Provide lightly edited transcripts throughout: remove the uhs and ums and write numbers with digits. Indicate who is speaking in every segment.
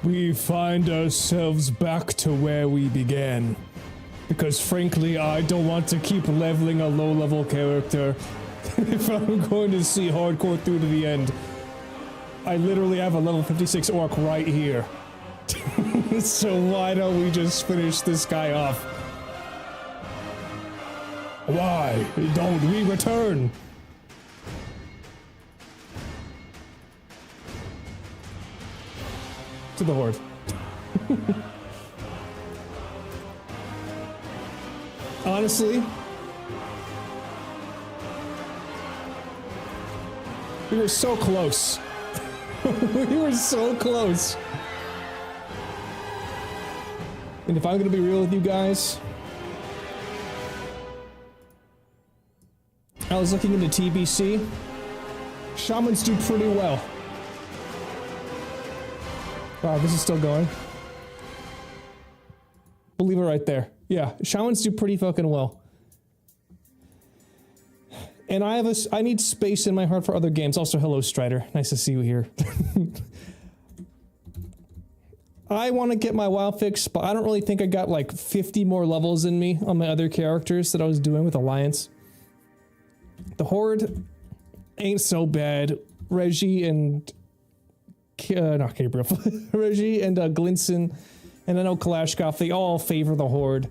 Speaker 1: we find ourselves back to where we began. Because frankly, I don't want to keep leveling a low-level character if I'm going to see hardcore through to the end. I literally have a level 56 orc right here. So why don't we just finish this guy off? Why don't we return? To the horde. Honestly, we were so close. We were so close. And if I'm gonna be real with you guys, I was looking into TBC. Shamans do pretty well. Wow, this is still going. We'll leave it right there. Yeah, shamans do pretty fucking well. And I need space in my heart for other games. Also, hello Strider. Nice to see you here. I want to get my WoW fix, but I don't really think I got like 50 more levels in me on my other characters that I was doing with Alliance. The Horde ain't so bad. Reggie and not Gabriel. Reggie and Glinson, and I know Kalashkov, they all favor the Horde.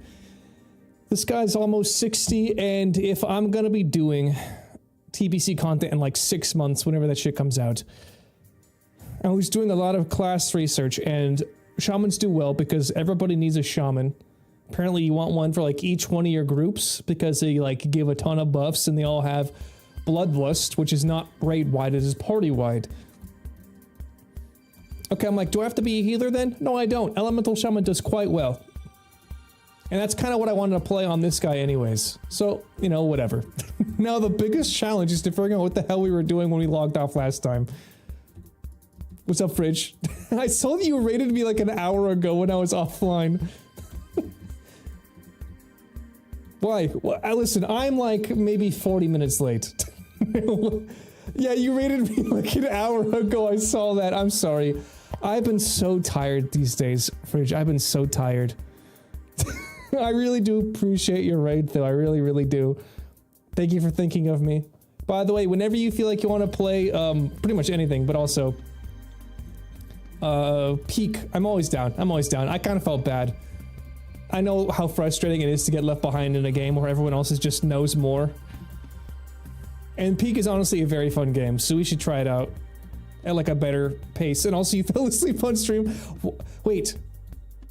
Speaker 1: This guy's almost 60, and if I'm gonna be doing TBC content in like 6 months, whenever that shit comes out, I was doing a lot of class research, and shamans do well because everybody needs a shaman. Apparently you want one for like each one of your groups because they like give a ton of buffs and they all have bloodlust, which is not raid-wide, it is party-wide. Okay, I'm like, do I have to be a healer then? No, I don't. Elemental Shaman does quite well. And that's kind of what I wanted to play on this guy anyways. So, you know, whatever. Now the biggest challenge is to figure out what the hell we were doing when we logged off last time. What's up, Fridge? I saw that you raided me like an hour ago when I was offline. Why? Well, listen, I'm like maybe 40 minutes late. Yeah, you raided me like an hour ago. I saw that. I'm sorry. I've been so tired these days, Fridge. I've been so tired. I really do appreciate your raid, though. I really, really do. Thank you for thinking of me. By the way, whenever you feel like you want to play pretty much anything, but also Peak, I'm always down. I'm always down. I kind of felt bad. I know how frustrating it is to get left behind in a game where everyone else just knows more. And Peak is honestly a very fun game, so we should try it out at like a better pace. And also, you fell asleep on stream. Wait,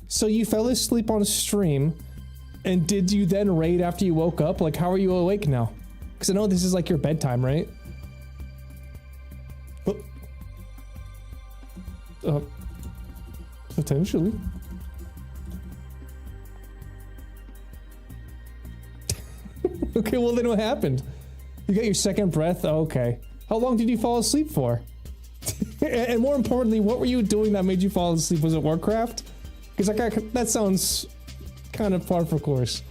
Speaker 1: so you fell asleep on stream, and did you then raid after you woke up? Like, how are you awake now? Because I know this is like your bedtime, right? Potentially. Okay, well then what happened? You got your second breath? Oh, okay. How long did you fall asleep for? And more importantly, what were you doing that made you fall asleep? Was it Warcraft? Because that sounds kind of par for course.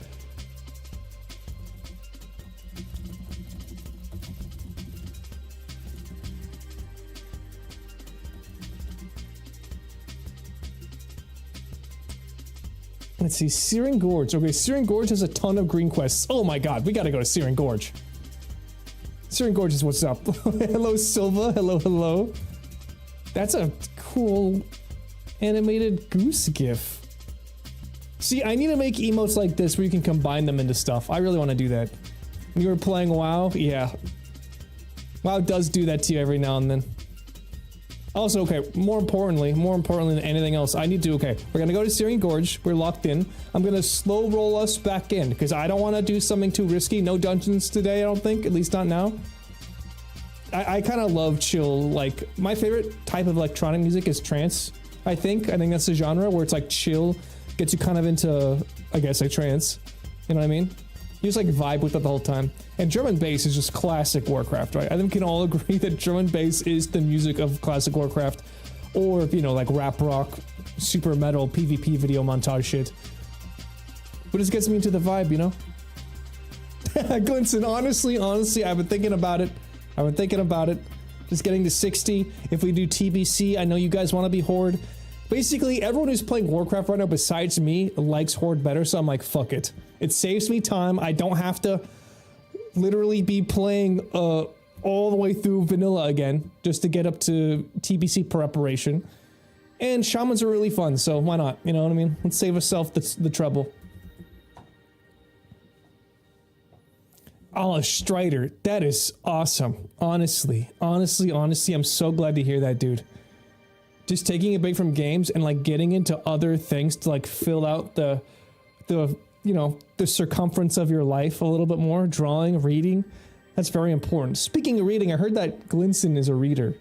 Speaker 1: Let's see, Searing Gorge. Okay, Searing Gorge has a ton of green quests. Oh my god, we gotta go to Searing Gorge. Searing Gorge is what's up. Hello, Silva. Hello, hello. That's a cool animated goose gif. See, I need to make emotes like this where you can combine them into stuff. I really want to do that. When you were playing WoW, yeah. WoW does do that to you every now and then. Also, okay, more importantly than anything else, I need to, okay, we're gonna go to Searing Gorge, we're locked in. I'm gonna slow roll us back in, because I don't want to do something too risky. No dungeons today, I don't think, at least not now. I kind of love chill, like, my favorite type of electronic music is trance, I think that's the genre, where it's like chill, gets you kind of into, I guess, a trance, you know what I mean? You just like vibe with it the whole time. And drum and bass is just classic Warcraft, right? I think we can all agree that drum and bass is the music of classic Warcraft. Or, you know, like rap rock, super metal, PvP video montage shit. But it just gets me into the vibe, you know? Glinson, honestly, I've been thinking about it. Just getting to 60. If we do TBC, I know you guys want to be Horde. Basically, everyone who's playing Warcraft right now besides me likes Horde better, so I'm like, fuck it. It saves me time. I don't have to literally be playing all the way through vanilla again just to get up to TBC preparation. And shamans are really fun, so why not? You know what I mean? Let's save ourselves the trouble. Oh, a Strider. That is awesome. Honestly, I'm so glad to hear that, dude. Just taking a break from games and like getting into other things to like fill out the you know, the circumference of your life a little bit more. Drawing, reading. That's very important. Speaking of reading, I heard that Glinson is a reader.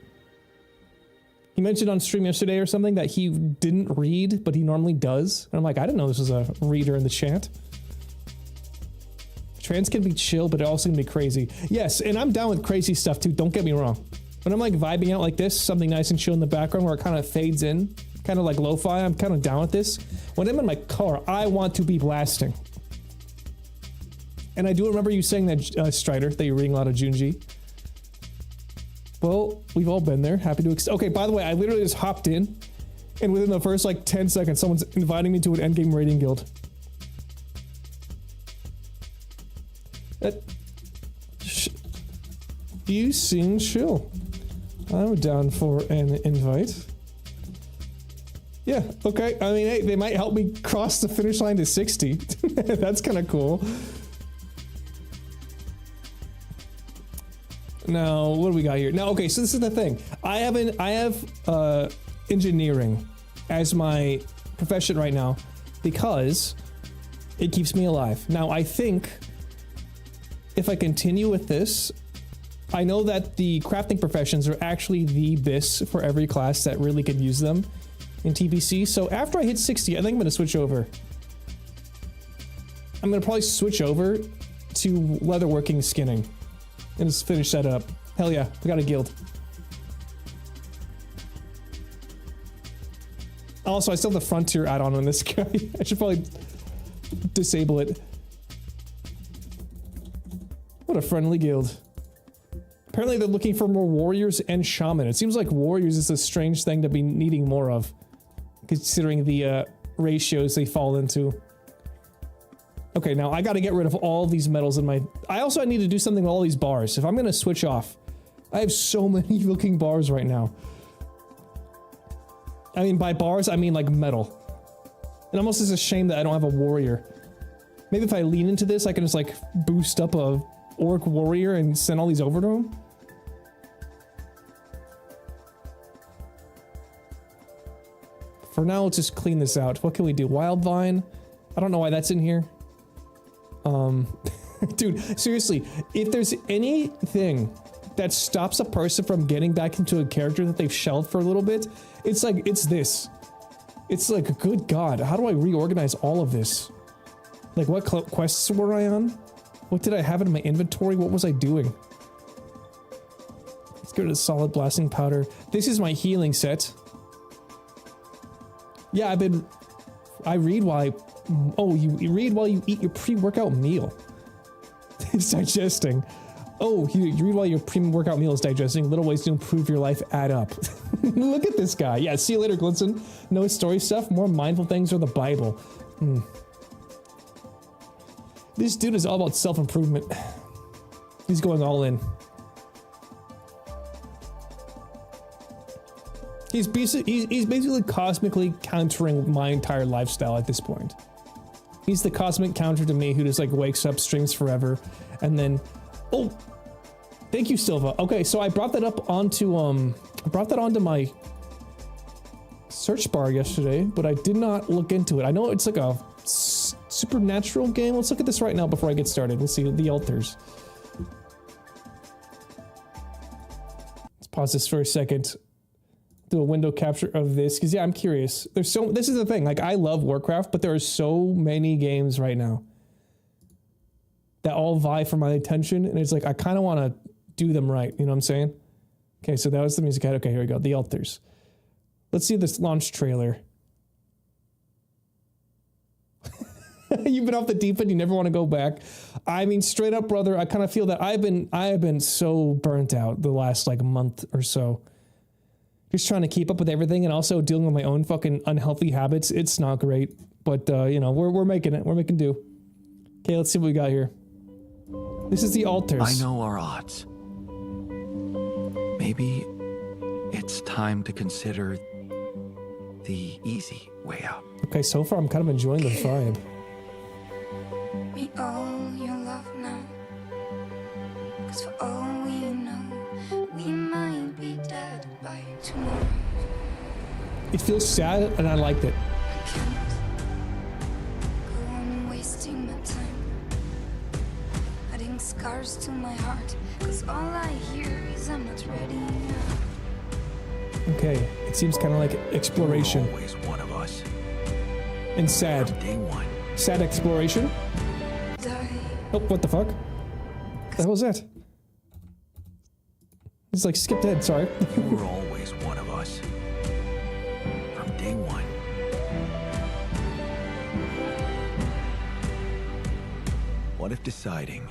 Speaker 1: He mentioned on stream yesterday or something that he didn't read, but he normally does. And I'm like, I didn't know this was a reader in the chat. Trans can be chill, but it also can be crazy. Yes, and I'm down with crazy stuff too, don't get me wrong. When I'm like vibing out like this, something nice and chill in the background where it kind of fades in, kind of like lo-fi, I'm kind of down with this. When I'm in my car, I want to be blasting. And I do remember you saying that, Strider, that you're reading a lot of Junji. Well, we've all been there. Happy to okay, by the way, I literally just hopped in, and within the first like 10 seconds, someone's inviting me to an endgame raiding guild. You seem chill. I'm down for an invite. Yeah, okay. I mean, hey, they might help me cross the finish line to 60. That's kind of cool. Now, what do we got here? Now, okay, so this is the thing. I have engineering as my profession right now because it keeps me alive. Now, I think if I continue with this, I know that the crafting professions are actually the BIS for every class that really could use them in TBC. So after I hit 60, I think I'm going to switch over. I'm going to probably switch over to leatherworking skinning and just finish that up. Hell yeah, we got a guild. Also, I still have the frontier add-on on this guy. I should probably disable it. What a friendly guild. Apparently they're looking for more warriors and shaman. It seems like warriors is a strange thing to be needing more of, considering the ratios they fall into. Okay, now I gotta get rid of all these metals in my... I also need to do something with all these bars. If I'm gonna switch off, I have so many looking bars right now. I mean, by bars, I mean like metal. It almost is a shame that I don't have a warrior. Maybe if I lean into this, I can just like boost up a orc warrior and send all these over to him. For now, let's just clean this out. What can we do? Wild Vine? I don't know why that's in here. Dude, seriously, if there's anything that stops a person from getting back into a character that they've shelved for a little bit, it's like, it's this. It's like, good God, how do I reorganize all of this? Like, what quests were I on? What did I have in my inventory? What was I doing? Let's go to the solid blasting powder. This is my healing set. Yeah, I read while I... Oh, you read while you eat your pre-workout meal. It's digesting. Oh, you read while your pre-workout meal is digesting. Little ways to improve your life add up. Look at this guy. Yeah, see you later, Glinson. No story stuff, more mindful things, or the Bible. This dude is all about self-improvement. He's going all in. He's basically cosmically countering my entire lifestyle at this point. He's the cosmic counter to me who just like wakes up, streams forever, and then... Oh! Thank you, Silva. Okay, so I brought that up onto, I brought that onto my search bar yesterday, but I did not look into it. I know it's like a supernatural game. Let's look at this right now before I get started. Let's see the altars. Let's pause this for a second. Do a window capture of this, because yeah, I'm curious. This is the thing, like I love Warcraft, but there are so many games right now that all vie for my attention, and it's like, I kind of want to do them right, you know what I'm saying? Okay, so that was the music. Okay, here we go, the altars. Let's see this launch trailer. You've been off the deep end, you never want to go back. I mean, straight up, brother, I kind of feel that I have been so burnt out the last like month or so. just trying to keep up with everything and also dealing with my own fucking unhealthy habits. It's not great, but you know, we're making it. We're making do. Okay, let's see what we got here. This is the altars.
Speaker 2: I know our odds. Maybe it's time to consider the easy way out.
Speaker 1: Okay, so far I'm kind of enjoying the vibe.
Speaker 3: Me all your love now, 'cause for all we know, we might be dead by tomorrow.
Speaker 1: It feels sad and I liked it.
Speaker 3: I can't go on wasting my time, adding scars to my heart, 'cause all I hear is I'm not ready now.
Speaker 1: Okay, it seems kind of like exploration.
Speaker 2: You're always one of us.
Speaker 1: And sad.
Speaker 2: From day one.
Speaker 1: Sad exploration.
Speaker 3: Die.
Speaker 1: Oh, what the fuck? The hell was that? It's like skipped ahead, sorry.
Speaker 2: You were always one of us. From day one. What if deciding,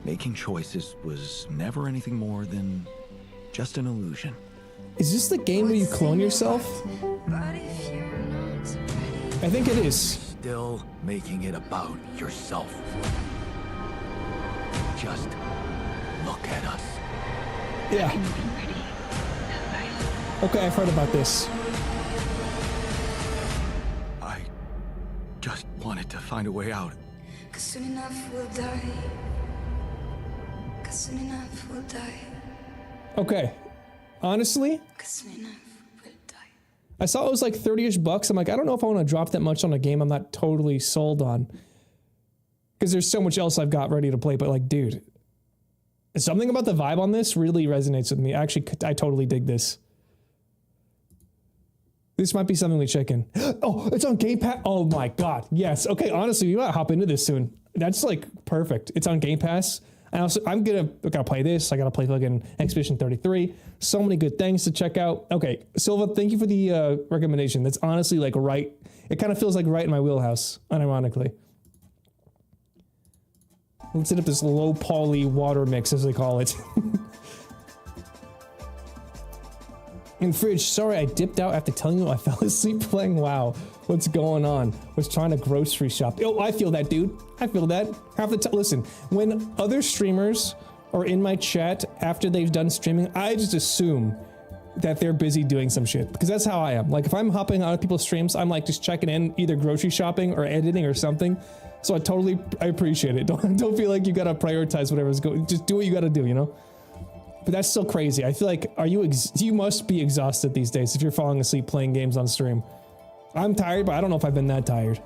Speaker 2: making choices was never anything more than just an illusion?
Speaker 1: Is this the game where you clone yourself?
Speaker 3: But if you're not ready,
Speaker 1: I think it is.
Speaker 2: Still making it about yourself. Just look at us.
Speaker 1: Yeah. Okay, I've heard about this.
Speaker 2: I just wanted to find a way out.
Speaker 3: 'cause soon enough we'll die. 'Cause soon enough we'll die.
Speaker 1: Okay. Honestly,
Speaker 3: 'Cause soon enough we'll die.
Speaker 1: I saw it was like 30-ish bucks. I'm like, I don't know if I want to drop that much on a game I'm not totally sold on. Because there's so much else I've got ready to play, but like, dude, something about the vibe on this really resonates with me. Actually, I totally dig this. This might be something we check in. Oh, it's on Game Pass. Oh my God. Yes. Okay. Honestly, we might hop into this soon. That's like perfect. It's on Game Pass. And also, I gotta play this. I gotta play fucking Expedition 33. So many good things to check out. Okay, Silva, thank you for the recommendation. That's honestly like right. It kind of feels like right in my wheelhouse, unironically. Let's hit up this low poly water mix, as they call it. And Fridge, sorry I dipped out after telling you I fell asleep playing WoW. What's going on? Was trying to grocery shop. Oh, I feel that, dude. I feel that. Half the time. Listen, when other streamers are in my chat after they've done streaming, I just assume that they're busy doing some shit. Because that's how I am. Like, if I'm hopping on people's streams, I'm like just checking in, either grocery shopping or editing or something. So I appreciate it. Don't feel like you gotta prioritize whatever's going. Just do what you gotta do, you know? But that's still crazy. I feel like, you must be exhausted these days if you're falling asleep playing games on stream. I'm tired, but I don't know if I've been that tired.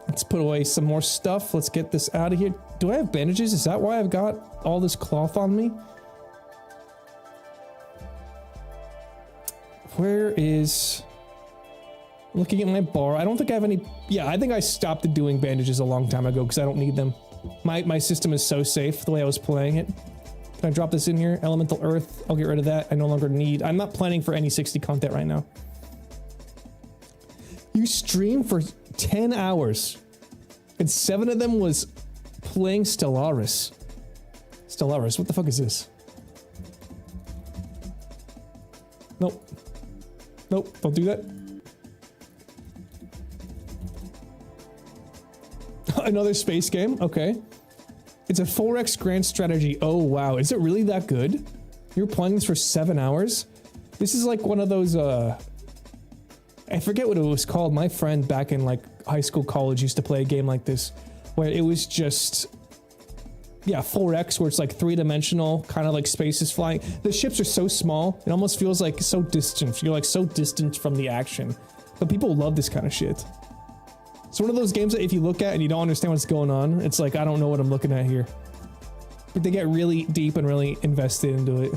Speaker 1: Let's put away some more stuff. Let's get this out of here. Do I have bandages? Is that why I've got all this cloth on me? Where is... Looking at my bar, I don't think I have any... Yeah, I think I stopped doing bandages a long time ago because I don't need them. My system is so safe the way I was playing it. Can I drop this in here? Elemental Earth. I'll get rid of that. I no longer need... I'm not planning for any 60 content right now. You streamed for 10 hours. And 7 of them was playing Stellaris. Stellaris, what the fuck is this? Nope. Nope, don't do that. Another space game, okay. It's a 4X grand strategy. Oh wow, is it really that good? You're playing this for 7 hours? This is like one of those, I forget what it was called. My friend back in like high school, college used to play a game like this, where it was just, yeah, 4X, where it's like 3-dimensional, kind of like space is flying. The ships are so small, it almost feels like so distant. You're like so distant from the action. But people love this kind of shit. It's one of those games that if you look at and you don't understand what's going on, it's like, I don't know what I'm looking at here. But they get really deep and really invested into it.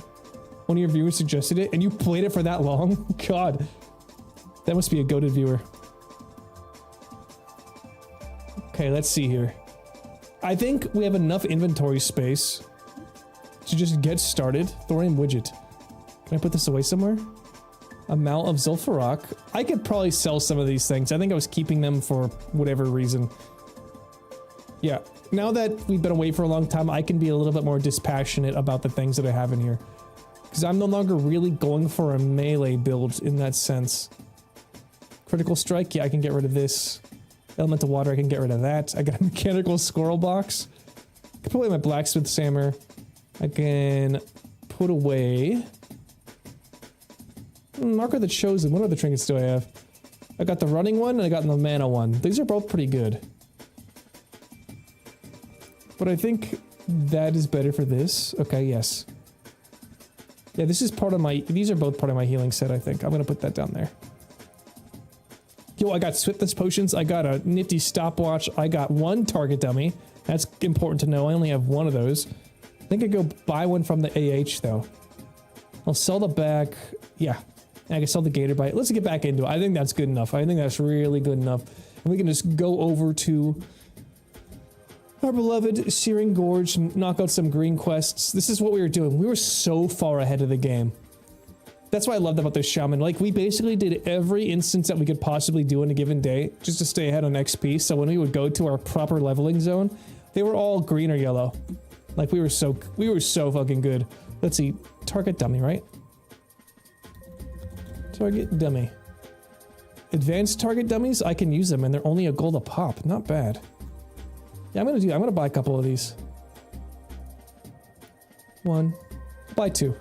Speaker 1: One of your viewers suggested it, and you played it for that long? God. That must be a goated viewer. Okay, let's see here. I think we have enough inventory space to just get started. Thorium widget. Can I put this away somewhere? A Mal of Zul'Farrak. I could probably sell some of these things. I think I was keeping them for whatever reason. Yeah, now that we've been away for a long time, I can be a little bit more dispassionate about the things that I have in here. Because I'm no longer really going for a melee build in that sense. Critical strike, yeah, I can get rid of this. Elemental water, I can get rid of that. I got a mechanical squirrel box. I can put away my blacksmith's hammer. I can put away... Mark of the Chosen, what other trinkets do I have? I got the running one and I got the mana one. These are both pretty good. But I think that is better for this. Okay, yes. Yeah, this is part of my... These are both part of my healing set, I think. I'm gonna put that down there. Yo, I got Swiftness potions. I got a nifty stopwatch. I got one target dummy. That's important to know. I only have one of those. I think I go buy one from the AH, though. I'll sell the back. Yeah. I can sell the gator bite. Let's get back into it. I think that's good enough. I think that's really good enough. And we can just go over to our beloved Searing Gorge, knock out some green quests. This is what we were doing. We were so far ahead of the game. That's what I loved about this shaman. Like, we basically did every instance that we could possibly do in a given day just to stay ahead on XP. So when we would go to our proper leveling zone, they were all green or yellow. Like, we were so fucking good. Let's see. Target dummy, right? Target dummy. Advanced target dummies, I can use them and they're only a gold a pop. Not bad. Yeah, I'm gonna buy a couple of these. One. Buy two.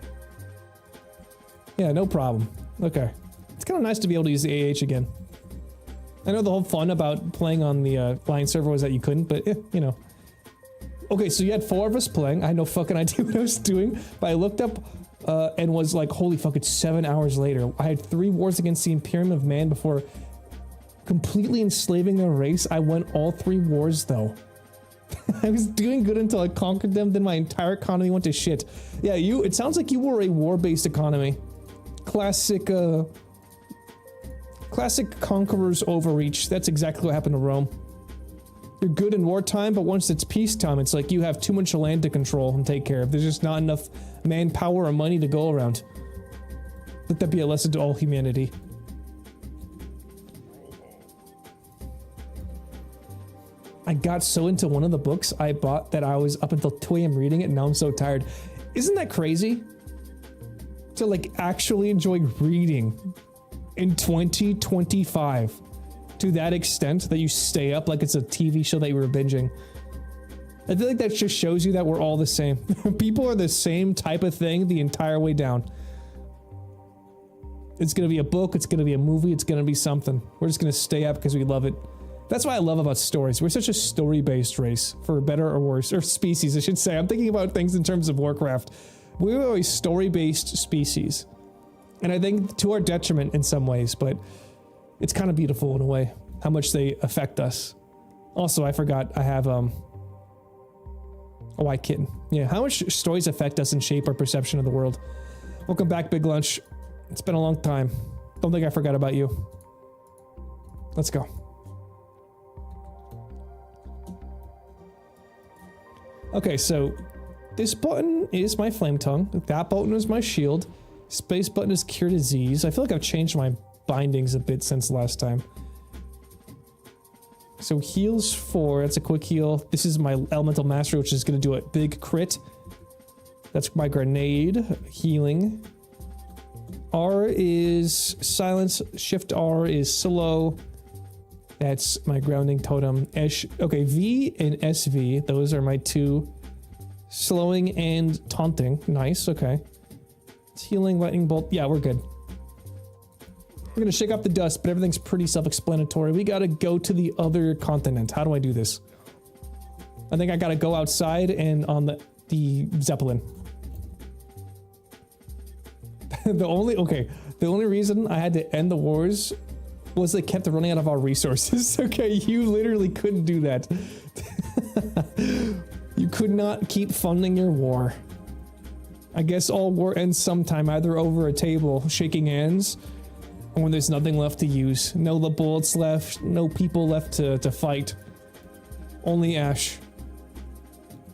Speaker 1: Yeah, no problem. Okay. It's kind of nice to be able to use the AH again. I know the whole fun about playing on the blind server was that you couldn't, but you know. Okay, so you had 4 of us playing. I had no fucking idea what I was doing, but I looked up and was like, holy fuck, it's 7 hours later. I had 3 wars against the Imperium of Man before completely enslaving their race. I won all 3 wars though. I was doing good until I conquered them, then my entire economy went to shit. Yeah, it sounds like you were a war-based economy. Classic conqueror's overreach. That's exactly what happened to Rome. You're good in wartime, but once it's peacetime, it's like you have too much land to control and take care of. There's just not enough manpower or money to go around. Let that be a lesson to all humanity. I got so into one of the books I bought that I was up until 2 AM reading it, and now I'm so tired. Isn't that crazy? To like actually enjoy reading in 2025 to that extent that you stay up like it's a TV show that you were binging. I feel like that just shows you that we're all the same. People are the same type of thing the entire way down. It's gonna be a book, it's gonna be a movie, it's gonna be something. We're just gonna stay up because we love it. That's what I love about stories. We're such a story-based race, for better or worse, or species, I should say. I'm thinking about things in terms of Warcraft. We're a story-based species. And I think to our detriment in some ways, but it's kind of beautiful in a way, how much they affect us. Also, I forgot I have, a white kitten. Yeah, how much stories affect us and shape our perception of the world. Welcome back, Big Lunch. It's been a long time. Don't think I forgot about you. Let's go. Okay, so this button is my flame tongue. That button is my shield. Space button is cure disease. I feel like I've changed my bindings a bit since last time. So heals 4, that's a quick heal. This is my elemental mastery, which is gonna do a big crit. That's my grenade, healing. R is silence, shift R is slow. That's my grounding totem. Okay, V and SV, those are my 2. Slowing and taunting, nice, okay. It's healing, lightning bolt, yeah, we're good. We're gonna shake off the dust, but everything's pretty self-explanatory. We gotta go to the other continent. How do I do this? I think I gotta go outside and on the Zeppelin. The only reason I had to end the wars was they kept running out of our resources. Okay, you literally couldn't do that. You could not keep funding your war. I guess all war ends sometime, either over a table, shaking hands, or when there's nothing left to use. No the bullets left, no people left to fight. Only ash.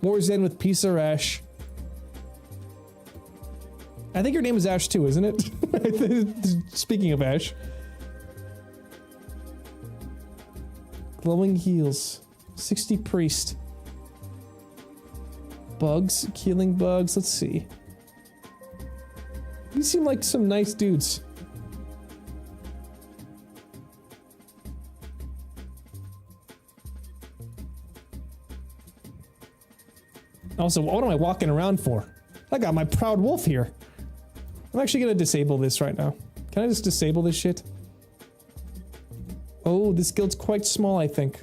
Speaker 1: War's end with peace or ash. I think your name is Ash too, isn't it? Speaking of Ash. Glowing heals. 60 priest. Bugs, killing bugs, let's see. You seem like some nice dudes. Also, what am I walking around for? I got my proud wolf here. I'm actually gonna disable this right now. Can I just disable this shit? Oh, this guild's quite small, I think.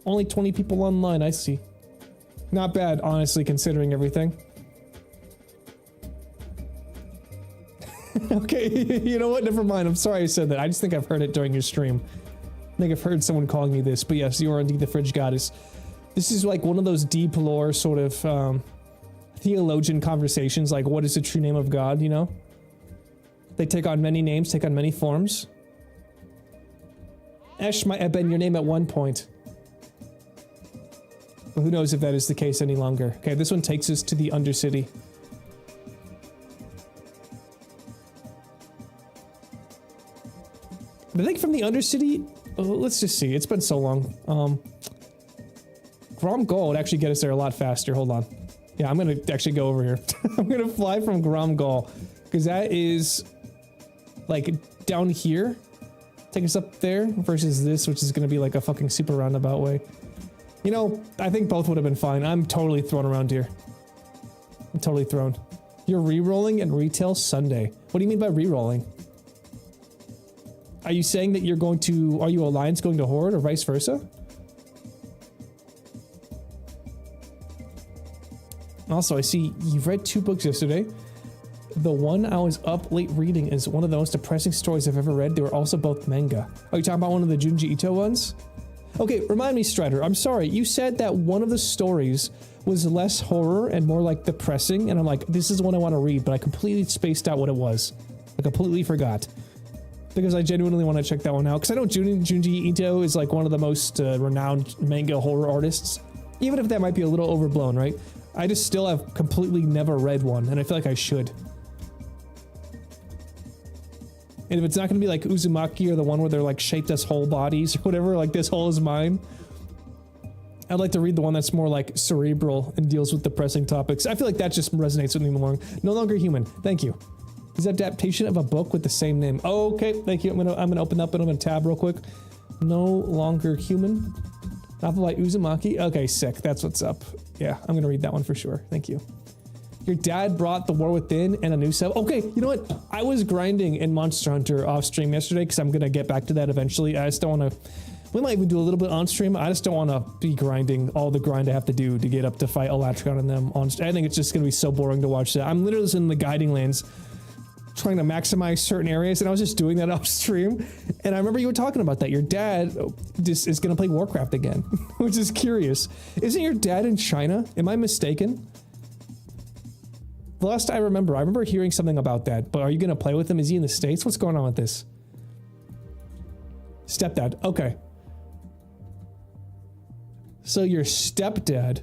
Speaker 1: Only 20 people online, I see. Not bad, honestly, considering everything. Okay, you know what? Never mind. I'm sorry I said that. I just think I've heard it during your stream. I think I've heard someone calling me this, but yes, you are indeed the Fridge Goddess. This is like one of those deep lore sort of theologian conversations, like what is the true name of God, you know? They take on many names, take on many forms. Esh might have been your name at one point. But who knows if that is the case any longer. Okay, this one takes us to the Undercity. I think from the Undercity, let's just see, it's been so long. Grom Gol would actually get us there a lot faster, hold on. Yeah, I'm gonna actually go over here. I'm gonna fly from Grom Gol, because that is, like, down here. Take us up there, versus this, which is gonna be like a fucking super roundabout way. You know, I think both would have been fine. I'm totally thrown around here. I'm totally thrown. You're re-rolling and retail Sunday. What do you mean by re-rolling? Are you saying that you're going to, are you Alliance going to Horde or vice versa? Also, I see you've read 2 books yesterday. The one I was up late reading is one of the most depressing stories I've ever read. They were also both manga. Are you talking about one of the Junji Ito ones? Okay, remind me, Strider. I'm sorry. You said that one of the stories was less horror and more like depressing, and I'm like, this is the one I want to read, but I completely spaced out what it was. I completely forgot. Because I genuinely want to check that one out. Because I know Junji Ito is like one of the most renowned manga horror artists. Even if that might be a little overblown, right? I just still have completely never read one, and I feel like I should. And if it's not going to be like Uzumaki or the one where they're like shaped as whole bodies or whatever, like this whole is mine, I'd like to read the one that's more like cerebral and deals with depressing topics. I feel like that just resonates with me more. No Longer Human. Thank you. Is that adaptation of a book with the same name? Oh, okay, thank you. I'm gonna open up and I'm gonna tab real quick. No Longer Human. Novel by Uzumaki. Okay, sick. That's what's up. Yeah, I'm gonna read that one for sure. Thank you. Your dad brought The War Within and a new sub. Okay, you know what? I was grinding in Monster Hunter off stream yesterday because I'm gonna get back to that eventually. I just don't want to. We might even do a little bit on stream. I just don't want to be grinding all the grind I have to do to get up to fight Elatron and them on. I think it's just gonna be so boring to watch that. I'm literally just in the guiding lanes, trying to maximize certain areas, and I was just doing that off stream. And I remember you were talking about that. Your dad just is gonna play Warcraft again, which is curious. Isn't your dad in China? Am I mistaken? The last I remember hearing something about that, but are you gonna play with him? Is he in the States? What's going on with this? Stepdad, okay. So your stepdad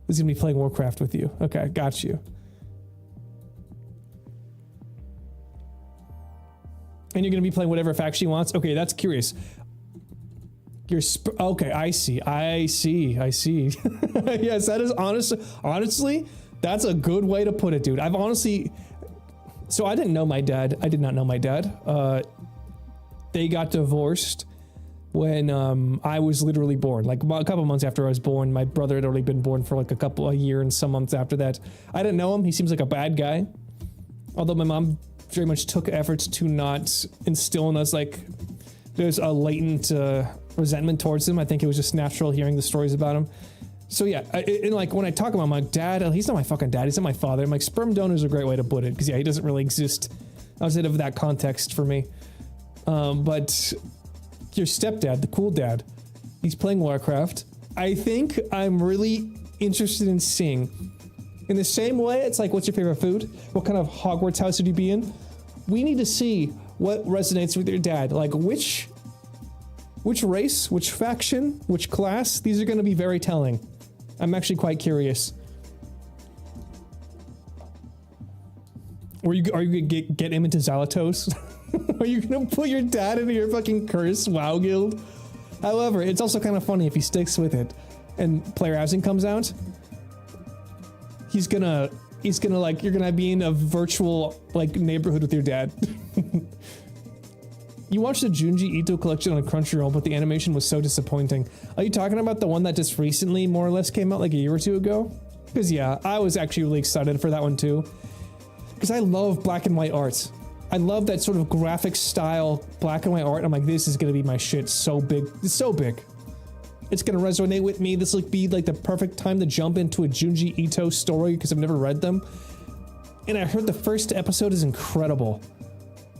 Speaker 1: is gonna be playing Warcraft with you. Okay, got you. And you're gonna be playing whatever faction he wants? Okay, that's curious. Okay, I see. Yes, that is honestly, that's a good way to put it, dude. I've honestly, so I didn't know my dad. I did not know my dad. They got divorced when I was literally born. Like a couple months after I was born, my brother had already been born for like a year and some months after that. I didn't know him. He seems like a bad guy. Although my mom very much took efforts to not instill in us like there's a latent resentment towards him. I think it was just natural hearing the stories about him. So yeah, and like when I talk about my dad, he's not my fucking dad, he's not my father. I'm like, sperm donor is a great way to put it, because yeah, he doesn't really exist outside of that context for me. But your stepdad, the cool dad, he's playing Warcraft. I think I'm really interested in seeing, in the same way, it's like, what's your favorite food? What kind of Hogwarts house would you be in? We need to see what resonates with your dad. Like which race, which faction, which class, these are going to be very telling. I'm actually quite curious. Are you gonna get him into Zalatos? Are you gonna put your dad into your fucking cursed WoW guild? However, it's also kind of funny if he sticks with it and player housing comes out. He's gonna he's gonna like, you're gonna be in a virtual like neighborhood with your dad. You watched the Junji Ito collection on Crunchyroll, but the animation was so disappointing. Are you talking about the one that just recently more or less came out like a year or two ago? Because yeah, I was actually really excited for that one too. Because I love black and white art. I love that sort of graphic style black and white art. I'm like, this is gonna be my shit so big. It's so big. It's gonna resonate with me. This will be like the perfect time to jump into a Junji Ito story because I've never read them. And I heard the first episode is incredible.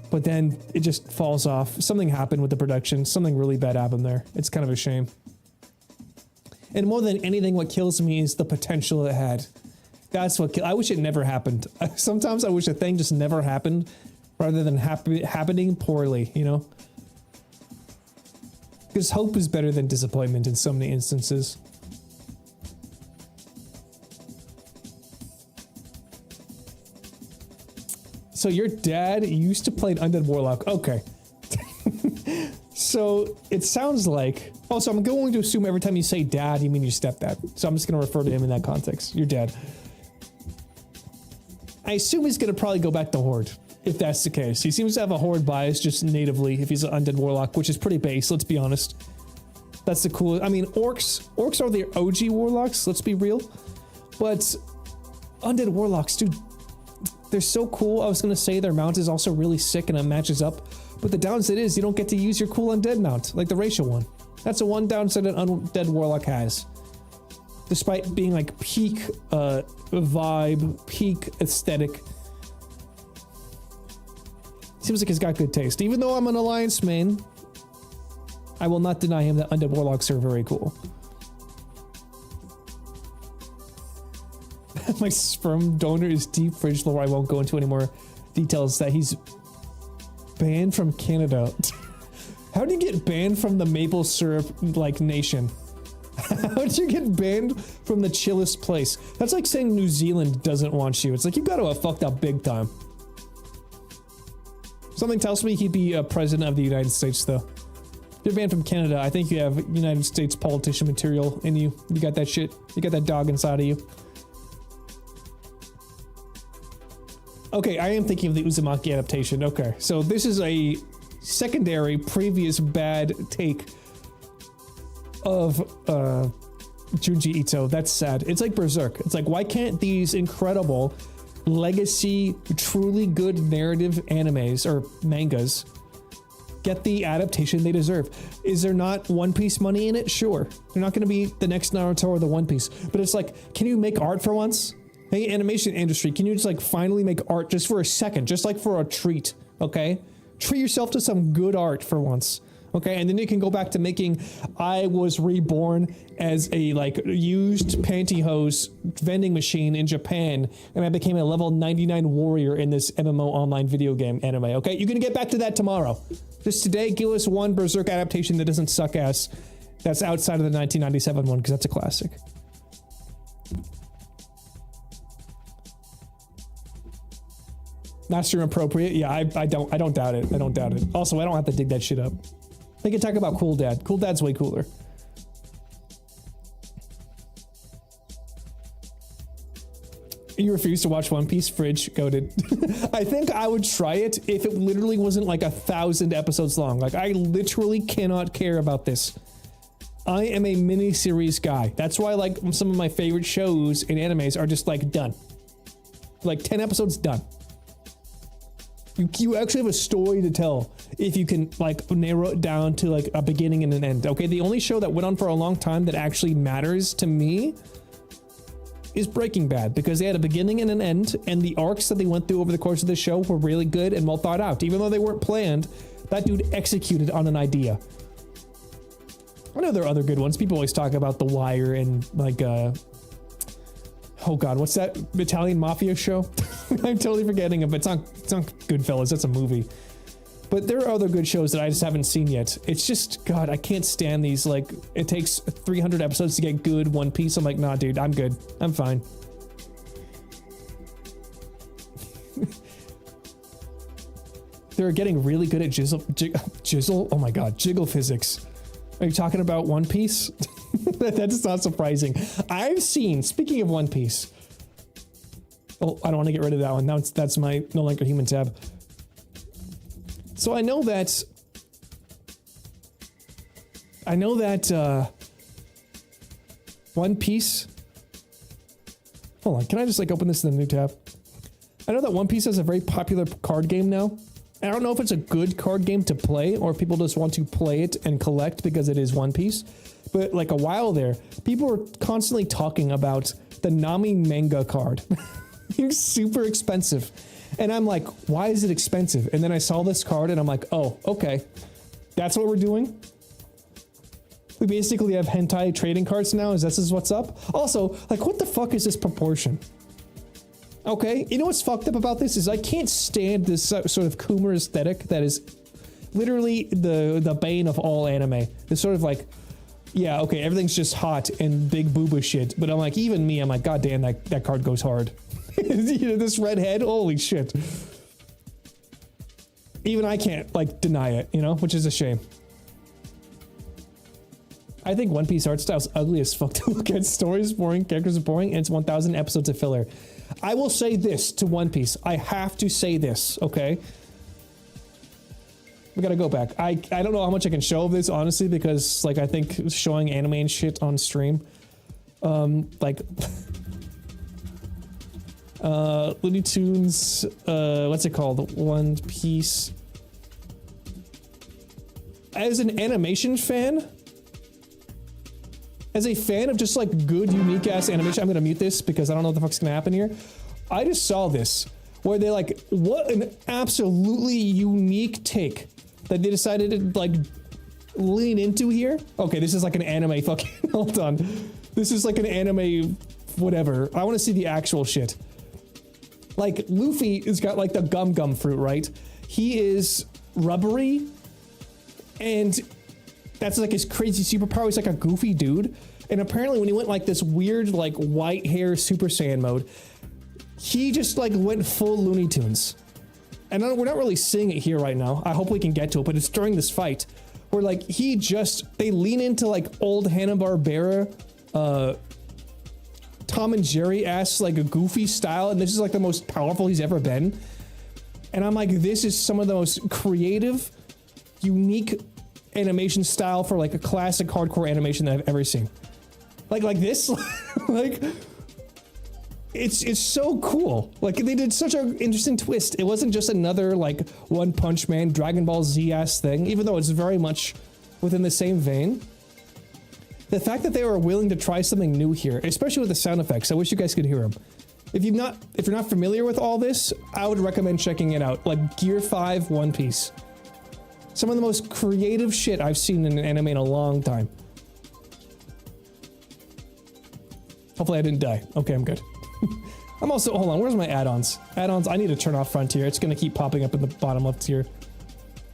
Speaker 1: But then it just falls off. Something happened with the production. Something really bad happened there. It's kind of a shame. And more than anything, what kills me is the potential it had. That's what I wish it never happened. Sometimes I wish a thing just never happened rather than happening poorly, you know? Because hope is better than disappointment in so many instances. So your dad used to play an Undead Warlock. Okay. So it sounds like... Also, I'm going to assume every time you say dad, you mean your stepdad. So I'm just going to refer to him in that context. Your dad. I assume he's going to probably go back to Horde, if that's the case. He seems to have a Horde bias just natively, if he's an Undead Warlock, which is pretty base, let's be honest. That's the cool... I mean, orcs are the OG Warlocks, let's be real. But Undead Warlocks, dude... They're so cool. I was going to say their mount is also really sick and it matches up. But the downside is you don't get to use your cool undead mount, like the racial one. That's the one downside an undead warlock has. Despite being like peak vibe, peak aesthetic. Seems like he's got good taste. Even though I'm an Alliance main, I will not deny him that undead warlocks are very cool. My sperm donor is deep fridge lore. I won't go into any more details. That he's banned from Canada. How do you get banned from the maple syrup like nation? How do you get banned from the chillest place? That's like saying New Zealand doesn't want you. It's like you got to have fucked up big time. Something tells me he'd be a president of the United States though. If you're banned from Canada, I think you have United States politician material in you. You got that shit. You got that dog inside of you. Okay, I am thinking of the Uzumaki adaptation. Okay, so this is a secondary, previous bad take of Junji Ito. That's sad. It's like Berserk. It's like, why can't these incredible legacy, truly good narrative animes or mangas get the adaptation they deserve? Is there not One Piece money in it? Sure. They're not going to be the next Naruto or the One Piece. But it's like, can you make art for once? Hey, animation industry, can you just like finally make art just for a second, just like for a treat, okay? Treat yourself to some good art for once, okay? And then you can go back to making, I was reborn as a like used pantyhose vending machine in Japan, and I became a level 99 warrior in this MMO online video game anime, okay? You're gonna get back to that tomorrow. Just today, give us one Berserk adaptation that doesn't suck ass. That's outside of the 1997 one, because that's a classic. Not stream appropriate. Yeah, I don't doubt it. I don't doubt it. Also, I don't have to dig that shit up. They can talk about Cool Dad. Cool Dad's way cooler. You refuse to watch One Piece? Fridge, goated. I think I would try it if it literally wasn't like 1,000 episodes long. Like, I literally cannot care about this. I am a mini-series guy. That's why like some of my favorite shows and animes are just like done. Like 10 episodes done. You actually have a story to tell if you can like narrow it down to like a beginning and an end. Okay, the only show that went on for a long time that actually matters to me is Breaking Bad, because they had a beginning and an end, and the arcs that they went through over the course of the show were really good and well thought out. Even though they weren't planned, that dude executed on an idea. I know there are other good ones. People always talk about The Wire and like oh god, what's that Italian mafia show? I'm totally forgetting it, but it's not Goodfellas, that's a movie. But there are other good shows that I just haven't seen yet. It's just, god, I can't stand these, like, it takes 300 episodes to get good One Piece. I'm like, nah, dude, I'm good. I'm fine. They're getting really good at jizzle, oh my god, jiggle physics. Are you talking about One Piece? That's not surprising. I've seen, speaking of One Piece, Oh, I don't want to get rid of that one. Now that's my no longer human tab. So I know that One Piece. Hold on, can I just like open this in the new tab? I know that One Piece has a very popular card game now. I don't know if it's a good card game to play or if people just want to play it and collect because it is One Piece. But like a while there, people were constantly talking about the Nami manga card. It's super expensive. And I'm like, why is it expensive? And then I saw this card and I'm like, oh, okay. That's what we're doing? We basically have hentai trading cards now? Is this what's up? Also, like, what the fuck is this proportion? Okay, you know what's fucked up about this is I can't stand this sort of Coomer aesthetic that is literally the bane of all anime. It's sort of like, yeah, okay, everything's just hot and big booba shit. But I'm like, even me, I'm like, god damn, that card goes hard. You know, this red head, holy shit. Even I can't, like, deny it, you know, which is a shame. I think One Piece art style's ugly as fuck to look at. Stories boring, characters are boring, and it's 1,000 episodes of filler. I will say this to One Piece. I have to say this, okay? We gotta go back. I don't know how much I can show of this, honestly, because, like, I think showing anime and shit on stream, like, Looney Tunes, what's it called? One Piece. As an animation fan, as a fan of just like good, unique ass animation, I'm gonna mute this because I don't know what the fuck's gonna happen here. I just saw this where they like, what an absolutely unique take that they decided to like lean into here. Okay, this is like an anime fucking, hold on. This is like an anime whatever. I want to see the actual shit. Like Luffy has got like the gum fruit, right? He is rubbery and that's like his crazy superpower. He's like a goofy dude. And apparently when he went like this weird, like white hair Super Saiyan mode, he just like went full Looney Tunes. And we're not really seeing it here right now. I hope we can get to it, but it's during this fight where like they lean into like old Hanna-Barbera, Tom and Jerry ass, like a goofy style. And this is like the most powerful he's ever been. And I'm like, this is some of the most creative, unique animation style for like a classic hardcore animation that I've ever seen. Like this, like it's so cool. Like they did such an interesting twist. It wasn't just another like One Punch Man, Dragon Ball Z ass thing, even though it's very much within the same vein. The fact that they were willing to try something new here, especially with the sound effects, I wish you guys could hear them. If you're not familiar with all this, I would recommend checking it out. Like Gear 5 One Piece. Some of the most creative shit I've seen in an anime in a long time. Hopefully I didn't die. Okay, I'm good. I'm also, hold on, where's my add-ons? Add-ons, I need to turn off Frontier. It's gonna keep popping up in the bottom left here.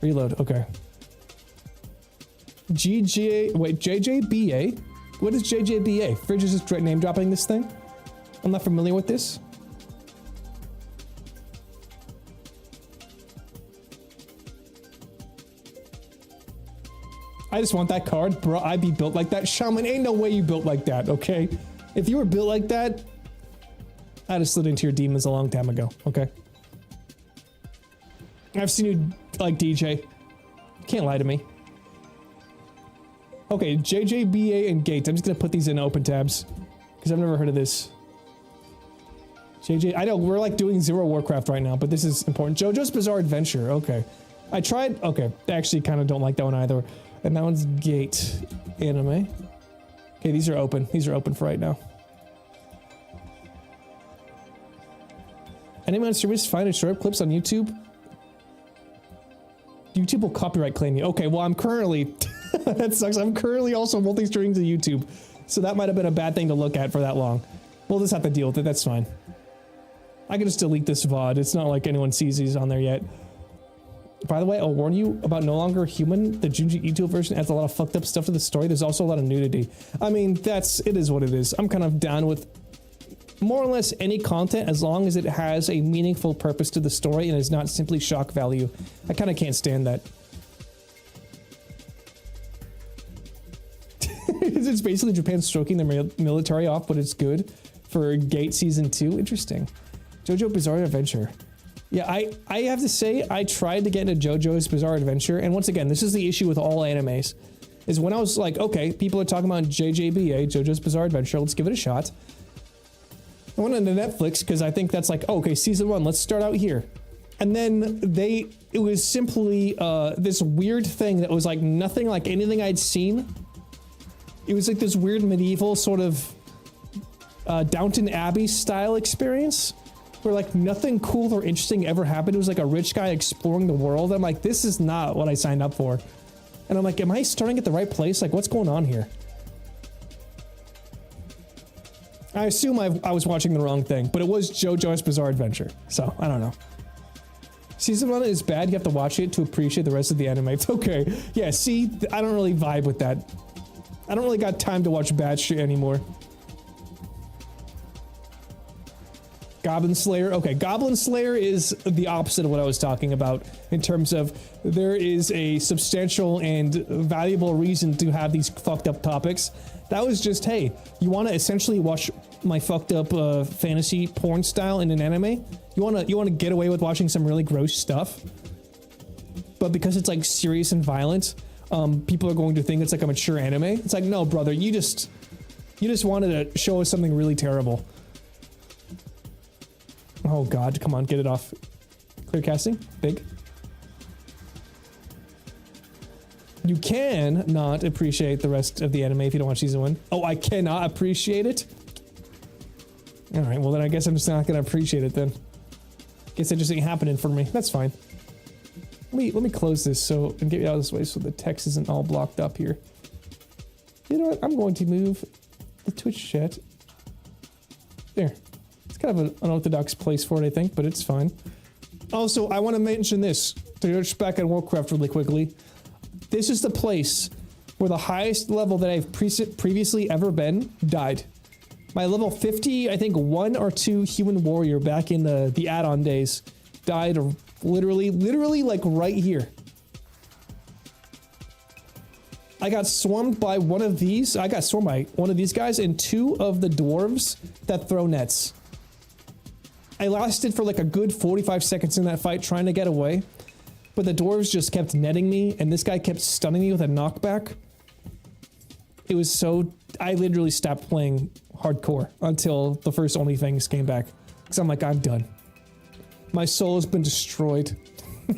Speaker 1: Reload, okay. JJBA? What is JJBA? Fridge is just name dropping this thing? I'm not familiar with this. I just want that card, bro. I'd be built like that. Shaman, ain't no way you built like that, okay? If you were built like that, I'd have slid into your demons a long time ago, okay? I've seen you like DJ. Can't lie to me. Okay, JJBA and Gates. I'm just gonna put these in open tabs because I've never heard of this. JJ, I know we're like doing Zero Warcraft right now, but this is important. JoJo's Bizarre Adventure. Okay, I tried. Okay, I actually kind of don't like that one either. And that one's Gate Anime. Okay, these are open. These are open for right now. Anyone on service find and short clips on YouTube? YouTube will copyright claim you. Okay, well I'm currently that sucks. I'm currently also multi-streaming to YouTube, so that might have been a bad thing to look at for that long. We'll just have to deal with it. That's fine. I can just delete this VOD. It's not like anyone sees these on there yet. By the way, I'll warn you about No Longer Human. The Junji Ito version adds a lot of fucked up stuff to the story. There's also a lot of nudity. I mean, it is what it is. I'm kind of down with more or less any content as long as it has a meaningful purpose to the story and is not simply shock value. I kind of can't stand that. It's basically Japan stroking their military off, but it's good for Gate Season 2. Interesting. JoJo Bizarre Adventure. Yeah, I have to say, I tried to get into JoJo's Bizarre Adventure, and once again, this is the issue with all animes, is when I was like, okay, people are talking about JJBA, JoJo's Bizarre Adventure, let's give it a shot. I went into Netflix, because I think that's like, oh, okay, season 1, let's start out here. And then it was simply this weird thing that was like nothing like anything I'd seen. It was like this weird medieval sort of Downton Abbey style experience where like nothing cool or interesting ever happened. It was like a rich guy exploring the world. I'm like, this is not what I signed up for. And I'm like, am I starting at the right place? Like, what's going on here? I assume I was watching the wrong thing, but it was JoJo's Bizarre Adventure. So, I don't know. Season 1 is bad. You have to watch it to appreciate the rest of the anime. It's okay. Yeah, see, I don't really vibe with that. I don't really got time to watch bad shit anymore. Goblin Slayer. Okay, Goblin Slayer is the opposite of what I was talking about in terms of there is a substantial and valuable reason to have these fucked up topics. That was just, hey, you want to essentially watch my fucked up fantasy porn style in an anime? You want to get away with watching some really gross stuff? But because it's like serious and violent, people are going to think it's like a mature anime. It's like, no, brother, you just wanted to show us something really terrible. Oh god, come on, get it off. Clear casting? Big. You can not appreciate the rest of the anime if you don't watch season 1. Oh, I cannot appreciate it? Alright, well then I guess I'm just not gonna appreciate it then. Guess it just ain't happening for me. That's fine. Let me close this and get you out of this way so the text isn't all blocked up here. You know what? I'm going to move the Twitch chat. There. It's kind of an unorthodox place for it, I think, but it's fine. Also, I want to mention this to touch back on Warcraft really quickly. This is the place where the highest level that I've previously ever been died. My level 50, I think 1 or 2 human warrior back in the add-on days died literally like right here. I got swarmed by one of these. I got swarmed by one of these guys and 2 of the dwarves that throw nets. I lasted for like a good 45 seconds in that fight trying to get away, but the dwarves just kept netting me and this guy kept stunning me with a knockback. It was so... I literally stopped playing hardcore until the first OnlyFans came back. Because I'm like, I'm done. My soul has been destroyed.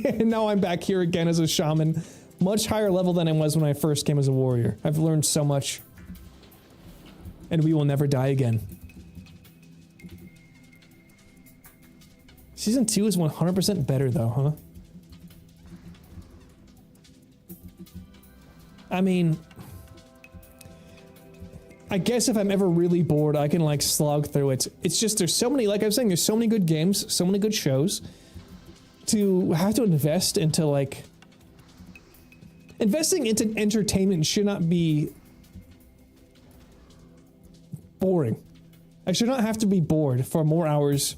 Speaker 1: And now I'm back here again as a shaman. Much higher level than I was when I first came as a warrior. I've learned so much. And we will never die again. Season 2 is 100% better though, huh? I mean... I guess if I'm ever really bored, I can like slog through it. It's just there's so many, like I was saying, there's so many good games, so many good shows. To have to invest into like... Investing into entertainment should not be... boring. I should not have to be bored for more hours.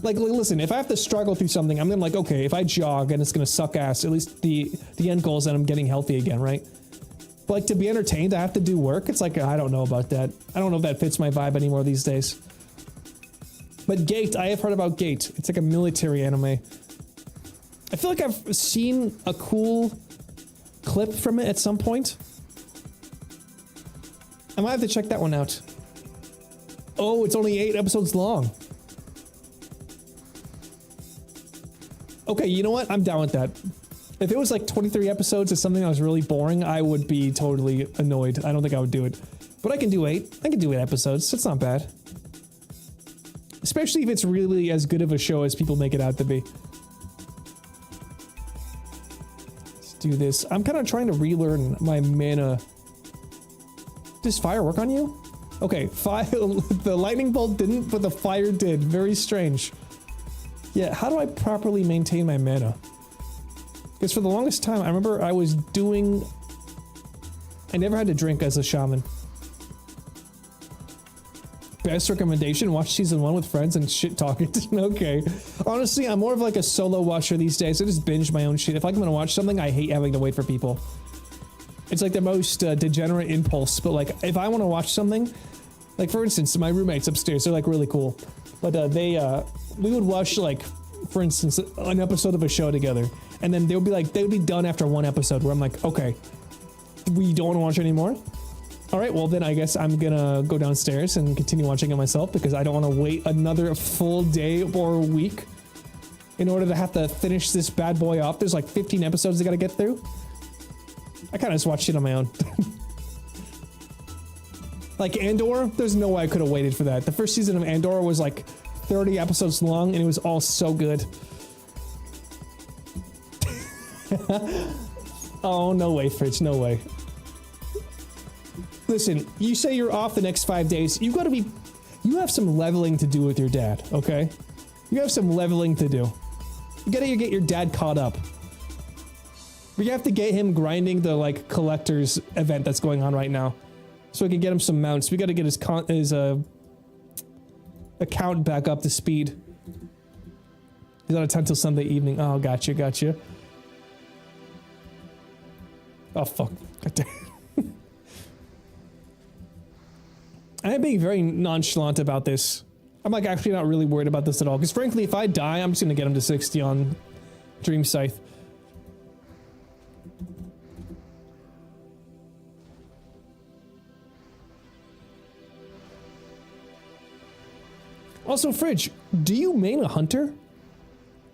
Speaker 1: Like, listen, if I have to struggle through something, I'm gonna like, okay, if I jog and it's gonna suck ass, at least the end goal is that I'm getting healthy again, right? But like, to be entertained, I have to do work. It's like, I don't know about that. I don't know if that fits my vibe anymore these days. But Gate, I have heard about Gate. It's like a military anime. I feel like I've seen a cool clip from it at some point. I might have to check that one out. Oh, it's only 8 episodes long. Okay, you know what? I'm down with that. If it was like 23 episodes of something that was really boring, I would be totally annoyed. I don't think I would do it. But I can do 8. I can do 8 episodes. It's not bad. Especially if it's really as good of a show as people make it out to be. Let's do this. I'm kind of trying to relearn my mana. Does fire work on you? Okay, the lightning bolt didn't, but the fire did. Very strange. Yeah, how do I properly maintain my mana? Because for the longest time, I remember I was doing... I never had to drink as a shaman. Best recommendation, watch season 1 with friends and shit talk it. Okay. Honestly, I'm more of like a solo watcher these days. I just binge my own shit. If I'm gonna watch something, I hate having to wait for people. It's like the most degenerate impulse, but like, if I want to watch something, like for instance, my roommates upstairs, they're like really cool. but we would watch, like, for instance, an episode of a show together, and then they would be done after one episode where I'm like, okay, we don't want to watch it anymore. All right, well then I guess I'm gonna go downstairs and continue watching it myself because I don't want to wait another full day or week in order to have to finish this bad boy off. There's like 15 episodes I gotta get through. I kind of just watched it on my own. Like Andor, there's no way I could have waited for that. The first season of Andor was like 30 episodes long and it was all so good. Oh, no way, Fridge, no way. Listen, you say you're off the next 5 days. You have some leveling to do with your dad, okay? You have some leveling to do. You gotta get your dad caught up. We have to get him grinding the, like, collector's event that's going on right now. So we can get him some mounts. We gotta get his account back up to speed. He's out of town till Sunday evening. Oh, gotcha. Oh, fuck. God damn. I'm being very nonchalant about this. I'm like actually not really worried about this at all. Because frankly, if I die, I'm just gonna get him to 60 on Dream Scythe. Also, Fridge, do you main a hunter?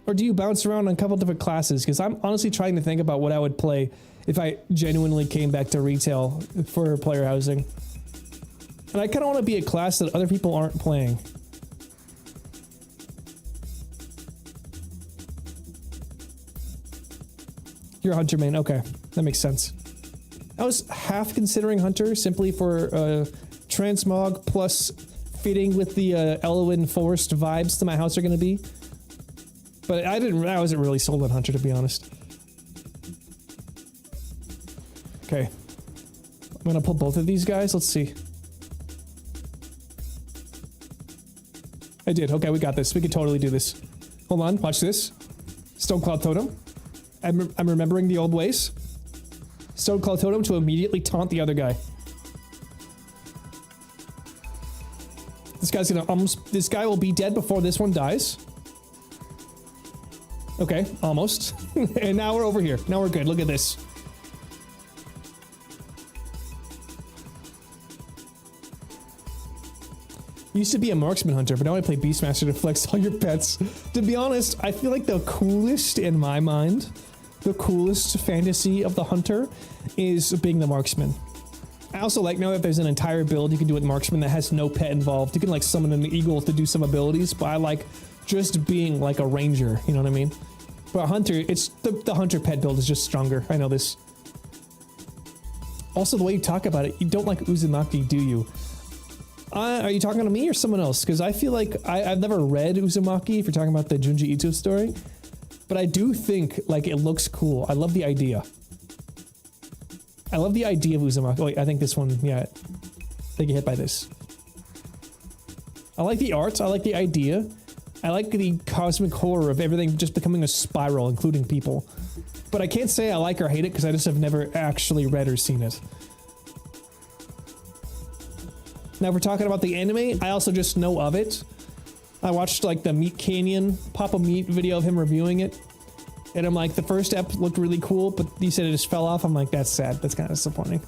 Speaker 1: Or do you bounce around on a couple different classes? Because I'm honestly trying to think about what I would play if I genuinely came back to retail for player housing. And I kind of want to be a class that other people aren't playing. You're a hunter main, okay. That makes sense. I was half considering hunter simply for transmog plus fitting with the Elwyn Forest vibes to my house are going to be. But I wasn't really sold on hunter, to be honest. Okay. I'm going to pull both of these guys. Let's see. I did. Okay, we got this. We could totally do this. Hold on. Watch this. Stone Cloud Totem. I'm remembering the old ways. Stone Cloud Totem to immediately taunt the other guy. This guy's gonna this guy will be dead before this one dies. Okay, almost. And now we're over here. Now we're good. Look at this. Used to be a marksman hunter, but now I play Beastmaster to flex all your pets. To be honest, I feel like the coolest in my mind, the coolest fantasy of the hunter is being the marksman. I also like now that there's an entire build you can do with marksman that has no pet involved. You can like summon an eagle to do some abilities, but I like just being like a ranger, you know what I mean? But hunter, it's the hunter pet build is just stronger. I know this. Also, the way you talk about it, you don't like Uzumaki, do you? Are you talking to me or someone else? Because I feel like I've never read Uzumaki, if you're talking about the Junji Ito story. But I do think, like, it looks cool. I love the idea. I love the idea of Uzumaki. Oh, wait, I think this one, yeah. They get hit by this. I like the art. I like the idea. I like the cosmic horror of everything just becoming a spiral, including people. But I can't say I like or hate it because I just have never actually read or seen it. Now, if we're talking about the anime, I also just know of it. I watched, like, the Meat Canyon Papa Meat video of him reviewing it. And I'm like, the first ep looked really cool, but you said it just fell off. I'm like, that's sad. That's kind of disappointing.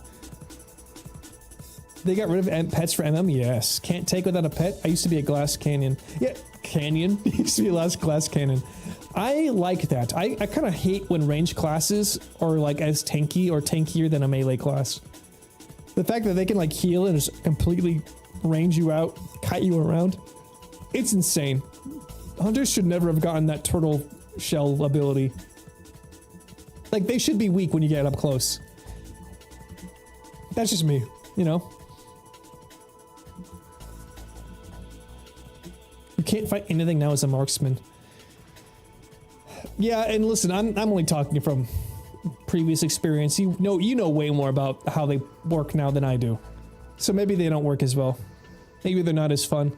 Speaker 1: They got rid of pets for MM? Yes. Can't take without a pet? I used to be a glass canyon. Yeah, canyon. Used to be a last glass cannon. I like that. I kind of hate when range classes are, like, as tanky or tankier than a melee class. The fact that they can, like, heal and just completely range you out, cut you around, it's insane. Hunters should never have gotten that turtle shell ability. Like, they should be weak when you get up close. That's just me, you know? You can't fight anything now as a marksman. Yeah, and listen, I'm only talking from previous experience. You know way more about how they work now than I do. So maybe they don't work as well. Maybe they're not as fun.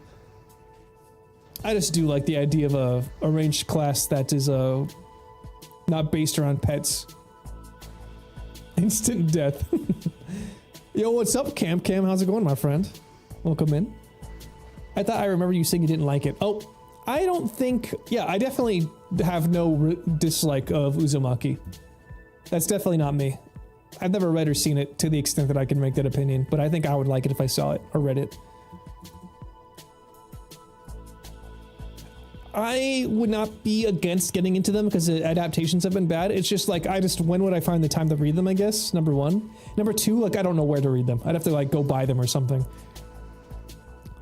Speaker 1: I just do like the idea of a ranged class that is not based around pets. Instant death. Yo, what's up, Cam? How's it going, my friend? Welcome in. I thought I remember you saying you didn't like it. Oh, I don't think... Yeah, I definitely have no dislike of Uzumaki. That's definitely not me. I've never read or seen it to the extent that I can make that opinion, but I think I would like it if I saw it or read it. I would not be against getting into them because the adaptations have been bad. It's just like, when would I find the time to read them, I guess, number one. Number two, like, I don't know where to read them. I'd have to, like, go buy them or something.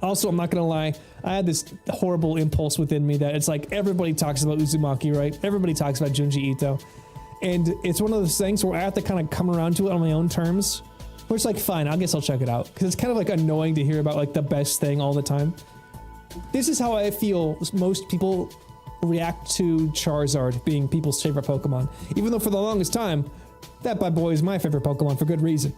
Speaker 1: Also, I'm not gonna lie, I had this horrible impulse within me that it's like, everybody talks about Uzumaki, right? Everybody talks about Junji Ito. And it's one of those things where I have to kind of come around to it on my own terms. Where it's like, fine, I guess I'll check it out. Because it's kind of like annoying to hear about like the best thing all the time. This is how I feel most people react to Charizard being people's favorite Pokemon. Even though for the longest time, that bad boy is my favorite Pokemon for good reason.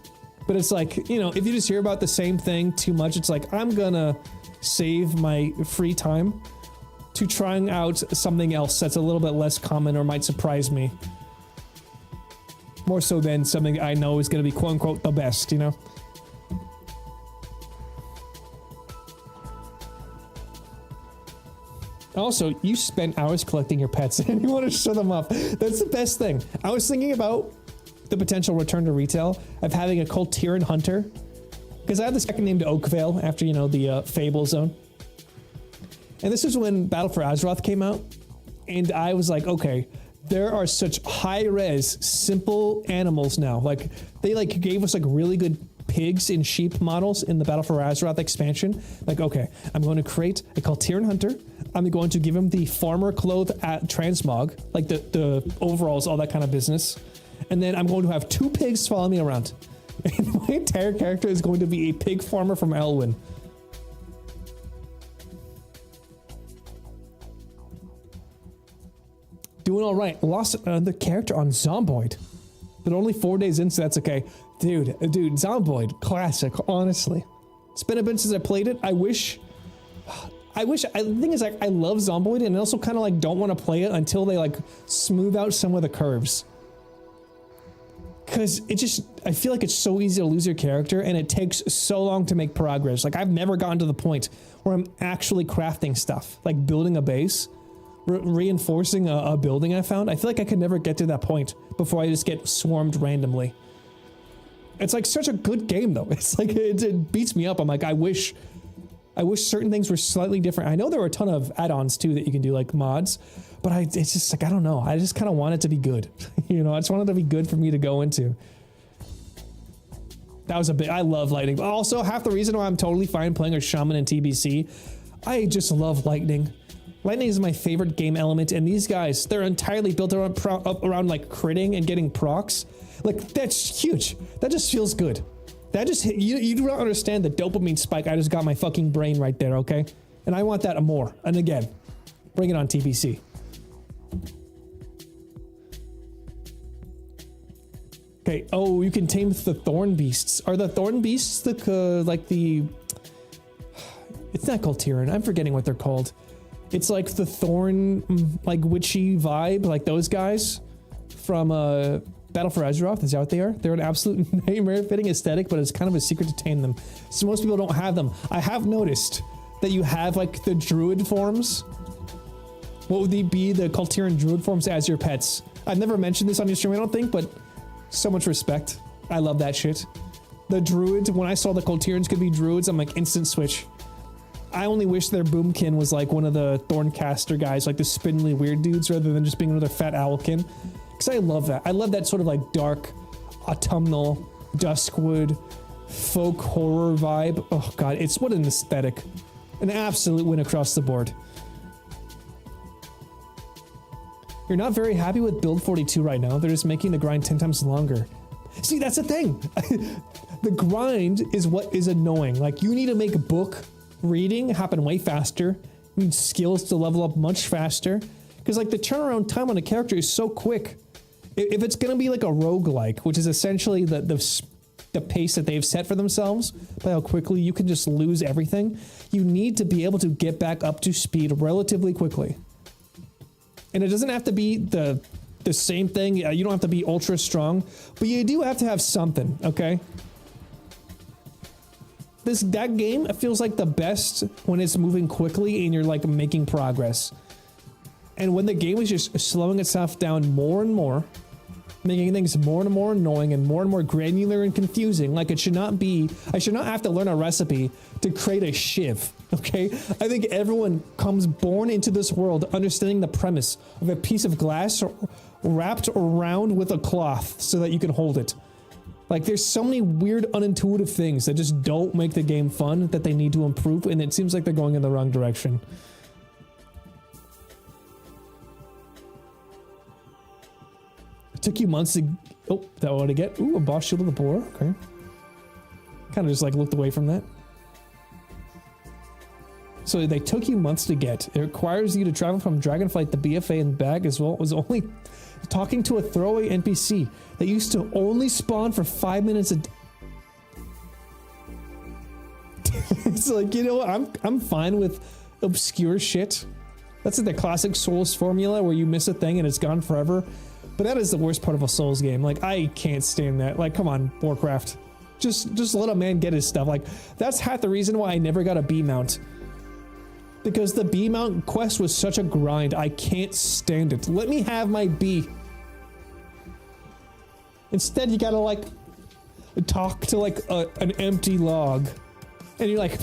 Speaker 1: But it's like, you know, if you just hear about the same thing too much, it's like, I'm gonna save my free time to trying out something else that's a little bit less common or might surprise me. More so than something I know is gonna be quote unquote the best, you know? Also, you spent hours collecting your pets and you want to show them off. That's the best thing. I was thinking about the potential return to retail of having a Coltiran Hunter. Because I had the second name to Oakvale after, you know, the Fable Zone. And this is when Battle for Azeroth came out. And I was like, okay, there are such high-res, simple animals now. Like, they like gave us like really good pigs and sheep models in the Battle for Azeroth expansion. Like, okay, I'm going to create a Coltiran Hunter. I'm going to give him the farmer clothes at transmog, like the overalls, all that kind of business. And then I'm going to have 2 pigs follow me around. And my entire character is going to be a pig farmer from Elwyn. Doing all right. Lost another character on Zomboid. But only 4 days in, so that's okay. Dude, Zomboid, classic, honestly. It's been a bit since I played it. I the thing is, like, I love Zomboid, and I also kind of, like, don't want to play it until they, like, smooth out some of the curves. Because it just, I feel like it's so easy to lose your character, and it takes so long to make progress. Like, I've never gotten to the point where I'm actually crafting stuff. Like, building a base, reinforcing a building I found. I feel like I could never get to that point before I just get swarmed randomly. It's like such a good game though. It's like, it beats me up. I'm like, I wish certain things were slightly different. I know there were a ton of add-ons too that you can do, like mods, but it's just like, I don't know. I just kind of want it to be good. You know, I just want it to be good for me to go into. That was I love lightning. But also, half the reason why I'm totally fine playing a shaman in TBC, I just love lightning. Lightning is my favorite game element, and these guys, they're entirely built around like critting and getting procs. Like, that's huge. That just feels good. That just, you do not understand the dopamine spike I just got my fucking brain right there, okay? And I want that more. And again, bring it on TBC. Okay, oh, you can tame the thorn beasts. Are the thorn beasts like the... It's not called Tyrann. I'm forgetting what they're called. It's like the thorn, like witchy vibe, like those guys from Battle for Azeroth. Is that what they are? They're an absolute nightmare-fitting aesthetic, but it's kind of a secret to tame them. So most people don't have them. I have noticed that you have like the druid forms. What would they be? The Coltiran druid forms as your pets. I've never mentioned this on your stream, I don't think, but so much respect. I love that shit. The druids, when I saw the Coltirans could be druids, I'm like, instant switch. I only wish their boomkin was like one of the Thorncaster guys, like the spindly weird dudes, rather than just being another fat owlkin. Because I love that. I love that sort of like dark, autumnal, duskwood, folk horror vibe. Oh god, it's what an aesthetic. An absolute win across the board. You're not very happy with build 42 right now. They're just making the grind 10 times longer. See, that's the thing. The grind is what is annoying. Like, you need to make book reading happen way faster. You need skills to level up much faster. Because, like, the turnaround time on a character is so quick. If it's going to be like a roguelike, which is essentially the pace that they've set for themselves, by how quickly you can just lose everything, you need to be able to get back up to speed relatively quickly. And it doesn't have to be the same thing. You don't have to be ultra strong, but you do have to have something, okay? that game feels like the best when it's moving quickly and you're like making progress. And when the game is just slowing itself down more and more, making things more and more annoying and more granular and confusing, like it should not be, I should not have to learn a recipe to create a shiv, okay? I think everyone comes born into this world understanding the premise of a piece of glass wrapped around with a cloth so that you can hold it. Like, there's so many weird, unintuitive things that just don't make the game fun that they need to improve, and it seems like they're going in the wrong direction. It took you months to... Oh, that what I get? Ooh, a boss shield of the boar. Okay. Kind of just, like, looked away from that. So they took you months to get. It requires you to travel from Dragonflight to BFA and back as well. It was only... talking to a throwaway NPC that used to only spawn for 5 minutes a day. It's like, you know what? I'm fine with obscure shit. That's like the classic Souls formula where you miss a thing and it's gone forever. But that is the worst part of a Souls game. Like, I can't stand that. Like, come on, Warcraft. Just let a man get his stuff. Like, that's half the reason why I never got a B mount. Because the B mount quest was such a grind. I can't stand it. Let me have my B. Instead, you gotta, like, talk to, like, an empty log. And you're like,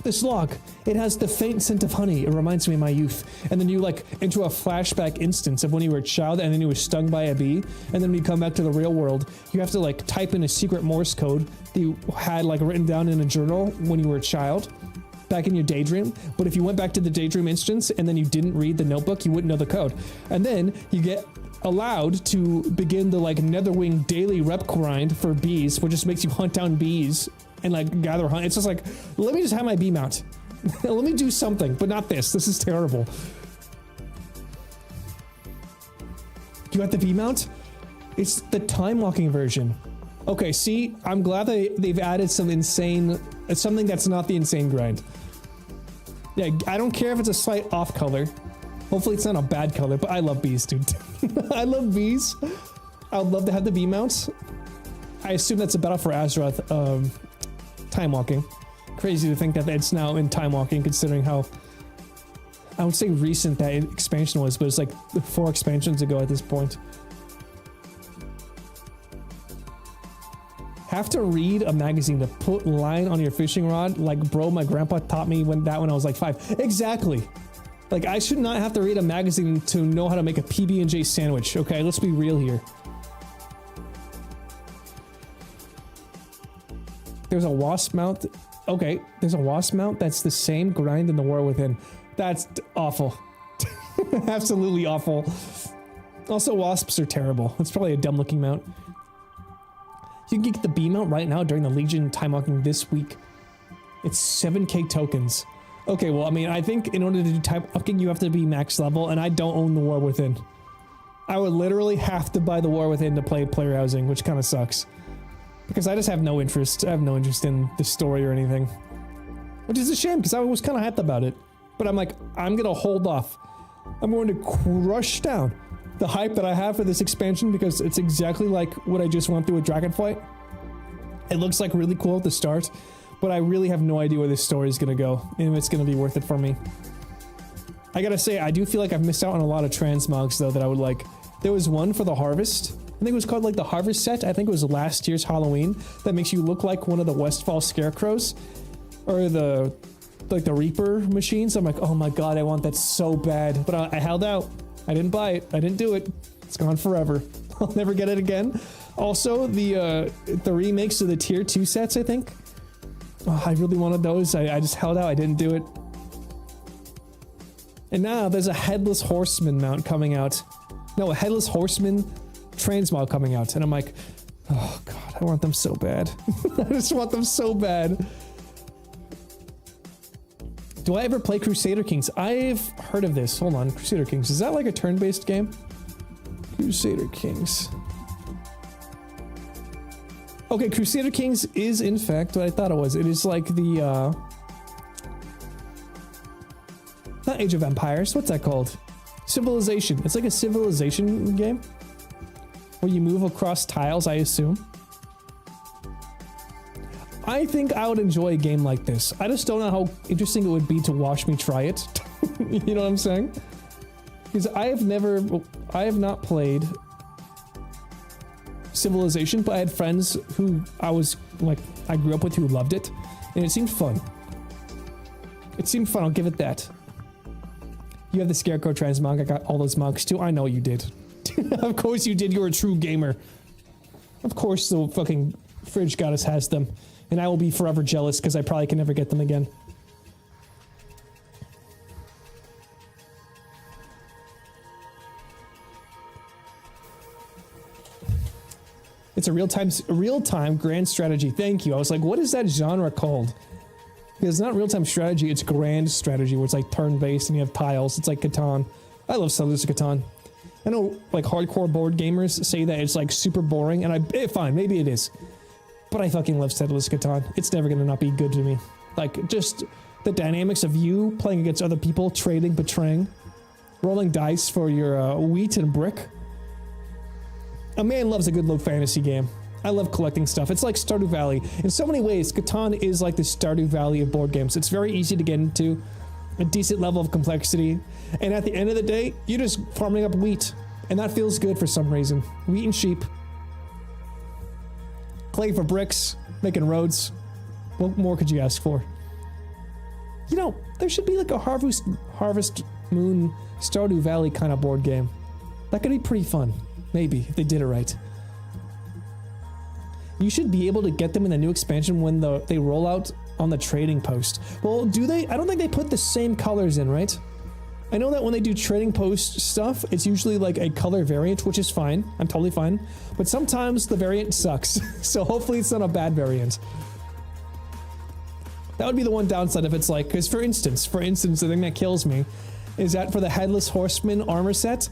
Speaker 1: this log, it has the faint scent of honey. It reminds me of my youth. And then you, like, enter a flashback instance of when you were a child and then you were stung by a bee. And then when you come back to the real world, you have to, like, type in a secret Morse code that you had, like, written down in a journal when you were a child. Back in your daydream, but if you went back to the daydream instance and then you didn't read the notebook, you wouldn't know the code. And then you get allowed to begin the like Netherwing daily rep grind for bees, which just makes you hunt down bees and like gather hunt. It's just like, let me just have my bee mount. Let me do something, but not this. This is terrible. You got the bee mount? It's the time walking version. Okay, see, I'm glad they've added some insane, something that's not the insane grind. Yeah, I don't care if it's a slight off color. Hopefully it's not a bad color, but I love bees, dude. I love bees. I would love to have the bee mounts. I assume that's a battle for Azeroth, time walking. Crazy to think that it's now in time walking, considering how, I would say recent that expansion was, but it's like 4 expansions ago at this point. Have to read a magazine to put line on your fishing rod. Like, bro, my grandpa taught me when I was like 5. Exactly. Like, I should not have to read a magazine to know how to make a PB&J sandwich. Okay, let's be real here. There's a wasp mount. Okay, there's a wasp mount that's the same grind in the War Within. That's awful. Absolutely awful. Also, wasps are terrible. It's probably a dumb looking mount. You can get the B mount right now during the Legion time walking this week. It's 7k tokens. Okay, well, I mean, I think in order to do time walking, you have to be max level, and I don't own the War Within. I would literally have to buy the War Within to play player housing, which kind of sucks. Because I just have no interest. I have no interest in the story or anything. Which is a shame, because I was kind of hyped about it. But I'm like, I'm going to hold off. I'm going to crush down the hype that I have for this expansion because it's exactly like what I just went through with Dragonflight. It looks like really cool at the start, but I really have no idea where this story is going to go and if it's going to be worth it for me. I gotta say, I do feel like I've missed out on a lot of transmogs though that I would like. There was one for the Harvest. I think it was called like the Harvest set. I think it was last year's Halloween that makes you look like one of the Westfall scarecrows or the Reaper machines. I'm like, oh my god, I want that so bad, but I held out. I didn't buy it. I didn't do it. It's gone forever. I'll never get it again. Also, the remakes of the tier 2 sets, I think. Oh, I really wanted those. I just held out. I didn't do it. And now there's a Headless Horseman mount coming out. No, a Headless Horseman transmog coming out. And I'm like, oh god, I want them so bad. I just want them so bad. Do I ever play Crusader Kings? I've heard of this. Hold on, Crusader Kings. Is that like a turn-based game? Crusader Kings. Okay, Crusader Kings is in fact what I thought it was. It is like the, not Age of Empires. What's that called? Civilization. It's like a civilization game where you move across tiles, I assume. I think I would enjoy a game like this. I just don't know how interesting it would be to watch me try it. You know what I'm saying? Because I have not played Civilization, but I had friends who I grew up with who loved it, and it seemed fun. It seemed fun, I'll give it that. You have the Scarecrow transmog, I got all those mugs too. I know you did. Of course you did, you're a true gamer. Of course the fucking fridge goddess has them, and I will be forever jealous because I probably can never get them again. It's a real-time grand strategy. Thank you. I was like, what is that genre called? Because it's not real-time strategy, it's grand strategy, where it's like turn-based and you have tiles. It's like Catan. I love Settlers of Catan. I know, like, hardcore board gamers say that it's like super boring, and fine, maybe it is. But I fucking love Settlers of Catan. It's never gonna not be good to me. Like, just the dynamics of you playing against other people, trading, betraying, rolling dice for your wheat and brick. A man loves a good low fantasy game. I love collecting stuff. It's like Stardew Valley. In so many ways, Catan is like the Stardew Valley of board games. It's very easy to get into, a decent level of complexity, and at the end of the day, you're just farming up wheat, and that feels good for some reason. Wheat and sheep. Clay for bricks, making roads. What more could you ask for? You know, there should be like a Harvest Moon Stardew Valley kind of board game. That could be pretty fun. Maybe, if they did it right. You should be able to get them in the new expansion when they roll out on the trading post. Well, do they? I don't think they put the same colors in, right? I know that when they do trading post stuff, it's usually like a color variant, which is fine. I'm totally fine. But sometimes the variant sucks. So hopefully it's not a bad variant. That would be the one downside if it's like, because for instance, the thing that kills me is that for the Headless Horseman armor set,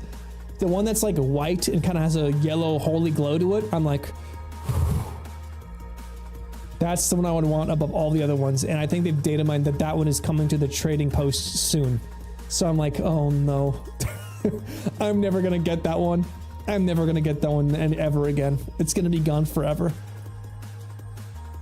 Speaker 1: the one that's like white and kind of has a yellow holy glow to it, I'm like, that's the one I would want above all the other ones. And I think they've data mined that that one is coming to the trading post soon. So I'm like, oh no. I'm never gonna get that one. I'm never gonna get that one and ever again. It's gonna be gone forever.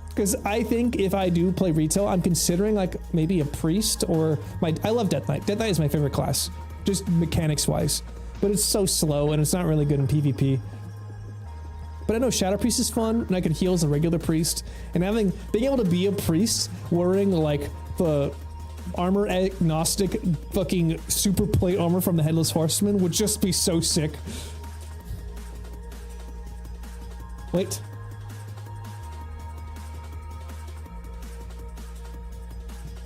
Speaker 1: Because I think if I do play retail, I'm considering like maybe a priest or I love Death Knight. Death Knight is my favorite class, just mechanics wise. But it's so slow and it's not really good in PvP. But I know Shadow Priest is fun, and I could heal as a regular priest. And being able to be a priest wearing like the armor agnostic fucking super plate armor from the Headless Horseman would just be so sick. Wait.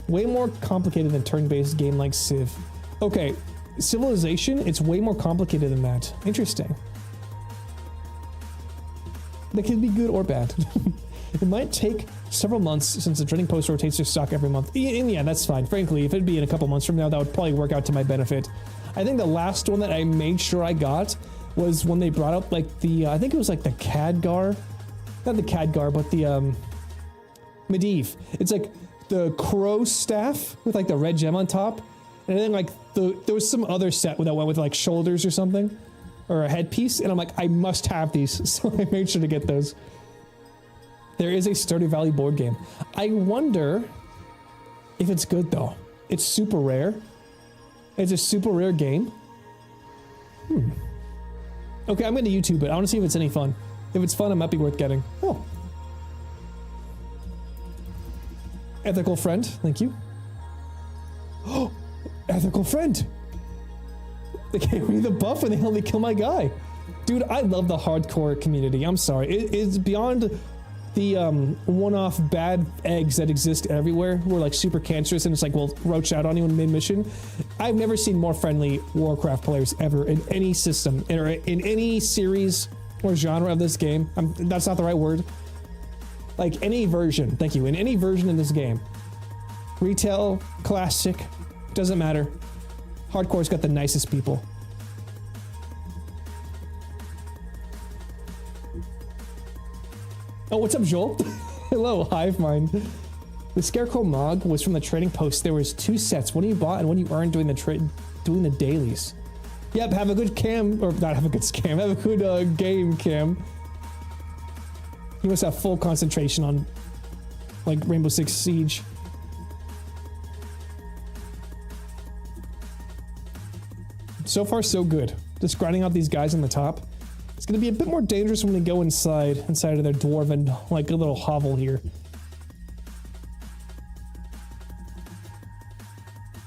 Speaker 1: Way more complicated than turn-based game like Civ. Okay, Civilization, it's way more complicated than that. Interesting. That could be good or bad. It might take several months since the trading post rotates their stock every month. And yeah, that's fine. Frankly, if it'd be in a couple months from now, that would probably work out to my benefit. I think the last one that I made sure I got was when they brought up like the, I think it was like the Khadgar. Not the Khadgar, but the Medivh. It's like the crow staff with like the red gem on top. And then like there was some other set that went with like shoulders or something. Or a headpiece, and I'm like, I must have these, so I made sure to get those. There is a Stardew Valley board game. I wonder if it's good though. It's super rare. It's a super rare game. Okay, I'm gonna YouTube it. I wanna see if it's any fun. If it's fun, it might be worth getting. Oh. Ethical friend, thank you. Oh, ethical friend. They gave me the buff and they helped me kill my guy. Dude, I love the hardcore community. I'm sorry. It's beyond the one-off bad eggs that exist everywhere who are like super cancerous and it's like, well, roach out on you in mid-mission. I've never seen more friendly Warcraft players ever in any system or in any series or genre of this game. That's not the right word. Like any version, thank you, in any version in this game. Retail, classic, doesn't matter. Hardcore's got the nicest people. Oh, what's up, Joel? Hello, Hive Mind. The Scarecrow Mog was from the trading post. There was 2 sets. One you bought and one you earned doing the dailies. Yep, have a good cam, or not have a good scam, have a good game cam. You must have full concentration on like Rainbow Six Siege. So far, so good. Just grinding out these guys on the top. It's gonna be a bit more dangerous when we go inside of their dwarven, like a little hovel here.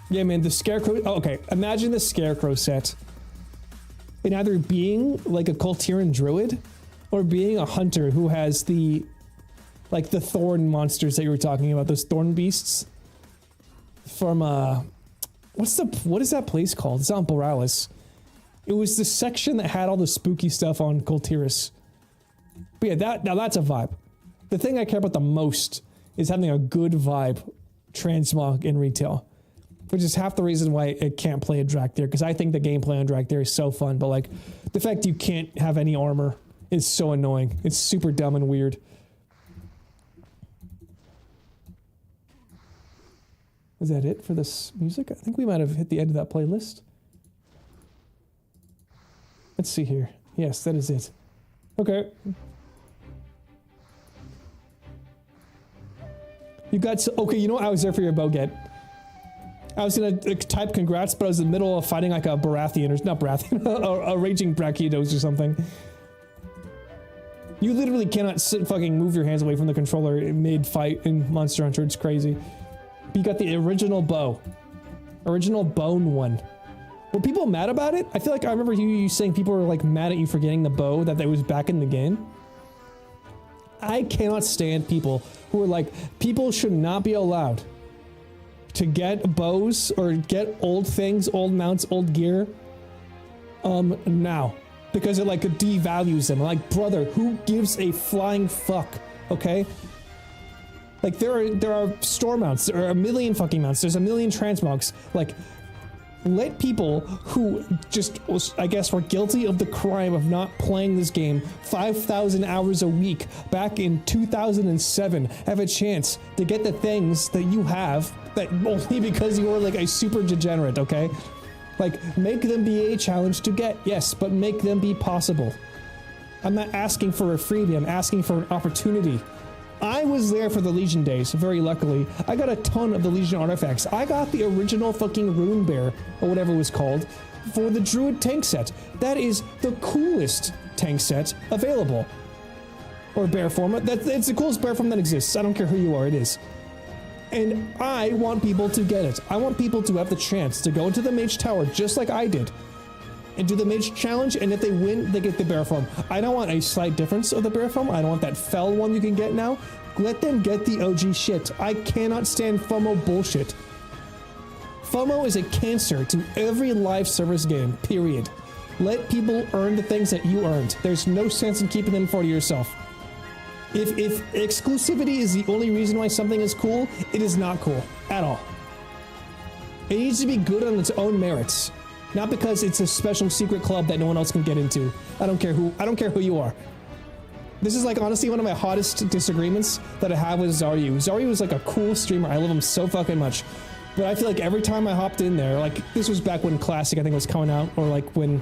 Speaker 1: Yeah, man, the scarecrow. Oh, okay, imagine the scarecrow set in either being like a Kultiran druid or being a hunter who has the like the thorn monsters that you were talking about, those thorn beasts from what is that place called? It's not Borealis. It was the section that had all the spooky stuff on Kultiris. But yeah, now that's a vibe. The thing I care about the most is having a good vibe transmog in retail. Which is half the reason why I can't play a Drakthir, because I think the gameplay on Drakthir is so fun, but like, the fact you can't have any armor is so annoying. It's super dumb and weird. Is that it for this music? I think we might have hit the end of that playlist. Let's see here. Yes, that is it. Okay. You got... Okay, you know what? I was there for your Boget. I was gonna type congrats, but I was in the middle of fighting like a Baratheon, or not Baratheon, a raging Brachiodos or something. You literally cannot fucking move your hands away from the controller mid-fight in Monster Hunter, it's crazy. But you got the original bow. Original bone one. Were people mad about it? I feel like I remember you saying people were like mad at you for getting the bow, that was back in the game. I cannot stand people who are like, people should not be allowed to get bows or get old things, old mounts, old gear, now. Because it like devalues them. Like, brother, who gives a flying fuck, okay? Like, there are store mounts, there are a million fucking mounts, there's a million transmogs. Like, let people who just, I guess, were guilty of the crime of not playing this game 5,000 hours a week back in 2007 have a chance to get the things that you have, that only because you were like a super degenerate, okay? Like, make them be a challenge to get, yes, but make them be possible. I'm not asking for a freebie, I'm asking for an opportunity. I was there for the Legion days, very luckily. I got a ton of the Legion artifacts. I got the original fucking Rune Bear, or whatever it was called, for the Druid tank set. That is the coolest tank set available. Or bear form. It's the coolest bear form that exists. I don't care who you are, it is. And I want people to get it. I want people to have the chance to go into the Mage Tower just like I did and do the Mage Challenge, and if they win, they get the bear form. I don't want a slight difference of the bear form. I don't want that fell one you can get now. Let them get the OG shit. I cannot stand FOMO bullshit. FOMO is a cancer to every live service game, period. Let people earn the things that you earned. There's no sense in keeping them for yourself. If exclusivity is the only reason why something is cool, it is not cool at all. It needs to be good on its own merits, not because it's a special secret club that no one else can get into. I don't care who you are. This is like honestly one of my hottest disagreements that I have with Zaryu. Zaryu is like a cool streamer. I love him so fucking much. But I feel like every time I hopped in there, like this was back when Classic I think was coming out, or like when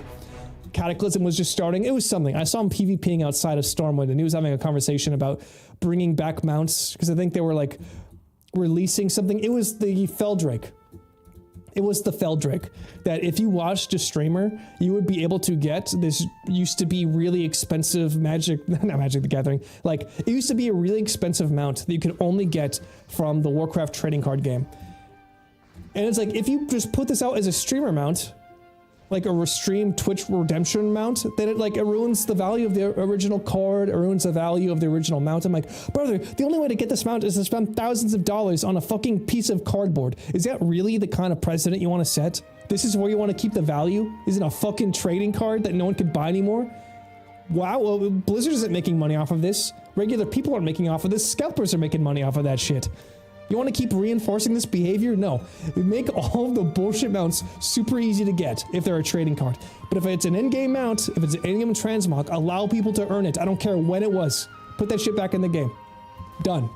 Speaker 1: Cataclysm was just starting. It was something. I saw him PvPing outside of Stormwind, and he was having a conversation about bringing back mounts, because I think they were like releasing something. It was the Feldrake. It was the Feldrake that if you watched a streamer, you would be able to get this used to be really expensive Magic, not Magic the Gathering, like it used to be a really expensive mount that you could only get from the Warcraft trading card game. And it's like, if you just put this out as a streamer mount, like a stream Twitch redemption mount, then it like it ruins the value of the original card, it ruins the value of the original mount. I'm like, brother, the only way to get this mount is to spend thousands of dollars on a fucking piece of cardboard. Is that really the kind of precedent you want to set? This is where you want to keep the value? Is it a fucking trading card that no one could buy anymore? Wow, well, Blizzard isn't making money off of this. Regular people aren't making off of this. Scalpers are making money off of that shit. You want to keep reinforcing this behavior? No. Make all of the bullshit mounts super easy to get if they're a trading card. But if it's an in-game mount, if it's an in-game transmog, allow people to earn it. I don't care when it was. Put that shit back in the game. Done.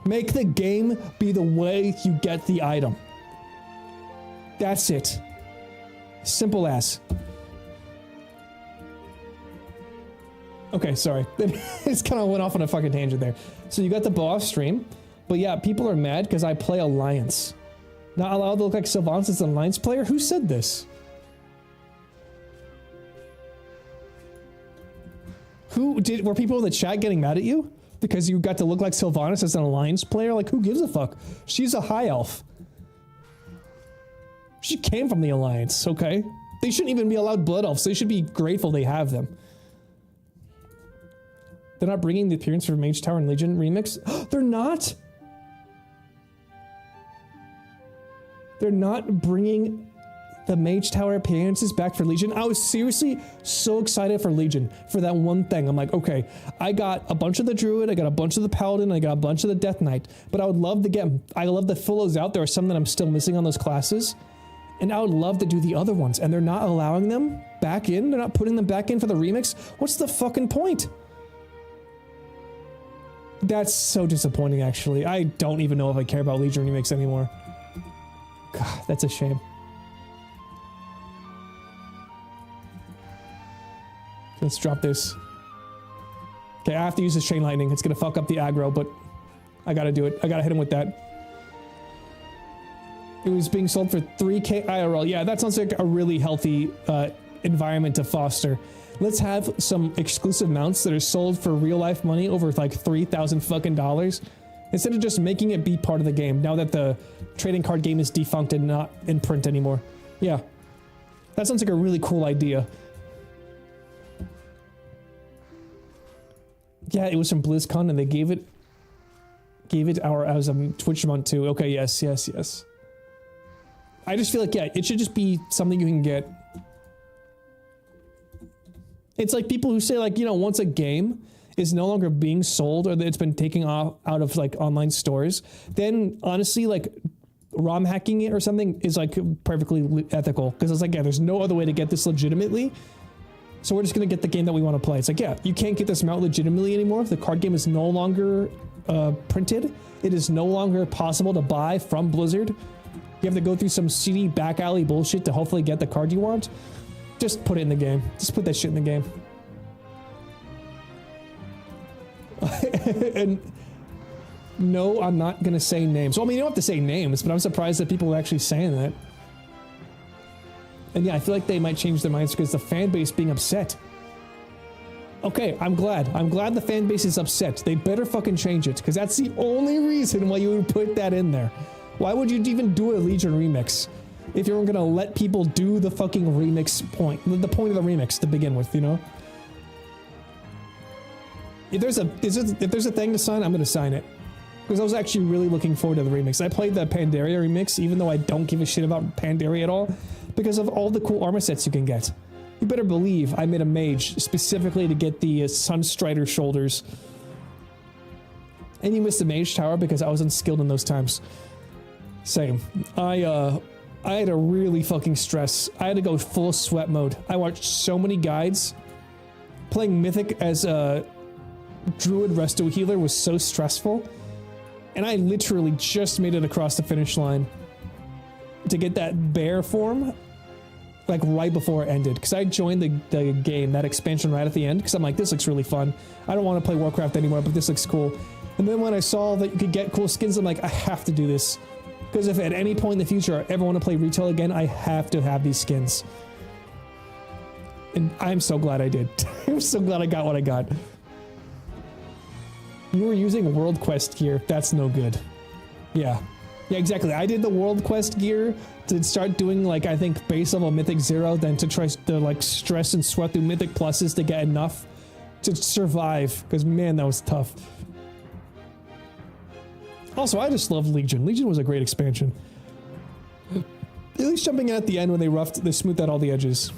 Speaker 1: Make the game be the way you get the item. That's it. Simple as. Okay, sorry. It's kind of went off on a fucking tangent there. So you got the boss stream, but yeah, people are mad because I play Alliance. Not allowed to look like Sylvanas as an Alliance player? Who said this? Were people in the chat getting mad at you? Because you got to look like Sylvanas as an Alliance player? Like, who gives a fuck? She's a high elf. She came from the Alliance, okay? They shouldn't even be allowed blood elves. They should be grateful they have them. They're not bringing the appearance for Mage Tower and Legion remix? They're not? They're not bringing the Mage Tower appearances back for Legion? I was seriously so excited for Legion for that one thing. I'm like, okay, I got a bunch of the Druid, I got a bunch of the Paladin, I got a bunch of the Death Knight, but I would love to get, I love to fill those out. There are some that I'm still missing on those classes, and I would love to do the other ones, and they're not allowing them back in? They're not putting them back in for the remix? What's the fucking point? That's so disappointing, actually. I don't even know if I care about Legion remix anymore. God, that's a shame. Let's drop this. Okay, I have to use this Chain Lightning. It's gonna fuck up the aggro, but I gotta do it. I gotta hit him with that. It was being sold for 3K IRL. Yeah, that sounds like a really healthy environment to foster. Let's have some exclusive mounts that are sold for real life money over like 3,000 fucking dollars, instead of just making it be part of the game now that the trading card game is defunct and not in print anymore. Yeah, that sounds like a really cool idea. Yeah, it was from BlizzCon and they gave it as a Twitch mount too. Okay, yes. I just feel like, yeah, it should just be something you can get. It's like people who say, like, you know, once a game is no longer being sold or that it's been taken off out of like online stores, then honestly, like ROM hacking it or something is like perfectly ethical, because it's like, yeah, there's no other way to get this legitimately, so we're just gonna get the game that we want to play. It's like, yeah, you can't get this mount legitimately anymore. The card game is no longer printed. It is no longer possible to buy from Blizzard. You have to go through some seedy back alley bullshit to hopefully get the card you want. Just put it in the game. Just put that shit in the game. And no, I'm not gonna say names. Well, I mean, you don't have to say names, but I'm surprised that people are actually saying that. And yeah, I feel like they might change their minds because the fan base being upset. Okay, I'm glad. I'm glad the fan base is upset. They better fucking change it, because that's the only reason why you would put that in there. Why would you even do a Legion remix if you were gonna let people do the fucking remix point, the point of the remix to begin with, you know? If there's a thing to sign, I'm gonna sign it. Because I was actually really looking forward to the remix. I played the Pandaria remix, even though I don't give a shit about Pandaria at all, because of all the cool armor sets you can get. You better believe I made a mage specifically to get the Sunstrider shoulders. And you missed the mage tower because I was unskilled in those times. Same. I had to really fucking stress. I had to go full sweat mode. I watched so many guides. Playing Mythic as a Druid Resto Healer was so stressful. And I literally just made it across the finish line to get that bear form, like right before it ended. Because I joined the game, that expansion right at the end, because I'm like, this looks really fun. I don't want to play Warcraft anymore, but this looks cool. And then when I saw that you could get cool skins, I'm like, I have to do this. Because if at any point in the future I ever want to play retail again, I have to have these skins. And I'm so glad I did. I'm so glad I got what I got. You were using World Quest gear. That's no good. Yeah. Yeah, exactly. I did the World Quest gear to start doing, like, I think base level Mythic 0, then to try to, like, stress and sweat through Mythic Pluses to get enough to survive. Because, man, that was tough. Also, I just love Legion. Legion was a great expansion. At least jumping in at the end when they smoothed out all the edges.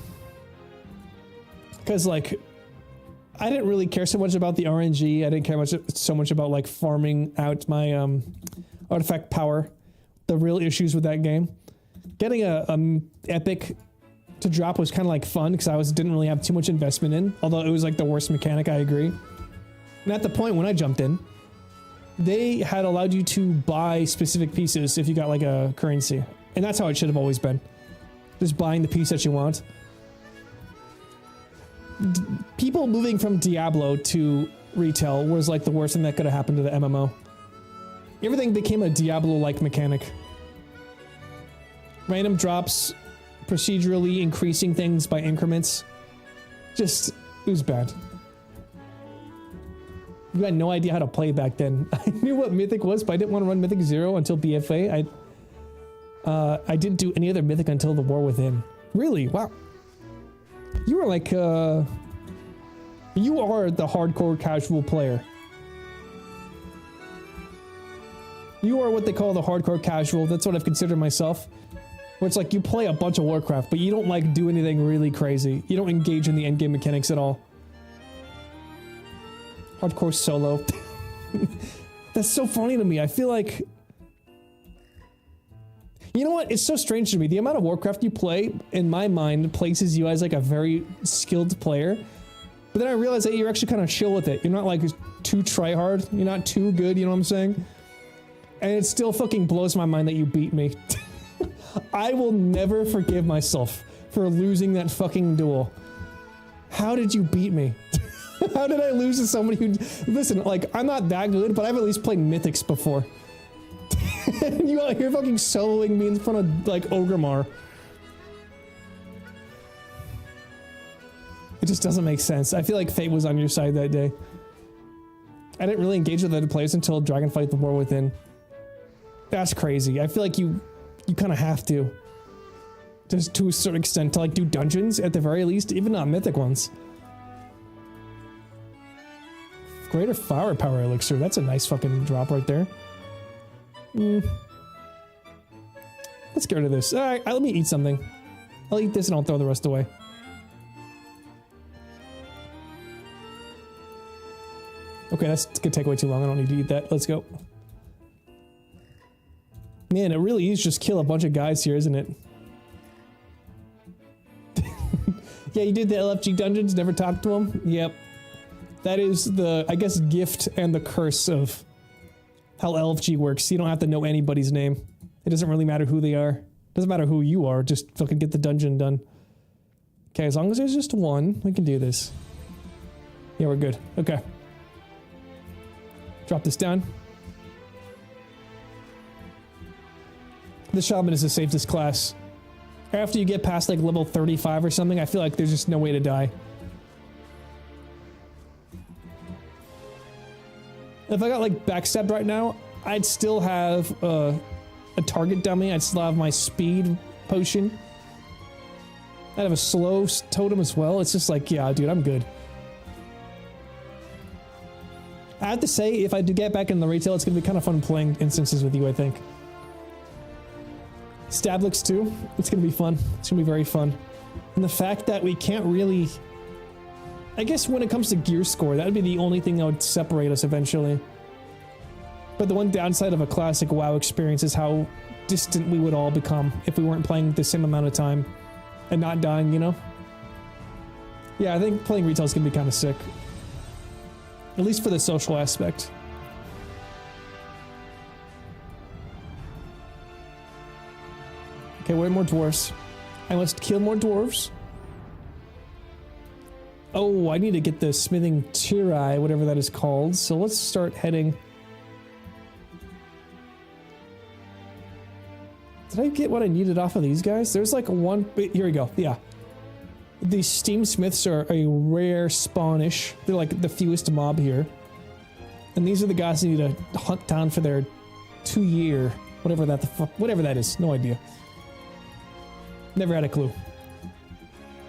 Speaker 1: Because, like, I didn't really care so much about the RNG. I didn't care so much about, like, farming out my artifact power. The real issues with that game. Getting a epic to drop was kind of like fun because I didn't really have too much investment in. Although it was like the worst mechanic, I agree. And at the point when I jumped in, they had allowed you to buy specific pieces if you got like a currency. And that's how it should have always been. Just buying the piece that you want. people moving from Diablo to retail was like the worst thing that could have happened to the MMO. Everything became a Diablo-like mechanic. Random drops, procedurally increasing things by increments. Just, it was bad. You had no idea how to play back then. I knew what Mythic was, but I didn't want to run Mythic 0 until BFA. I didn't do any other Mythic until the War Within. Really? Wow. You were like, you are the hardcore casual player. You are what they call the hardcore casual. That's what I've considered myself. Where it's like you play a bunch of Warcraft, but you don't like do anything really crazy. You don't engage in the endgame mechanics at all. Hardcore solo. That's so funny to me. I feel like... You know what? It's so strange to me. The amount of Warcraft you play, in my mind, places you as like a very skilled player. But then I realize that you're actually kind of chill with it. You're not like too try-hard. You're not too good, you know what I'm saying? And it still fucking blows my mind that you beat me. I will never forgive myself for losing that fucking duel. How did you beat me? How did I lose to somebody who... Listen, like, I'm not that good, but I've at least played Mythics before. And you out here fucking soloing me in front of, like, Ogremar. It just doesn't make sense. I feel like fate was on your side that day. I didn't really engage with other players until Dragonfight: The War Within. That's crazy. I feel like you kind of have to. Just to a certain extent, to like do dungeons at the very least, even not mythic ones. Greater firepower elixir, that's a nice fucking drop right there. Let's get rid of this. Alright, let me eat something. I'll eat this and I'll throw the rest away. Okay, that's gonna take way too long. I don't need to eat that. Let's go. Man, it really is just kill a bunch of guys here, isn't it? Yeah, you did the LFG dungeons, never talked to them? Yep. That is the, I guess, gift and the curse of how LFG works. You don't have to know anybody's name. It doesn't really matter who they are. Doesn't matter who you are, just fucking get the dungeon done. Okay, as long as there's just one, we can do this. Yeah, we're good. Okay. Drop this down. The Shaman is the safest class. After you get past like level 35 or something, I feel like there's just no way to die. If I got like backstabbed right now, I'd still have a target dummy. I'd still have my speed potion. I'd have a slow totem as well. It's just like, yeah, dude, I'm good. I have to say, if I do get back in the retail, it's gonna be kind of fun playing instances with you, I think. Stablix too. It's gonna be fun. It's gonna be very fun. And the fact that we can't really... I guess when it comes to gear score, that would be the only thing that would separate us eventually. But the one downside of a classic WoW experience is how distant we would all become if we weren't playing the same amount of time and not dying, you know? Yeah, I think playing retail is gonna be kind of sick. At least for the social aspect. Okay, where are more dwarves? I must kill more dwarves. Oh, I need to get the smithing tirai, whatever that is called. So let's start heading. Did I get what I needed off of these guys? There's like one. Here we go. Yeah. These steam smiths are a rare spawnish. They're like the fewest mob here. And these are the guys you need to hunt down for their 2-year, whatever that is. No idea. Never had a clue.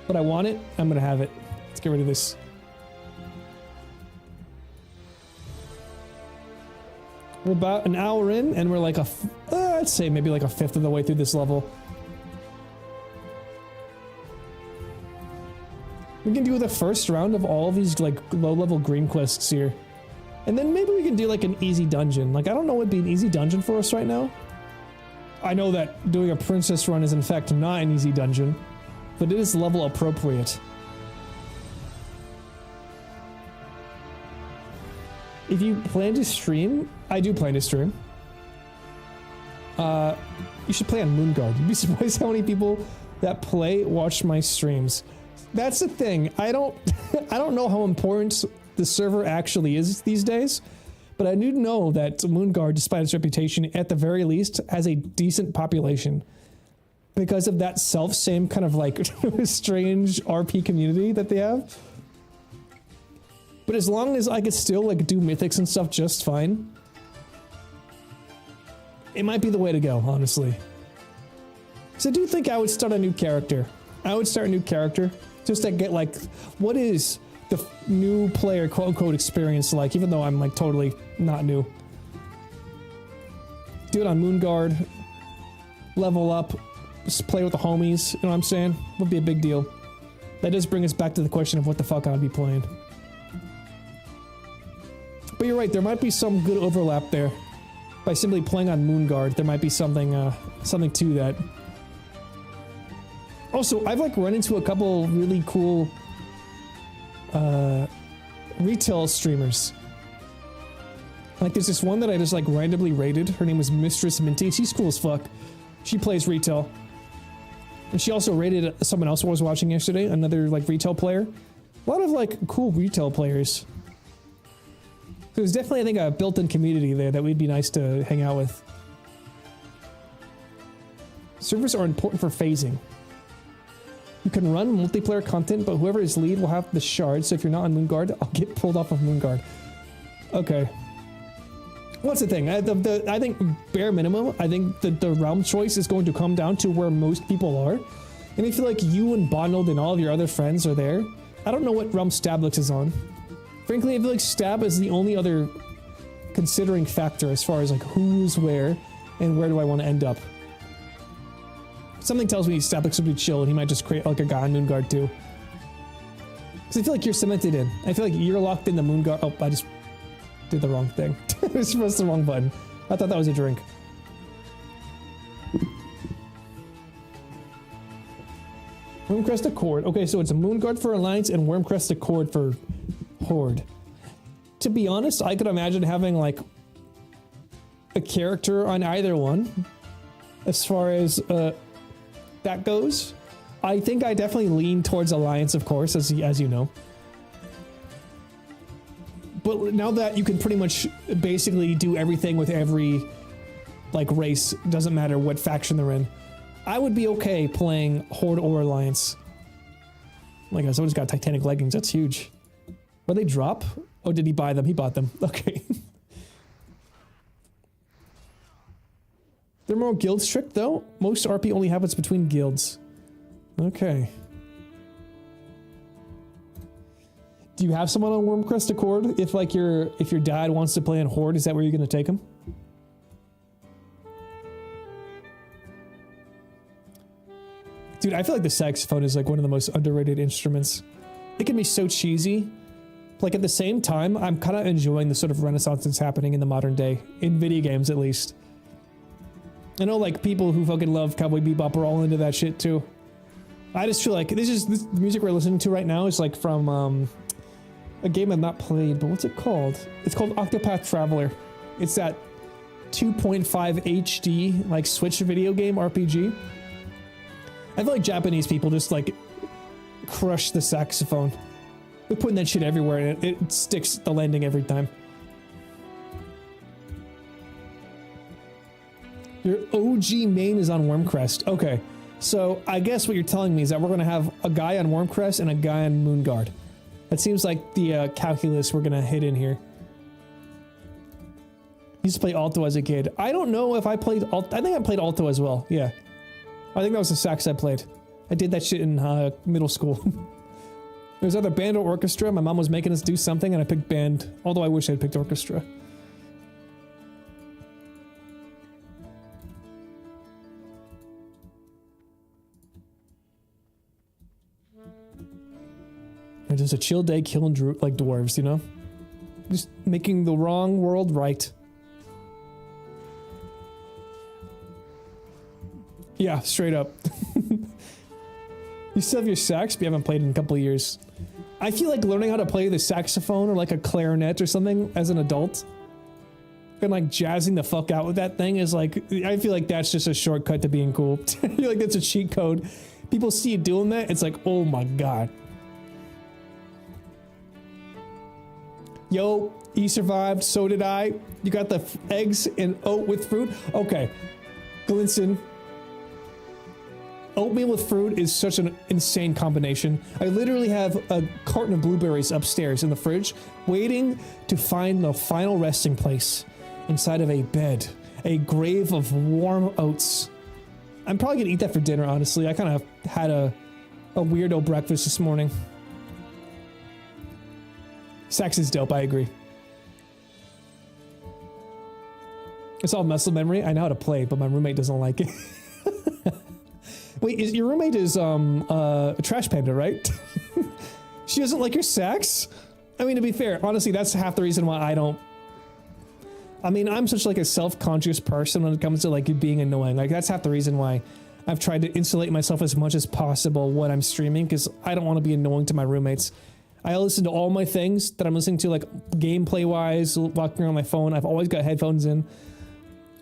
Speaker 1: But I want it. I'm gonna have it. Let's get rid of this. We're about an hour in, and we're like I'd say maybe like a fifth of the way through this level. We can do the first round of all of these like low-level green quests here. And then maybe we can do like an easy dungeon. Like, I don't know what would be an easy dungeon for us right now. I know that doing a princess run is in fact not an easy dungeon, but it is level appropriate. If you plan to stream, I do plan to stream. You should play on Moonguard. You'd be surprised how many people that play watch my streams. That's the thing. I don't I don't know how important the server actually is these days, but I do know that Moonguard, despite its reputation, at the very least, has a decent population because of that same kind of like strange RP community that they have. But as long as I could still like do mythics and stuff just fine, it might be the way to go, honestly. So I do think I would start a new character. I would start a new character just to get like, what is the new player quote unquote experience like, even though I'm like totally not new. Do it on Moonguard, level up, just play with the homies, you know what I'm saying? Would be a big deal. That does bring us back to the question of what the fuck I'd be playing. But you're right, there might be some good overlap there. By simply playing on Moonguard, there might be something something to that. Also, I've like run into a couple really cool retail streamers. Like there's this one that I just like randomly raided. Her name was Mistress Minty. She's cool as fuck. She plays retail. And she also raided someone else I was watching yesterday, another like retail player. A lot of like cool retail players. So there's definitely, I think, a built-in community there that would be nice to hang out with. Servers are important for phasing. You can run multiplayer content, but whoever is lead will have the shards, so if you're not on Moonguard, I'll get pulled off of Moonguard. Okay. What's the thing? I think bare minimum, I think the realm choice is going to come down to where most people are. And I feel like you and Bonald and all of your other friends are there. I don't know what realm Stablix is on. Frankly, I feel like Stab is the only other considering factor as far as like who's where and where do I want to end up. Something tells me Stablix would be chill and he might just create like a guy on Moonguard too. Because I feel like you're cemented in. I feel like you're locked in the Moonguard. Oh, I just did the wrong thing. I just pressed the wrong button. I thought that was a drink. Wormcrest Accord. Okay, so it's a Moonguard for Alliance and Wormcrest Accord for Horde. To be honest, I could imagine having like a character on either one. As far as that goes, I think I definitely lean towards Alliance, of course, as you know. But now that you can pretty much basically do everything with every like race, doesn't matter what faction they're in, I would be okay playing Horde or Alliance. Oh my god, someone's got Titanic leggings. That's huge. Where they drop? Oh, did he buy them? He bought them. Okay. They're more guild strict though. Most RP only happens between guilds. Okay. Do you have someone on Wormcrest Accord? If like if your dad wants to play in Horde, is that where you're gonna take him? Dude, I feel like the saxophone is like one of the most underrated instruments. It can be so cheesy. Like at the same time, I'm kind of enjoying the sort of renaissance that's happening in the modern day, in video games at least. I know like people who fucking love Cowboy Bebop are all into that shit too. I just feel like this music we're listening to right now is like from a game I've not played, but what's it called? It's called Octopath Traveler. It's that 2.5 HD like Switch video game RPG. I feel like Japanese people just like crush the saxophone. They're putting that shit everywhere and it sticks the landing every time. Your OG main is on Wormcrest. Okay, so I guess what you're telling me is that we're going to have a guy on Wormcrest and a guy on Moonguard. That seems like the calculus we're going to hit in here. I used to play alto as a kid. I don't know if I played alto. I think I played alto as well, yeah. I think that was the sax I played. I did that shit in middle school. It was either band or orchestra. My mom was making us do something and I picked band, although I wish I'd picked orchestra. And just a chill day killing like dwarves, you know? Just making the wrong world right. Yeah, straight up. You still have your sax, but you haven't played in a couple of years. I feel like learning how to play the saxophone or like a clarinet or something as an adult and like jazzing the fuck out with that thing is like, I feel like that's just a shortcut to being cool. I feel like that's a cheat code people see you doing that, it's like, oh my god. Yo, you survived, so did I. You got the eggs and oat with fruit? Okay. Glinson. Oatmeal with fruit is such an insane combination. I literally have a carton of blueberries upstairs in the fridge, waiting to find the final resting place inside of a bed. A grave of warm oats. I'm probably gonna eat that for dinner, honestly. I kind of had a weirdo breakfast this morning. Sex is dope, I agree. It's all muscle memory. I know how to play, but my roommate doesn't like it. Wait, your roommate is a trash panda, right? She doesn't like your sex? I mean, to be fair, honestly, that's half the reason why I don't... I mean, I'm such like a self-conscious person when it comes to like being annoying. Like, that's half the reason why I've tried to insulate myself as much as possible when I'm streaming, because I don't want to be annoying to my roommates. I listen to all my things that I'm listening to, like gameplay-wise, walking around my phone. I've always got headphones in.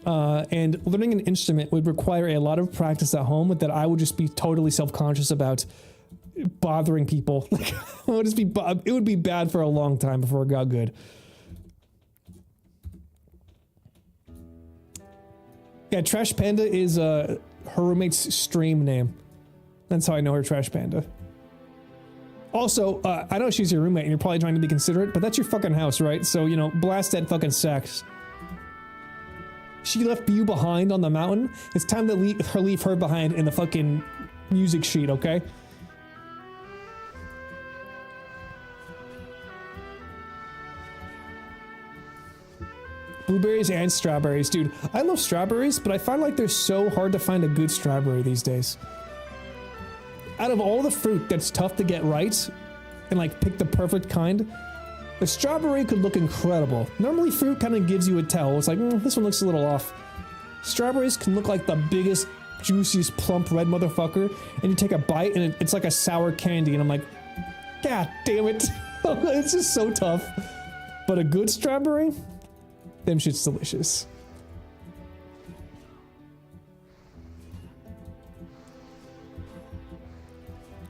Speaker 1: And learning an instrument would require a lot of practice at home that I would just be totally self-conscious about bothering people. Like, it would be bad for a long time before it got good. Yeah, Trash Panda is her roommate's stream name. That's how I know her, Trash Panda. Also, I know she's your roommate and you're probably trying to be considerate, but that's your fucking house, right? So, you know, blast that fucking sex. She left you behind on the mountain. It's time to leave her behind in the fucking music sheet, okay? Blueberries and strawberries. Dude, I love strawberries, but I find like they're so hard to find a good strawberry these days. Out of all the fruit that's tough to get right and like pick the perfect kind, the strawberry could look incredible. Normally fruit kind of gives you a tell. It's like, this one looks a little off. Strawberries can look like the biggest, juiciest, plump red motherfucker, and you take a bite and it's like a sour candy, and I'm like, god damn it. It's just so tough. But a good strawberry, them shit's delicious.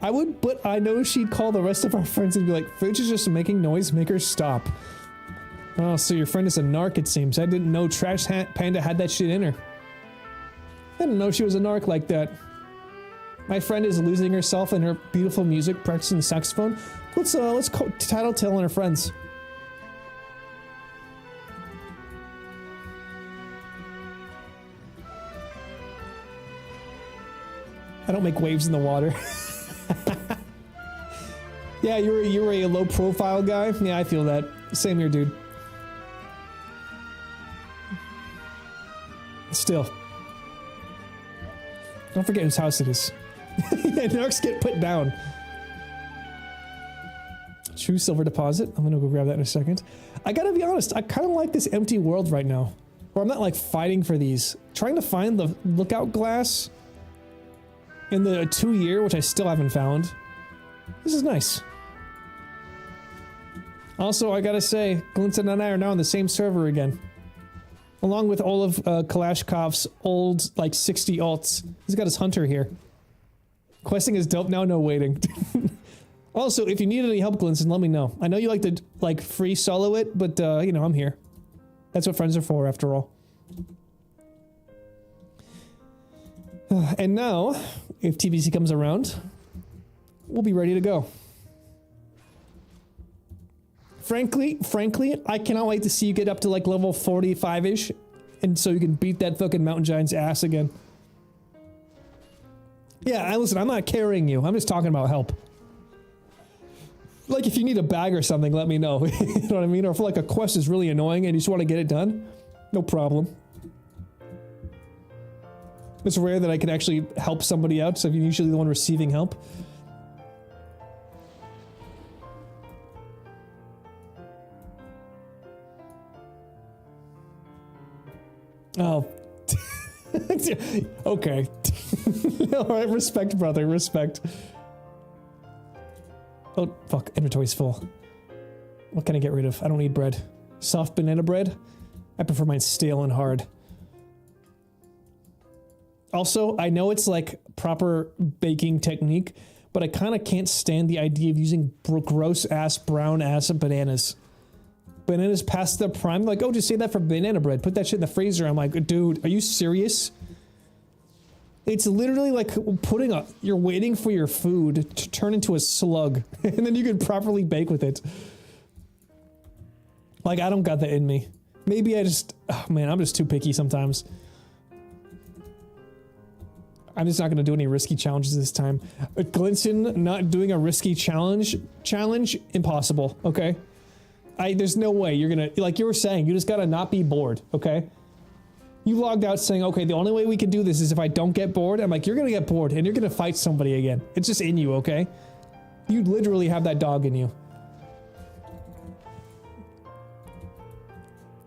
Speaker 1: I would, but I know she'd call the rest of our friends and be like, Fridge is just making noise, make her stop. Oh, so your friend is a narc, it seems. I didn't know Trash Panda had that shit in her. I didn't know she was a narc like that. My friend is losing herself in her beautiful music, practicing the saxophone. Let's tattletale on her friends. I don't make waves in the water. Yeah, you're a low profile guy. Yeah, I feel that. Same here, dude. Still. Don't forget whose house it is. Yeah, narcs get put down. True silver deposit. I'm gonna go grab that in a second. I gotta be honest, I kind of like this empty world right now. Where I'm not like fighting for these. Trying to find the lookout glass in the 2 year, which I still haven't found. This is nice. Also, I gotta say, Glinton and I are now on the same server again. Along with all of Kalashnikov's old, like, 60 alts. He's got his hunter here. Questing is dope now, no waiting. Also, if you need any help, Glinton, let me know. I know you like to, like, free solo it, but, you know, I'm here. That's what friends are for, after all. And now, if TBC comes around, we'll be ready to go. Frankly, I cannot wait to see you get up to like level 45-ish, and so you can beat that fucking mountain giant's ass again. Yeah, listen, I'm not carrying you. I'm just talking about help. Like, if you need a bag or something, let me know. You know what I mean? Or if like a quest is really annoying and you just want to get it done, no problem. It's rare that I can actually help somebody out, so I'm usually the one receiving help. Oh. Okay. Alright, respect, brother, respect. Oh, fuck, inventory's full. What can I get rid of? I don't need bread. Soft banana bread? I prefer mine stale and hard. Also, I know it's like proper baking technique, but I kind of can't stand the idea of using gross ass brown ass bananas. Bananas past the prime. Like, oh, just say that for banana bread. Put that shit in the freezer. I'm like, dude, are you serious? It's literally like you're waiting for your food to turn into a slug, and then you can properly bake with it. Like, I don't got that in me. Maybe I just, oh man, I'm just too picky sometimes. I'm just not going to do any risky challenges this time. Glinson not doing a risky challenge, impossible, okay? There's no way you're going to, like you were saying, you just got to not be bored, okay? You logged out saying, okay, the only way we can do this is if I don't get bored. I'm like, you're going to get bored and you're going to fight somebody again. It's just in you, okay? You literally have that dog in you.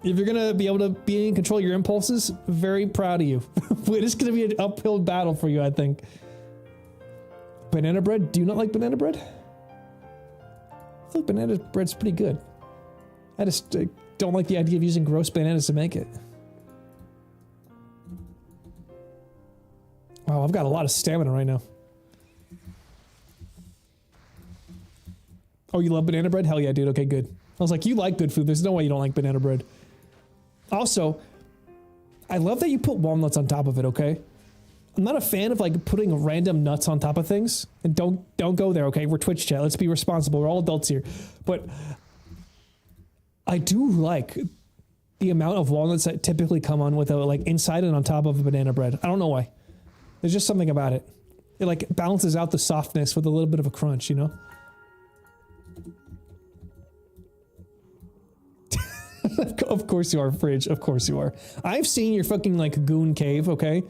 Speaker 1: If you're going to be able to be in control of your impulses, very proud of you. It's going to be an uphill battle for you, I think. Banana bread? Do you not like banana bread? I feel like banana bread's pretty good. I just don't like the idea of using gross bananas to make it. Wow, I've got a lot of stamina right now. Oh, you love banana bread? Hell yeah, dude. Okay, good. I was like, you like good food. There's no way you don't like banana bread. Also, I love that you put walnuts on top of it, okay? I'm not a fan of like putting random nuts on top of things. And don't go there, okay? We're Twitch chat. Let's be responsible. We're all adults here. But I do like the amount of walnuts that typically come on with a, like inside and on top of a banana bread. I don't know why. There's just something about it. It like balances out the softness with a little bit of a crunch, you know? Of course you are, Fridge. Of course you are. I've seen your fucking, like, goon cave, okay?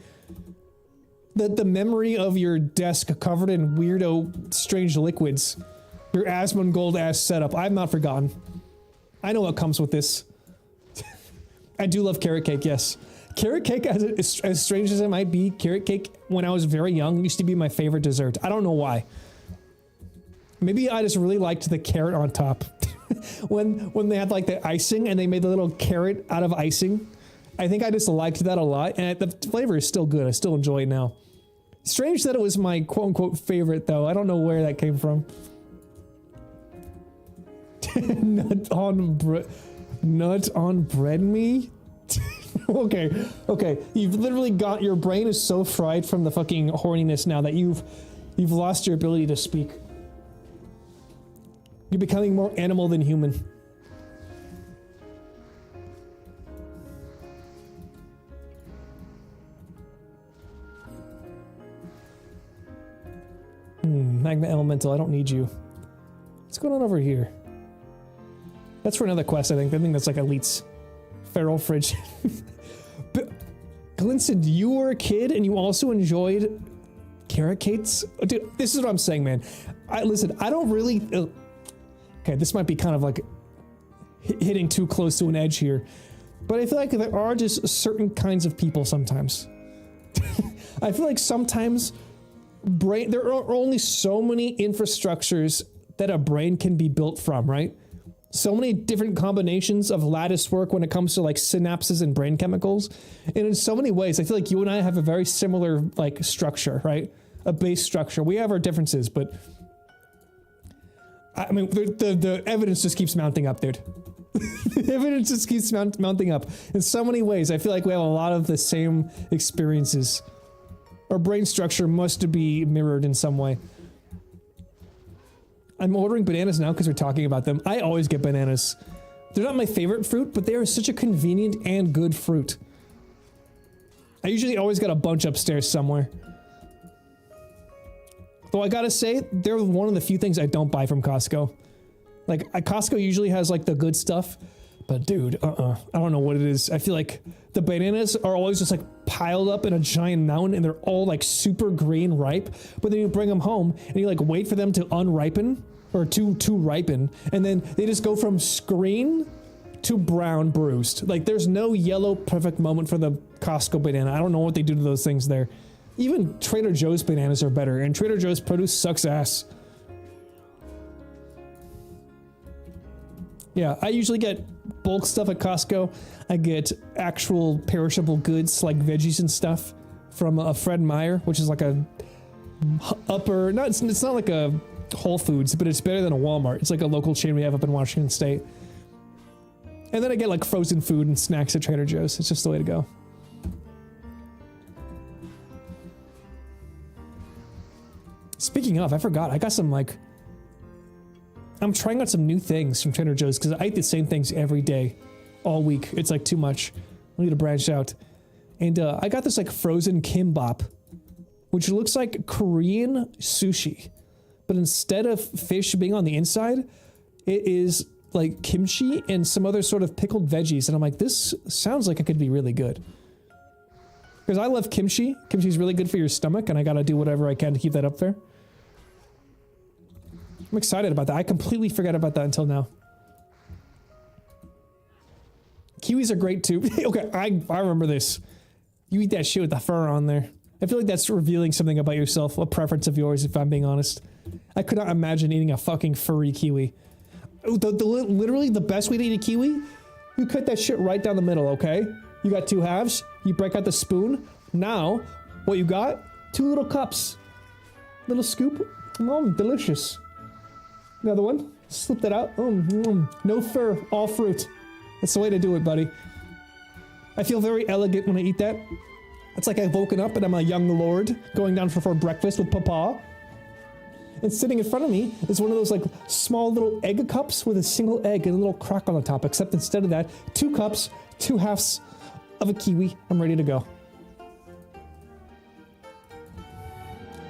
Speaker 1: The memory of your desk covered in weirdo, strange liquids. Your Asmongold-ass setup. I've not forgotten. I know what comes with this. I do love carrot cake, yes. Carrot cake, as strange as it might be, carrot cake, when I was very young, used to be my favorite dessert. I don't know why. Maybe I just really liked the carrot on top. when they had like the icing and they made the little carrot out of icing. I think I just liked that a lot, and the flavor is still good. I still enjoy it now. Strange that it was my quote-unquote favorite, though. I don't know where that came from. Nut on bread me? Okay. You've literally got, your brain is so fried from the fucking horniness now that you've lost your ability to speak. You're becoming more animal than human. Magma Elemental, I don't need you. What's going on over here? That's for another quest, I think. I think that's like Elite's Feral Fridge. But, Glinson, you were a kid and you also enjoyed carrot cakes? Dude, this is what I'm saying, man. Listen, I don't really... okay, this might be kind of like hitting too close to an edge here. But I feel like there are just certain kinds of people sometimes. I feel like sometimes... there are only so many infrastructures that a brain can be built from, right? So many different combinations of lattice work when it comes to like synapses and brain chemicals. And in so many ways, I feel like you and I have a very similar like structure, right? A base structure. We have our differences, but I mean, the evidence just keeps mounting up, dude. The evidence just keeps mounting up. In so many ways, I feel like we have a lot of the same experiences. Our brain structure must be mirrored in some way. I'm ordering bananas now because we're talking about them. I always get bananas. They're not my favorite fruit, but they are such a convenient and good fruit. I usually always got a bunch upstairs somewhere. Though I gotta say, they're one of the few things I don't buy from Costco. Like, Costco usually has like the good stuff, but dude, I don't know what it is. I feel like the bananas are always just like piled up in a giant mountain and they're all like super green ripe, but then you bring them home and you like wait for them to unripen or to ripen, and then they just go from green to brown bruised. Like there's no yellow perfect moment for the Costco banana. I don't know what they do to those things there. Even Trader Joe's bananas are better, and Trader Joe's produce sucks ass. Yeah, I usually get bulk stuff at Costco. I get actual perishable goods like veggies and stuff from Fred Meyer, which is like a upper, not it's not like a Whole Foods, but it's better than a Walmart. It's like a local chain we have up in Washington State. And then I get like frozen food and snacks at Trader Joe's. It's just the way to go. Speaking of, I forgot. I got some like... I'm trying out some new things from Trader Joe's because I eat the same things every day, all week. It's like too much. I need to branch out. And I got this like frozen kimbap, which looks like Korean sushi. But instead of fish being on the inside, it is like kimchi and some other sort of pickled veggies. And I'm like, this sounds like it could be really good. Because I love kimchi. Kimchi's really good for your stomach, and I gotta do whatever I can to keep that up there. I'm excited about that. I completely forgot about that until now. Kiwis are great too. Okay, I remember this. You eat that shit with the fur on there. I feel like that's revealing something about yourself, a preference of yours, if I'm being honest. I could not imagine eating a fucking furry kiwi. Literally the best way to eat a kiwi, you cut that shit right down the middle, okay? You got 2 halves, you break out the spoon. Now, what you got? 2 little cups. Little scoop. Delicious. Another one. Slip that out. No fur, all fruit. That's the way to do it, buddy. I feel very elegant when I eat that. It's like I've woken up and I'm a young lord going down for breakfast with Papa. And sitting in front of me is one of those like small little egg cups with a single egg and a little crack on the top, except instead of that, 2 cups, 2 halves of a kiwi. I'm ready to go.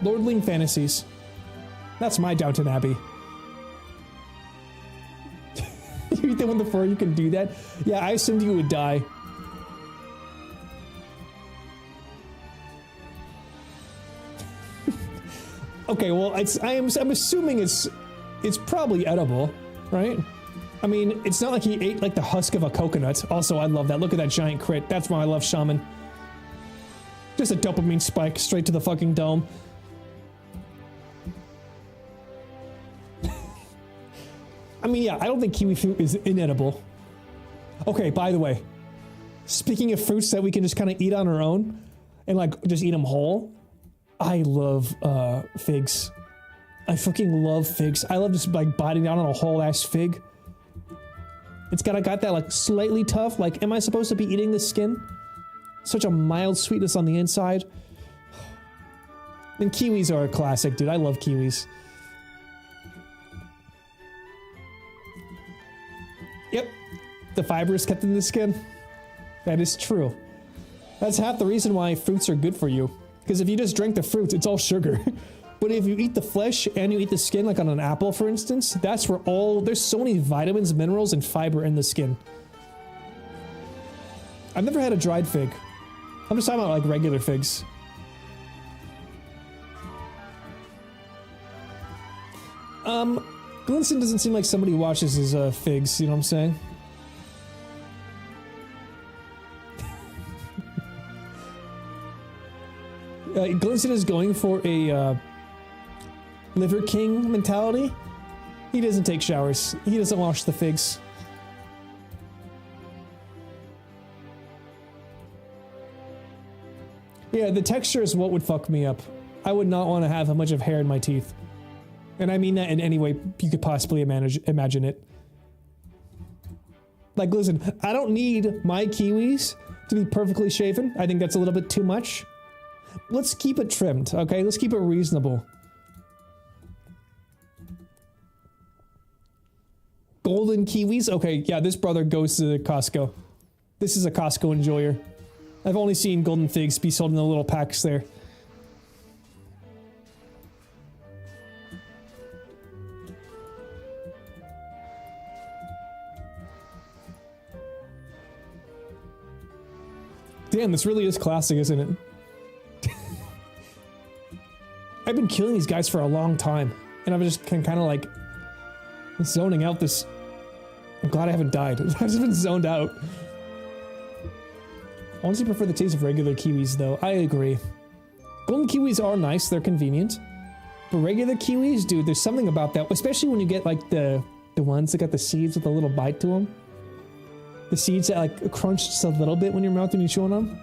Speaker 1: Lordling fantasies. That's my Downton Abbey. You eat them with the fur, you can do that? Yeah, I assumed you would die. Okay, well, I'm assuming it's probably edible, right? I mean, it's not like he ate like the husk of a coconut. Also, I love that. Look at that giant crit. That's why I love Shaman. Just a dopamine spike straight to the fucking dome. I mean, yeah, I don't think kiwi fruit is inedible. Okay, by the way, speaking of fruits that we can just kind of eat on our own and like just eat them whole, I love figs. I fucking love figs. I love just like biting down on a whole ass fig. It's got that like slightly tough, like, am I supposed to be eating the skin? Such a mild sweetness on the inside. And kiwis are a classic, dude. I love kiwis. Yep, the fiber is kept in the skin. That is true. That's half the reason why fruits are good for you. Because if you just drink the fruits, it's all sugar. But if you eat the flesh and you eat the skin, like on an apple, for instance, that's where there's so many vitamins, minerals, and fiber in the skin. I've never had a dried fig. I'm just talking about like regular figs. Glinson doesn't seem like somebody who washes his figs, you know what I'm saying? Glinson is going for a Liver King mentality. He doesn't take showers. He doesn't wash the figs. Yeah, the texture is what would fuck me up. I would not want to have a bunch of hair in my teeth. And I mean that in any way you could possibly imagine it. Like, listen, I don't need my kiwis to be perfectly shaven. I think that's a little bit too much. Let's keep it trimmed, okay? Let's keep it reasonable. Golden kiwis? Okay, yeah, this brother goes to Costco. This is a Costco enjoyer. I've only seen golden figs be sold in the little packs there. Damn, this really is classic, isn't it? I've been killing these guys for a long time, and I'm just kind of like zoning out this. I'm glad I haven't died. I've just been zoned out. I honestly prefer the taste of regular kiwis, though. I agree. Golden kiwis are nice, they're convenient. But regular kiwis, dude, there's something about that, especially when you get like the ones that got the seeds with a little bite to them. The seeds that like crunch just a little bit when you're mouth when you chew on them.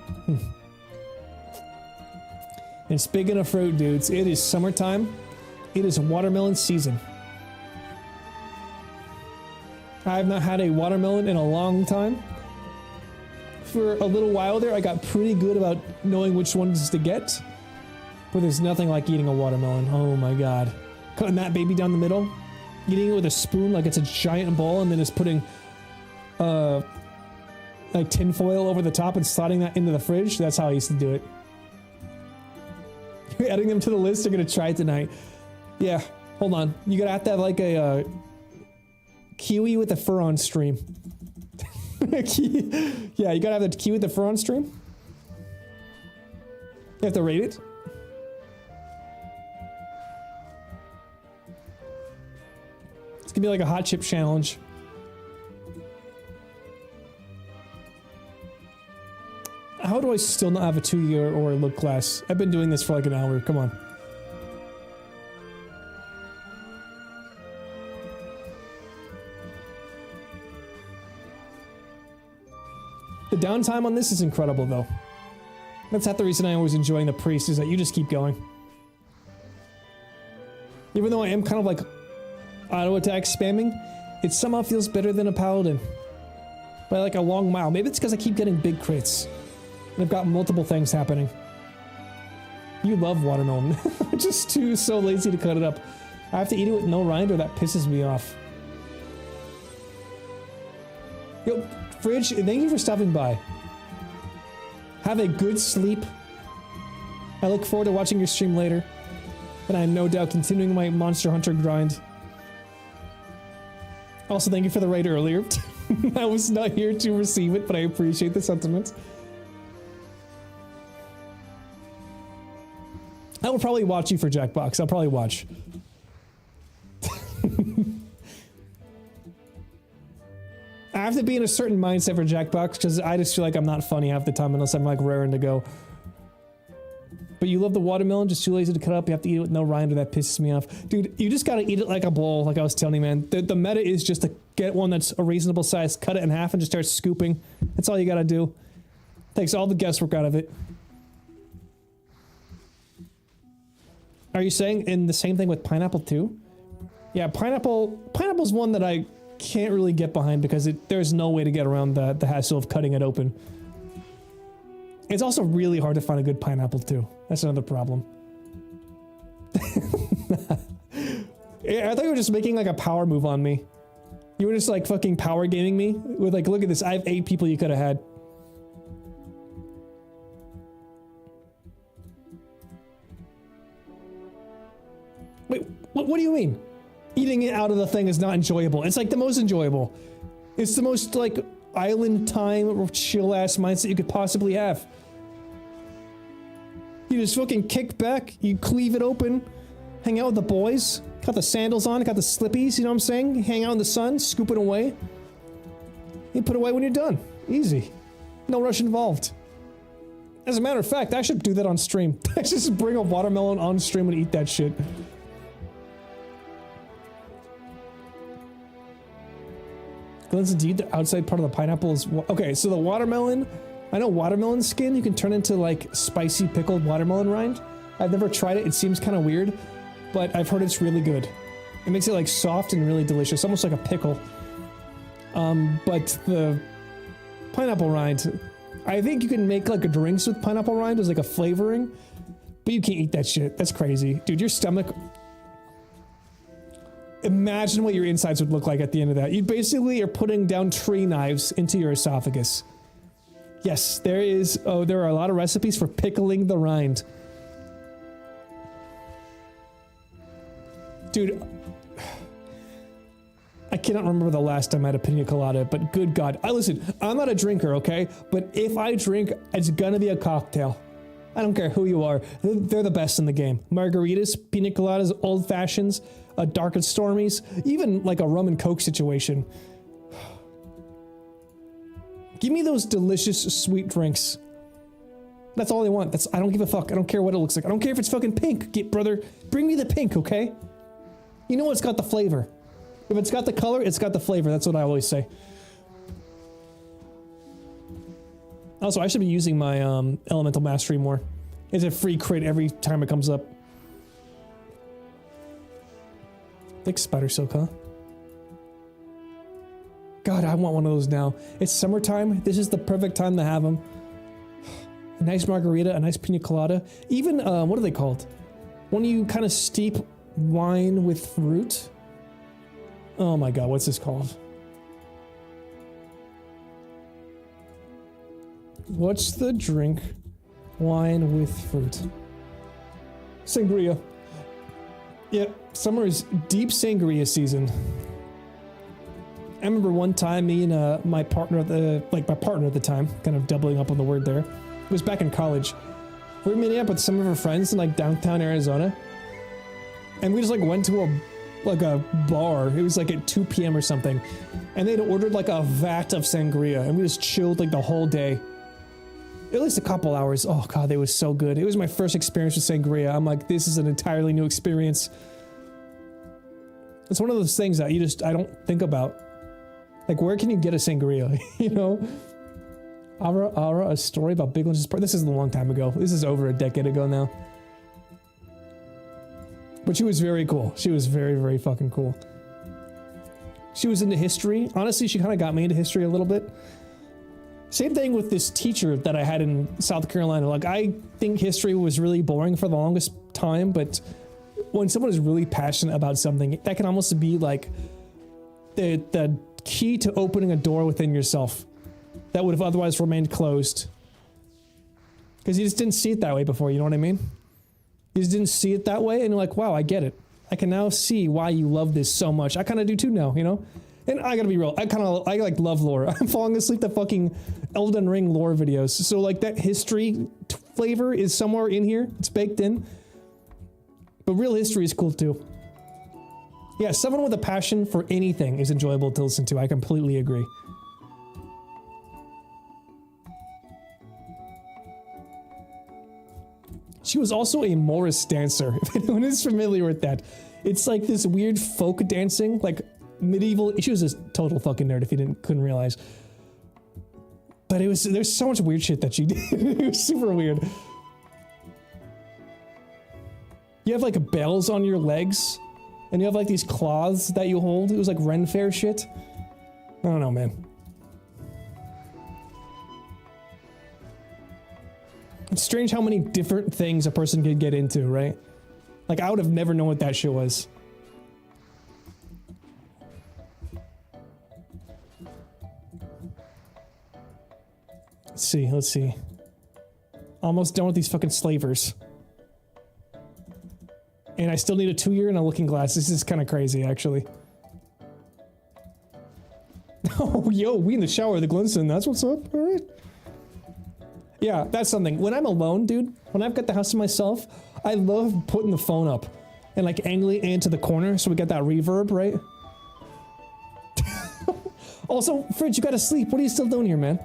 Speaker 1: And speaking of fruit, dudes, it is summertime. It is watermelon season. I have not had a watermelon in a long time. For a little while there, I got pretty good about knowing which ones to get. But there's nothing like eating a watermelon. Oh my god. Cutting that baby down the middle. Eating it with a spoon like it's a giant bowl, and then just putting like tin foil over the top and sliding that into the fridge. That's how I used to do it. You're adding them to the list. You're gonna try it tonight. Yeah, hold on. You gotta have to have like a kiwi with the fur on stream. Yeah, you gotta have the kiwi with the fur on stream. You have to rate it. It's gonna be like a hot chip challenge. How do I still not have a 2-year or look class? I've been doing this for like an hour. Come on. The downtime on this is incredible, though. That's half the reason I always enjoying the priest, is that you just keep going. Even though I am kind of like auto-attack spamming, it somehow feels better than a paladin. By like a long mile. Maybe it's because I keep getting big crits. And I've got multiple things happening. You love watermelon. I'm just so lazy to cut it up. I have to eat it with no rind or that pisses me off. Yo, Fridge, thank you for stopping by. Have a good sleep. I look forward to watching your stream later. And I am no doubt continuing my Monster Hunter grind. Also, thank you for the raid earlier. I was not here to receive it, but I appreciate the sentiment. I will probably watch you for Jackbox. I'll probably watch. I have to be in a certain mindset for Jackbox because I just feel like I'm not funny half the time unless I'm like raring to go. But you love the watermelon, just too lazy to cut up. You have to eat it with no rind or that pisses me off. Dude, you just gotta eat it like a bowl, like I was telling you, man. The meta is just to get one that's a reasonable size, cut it in half, and just start scooping. That's all you gotta do. Takes all the guesswork out of it. Are you saying in the same thing with pineapple too? Yeah, pineapple's one that I can't really get behind because there's no way to get around the hassle of cutting it open. It's also really hard to find a good pineapple too. That's another problem. I thought you were just making like a power move on me. You were just like fucking power gaming me with like, look at this, I have 8 people you could have had. Wait, what do you mean? Eating it out of the thing is not enjoyable. It's like the most enjoyable. It's the most like island time chill ass mindset you could possibly have. You just fucking kick back, you cleave it open, hang out with the boys, got the sandals on, got the slippies, you know what I'm saying? Hang out in the sun, scoop it away. You put it away when you're done. Easy. No rush involved. As a matter of fact, I should do that on stream. I should just bring a watermelon on stream and eat that shit. Glenson, do you eat the outside part of the pineapple is okay, so the watermelon, I know watermelon skin you can turn into like spicy pickled watermelon rind. I've never tried it, it seems kind of weird, but I've heard it's really good. It makes it like soft and really delicious, almost like a pickle. But the pineapple rind, I think you can make like drinks with pineapple rind as like a flavoring, but you can't eat that shit. That's crazy. Dude, your stomach... Imagine what your insides would look like at the end of that. You basically are putting down tree knives into your esophagus. Yes, there are a lot of recipes for pickling the rind. Dude, I cannot remember the last time I had a pina colada, but good God. Listen, I'm not a drinker, okay? But if I drink, it's gonna be a cocktail. I don't care who you are. They're the best in the game. Margaritas, pina coladas, old fashions, dark and stormies, even like a rum and coke situation. Give me those delicious sweet drinks. That's all I want. I don't give a fuck. I don't care what it looks like. I don't care if it's fucking pink. Brother, bring me the pink, okay? You know it's got the flavor. If it's got the color, it's got the flavor. That's what I always say. Also, I should be using my elemental mastery more. It's a free crit every time it comes up. Thick spider silk, huh? God, I want one of those now. It's summertime. This is the perfect time to have them. A nice margarita, a nice pina colada. Even, what are they called? When you kind of steep wine with fruit. Oh my god, what's this called? What's the drink? Wine with fruit. Sangria. Yep, summer is deep sangria season. I remember one time me and my partner at the time, kind of doubling up on the word there. It was back in college. We were meeting up with some of our friends in like downtown Arizona. And we just like went to a bar. It was like at 2 p.m. or something. And they'd ordered like a vat of sangria and we just chilled like the whole day. At least a couple hours. Oh god, they was so good. It was my first experience with sangria. I'm like, this is an entirely new experience. It's one of those things that I don't think about. Like, where can you get a sangria? You know? Ara, a story about Big Lunch's part. This is a long time ago. This is over a decade ago now. But she was very cool. She was very, very fucking cool. She was into history. Honestly, she kind of got me into history a little bit. Same thing with this teacher that I had in South Carolina. Like, I think history was really boring for the longest time, but when someone is really passionate about something, that can almost be like the key to opening a door within yourself that would have otherwise remained closed. Because you just didn't see it that way before, you know what I mean? You just didn't see it that way, and you're like, wow, I get it. I can now see why you love this so much. I kind of do too now, you know? And I gotta be real, I like love lore. I'm falling asleep to fucking Elden Ring lore videos. So like that history flavor is somewhere in here. It's baked in. But real history is cool too. Yeah, someone with a passion for anything is enjoyable to listen to. I completely agree. She was also a Morris dancer, if anyone is familiar with that. It's like this weird folk dancing, like medieval. She was a total fucking nerd if you couldn't realize. But there's so much weird shit that she did. It was super weird. You have like bells on your legs, and you have like these cloths that you hold. It was like Ren Fair shit. I don't know, man. It's strange how many different things a person could get into, right? Like, I would have never known what that shit was. Let's see. Almost done with these fucking slavers. And I still need a 2-year and a looking glass. This is kind of crazy, actually. Oh, yo, we in the shower, the Glinson. That's what's up, alright? Yeah, that's something. When I'm alone, dude, when I've got the house to myself, I love putting the phone up and like angling into the corner so we get that reverb, right? Also, Fridge, you gotta sleep. What are you still doing here, man?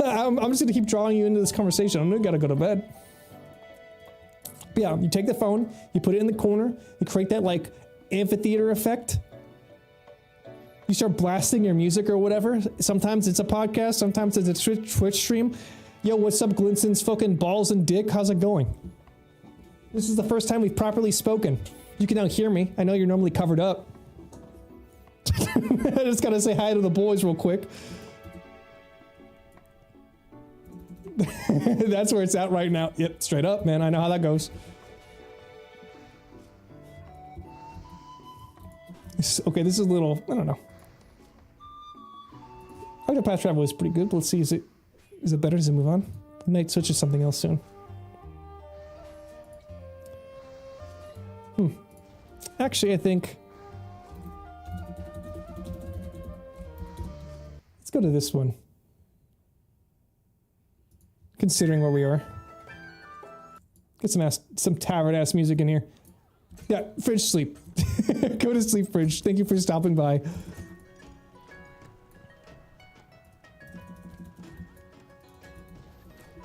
Speaker 1: I'm just gonna keep drawing you into this conversation. I'm gonna gotta go to bed. But yeah, you take the phone, you put it in the corner, you create that like amphitheater effect. You start blasting your music or whatever. Sometimes it's a podcast, sometimes it's a Twitch stream. Yo, what's up, Glinson's fucking balls and dick? How's it going? This is the first time we've properly spoken. You can now hear me. I know you're normally covered up. I just gotta say hi to the boys real quick. That's where it's at right now. Yep, straight up, man. I know how that goes. Okay, this is a little, I don't know. Octopath Travel is pretty good, but let's see, is it better? Does it move on? I might switch to something else soon. Actually, I think... let's go to this one. Considering where we are. Get some tavern-ass music in here. Yeah, Fridge, sleep. Go to sleep, Fridge. Thank you for stopping by.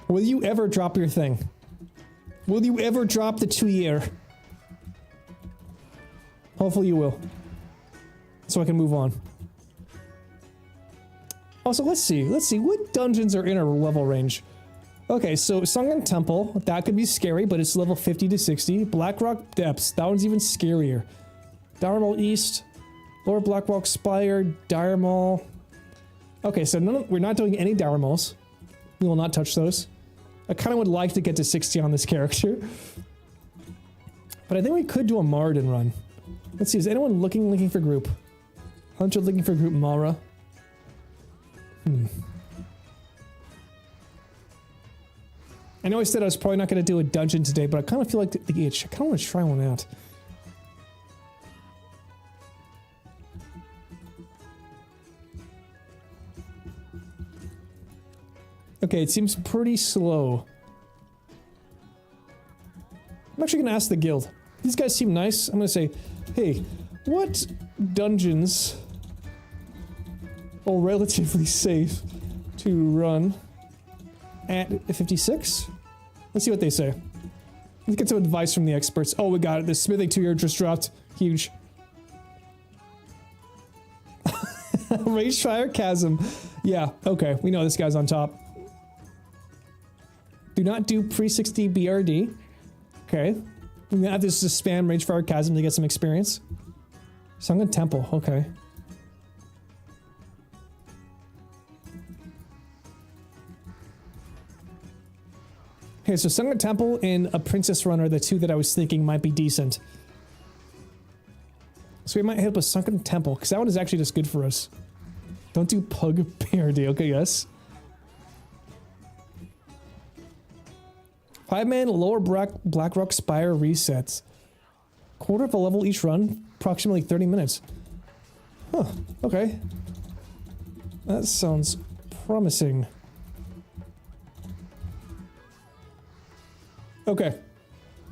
Speaker 1: Will you ever drop your thing? Will you ever drop the 2-year? Hopefully you will. So I can move on. Also, let's see. What dungeons are in our level range? Okay, so Sunken Temple, that could be scary, but it's level 50 to 60. Blackrock Depths, that one's even scarier. Dire Maul East, Lower Blackrock Spire, Dire Maul. Okay, so we're not doing any Dire Mauls. We will not touch those. I kind of would like to get to 60 on this character. But I think we could do a Marden run. Let's see, is anyone looking for group? Hunter looking for group Mara. I know I said I was probably not going to do a dungeon today, but I kind of feel like the itch. I kind of want to try one out. Okay, it seems pretty slow. I'm actually going to ask the guild. These guys seem nice. I'm going to say, hey, what dungeons are relatively safe to run at 56? Let's see what they say. Let's get some advice from the experts. Oh, we got it. The smithing 2-year just dropped. Huge. Ragefire Chasm. Yeah, okay. We know this guy's on top. Do not do pre-60 BRD. Okay. We're gonna have to just spam Ragefire Chasm to get some experience. Sunken Temple. Okay. Okay, so Sunken Temple and a Princess Run are the two that I was thinking might be decent. So we might hit up a Sunken Temple, because that one is actually just good for us. Don't do Pug PRD, okay, yes. 5-man Lower Blackrock Spire resets. Quarter of a level each run, approximately 30 minutes. Huh, okay. That sounds promising. Okay.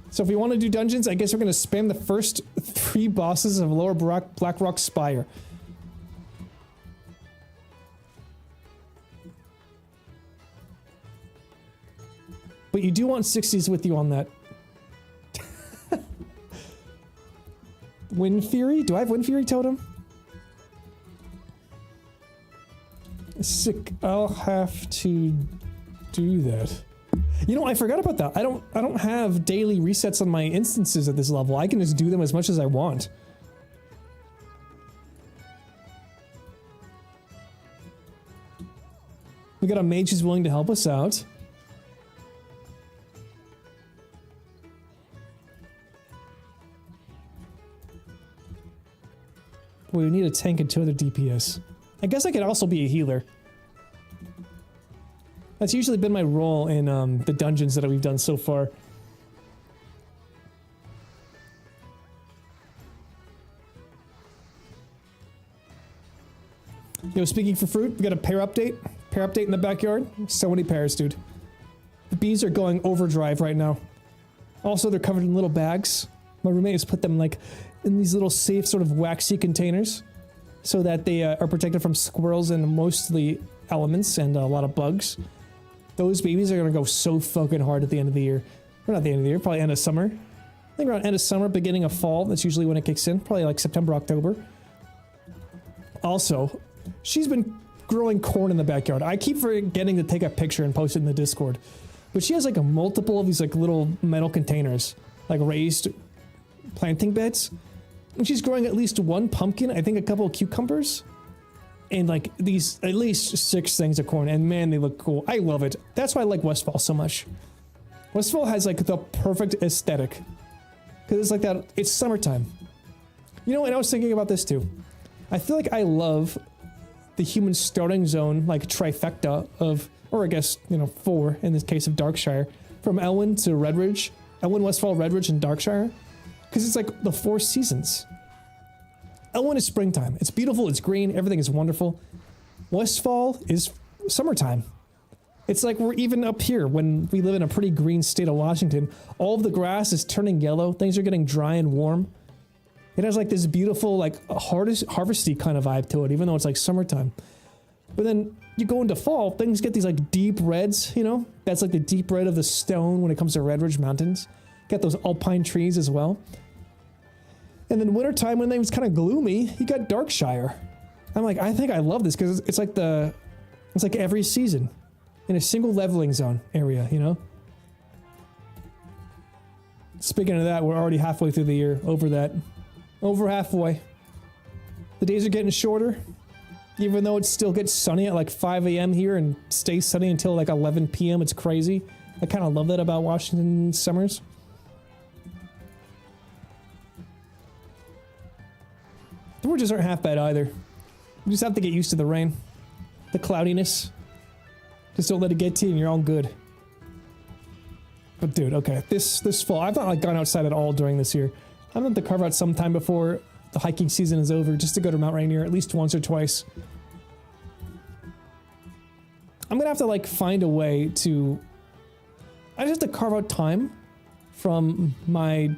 Speaker 1: So if we want to do dungeons, I guess we're going to spam the first 3 bosses of Lower Blackrock Spire. But you do want 60s with you on that. Wind Fury? Do I have Wind Fury Totem? Sick. I'll have to do that. You know, I forgot about that. I don't have daily resets on my instances at this level. I can just do them as much as I want. We got a mage who's willing to help us out. We need a tank and 2 other DPS. I guess I could also be a healer. That's usually been my role in the dungeons that we've done so far. Yo, speaking for fruit, we got a pear update. Pear update in the backyard. So many pears, dude. The bees are going overdrive right now. Also, they're covered in little bags. My roommate has put them like in these little safe sort of waxy containers so that they are protected from squirrels and mostly elements and a lot of bugs. Those babies are going to go so fucking hard at the end of the year. Or not the end of the year, probably end of summer. I think around end of summer, beginning of fall, that's usually when it kicks in. Probably like September, October. Also, she's been growing corn in the backyard. I keep forgetting to take a picture and post it in the Discord. But she has like a multiple of these like little metal containers, like raised planting beds. And she's growing at least 1 pumpkin, I think a couple of cucumbers, and like these at least 6 things of corn. And man, they look cool. I love it. That's why I like Westfall so much. Westfall has like the perfect aesthetic because it's like that. It's summertime. You know, and I was thinking about this too. I feel like I love the human starting zone, like trifecta of, or I guess, you know, 4 in this case of Darkshire, from Elwyn to Redridge, Elwyn, Westfall, Redridge, and Darkshire. Because it's like the 4 seasons. Elwyn is springtime. It's beautiful, it's green, everything is wonderful. Westfall is summertime. It's like we're even up here when we live in a pretty green state of Washington. All of the grass is turning yellow, things are getting dry and warm. It has like this beautiful, like harvesty kind of vibe to it, even though it's like summertime. But then you go into fall, things get these like deep reds, you know? That's like the deep red of the stone when it comes to Redridge Mountains. Got those alpine trees as well. And then wintertime, when it was kind of gloomy, you got Darkshire. I'm like, I think I love this because it's like every season. in a single leveling zone area, you know? Speaking of that, we're already halfway through the year. Over that. Over halfway. The days are getting shorter. Even though it still gets sunny at like 5 a.m. here and stays sunny until like 11 p.m. It's crazy. I kind of love that about Washington summers. The winters aren't half bad either. You just have to get used to the rain. The cloudiness. Just don't let it get to you and you're all good. But dude, okay, this fall, I've not like gone outside at all during this year. I'm going to carve out some time before the hiking season is over just to go to Mount Rainier at least once or twice. I'm going to have to like find a way to... I just have to carve out time from my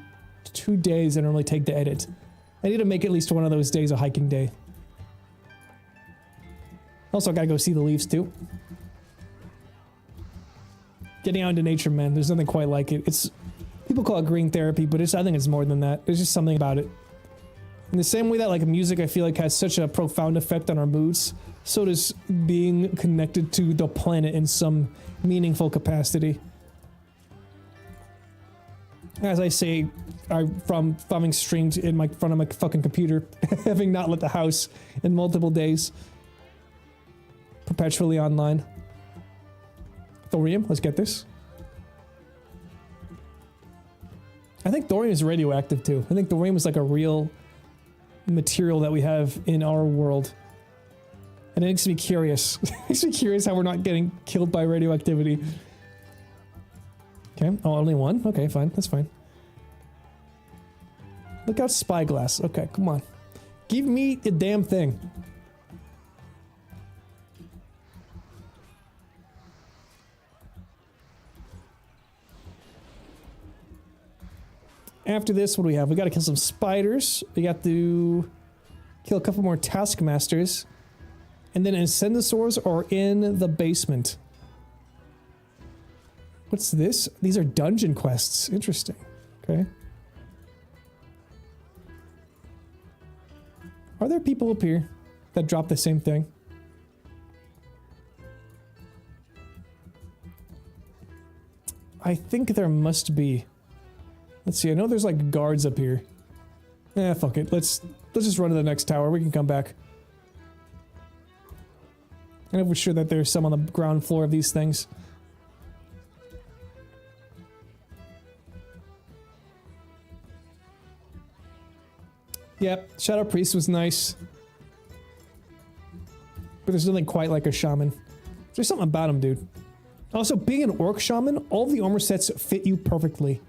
Speaker 1: 2 days I normally take to edit. I need to make at least one of those days a hiking day. Also, I gotta go see the leaves too. Getting out into nature, man, there's nothing quite like it. It's... People call it green therapy, but I think it's more than that. There's just something about it. In the same way that like music, I feel like has such a profound effect on our moods, so does being connected to the planet in some meaningful capacity. As I say, from having streamed in my front of my fucking computer, having not left the house in multiple days, perpetually online. Thorium, let's get this. I think thorium is radioactive too. I think thorium is like a real material that we have in our world. And it makes me curious. It makes me curious how we're not getting killed by radioactivity. Okay, oh, only one? Okay, fine, that's fine. Look out, spyglass. Okay, come on. Give me the damn thing. After this, what do we have? We gotta kill some spiders. We got to kill a couple more taskmasters. And then Incendosaurs are in the basement. What's this? These are dungeon quests. Interesting. Okay. Are there people up here that drop the same thing? I think there must be. Let's see, I know there's like guards up here. Eh, fuck it. Let's just run to the next tower. We can come back. I know for sure that there's some on the ground floor of these things. Yep, Shadow Priest was nice. But there's nothing quite like a shaman. There's something about him, dude. Also, being an orc shaman, all the armor sets fit you perfectly.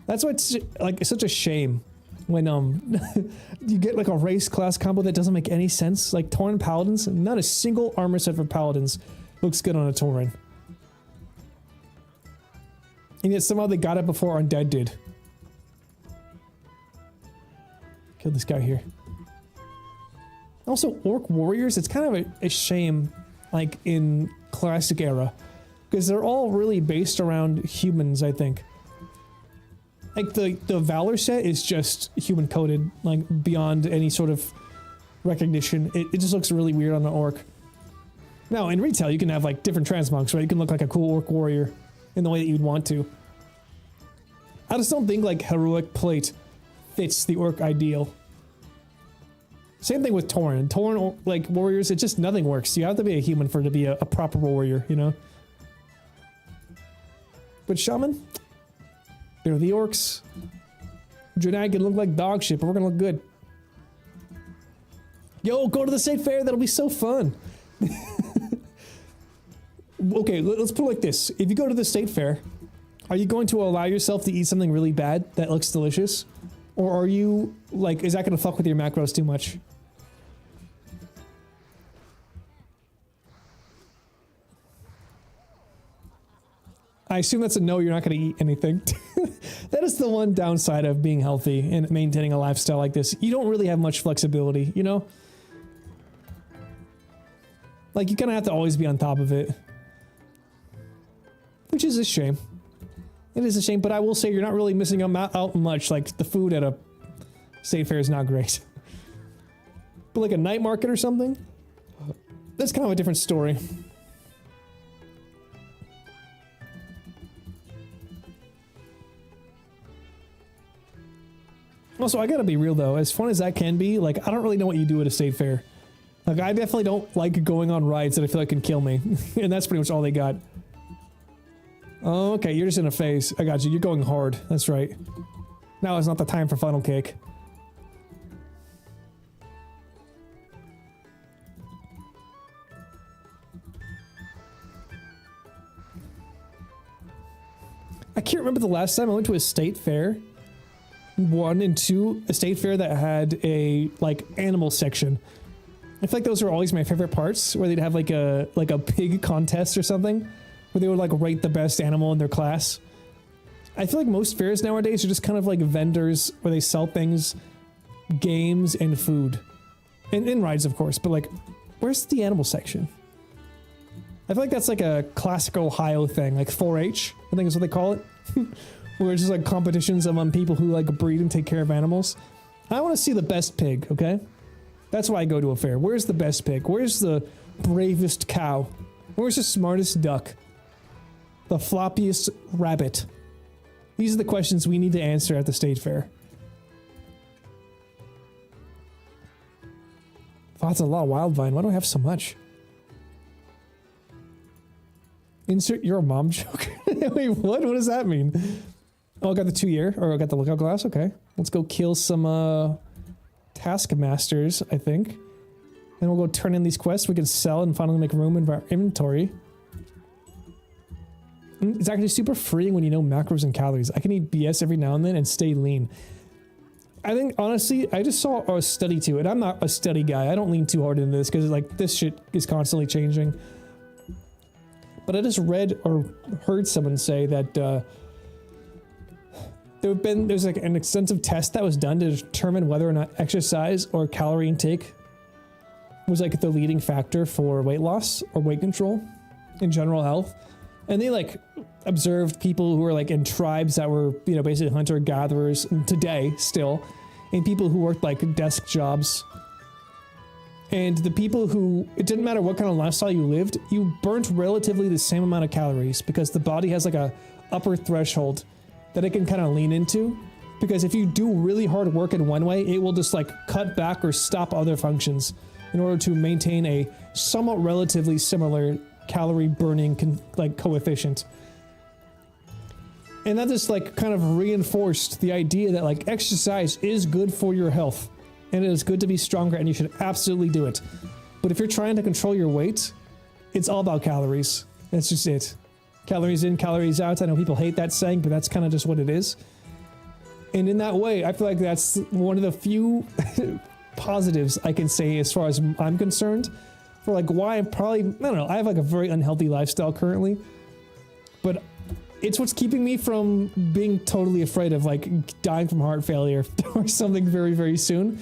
Speaker 1: That's why it's like such a shame when you get like a race class combo that doesn't make any sense. Like Tauren Paladins, not a single armor set for Paladins looks good on a Tauren. And yet somehow they got it before Undead did. Kill this guy here. Also, Orc Warriors, it's kind of a shame, like in Classic era, because they're all really based around humans, I think. Like the Valor set is just human coded, like beyond any sort of recognition. It just looks really weird on an orc. Now in retail you can have like different transmogs, right? You can look like a cool orc warrior in the way that you'd want to. I just don't think like heroic plate fits the orc ideal. Same thing with Tauren. Tauren like warriors, it just nothing works. You have to be a human for it to be a proper warrior, you know? But shaman? They're the orcs. Junag can look like dog shit, but we're gonna look good. Yo, go to the state fair, that'll be so fun. Okay, let's put it like this. If you go to the state fair, are you going to allow yourself to eat something really bad that looks delicious? Or are you, like, is that gonna fuck with your macros too much? I assume that's a no, you're not going to eat anything. That is the one downside of being healthy and maintaining a lifestyle like this. You don't really have much flexibility, you know? Like, you kind of have to always be on top of it. Which is a shame. It is a shame, but I will say you're not really missing out much. Like, the food at a state fair is not great. But like a night market or something? That's kind of a different story. Also, I gotta be real though, as fun as that can be, like, I don't really know what you do at a state fair. Like, I definitely don't like going on rides that I feel like can kill me. And that's pretty much all they got. Oh, okay, you're just in a phase. I got you. You're going hard. That's right. Now is not the time for funnel cake. I can't remember the last time I went to a state fair. 1 and 2, a state fair that had a, like, animal section. I feel like those are always my favorite parts, where they'd have like a pig contest or something, where they would like rate the best animal in their class. I feel like most fairs nowadays are just kind of like vendors where they sell things, games, and food. And rides, of course, but like, where's the animal section? I feel like that's like a classic Ohio thing, like 4-H, I think is what they call it. Where it's just like competitions among people who like breed and take care of animals. I want to see the best pig, okay? That's why I go to a fair. Where's the best pig? Where's the bravest cow? Where's the smartest duck? The floppiest rabbit? These are the questions we need to answer at the state fair. Wow, that's a lot of wild vine. Why do I have so much? Insert your mom joke. Wait, what? What does that mean? Oh, I got the 2-year, or I got the lookout glass. Okay. Let's go kill some, taskmasters, I think. Then we'll go turn in these quests we can sell and finally make room in our inventory. It's actually super freeing when you know macros and calories. I can eat BS every now and then and stay lean. I think, honestly, I just saw a study to it. I'm not a study guy. I don't lean too hard into this because, like, this shit is constantly changing. But I just read or heard someone say that there's like an extensive test that was done to determine whether or not exercise or calorie intake was like the leading factor for weight loss or weight control in general health. And they like observed people who were like in tribes that were, you know, basically hunter-gatherers today still, and people who worked like desk jobs. And the people who, it didn't matter what kind of lifestyle you lived, you burnt relatively the same amount of calories because the body has like a upper threshold that it can kind of lean into. Because if you do really hard work in one way, it will just like cut back or stop other functions in order to maintain a somewhat relatively similar calorie burning coefficient. And that just like kind of reinforced the idea that like exercise is good for your health. And it is good to be stronger and you should absolutely do it. But if you're trying to control your weight, it's all about calories. That's just it. Calories in, calories out. I know people hate that saying, but that's kind of just what it is. And in that way, I feel like that's one of the few positives I can say as far as I'm concerned for like why I'm probably, I don't know, I have like a very unhealthy lifestyle currently, but it's what's keeping me from being totally afraid of like dying from heart failure or something very, very soon.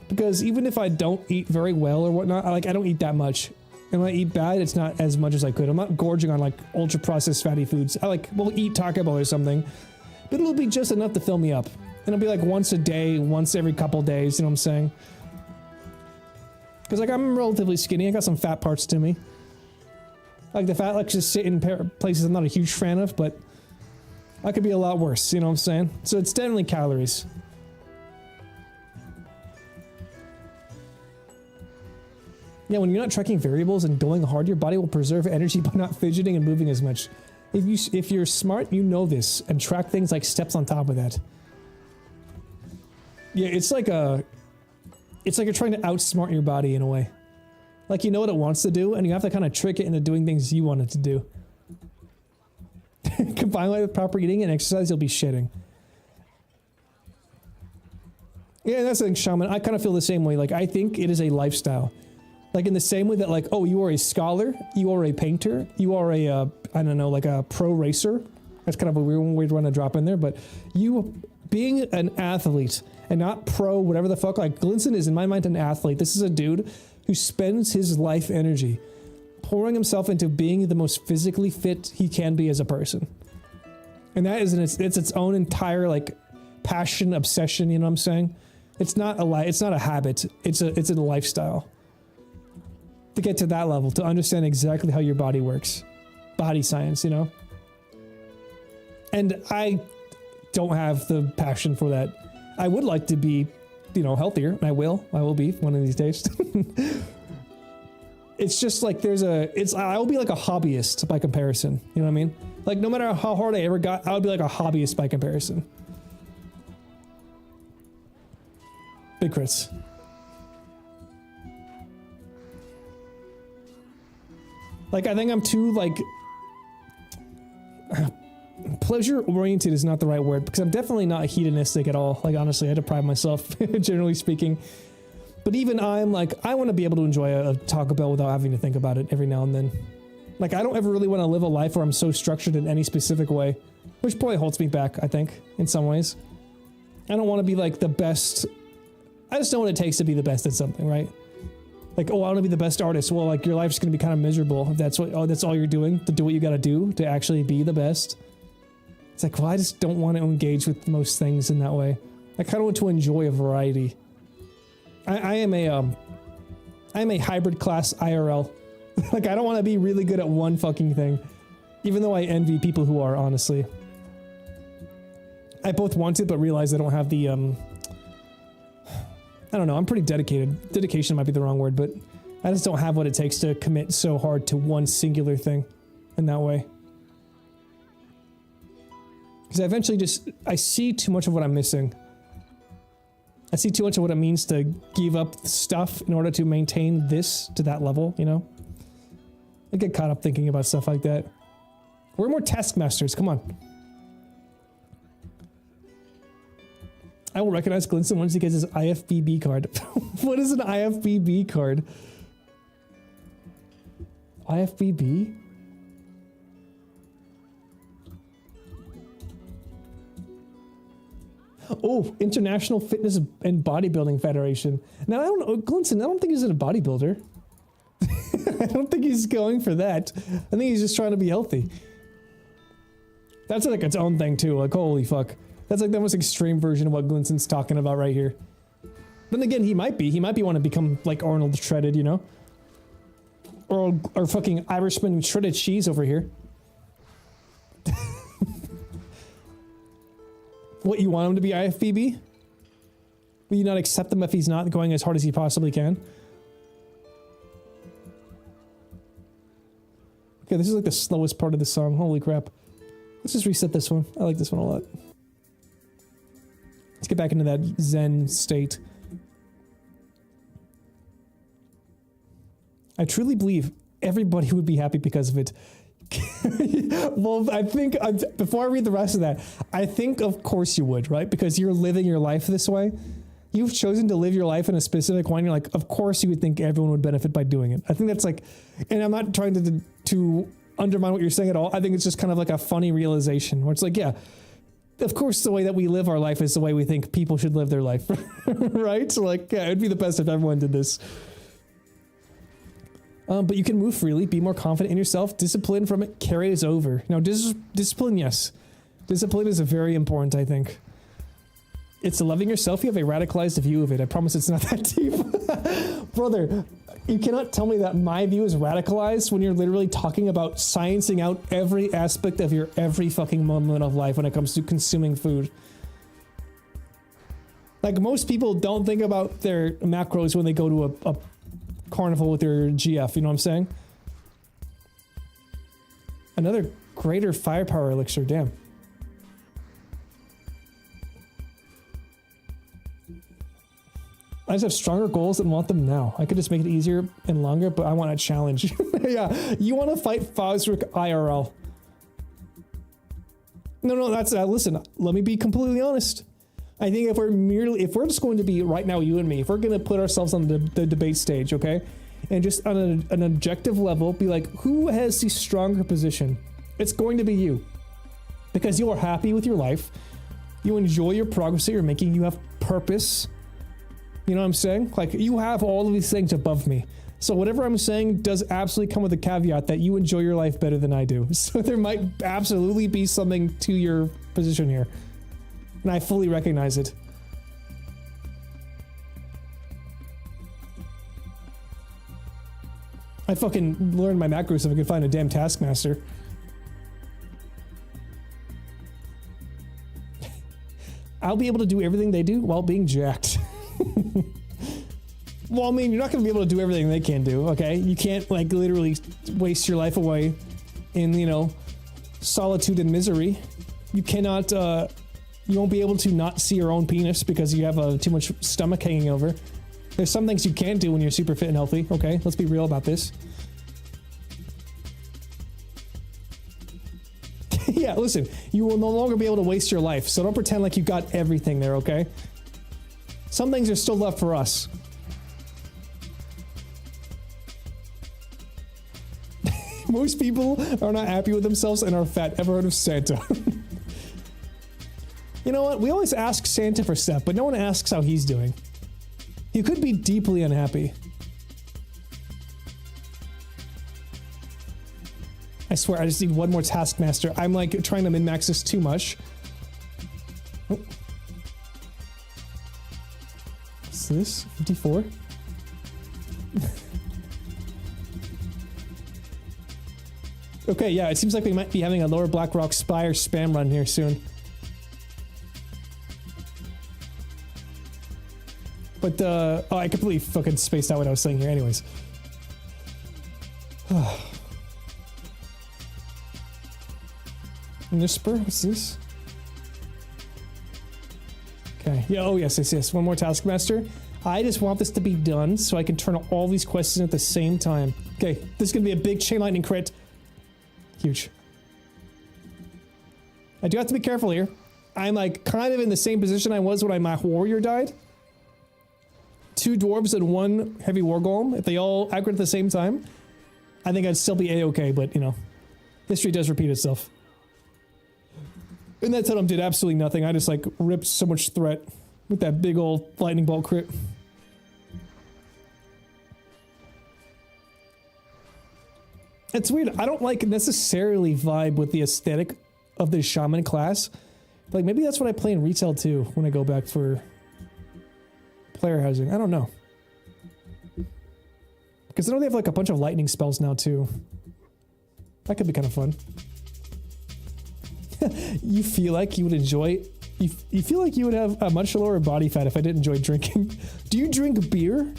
Speaker 1: Because even if I don't eat very well or whatnot, I don't eat that much. And when I eat bad, it's not as much as I could. I'm not gorging on like ultra processed fatty foods. We'll eat Taco Bell or something, but it'll be just enough to fill me up. And it'll be like once a day, once every couple days, you know what I'm saying? Because like I'm relatively skinny, I got some fat parts to me. Like the fat like just sit in places I'm not a huge fan of, but I could be a lot worse, you know what I'm saying? So it's definitely calories. Yeah, when you're not tracking variables and going hard, your body will preserve energy by not fidgeting and moving as much. If you're smart, you know this, and track things like steps on top of that. Yeah, it's like you're trying to outsmart your body in a way. Like you know what it wants to do, and you have to kind of trick it into doing things you want it to do. Combine with proper eating and exercise, you'll be shitting. Yeah, that's the thing, Shaman. I kind of feel the same way. Like, I think it is a lifestyle. Like, in the same way that, like, oh, you are a scholar, you are a painter, you are a, I don't know, like a pro racer. That's kind of a weird one to drop in there, but you being an athlete and not pro, whatever the fuck, like, Glinson is, in my mind, an athlete. This is a dude who spends his life energy pouring himself into being the most physically fit he can be as a person. And that is, it's its own entire, like, passion, obsession, you know what I'm saying? It's not a habit, it's a lifestyle. To get to that level, to understand exactly how your body works. Body science, you know? And I don't have the passion for that. I would like to be, you know, healthier, and I will be one of these days. It's just like I will be like a hobbyist by comparison. You know what I mean? Like no matter how hard I ever got, I would be like a hobbyist by comparison. Big crits. Like I think I'm too like pleasure oriented is not the right word because I'm definitely not hedonistic at all. Like honestly, I deprive myself generally speaking. But even I'm like, I want to be able to enjoy a Taco Bell without having to think about it every now and then. Like, I don't ever really want to live a life where I'm so structured in any specific way, which probably holds me back, I think, in some ways. I don't want to be like the best. I just know what it takes to be the best at something, right? Like, oh, I want to be the best artist. Well, like, your life's going to be kind of miserable if that's all you're doing, to do what you got to do to actually be the best. It's like, well, I just don't want to engage with most things in that way. I kind of want to enjoy a variety. I am a hybrid class IRL. Like, I don't want to be really good at one fucking thing. Even though I envy people who are, honestly. I both want it, but realize I don't have the, I don't know, I'm pretty dedicated. Dedication might be the wrong word, but I just don't have what it takes to commit so hard to one singular thing in that way. Because I eventually I see too much of what I'm missing. I see too much of what it means to give up stuff in order to maintain this to that level, you know? I get caught up thinking about stuff like that. We're more taskmasters, come on. I will recognize Glinson once he gets his IFBB card. What is an IFBB card? IFBB? Oh, International Fitness and Bodybuilding Federation. Now, I don't know, Glinson, I don't think he's a bodybuilder. I don't think he's going for that. I think he's just trying to be healthy. That's like its own thing, too. Like, holy fuck. That's like the most extreme version of what Glinson's talking about right here. Then again, he might be. He might be want to become like Arnold Shredded, you know? Or fucking Irishman Shredded Cheese over here. What, you want him to be IFBB? Will you not accept him if he's not going as hard as he possibly can? Okay, this is like the slowest part of the song. Holy crap. Let's just reset this one. I like this one a lot. Let's get back into that Zen state. I truly believe everybody would be happy because of it. Well, I think, before I read the rest of that, I think of course you would, right? Because you're living your life this way. You've chosen to live your life in a specific way, and you're like, of course you would think everyone would benefit by doing it. I think that's like, and I'm not trying to undermine what you're saying at all. I think it's just kind of like a funny realization where it's like, yeah, of course the way that we live our life is the way we think people should live their life, right? So like, yeah, it'd be the best if everyone did this. But you can move freely, be more confident in yourself, discipline from it carries over. Now, discipline, yes. Discipline is very important, I think. It's loving yourself. You have a radicalized view of it. I promise it's not that deep. Brother, you cannot tell me that my view is radicalized when you're literally talking about sciencing out every aspect of your every fucking moment of life when it comes to consuming food. Like, most people don't think about their macros when they go to a carnival with their GF, you know what I'm saying? Another greater firepower elixir, damn. I just have stronger goals and want them now. I could just make it easier and longer, but I want a challenge. Yeah, you want to fight Fosric IRL. No, that's, listen, let me be completely honest. I think if we're just going to be, right now, you and me, if we're going to put ourselves on the debate stage, okay? And just on an objective level, be like, who has the stronger position? It's going to be you. Because you are happy with your life. You enjoy your progress that you're making. You have purpose. You know what I'm saying? Like, you have all of these things above me. So whatever I'm saying does absolutely come with a caveat that you enjoy your life better than I do. So there might absolutely be something to your position here. And I fully recognize it. I fucking learned my macros if I could find a damn taskmaster. I'll be able to do everything they do while being jacked. Well, I mean, you're not going to be able to do everything they can do, okay? You can't, like, literally waste your life away in, you know, solitude and misery. You cannot, you won't be able to not see your own penis because you have too much stomach hanging over. There's some things you can do when you're super fit and healthy, okay? Let's be real about this. Yeah, listen, you will no longer be able to waste your life, so don't pretend like you got everything there, okay? Some things are still left for us. Most people are not happy with themselves and are fat. Ever heard of Santa? You know what? We always ask Santa for stuff, but no one asks how he's doing. He could be deeply unhappy. I swear, I just need one more Taskmaster. I'm like trying to min-max this too much. Oh. What's this? 54? Okay, yeah, it seems like we might be having a Lower Blackrock Spire spam run here soon. But, oh, I completely fucking spaced out what I was saying here anyways. Nisper, what's this? Okay, yeah, oh yes, yes, yes, one more Taskmaster. I just want this to be done so I can turn all these quests in at the same time. Okay, this is gonna be a big Chain Lightning crit. Huge. I do have to be careful here. I'm like kind of in the same position I was when my warrior died. 2 dwarves and 1 heavy war golem. If they all aggro at the same time, I think I'd still be a-okay, but you know, history does repeat itself. And that totem did absolutely nothing. I just like ripped so much threat with that big old lightning bolt crit. It's weird. I don't like necessarily vibe with the aesthetic of the shaman class. Like maybe that's what I play in retail too when I go back for player housing. I don't know. Because I know they have like a bunch of lightning spells now too. That could be kind of fun. You feel like you would enjoy... You feel like you would have a much lower body fat if I didn't enjoy drinking. Do you drink beer?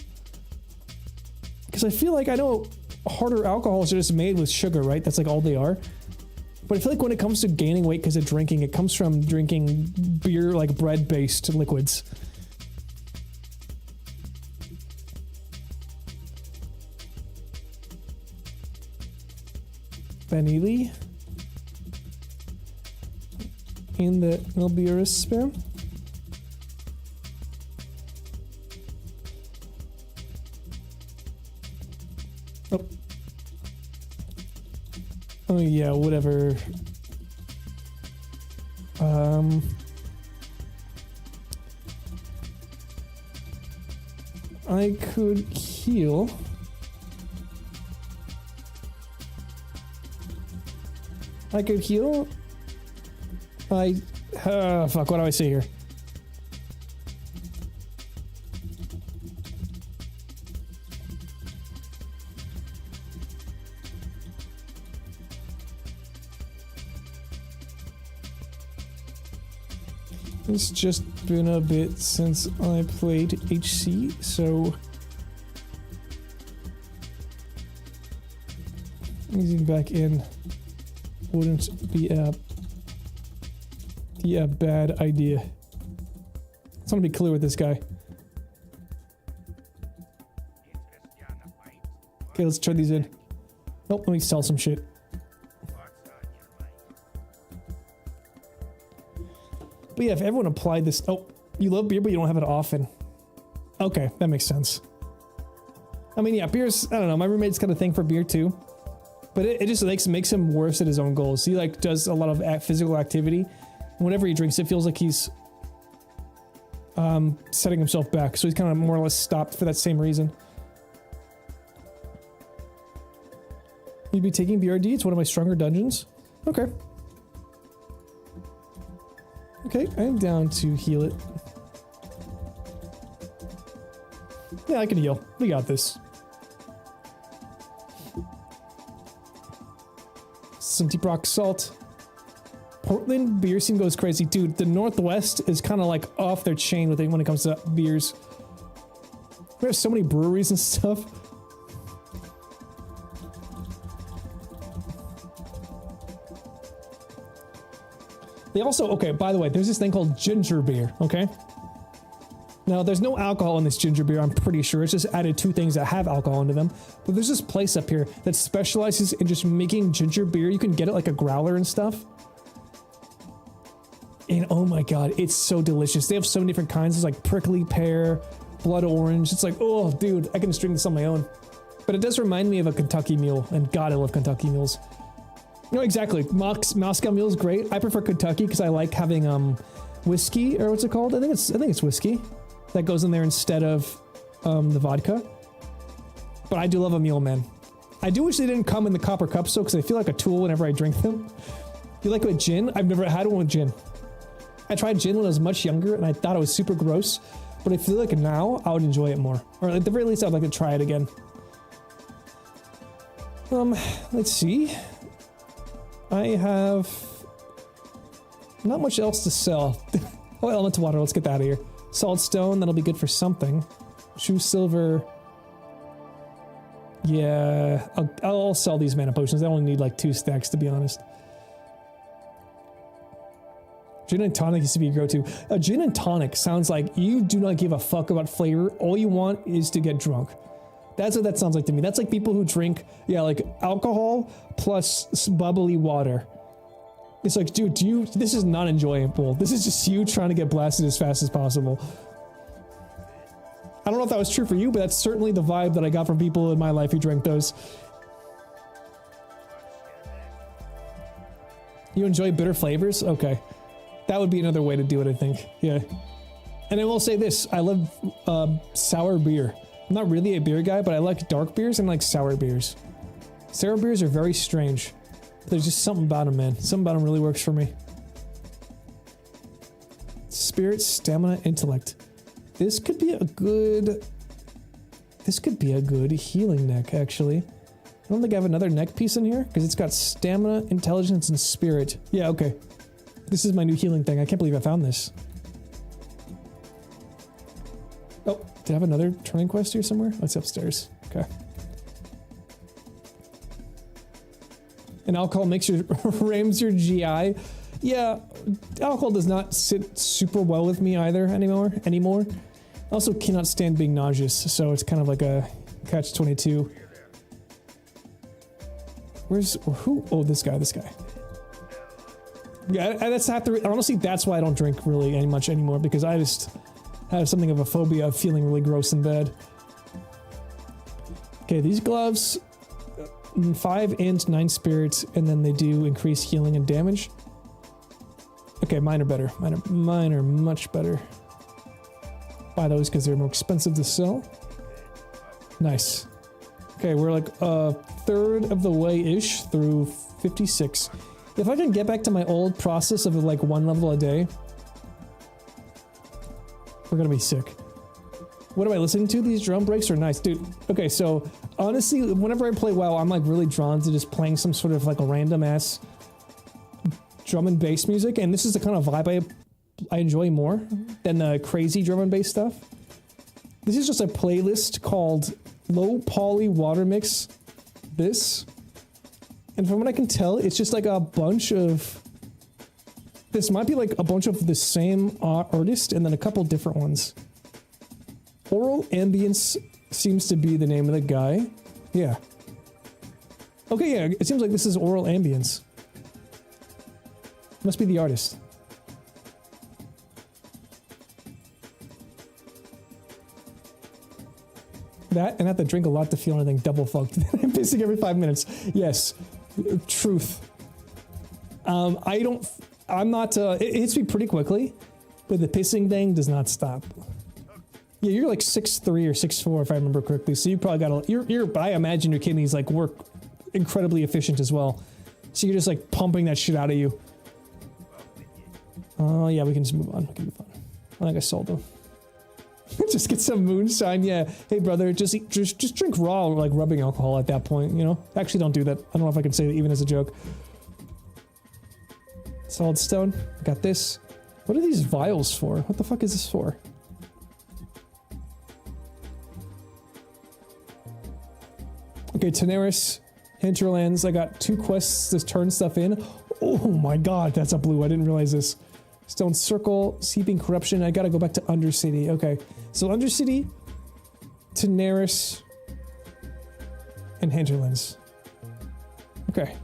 Speaker 1: Because I feel like I know harder alcohols are just made with sugar, right? That's like all they are. But I feel like when it comes to gaining weight because of drinking, it comes from drinking beer, like bread-based liquids. Vanilli in the Nilbeerus spam. Oh. Oh yeah, whatever. I could heal. I could heal. Fuck, what do I say here? It's just been a bit since I played HC, so easing back in wouldn't be a bad idea. Just want to be clear with this guy. Okay, let's turn these in. Oh, let me sell some shit. But yeah, if everyone applied this... Oh, you love beer, but you don't have it often. Okay, that makes sense. I mean, yeah, beer's... I don't know, my roommate's got a thing for beer too. But it just makes him worse at his own goals. He like does a lot of physical activity. Whenever he drinks, it feels like he's setting himself back. So he's kind of more or less stopped for that same reason. You'd be taking BRD. It's one of my stronger dungeons. Okay. Okay, I'm down to heal it. Yeah, I can heal. We got this. Some deep rock salt. Portland beer scene goes crazy. Dude, the Northwest is kind of like off their chain with it when it comes to beers. We have so many breweries and stuff. They also, okay, by the way, there's this thing called ginger beer, okay? Now, there's no alcohol in this ginger beer, I'm pretty sure. It's just added 2 things that have alcohol into them. But there's this place up here that specializes in just making ginger beer. You can get it like a growler and stuff. And oh my god, it's so delicious. They have so many different kinds. There's like prickly pear, blood orange. It's like, oh, dude, I can just drink this on my own. But it does remind me of a Kentucky mule, and god, I love Kentucky mules. No, exactly. Moscow Mule is great. I prefer Kentucky because I like having whiskey, or what's it called? I think it's whiskey that goes in there instead of the vodka. But I do love a mule, man. I do wish they didn't come in the copper cups though, because I feel like a tool whenever I drink them. You like with gin? I've never had one with gin. I tried gin when I was much younger, and I thought it was super gross. But I feel like now I would enjoy it more, or at the very least, I'd like to try it again. Let's see. I have not much else to sell. Oh, elemental water. Let's get that out of here. Solid stone. That'll be good for something. True silver. Yeah, I'll sell these mana potions. I only need like 2 stacks, to be honest. Gin and tonic used to be a go-to. A gin and tonic sounds like you do not give a fuck about flavor. All you want is to get drunk. That's what that sounds like to me. That's like people who drink, yeah, like alcohol plus bubbly water. It's like, dude, this is not enjoyable. This is just you trying to get blasted as fast as possible. I don't know if that was true for you, but that's certainly the vibe that I got from people in my life who drank those. You enjoy bitter flavors? Okay. That would be another way to do it, I think. Yeah. And I will say this, I love sour beer. I'm not really a beer guy, but I like dark beers and like sour beers. Sour beers are very strange. There's just something about them, man. Something about them really works for me. Spirit, stamina, intellect. This could be a good healing neck, actually. I don't think I have another neck piece in here, because it's got stamina, intelligence, and spirit. Yeah, okay. This is my new healing thing. I can't believe I found this. Oh, did I have another turning quest here somewhere? Oh, it's upstairs. Okay. And alcohol makes your rams your GI. Yeah, alcohol does not sit super well with me either anymore. I also cannot stand being nauseous, so it's kind of like a catch-22. Who? Oh, this guy. Yeah, that's honestly, that's why I don't drink really much anymore, because I just have something of a phobia of feeling really gross in bed. Okay, these gloves, 5 int, 9 spirits, and then they do increase healing and damage. Okay, mine are better. Mine are much better. Buy those because they're more expensive to sell. Nice. Okay, we're like a third of the way-ish through 56. If I can get back to my old process of like 1 level a day, we're gonna be sick. What am I listening to? These drum breaks are nice, dude. Okay, so honestly, whenever I play WoW, I'm like really drawn to just playing some sort of like a random ass drum and bass music, and this is the kind of vibe I enjoy more than the crazy drum and bass stuff. This is just a playlist called Low Poly Water Mix. And from what I can tell, it's just like a bunch of... This might be like a bunch of the same artist and then a couple different ones. Oral Ambience seems to be the name of the guy. Yeah. Okay, yeah, it seems like this is Oral Ambience. Must be the artist. That, and I have to drink a lot to feel anything double fucked. I'm pissing every 5 minutes. Yes. Truth. I'm not, it hits me pretty quickly, but the pissing thing does not stop. Yeah, you're like 6'3" or 6'4" if I remember correctly, so you probably got I imagine your kidneys like work incredibly efficient as well. So you're just like pumping that shit out of you. Oh yeah, we can just move on. I think I sold them. Just get some moonshine, yeah. Hey brother, just drink raw, like rubbing alcohol at that point, you know? Actually don't do that. I don't know if I can say that even as a joke. Solid stone. I got this. What are these vials for? What the fuck is this for? Okay, Tenaris, Hinterlands. I got 2 quests to turn stuff in. Oh my god, that's a blue. I didn't realize this. Stone Circle, Seeping Corruption. I gotta go back to Undercity. Okay, so Undercity, Tenaris, and Hinterlands. Okay.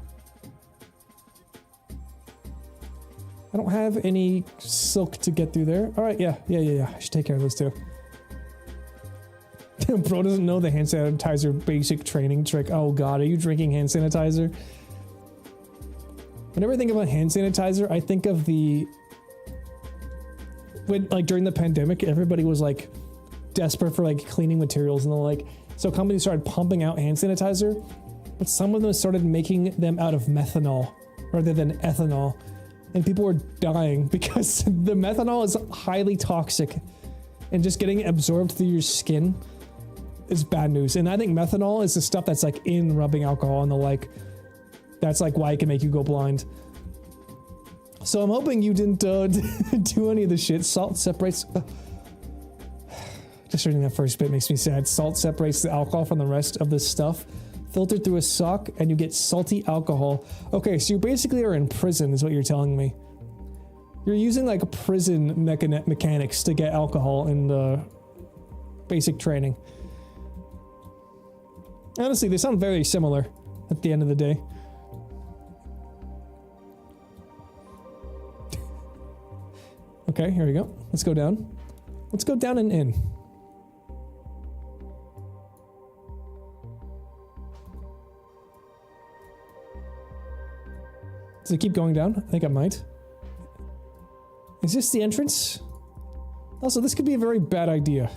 Speaker 1: I don't have any silk to get through there. Alright, yeah. I should take care of those two. Bro doesn't know the hand sanitizer basic training trick. Oh god, are you drinking hand sanitizer? Whenever I think about hand sanitizer, I think of the... when, like, during the pandemic, everybody was, like, desperate for, like, cleaning materials, and they're like... So companies started pumping out hand sanitizer, but some of them started making them out of methanol, rather than ethanol. And people were dying because the methanol is highly toxic, and just getting absorbed through your skin is bad news. And I think methanol is the stuff that's like in rubbing alcohol and the like. That's like why it can make you go blind. So I'm hoping you didn't do any of the shit. Salt separates... Just reading that first bit makes me sad. Salt separates the alcohol from the rest of the stuff. Filtered through a sock and you get salty alcohol. Okay, so you basically are in prison is what you're telling me. You're using like prison mechanics to get alcohol in basic training. Honestly, they sound very similar at the end of the day. Okay, here we go. Let's go down. Let's go down and in. Does it keep going down? I think I might. Is this the entrance? Also, this could be a very bad idea.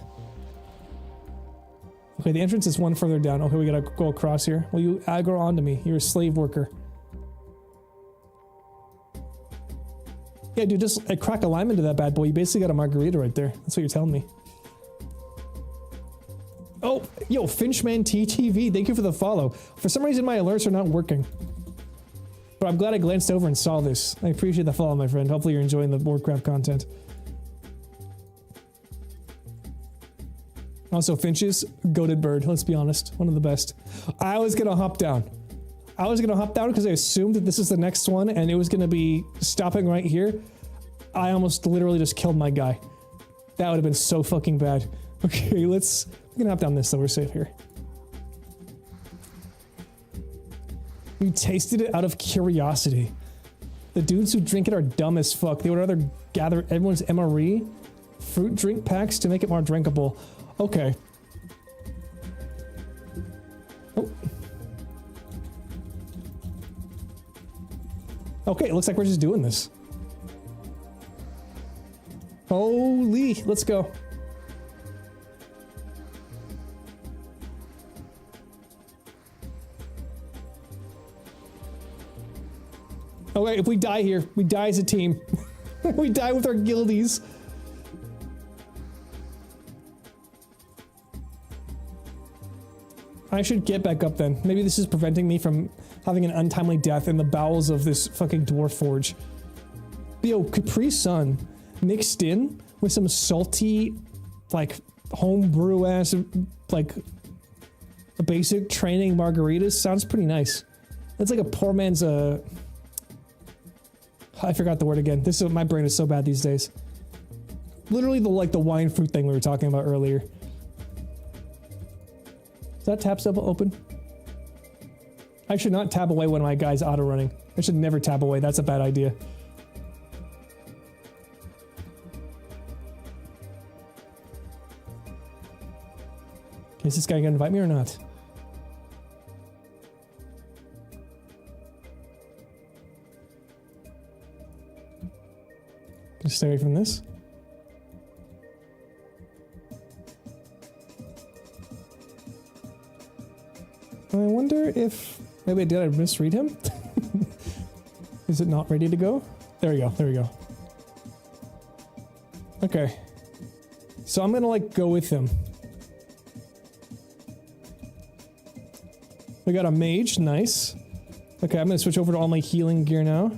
Speaker 1: Okay, the entrance is one further down. Okay, we gotta go across here. Will you aggro onto me? You're a slave worker. Yeah, dude, just crack a lime into that bad boy. You basically got a margarita right there. That's what you're telling me. Oh, yo, Finchman TTV, thank you for the follow. For some reason, my alerts are not working. But I'm glad I glanced over and saw this. I appreciate the follow, my friend. Hopefully you're enjoying the Warcraft content. Also, Finches, goated bird, let's be honest. One of the best. I was gonna hop down. I was gonna hop down because I assumed that this is the next one and it was gonna be stopping right here. I almost literally just killed my guy. That would have been so fucking bad. Okay, we're gonna hop down this so we're safe here. We tasted it out of curiosity. The dudes who drink it are dumb as fuck. They would rather gather everyone's MRE, fruit drink packs to make it more drinkable. Okay. Oh. Okay, it looks like we're just doing this. Holy, let's go. Okay, if we die here, we die as a team. We die with our guildies. I should get back up then. Maybe this is preventing me from having an untimely death in the bowels of this fucking dwarf forge. Yo, Capri Sun mixed in with some salty, like, homebrew ass, like, a basic training margaritas sounds pretty nice. It's like a poor man's, I forgot the word again. My brain is so bad these days. Literally the wine fruit thing we were talking about earlier. Is that tab still open? I should not tab away when my guy's auto running. I should never tab away. That's a bad idea. Is this guy gonna invite me or not? Just stay away from this. I wonder if... Maybe did I misread him? Is it not ready to go? There we go, there we go. Okay. So I'm gonna like go with him. We got a mage, nice. Okay, I'm gonna switch over to all my healing gear now.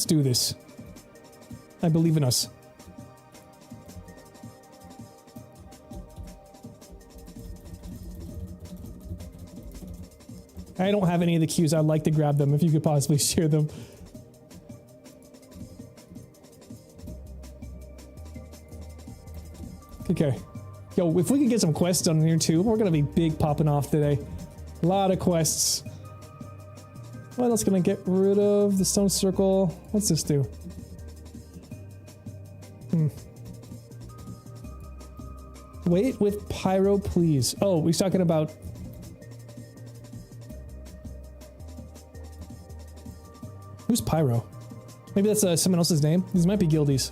Speaker 1: do this. I believe in us. I don't have any of the cues. I'd like to grab them if you could possibly share them. Okay. Yo, if we could get some quests done here too, we're gonna be big popping off today. A lot of quests. What else can I get rid of? The stone circle. What's this do? Wait with pyro, please. Oh, he's talking about... Who's Pyro? Maybe that's someone else's name? These might be guildies.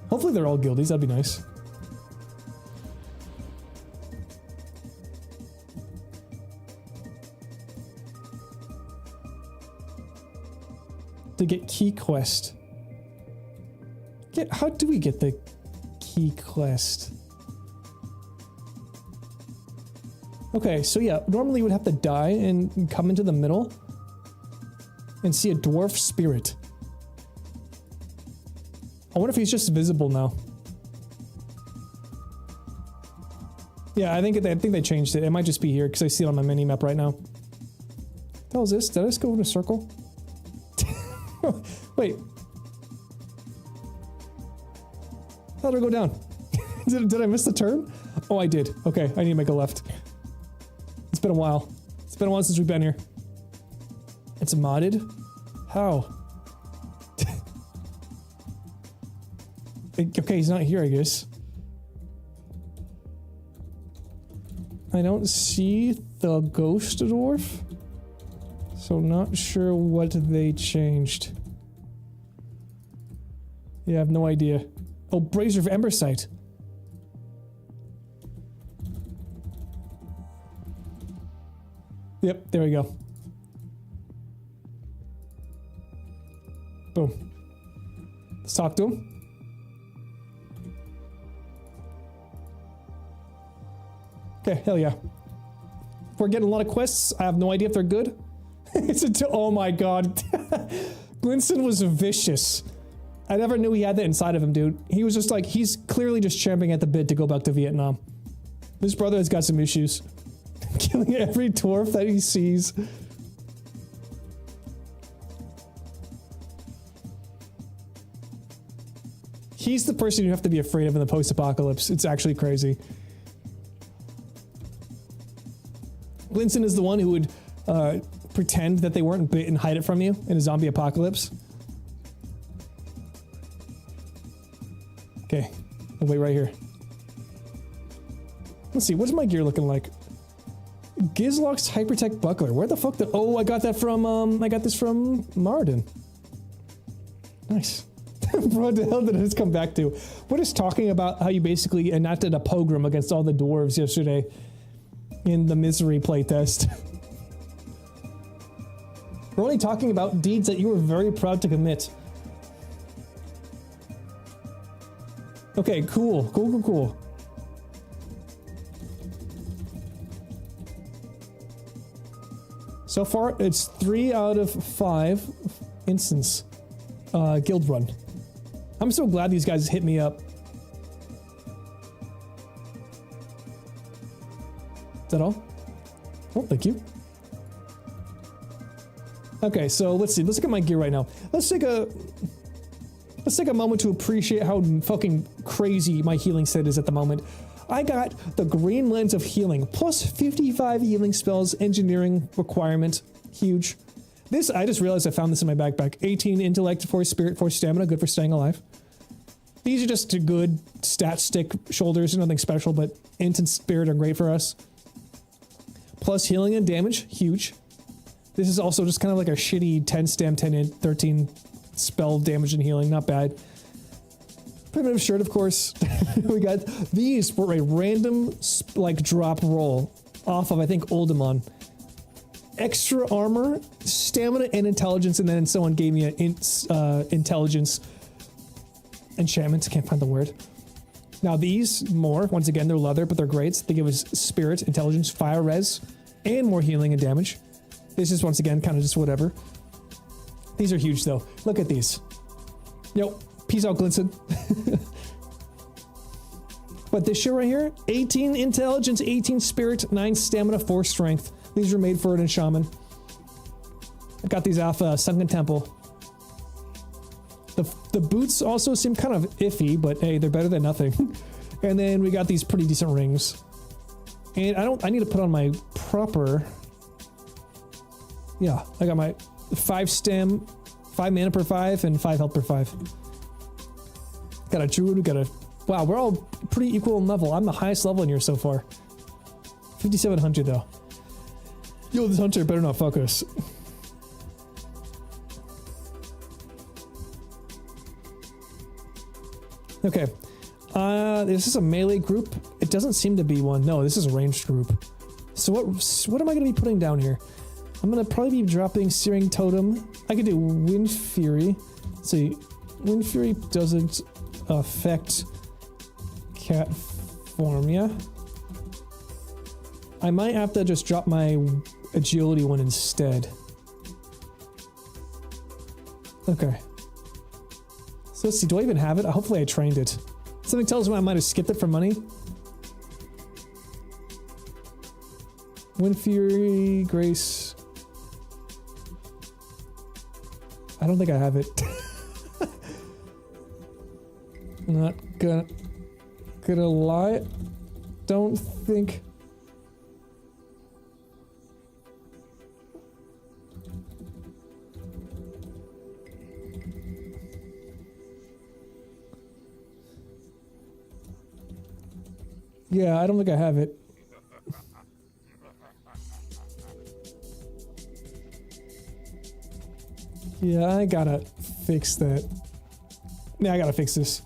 Speaker 1: Hopefully they're all guildies, that'd be nice. To get key quest. How do we get the key quest? Okay, so yeah, normally you would have to die and come into the middle and see a dwarf spirit. I wonder if he's just visible now. Yeah, I think they changed it. It might just be here because I see it on my mini map right now. What the hell is this? Did I just go in a circle? Wait. How did I go down? Did I miss the turn? Oh, I did. Okay, I need to make a left. It's been a while. It's been a while since we've been here. It's modded? How? Okay, he's not here, I guess. I don't see the ghost dwarf, so not sure what they changed. Yeah, I have no idea. Oh, Brazier of Embersight. Yep, there we go. Boom. Let's talk to him. Okay, hell yeah. We're getting a lot of quests. I have no idea if they're good. Oh my god. Glinson was vicious. I never knew he had that inside of him, dude. He was just like, he's clearly just champing at the bit to go back to Vietnam. This brother has got some issues. Killing every dwarf that he sees. He's the person you have to be afraid of in the post-apocalypse. It's actually crazy. Glinson is the one who would pretend that they weren't bit and hide it from you in a zombie apocalypse. Okay, I'll wait right here. Let's see, what's my gear looking like? Gizlock's Hypertech Buckler. Where the fuck did... Oh, I got that from, I got this from Marden. Nice. What the hell did I just come back to? We're just talking about how you basically enacted a pogrom against all the dwarves yesterday in the Misery playtest. We're only talking about deeds that you were very proud to commit. Okay, cool. Cool. So far, it's 3 out of 5 instance guild run. I'm so glad these guys hit me up. Is that all? Oh, thank you. Okay, so let's see. Let's look at my gear right now. Let's take a moment to appreciate how fucking crazy my healing set is at the moment. I got the green lens of healing, plus 55 healing spells, engineering requirement. Huge. This, I just realized I found this in my backpack. 18 intellect, 4 spirit, 4 stamina, good for staying alive. These are just good stat stick shoulders, nothing special, but int and spirit are great for us. Plus healing and damage, huge. This is also just kind of like a shitty 10 stam, 10 int, 13 spell damage and healing, not bad. Primitive shirt, of course. We got these for a random like drop roll off of, I think, Oldemon. Extra armor, stamina, and intelligence, and then someone gave me an intelligence enchantment. Can't find the word. Now these, once again, they're leather, but they're great. They give us spirit, intelligence, fire res, and more healing and damage. This is, once again, kind of just whatever. These are huge though. Look at these. Yo, peace out, Glinson. But this shit right here, 18 intelligence, 18 spirit, 9 stamina, 4 strength. These are made for it in shaman. I got these off Sunken Temple. The boots also seem kind of iffy, but hey, they're better than nothing. And then we got these pretty decent rings. And I need to put on my proper. Yeah, I got my 5 stem, 5 mana per 5, and 5 health per 5. Got a druid, we got a. Wow, we're all pretty equal in level. I'm the highest level in here so far. 5,700 though. Yo, this hunter better not fuck us. Okay. This is a melee group. It doesn't seem to be one. No, this is a ranged group. So what am I going to be putting down here? I'm going to probably be dropping Searing Totem. I could do Wind Fury. Let's see. Wind Fury doesn't affect cat form, yeah? I might have to just drop my agility one instead. Okay. So let's see, do I even have it? Hopefully I trained it. Something tells me I might have skipped it for money. Wind Fury, Grace. I don't think I have it. Not gonna lie. Don't think. Yeah, I don't think I have it. Yeah, I gotta fix that. Yeah, I gotta fix this.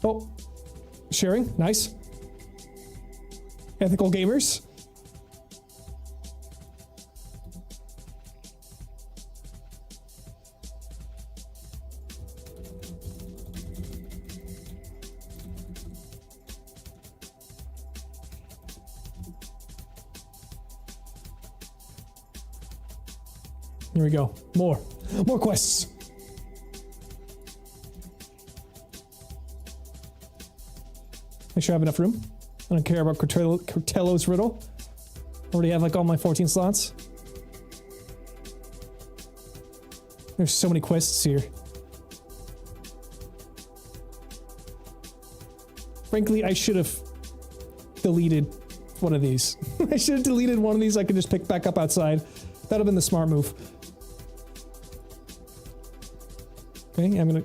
Speaker 1: Oh, sharing, nice. Ethical gamers. Here we go. More quests. Make sure I have enough room. I don't care about Cortello's riddle. Already have like all my 14 slots. There's so many quests here. Frankly, I should have deleted one of these. I should have deleted one of these. I could just pick back up outside. That'd have been the smart move. Okay, I'm gonna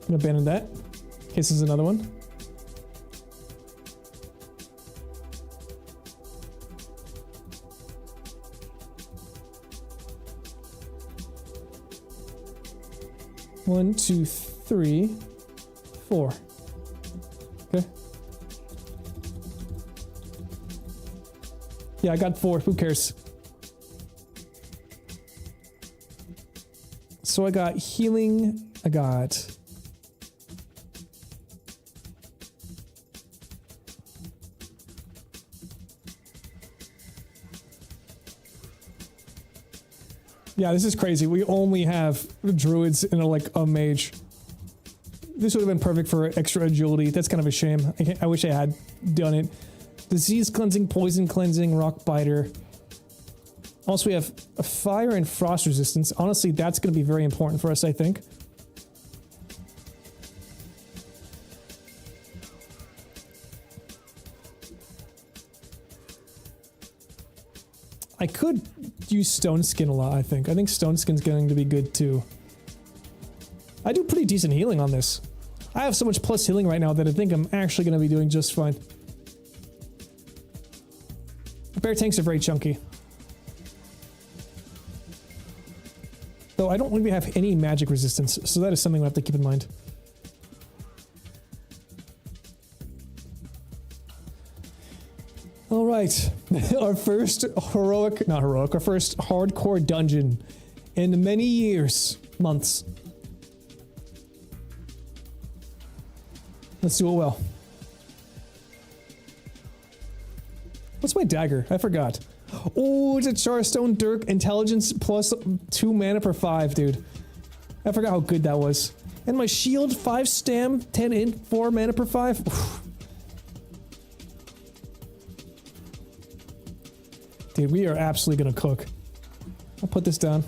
Speaker 1: abandon that. In case there's another one. One, two, three, 4. Okay. Yeah, I got 4. Who cares? So I got healing. I got... Yeah, this is crazy. We only have druids and a mage. This would have been perfect for extra agility. That's kind of a shame. I wish I had done it. Disease cleansing, poison cleansing, rock biter. Also, we have a fire and frost resistance. Honestly, that's going to be very important for us, I think. I could use stone skin a lot, I think. I think stone skin's going to be good too. I do pretty decent healing on this. I have so much plus healing right now that I think I'm actually going to be doing just fine. Bear tanks are very chunky. Though I don't really have any magic resistance, so that is something we have to keep in mind. Alright, our first our first hardcore dungeon in many years, months. Let's do it well. What's my dagger? I forgot. Oh, it's a Charstone Dirk. Intelligence plus 2 mana per 5, dude. I forgot how good that was. And my shield, 5 stam, 10 int, 4 mana per 5. Oof. Dude, we are absolutely gonna cook. I'll put this down.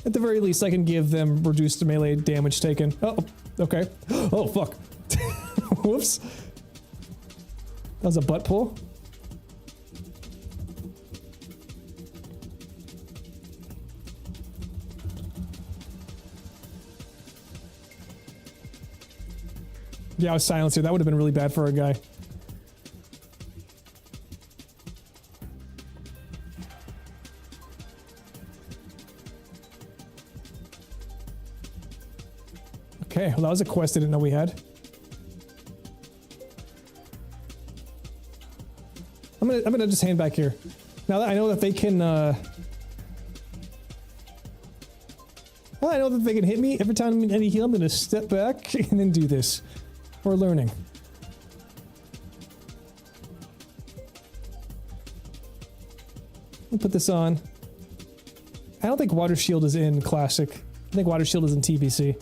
Speaker 1: At the very least, I can give them reduced melee damage taken. Oh, okay. Oh, fuck. Whoops. That was a butt pull. Yeah, I was silenced here. That would have been really bad for a guy. Okay, well that was a quest I didn't know we had. I'm gonna just hang back here. Now that I know that they can well, I know that they can hit me every time I heal, I'm gonna step back and then do this. We're learning. Let me put this on. I don't think Water Shield is in Classic. I think Water Shield is in TBC.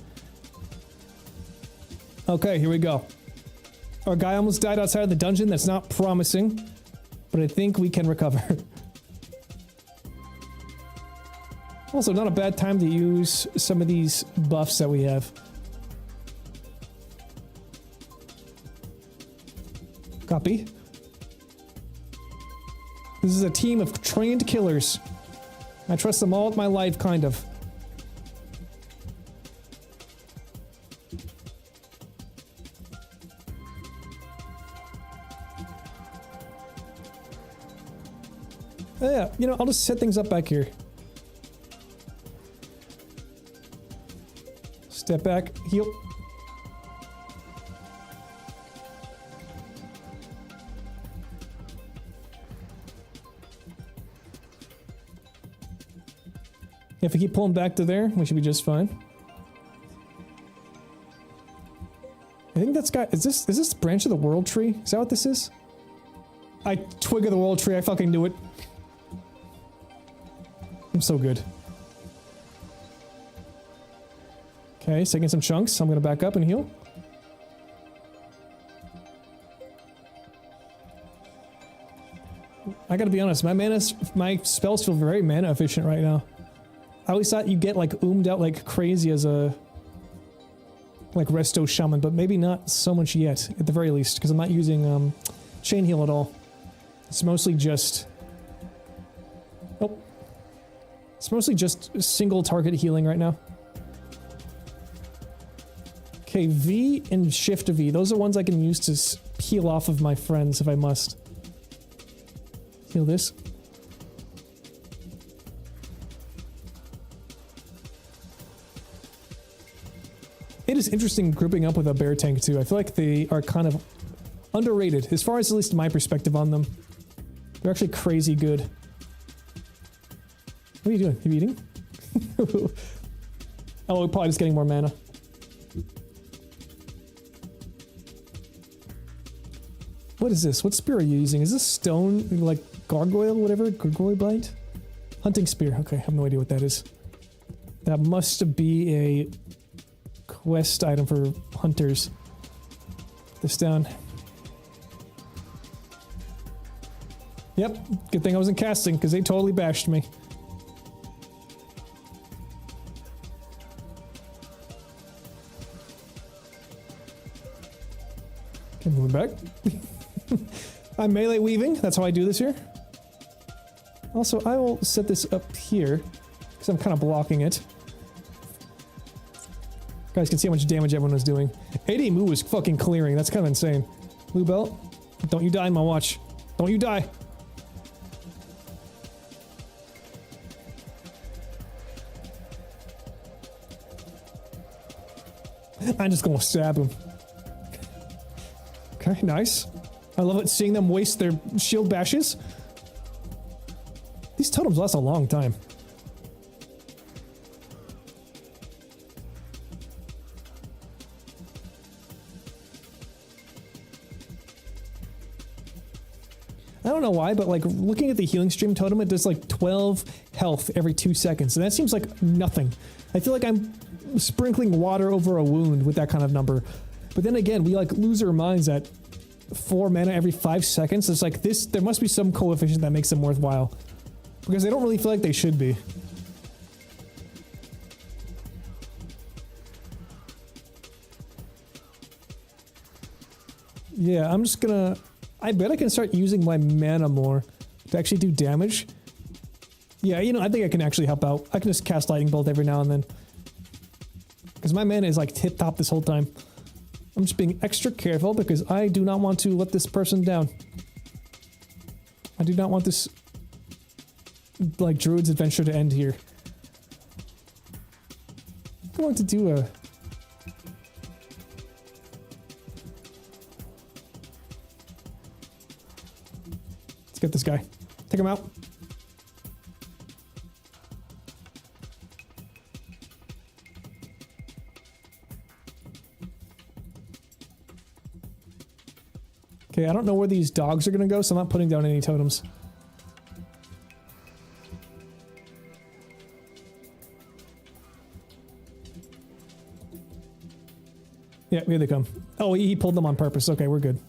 Speaker 1: Okay, here we go. Our guy almost died outside of the dungeon. That's not promising, but I think we can recover. Also, not a bad time to use some of these buffs that we have. Copy. This is a team of trained killers. I trust them all with my life, kind of. Oh, yeah, you know, I'll just set things up back here. Step back, heal. If we keep pulling back to there, we should be just fine. I think that's got, is this branch of the world tree? Is that what this is? I twig of the world tree, I fucking knew it. I'm so good. Okay, taking some chunks. I'm gonna back up and heal. I gotta be honest, my spells feel very mana efficient right now. I always thought you get like oomed out like crazy as a like Resto Shaman, but maybe not so much yet, at the very least, because I'm not using chain heal at all. It's mostly just it's mostly just single target healing right now. Okay, V and Shift V. Those are ones I can use to peel off of my friends if I must. Heal this. It is interesting grouping up with a bear tank too. I feel like they are kind of underrated, as far as at least my perspective on them. They're actually crazy good. What are you doing? You eating? Oh, we're probably just getting more mana. What is this? What spear are you using? Is this stone, like gargoyle, whatever? Gargoyle blight? Hunting spear. Okay, I have no idea what that is. That must be a quest item for hunters. Put this down. Yep, good thing I wasn't casting, because they totally bashed me. Okay, moving back. I'm melee weaving, that's how I do this here. Also, I will set this up here, because I'm kind of blocking it. You guys can see how much damage everyone was doing. 80 Moo was fucking clearing, that's kind of insane. Blue belt, don't you die in my watch. Don't you die. I'm just gonna stab him. Okay, nice. I love it seeing them waste their shield bashes. These totems last a long time. I don't know why, but like looking at the healing stream totem, it does like 12 health every 2 seconds, and that seems like nothing. I feel like I'm sprinkling water over a wound with that kind of number. But then again, we like lose our minds at 4 mana every 5 seconds. It's like this, there must be some coefficient that makes them worthwhile. Because they don't really feel like they should be. Yeah, I'm just gonna... I bet I can start using my mana more to actually do damage. Yeah, you know, I think I can actually help out. I can just cast Lightning Bolt every now and then. Because my mana is like tip-top this whole time. I'm just being extra careful because I do not want to let this person down. I do not want this, like, druid's adventure to end here. I'm going to do a... Let's get this guy. Take him out. Okay, I don't know where these dogs are gonna go, so I'm not putting down any totems. Yeah, here they come. Oh, he pulled them on purpose. Okay, we're good.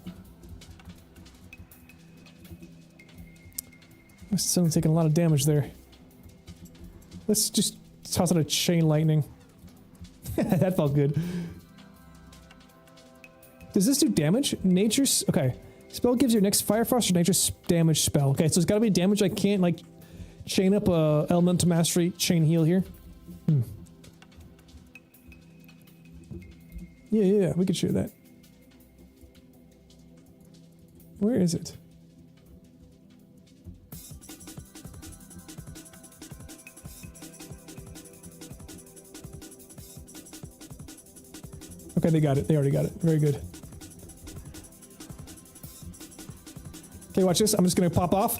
Speaker 1: Someone's taking a lot of damage there. Let's just toss out a chain lightning. That felt good. Does this do damage? Nature's... Okay. Spell gives your next Fire Frost or Nature damage spell. Okay, so it's gotta be damage. I can't, like, chain up a Elemental Mastery chain heal here. Yeah, we could share that. Where is it? Okay, they got it. They already got it. Very good. Okay, watch this. I'm just gonna pop off.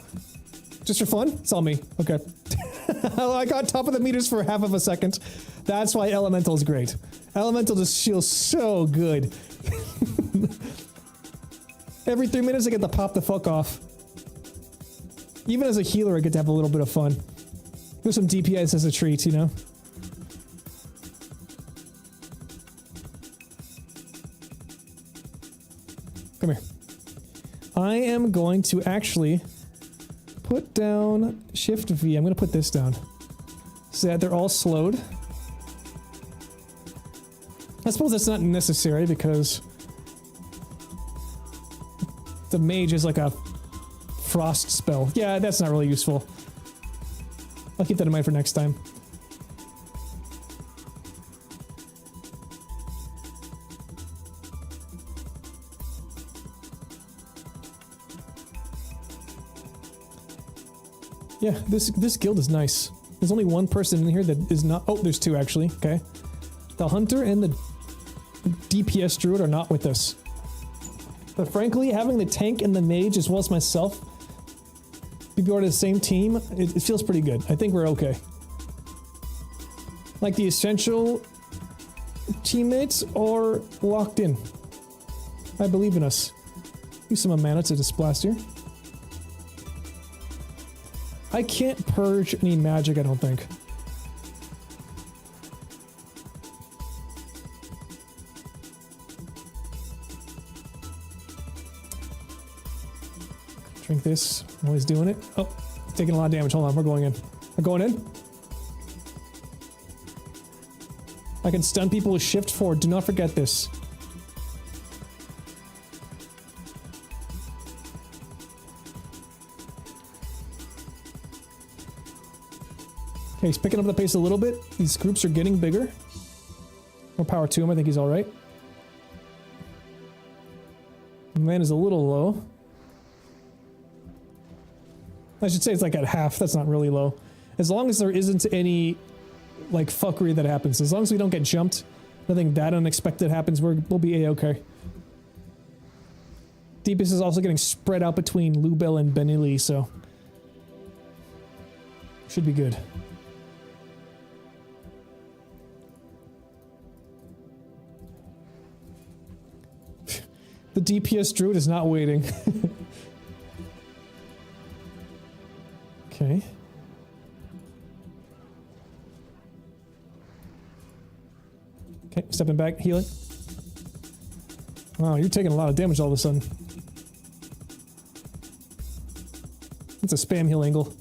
Speaker 1: Just for fun. It's all me. Okay. I got top of the meters for half of a second. That's why Elemental is great. Elemental just feels so good. Every 3 minutes I get to pop the fuck off. Even as a healer, I get to have a little bit of fun. There's some DPS as a treat, you know? Come here. I am going to actually put down Shift V. I'm going to put this down so that they're all slowed. I suppose that's not necessary because the mage is like a frost spell. Yeah, that's not really useful. I'll keep that in mind for next time. Yeah, this guild is nice. There's only one person in here that is not... Oh, there's two actually. Okay. The hunter and the DPS druid are not with us. But frankly, having the tank and the mage as well as myself be part of the same team, it feels pretty good. I think we're okay. Like the essential teammates are locked in. I believe in us. Use some mana to disblast here. I can't purge any magic, I don't think. Drink this while he's doing it. Oh, he's taking a lot of damage. Hold on, we're going in. We're going in. I can stun people with shift forward. Do not forget this. Okay, he's picking up the pace a little bit. These groups are getting bigger. More power to him. I think he's alright. Man is a little low. I should say it's like at half. That's not really low. As long as there isn't any, like, fuckery that happens. As long as we don't get jumped, nothing that unexpected happens, we'll be a-okay. DPS is also getting spread out between Lubel and Benili, so... should be good. The DPS druid is not waiting. Okay. Okay, stepping back, healing. Wow, you're taking a lot of damage all of a sudden. It's a spam heal angle.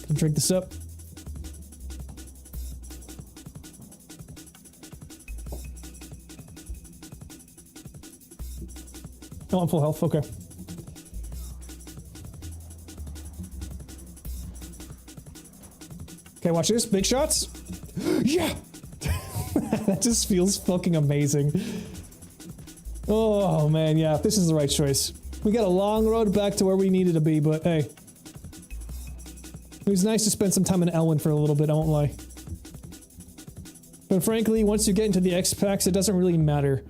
Speaker 1: Gonna drink this up. Oh, I'm full health, okay. Okay, watch this. Big shots. Yeah! That just feels fucking amazing. Oh, man, yeah. This is the right choice. We got a long road back to where we needed to be, but hey. It was nice to spend some time in Elwyn for a little bit, I won't lie. But frankly, once you get into the X-Packs, it doesn't really matter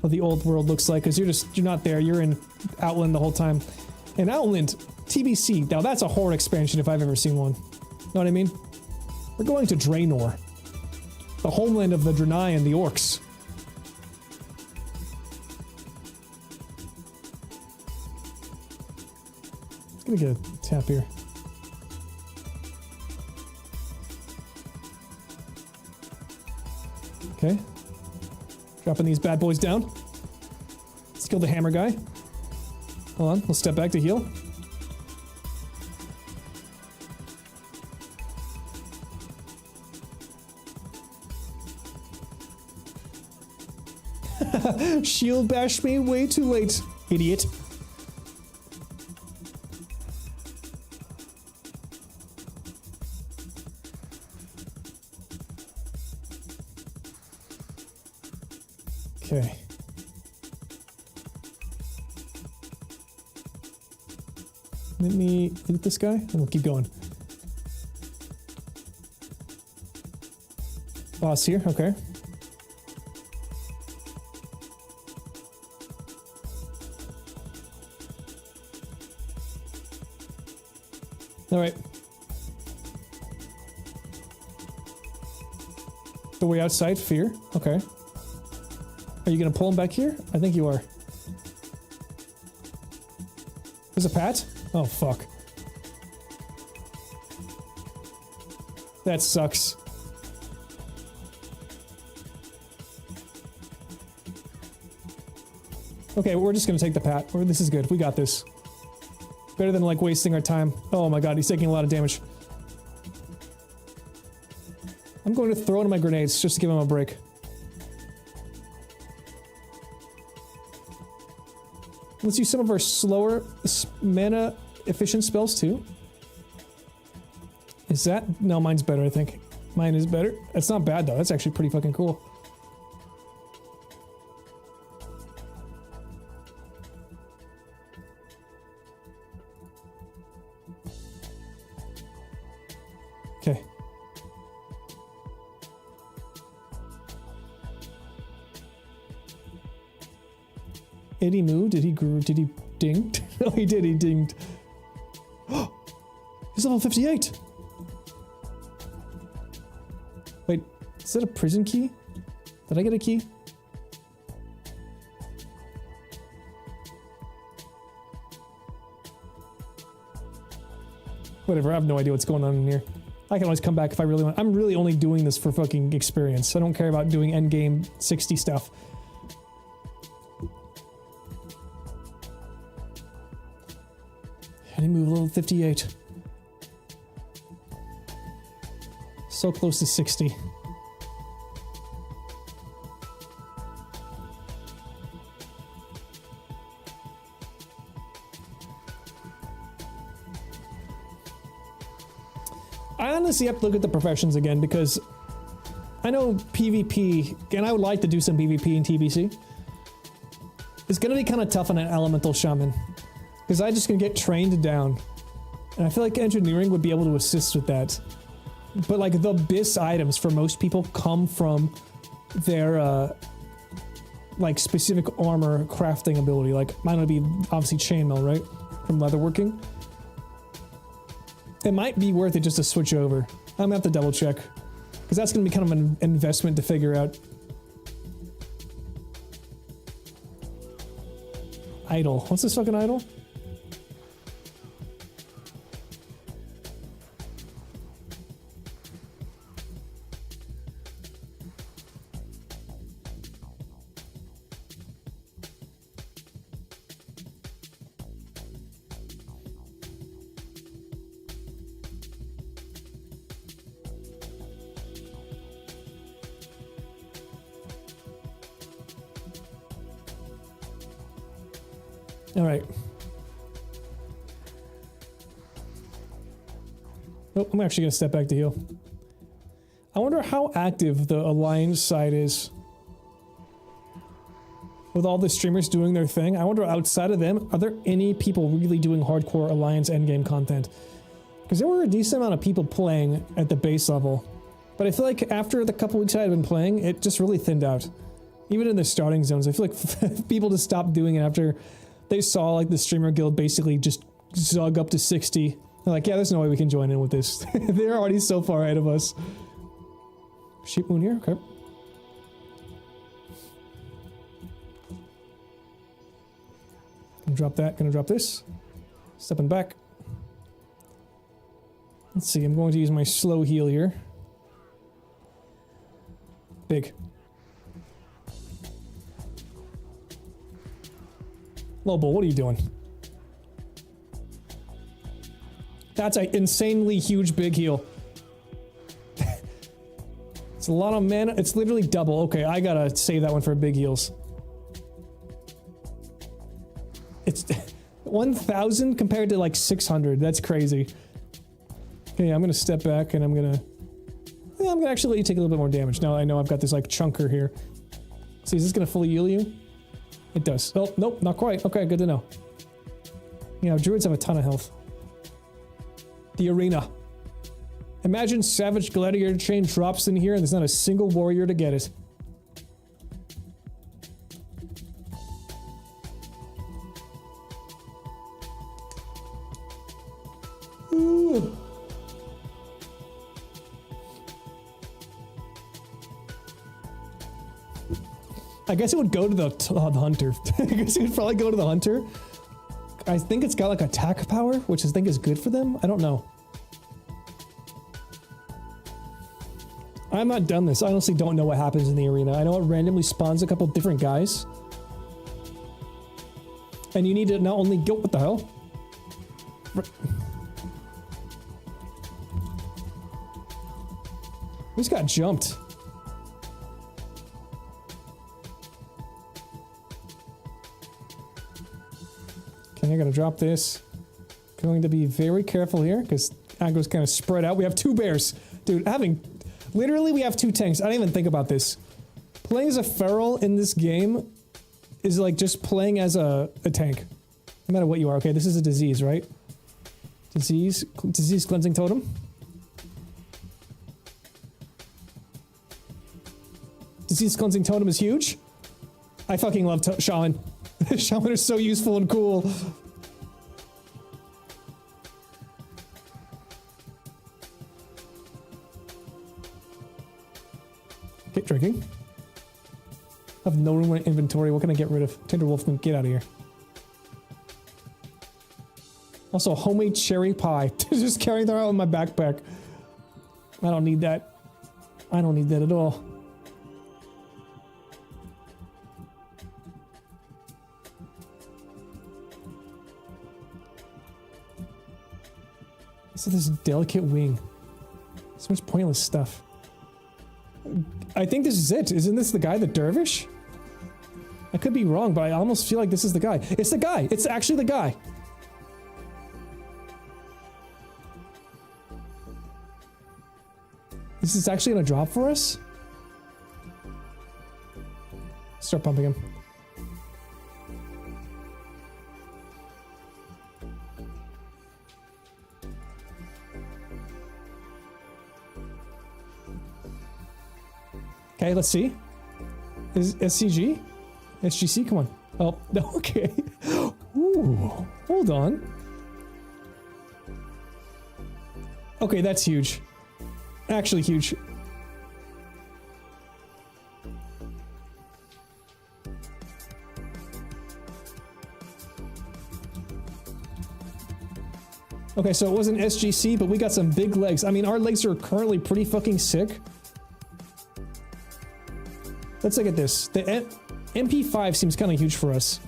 Speaker 1: what the old world looks like, because you're not there. You're in Outland the whole time. And Outland, TBC, now that's a horde expansion if I've ever seen one. Know what I mean? We're going to Draenor. The homeland of the Draenei and the Orcs. Let's gonna get a tap here. Okay. Dropping these bad boys down. Let's kill the hammer guy. Hold on, we'll step back to heal. Shield bash me way too late, idiot. Okay. Let me loot this guy, and we'll keep going. Boss here, okay. Alright. The way outside, fear. Okay. Are you gonna pull him back here? I think you are. There's a pat? Oh, fuck. That sucks. Okay, we're just gonna take the pat. This is good. We got this. Better than, like, wasting our time. Oh my god, he's taking a lot of damage. I'm going to throw in my grenades just to give him a break. Let's use some of our slower mana efficient spells too. Is that? No, mine's better, I think. Mine is better. That's not bad though. That's actually pretty fucking cool. Okay. Did he move? Did he ding? Oh, he did, he dinged. He's level 58! Wait, is that a prison key? Did I get a key? Whatever, I have no idea what's going on in here. I can always come back if I really want. I'm really only doing this for fucking experience. I don't care about doing endgame 60 stuff. And he moved level 58. So close to 60. I honestly have to look at the professions again because I know PvP, and I would like to do some PvP in TBC. It's gonna be kind of tough on an elemental shaman because I just gonna get trained down, and I feel like engineering would be able to assist with that. But like the BIS items for most people come from their like specific armor crafting ability. Like mine would be obviously chainmail, right, from leatherworking. It might be worth it just to switch over. I'm gonna have to double check. Because that's gonna be kind of an investment to figure out. Idol. What's this fucking idol? All right. Oh, I'm actually gonna step back to heal. I wonder how active the Alliance side is. With all the streamers doing their thing, I wonder outside of them, are there any people really doing hardcore Alliance endgame content? Because there were a decent amount of people playing at the base level. But I feel like after the couple weeks I had been playing, it just really thinned out. Even in the starting zones, I feel like people just stopped doing it after they saw like the streamer guild basically just zug up to 60. They're like, yeah, there's no way we can join in with this. They're already so far ahead of us. Sheep moon here, okay. Gonna drop that, gonna drop this. Stepping back. Let's see, I'm going to use my slow heal here. Big. Lobo, what are you doing? That's an insanely huge big heal. It's a lot of mana. It's literally double. Okay, I gotta save that one for big heals. It's 1,000 compared to like 600. That's crazy. Okay, I'm gonna step back and I'm gonna actually let you take a little bit more damage. Now I know I've got this like chunker here. See, is this gonna fully heal you? It does. Oh, nope, not quite. Okay, good to know. Yeah, druids have a ton of health. The arena. Imagine Savage Gladiator Chain drops in here and there's not a single warrior to get it. Ooh. I guess it would go to the hunter. I guess it would probably go to the hunter. I think it's got like attack power, which I think is good for them. I don't know. I'm not done this. I honestly don't know what happens in the arena. I know it randomly spawns a couple different guys. And you need to not only go... What the hell? We just got jumped. Okay, I gotta drop this. Going to be very careful here, because aggro's kind of spread out. We have two bears. Dude, literally, we have two tanks. I didn't even think about this. Playing as a feral in this game is like just playing as a tank. No matter what you are. Okay, this is a disease, right? Disease cleansing totem. Disease cleansing totem is huge. I fucking love Shaman. Shaman are so useful and cool. Keep drinking. I have no room in my inventory. What can I get rid of? Tender Wolfman, get out of here. Also, homemade cherry pie. Just carrying that out in my backpack. I don't need that. I don't need that at all. So this delicate wing. So much pointless stuff. I think this is it. Isn't this the guy, the dervish? I could be wrong, but I almost feel like this is the guy. It's the guy. It's actually the guy. This is actually gonna drop for us? Start pumping him. Okay, let's see. Is SCG? SGC, come on. Oh, okay. Ooh, hold on. Okay, that's huge. Actually huge. Okay, so it wasn't SGC, but we got some big legs. I mean, our legs are currently pretty fucking sick. Let's look at this. The MP5 seems kind of huge for us.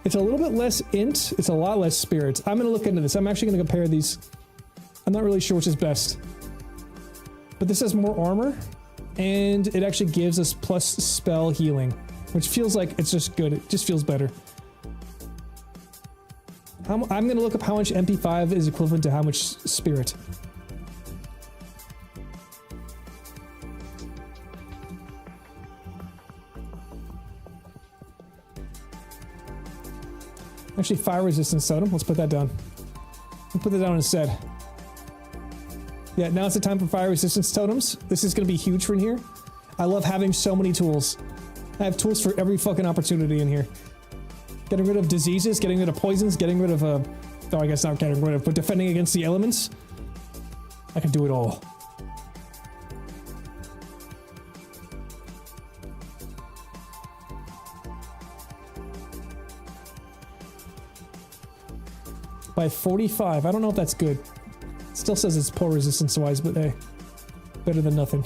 Speaker 1: It's a little bit less int. It's a lot less spirit. I'm going to look into this. I'm actually going to compare these. I'm not really sure which is best. But this has more armor. And it actually gives us plus spell healing. Which feels like it's just good. It just feels better. I'm gonna look up how much MP5 is equivalent to how much spirit. Actually, fire resistance totem. Let's put that down. We'll put that down instead. Yeah, now it's the time for fire resistance totems. This is gonna be huge for in here. I love having so many tools. I have tools for every fucking opportunity in here. Getting rid of diseases, getting rid of poisons, getting rid of oh, I guess not getting rid of, but defending against the elements. I can do it all. By 45. I don't know if that's good. It still says it's poor resistance wise, but hey, better than nothing.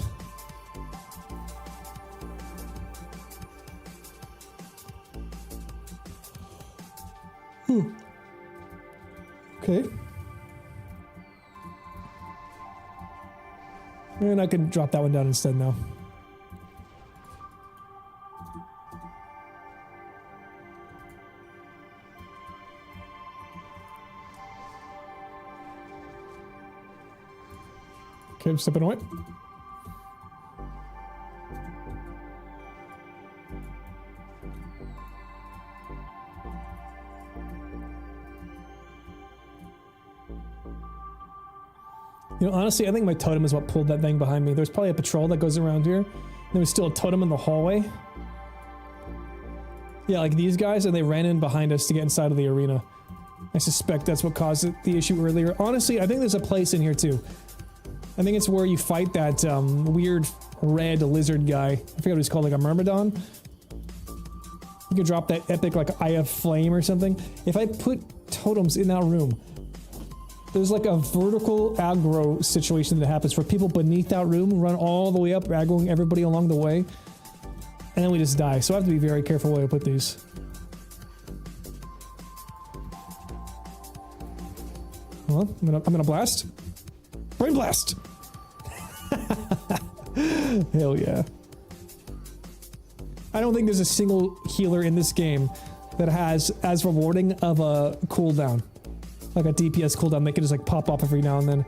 Speaker 1: Whew. Okay. And I can drop that one down instead now. Okay, I'm stepping away. You know, honestly, I think my totem is what pulled that thing behind me. There's probably a patrol that goes around here. There was still a totem in the hallway. Yeah, like these guys, and they ran in behind us to get inside of the arena. I suspect that's what caused the issue earlier. Honestly, I think there's a place in here too. I think it's where you fight that weird red lizard guy. I forget what he's called, like a myrmidon. You could drop that epic, like, Eye of Flame or something. If I put totems in that room, there's like a vertical aggro situation that happens where people beneath that room run all the way up, aggroing everybody along the way. And then we just die. So I have to be very careful where I put these. Well, I'm gonna blast. Brain blast! Hell yeah. I don't think there's a single healer in this game that has as rewarding of a cooldown. Like a DPS cooldown, they can just like pop off every now and then.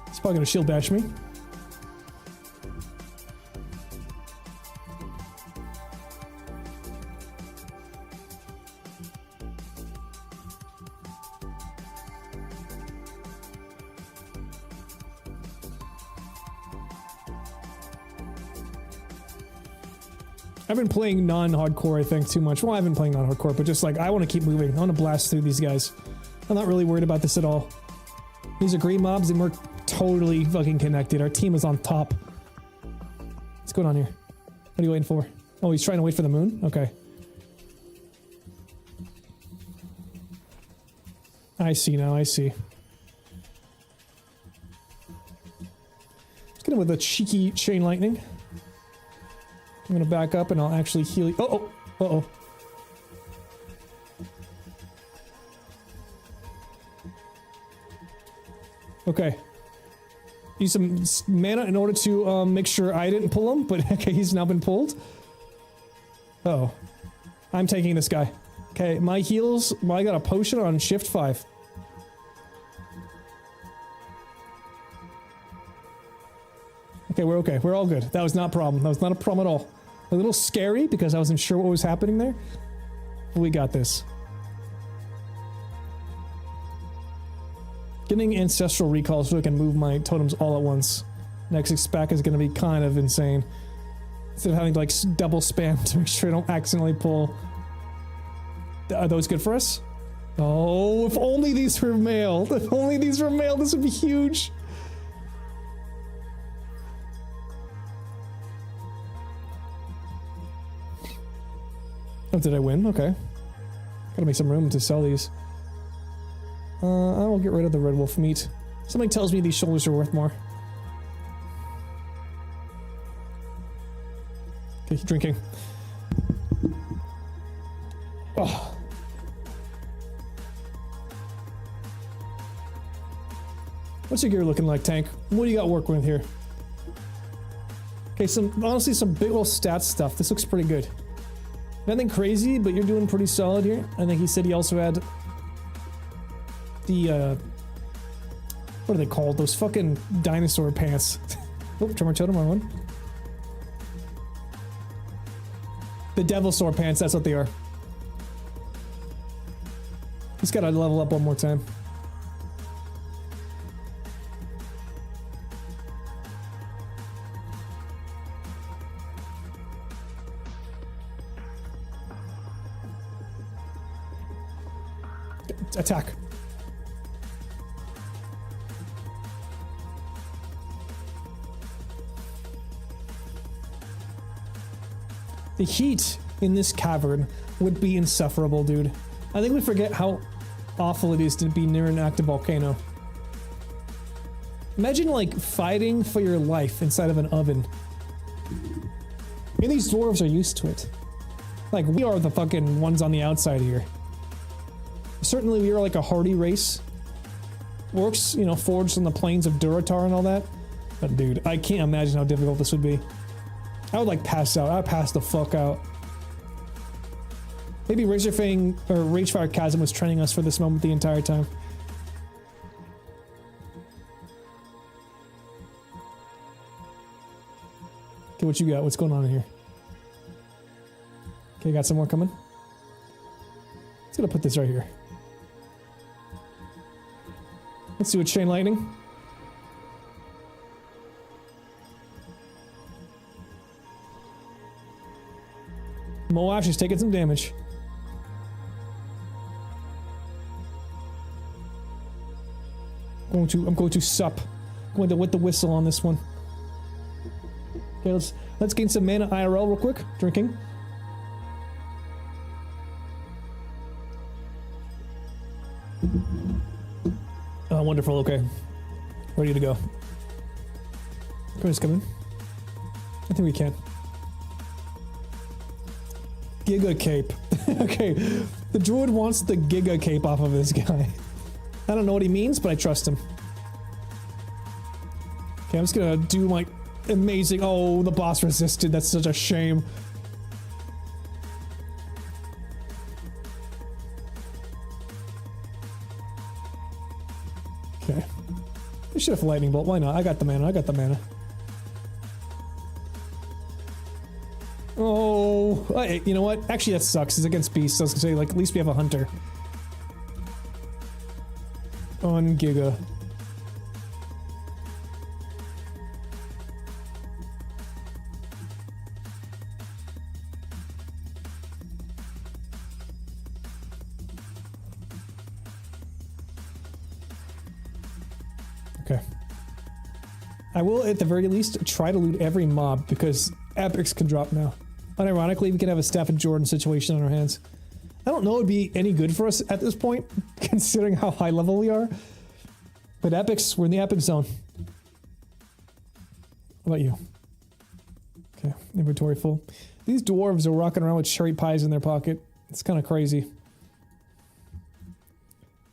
Speaker 1: It's probably gonna shield bash me. I've been playing non-hardcore, I think, too much. Well, I've been playing non-hardcore, but just like, I want to keep moving. I want to blast through these guys. I'm not really worried about this at all. These are green mobs, and we're totally fucking connected. Our team is on top. What's going on here? What are you waiting for? Oh, he's trying to wait for the moon? Okay. I see now, I see. Let's get him with a cheeky chain lightning. I'm gonna back up and I'll actually heal you. Uh-oh! Uh-oh. Okay. Use some mana in order to make sure I didn't pull him, but okay, he's now been pulled. Uh-oh. I'm taking this guy. Okay, my heals, I got a potion on shift 5. Okay, we're okay. We're all good. That was not a problem. That was not a problem at all. A little scary because I wasn't sure what was happening there. But we got this. Getting ancestral recall so I can move my totems all at once. Next spec is going to be kind of insane. Instead of having to like double spam to make sure I don't accidentally pull. Are those good for us? Oh, if only these were male. If only these were male, this would be huge. Oh, did I win? Okay. Gotta make some room to sell these. I will get rid of the red wolf meat. Something tells me these shoulders are worth more. Okay, keep drinking. Oh. What's your gear looking like, tank? What do you got working with here? Okay, honestly, some big old stats stuff. This looks pretty good. Nothing crazy, but you're doing pretty solid here. I think he said he also had the, what are they called? Those fucking dinosaur pants. Oh, Tremor Totem, wrong one. The Devil Sword pants, that's what they are. He's gotta level up one more time. Attack. The heat in this cavern would be insufferable, dude. I think we forget how awful it is to be near an active volcano. Imagine, like, fighting for your life inside of an oven. And these dwarves are used to it. Like, we are the fucking ones on the outside here. Certainly we are like a hardy race. Orcs, you know, forged on the plains of Durotar and all that. But dude, I can't imagine how difficult this would be. I would like pass out. I'd pass the fuck out. Maybe Razorfang or Ragefire Chasm was training us for this moment the entire time. Okay, what you got? What's going on in here? Okay, got some more coming. Let's gonna put this right here. Let's do a chain lightning. Moash is taking some damage. I'm going to sup. I'm going to wet the whistle on this one. Okay, let's gain some mana IRL real quick. Drinking. Oh, wonderful. Okay, ready to go. Curtis, come in. I think we can. Giga Cape. Okay, the druid wants the Giga Cape off of this guy. I don't know what he means, but I trust him. Okay, I'm just gonna do my amazing... Oh, the boss resisted. That's such a shame. Okay. I should have lightning bolt. Why not? I got the mana. I got the mana. Oh, you know what? Actually, that sucks. It's against beasts. I was gonna say, like, at least we have a hunter. On Giga. Okay. I will, at the very least, try to loot every mob, because epics can drop now. Unironically, we can have a Staff of Jordan situation on our hands. I don't know it would be any good for us at this point, considering how high level we are. But epics, we're in the epic zone. How about you? Okay, inventory full. These dwarves are rocking around with cherry pies in their pocket. It's kind of crazy.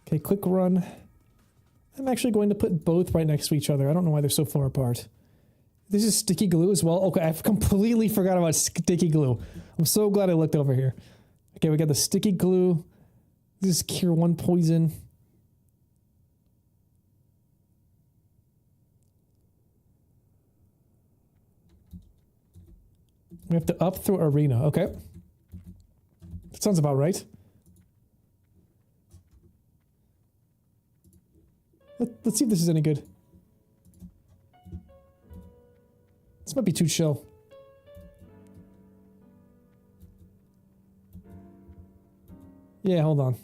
Speaker 1: Okay, quick run. I'm actually going to put both right next to each other. I don't know why they're so far apart. This is sticky glue as well. Okay, I completely forgot about sticky glue. I'm so glad I looked over here. Okay, we got the sticky glue. This is cure 1 poison. We have to up through arena. Okay. That sounds about right. Let's see if this is any good. This might be too chill. Yeah, hold on.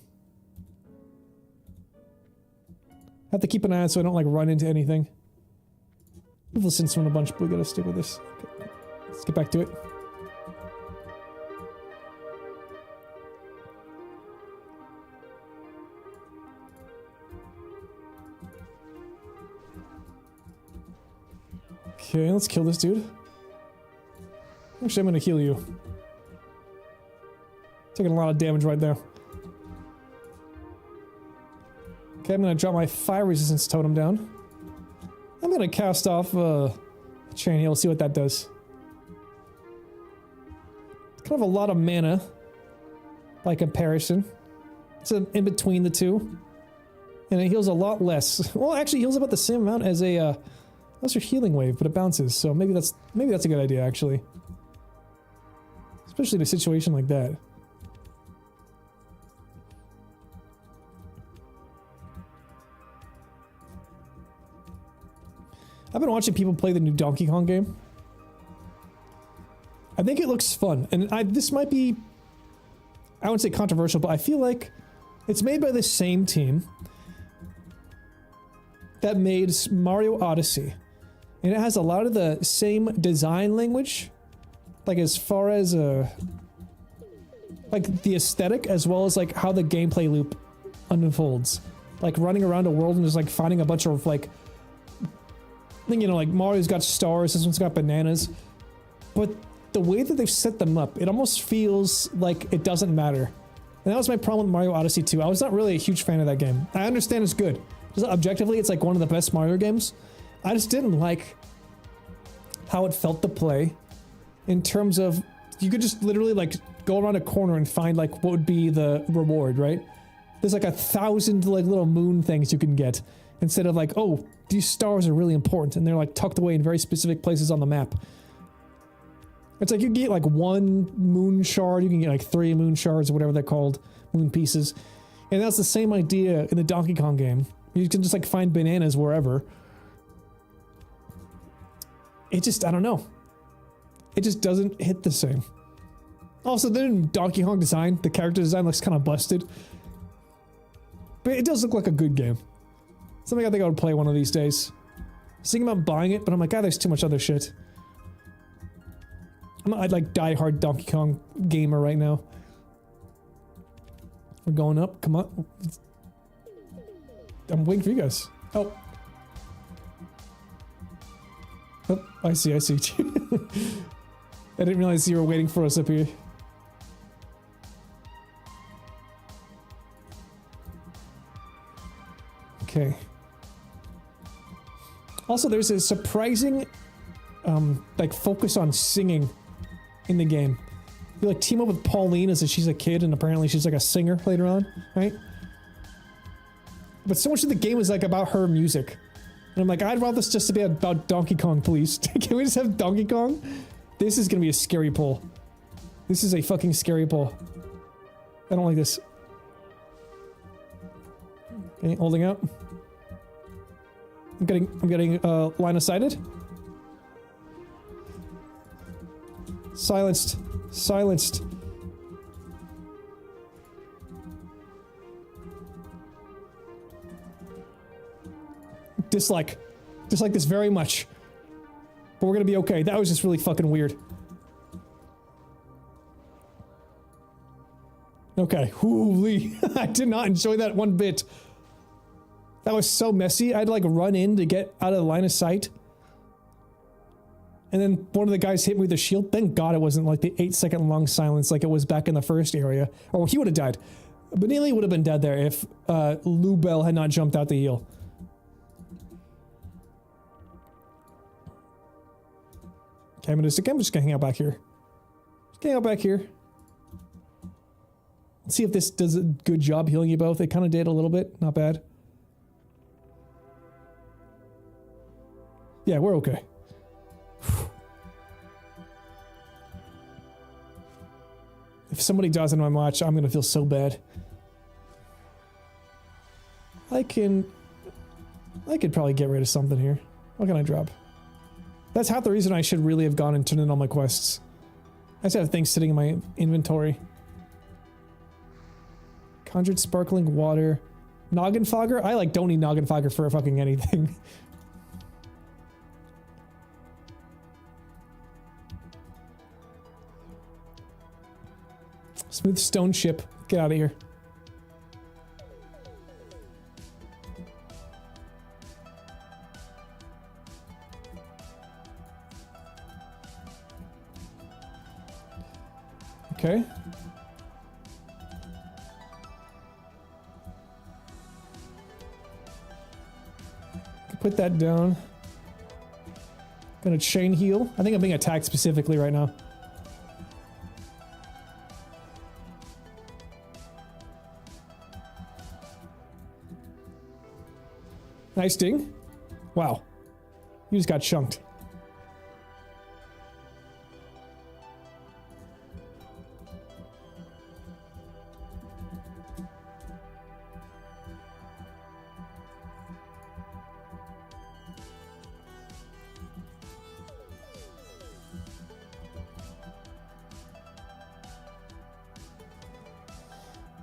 Speaker 1: I have to keep an eye out so I don't like run into anything. We've listened to a bunch, but we gotta stick with this. Okay. Let's get back to it. Okay, let's kill this dude. Actually, I'm gonna heal you. Taking a lot of damage right there. Okay, I'm gonna drop my fire resistance totem down. I'm gonna cast off Chain Heal, see what that does. It's kind of a lot of mana by comparison. It's in between the two. And it heals a lot less. Well, actually, it heals about the same amount as a lesser healing wave, but it bounces. So maybe that's a good idea, actually. Especially in a situation like that. I've been watching people play the new Donkey Kong game. I think it looks fun, and this might be, I wouldn't say controversial, but I feel like it's made by the same team that made Mario Odyssey. And it has a lot of the same design language, like as far as like the aesthetic, as well as like how the gameplay loop unfolds. Like running around a world and just like finding a bunch of like, you know, like Mario's got stars, this one's got bananas. But the way that they've set them up, it almost feels like it doesn't matter. And that was my problem with Mario Odyssey 2. I was not really a huge fan of that game. I understand it's good. Just objectively, it's like one of the best Mario games. I just didn't like how it felt to play in terms of you could just literally like go around a corner and find like what would be the reward, right? There's like 1,000 like little moon things you can get instead of like, oh, these stars are really important and they're like tucked away in very specific places on the map. It's like you get like 1 moon shard, you can get like 3 moon shards or whatever they're called, moon pieces. And that's the same idea in the Donkey Kong game. You can just like find bananas wherever. It just, I don't know. It just doesn't hit the same. Also, then Donkey Kong design, the character design looks kind of busted. But it does look like a good game. Something I think I would play one of these days. I was thinking about buying it, but I'm like, God, there's too much other shit. I'd like die-hard Donkey Kong gamer right now. We're going up, come on. I'm waiting for you guys. Oh. Oh, I see. I didn't realize you were waiting for us up here. Okay. Also, there's a surprising, like, focus on singing in the game. You like team up with Pauline as if she's a kid, and apparently she's like a singer later on, right? But so much of the game is like about her music. And I'm like, I'd rather this just to be about Donkey Kong, please. Can we just have Donkey Kong? This is gonna be a scary pull. This is a fucking scary pull. I don't like this. Okay, holding out. I'm getting line of sighted. Silenced. Silenced. Dislike. Dislike this very much. But we're gonna be okay. That was just really fucking weird. Okay. Holy. I did not enjoy that one bit. That was so messy. I had to like run in to get out of the line of sight. And then one of the guys hit me with a shield. Thank God it wasn't like the 8-second long silence like it was back in the first area. Or he would have died. But Neely would have been dead there if Lou Bell had not jumped out the heal. Okay, I'm just gonna hang out back here. Just hang out back here. Let's see if this does a good job healing you both. It kind of did a little bit. Not bad. Yeah, we're okay. If somebody dies in my match, I'm gonna feel so bad. I could probably get rid of something here. What can I drop? That's half the reason I should really have gone and turned in all my quests. I just have things sitting in my inventory. Conjured sparkling water. Noggin fogger? I like don't need noggin fogger for fucking anything. Smooth stone ship. Get out of here. Okay. Put that down. Gonna chain heal. I think I'm being attacked specifically right now. Nice ding. Wow. You just got chunked.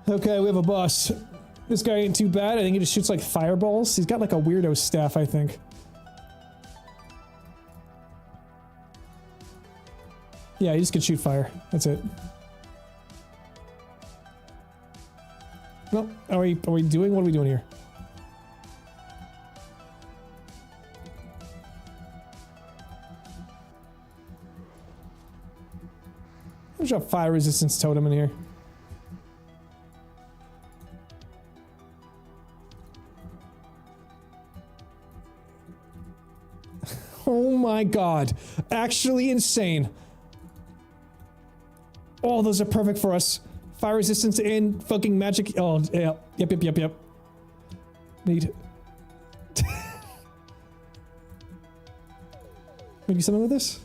Speaker 1: Okay, we have a boss. This guy ain't too bad. I think he just shoots like fireballs. He's got like a weirdo staff, I think. Yeah, he just can shoot fire. That's it. No, are we doing? What are we doing here? There's a fire resistance totem in here. Oh my god. Actually insane. Oh, those are perfect for us. Fire resistance and fucking magic. Oh, yeah. Yep. Need. We do something with this?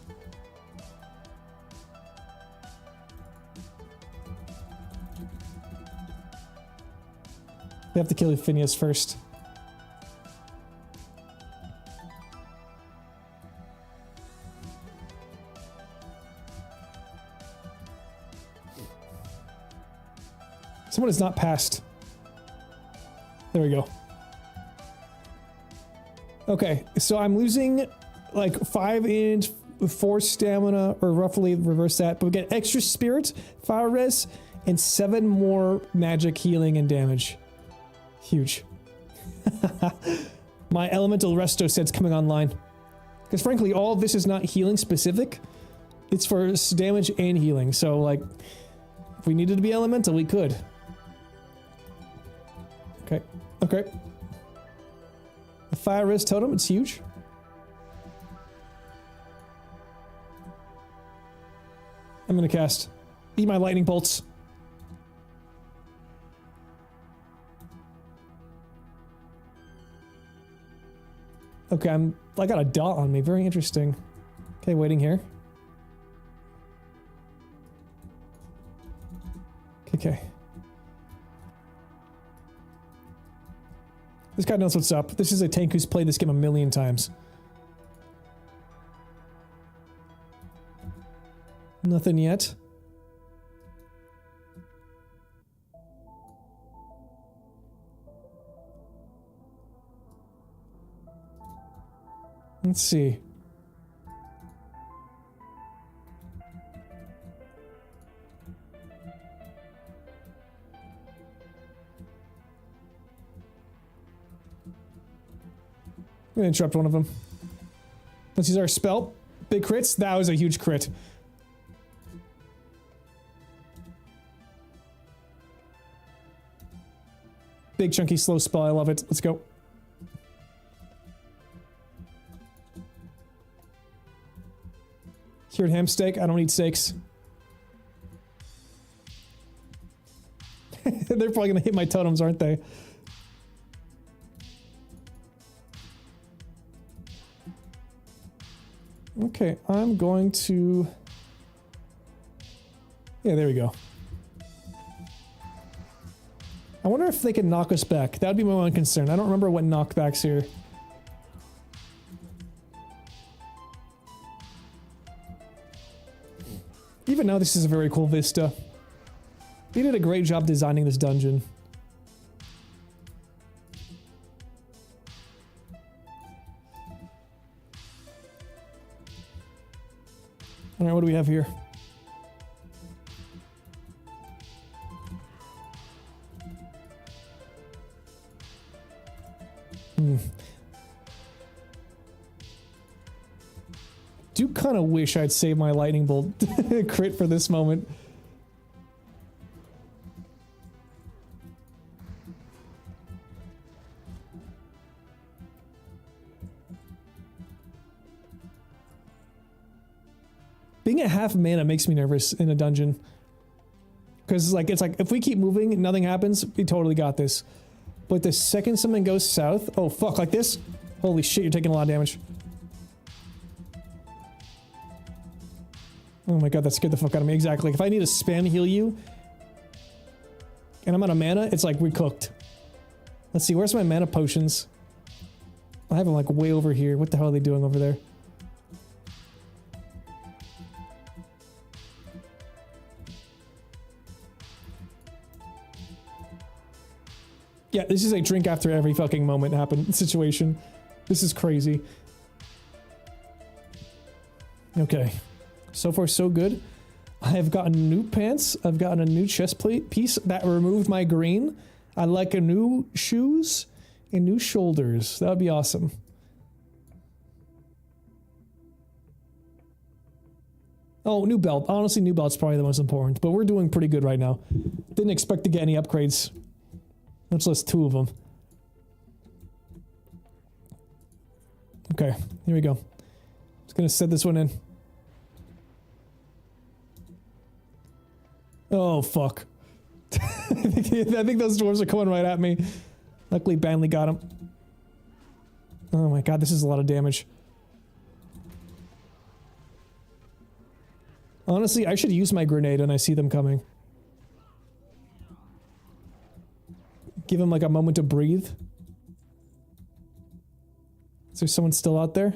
Speaker 1: We have to kill Phineas first. Someone has not passed. There we go. Okay, so I'm losing like 5 and 4 stamina, or roughly reverse that, but we get extra spirit, fire res, and 7 more magic healing and damage. Huge. My elemental resto set's coming online. Because frankly, all of this is not healing specific. It's for damage and healing, so like, if we needed to be elemental, we could. Okay. The fire res totem, it's huge. I'm gonna cast. Eat my lightning bolts. Okay, I got a dot on me. Very interesting. Okay, waiting here. Okay. This guy knows what's up. This is a tank who's played this game a million times. Nothing yet. Let's see. I'm gonna interrupt one of them. Let's use our spell. Big crits. That was a huge crit. Big chunky slow spell. I love it. Let's go. Cured ham steak. I don't eat steaks. They're probably gonna hit my totems, aren't they? Okay, I'm going to... Yeah, there we go. I wonder if they can knock us back. That would be my one concern. I don't remember what knockbacks here. Even now, this is a very cool vista. They did a great job designing this dungeon. Alright, what do we have here? Do kind of wish I'd save my lightning bolt crit for this moment. Being at half mana makes me nervous in a dungeon. Because it's like, if we keep moving, nothing happens, we totally got this. But the second something goes south... Oh, fuck, like this? Holy shit, you're taking a lot of damage. Oh my god, that scared the fuck out of me. Exactly. If I need to spam heal you, and I'm out of mana, it's like, we cooked. Let's see, where's my mana potions? I have them like way over here. What the hell are they doing over there? Yeah, this is a drink after every fucking moment happen situation. This is crazy. Okay. So far, so good. I have gotten new pants. I've gotten a new chest plate piece that removed my green. I like a new shoes and new shoulders. That would be awesome. Oh, new belt. Honestly, new belt's probably the most important, but we're doing pretty good right now. Didn't expect to get any upgrades. Much less 2 of them. Okay, here we go. Just gonna set this one in. Oh, fuck. I think those dwarves are coming right at me. Luckily, Banley got him. Oh my god, this is a lot of damage. Honestly, I should use my grenade when I see them coming. Give them like a moment to breathe. Is there someone still out there?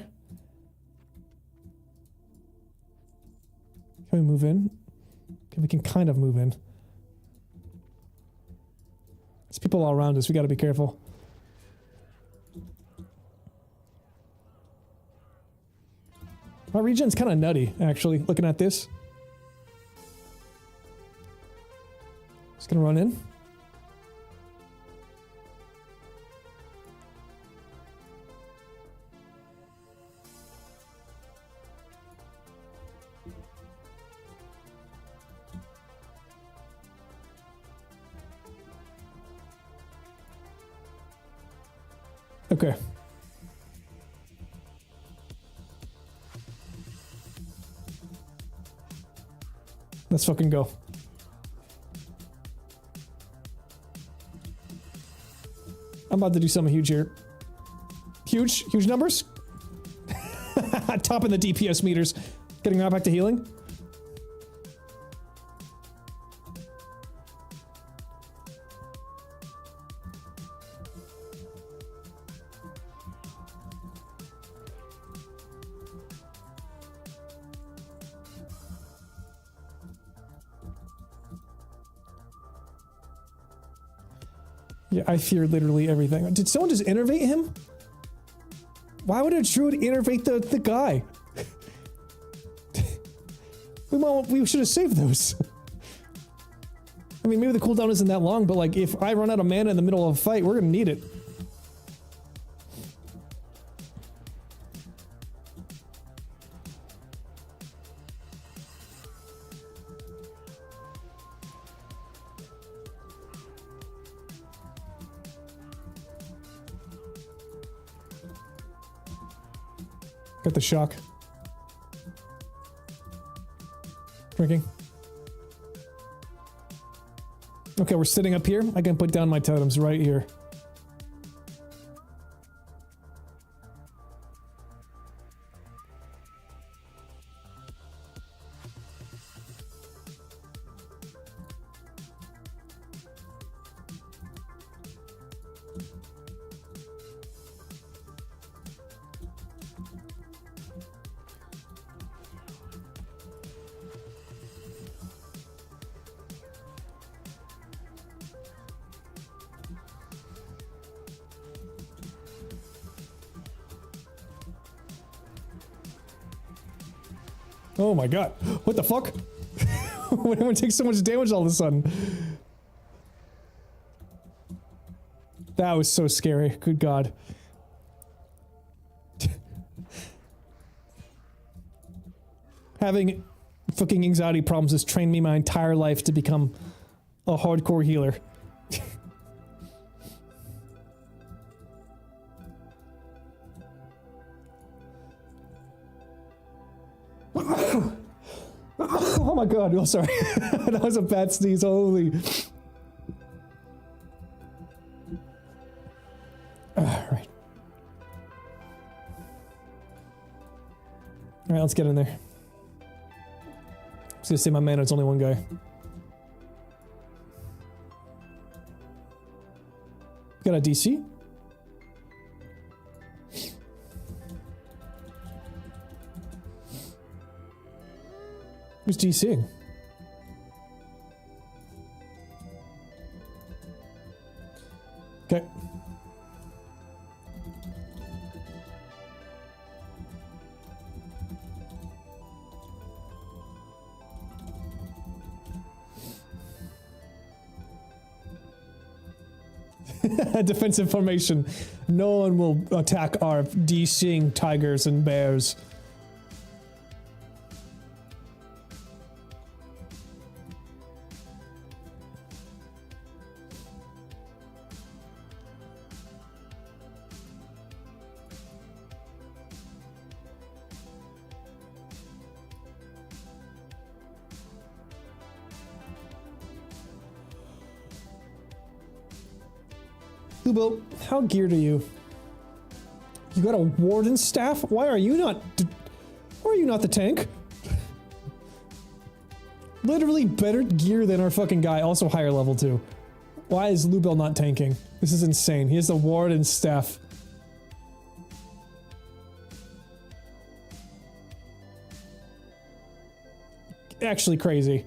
Speaker 1: Can we move in? Okay, we can kind of move in. There's people all around us. We gotta be careful. My regen's kind of nutty, actually, looking at this. Just gonna run in. Okay. Let's fucking go. I'm about to do something huge here. Huge numbers? Topping the DPS meters. Getting right back to healing. Yeah, I fear literally everything. Did someone just innervate him? Why would a druid innervate the guy? we should have saved those. I mean, maybe the cooldown isn't that long, but like, if I run out of mana in the middle of a fight, we're gonna need it. Got the shock. Drinking. Okay, we're sitting up here. I can put down my totems right here. Oh my god. What the fuck? When everyone takes so much damage all of a sudden. That was so scary. Good god. Having fucking anxiety problems has trained me my entire life to become a hardcore healer. Oh my god, oh sorry. That was a bad sneeze, holy. Alright. Alright, let's get in there. I was gonna say my mana, it's only one guy. Got a DC? Who's DCing? Okay. Defensive formation. No one will attack our DCing tigers and bears. Lubo, how geared are you? You got a warden staff? Why are you not the tank? Literally better gear than our fucking guy, also higher level too. Why is Lubel not tanking? This is insane. He has the warden staff. Actually crazy.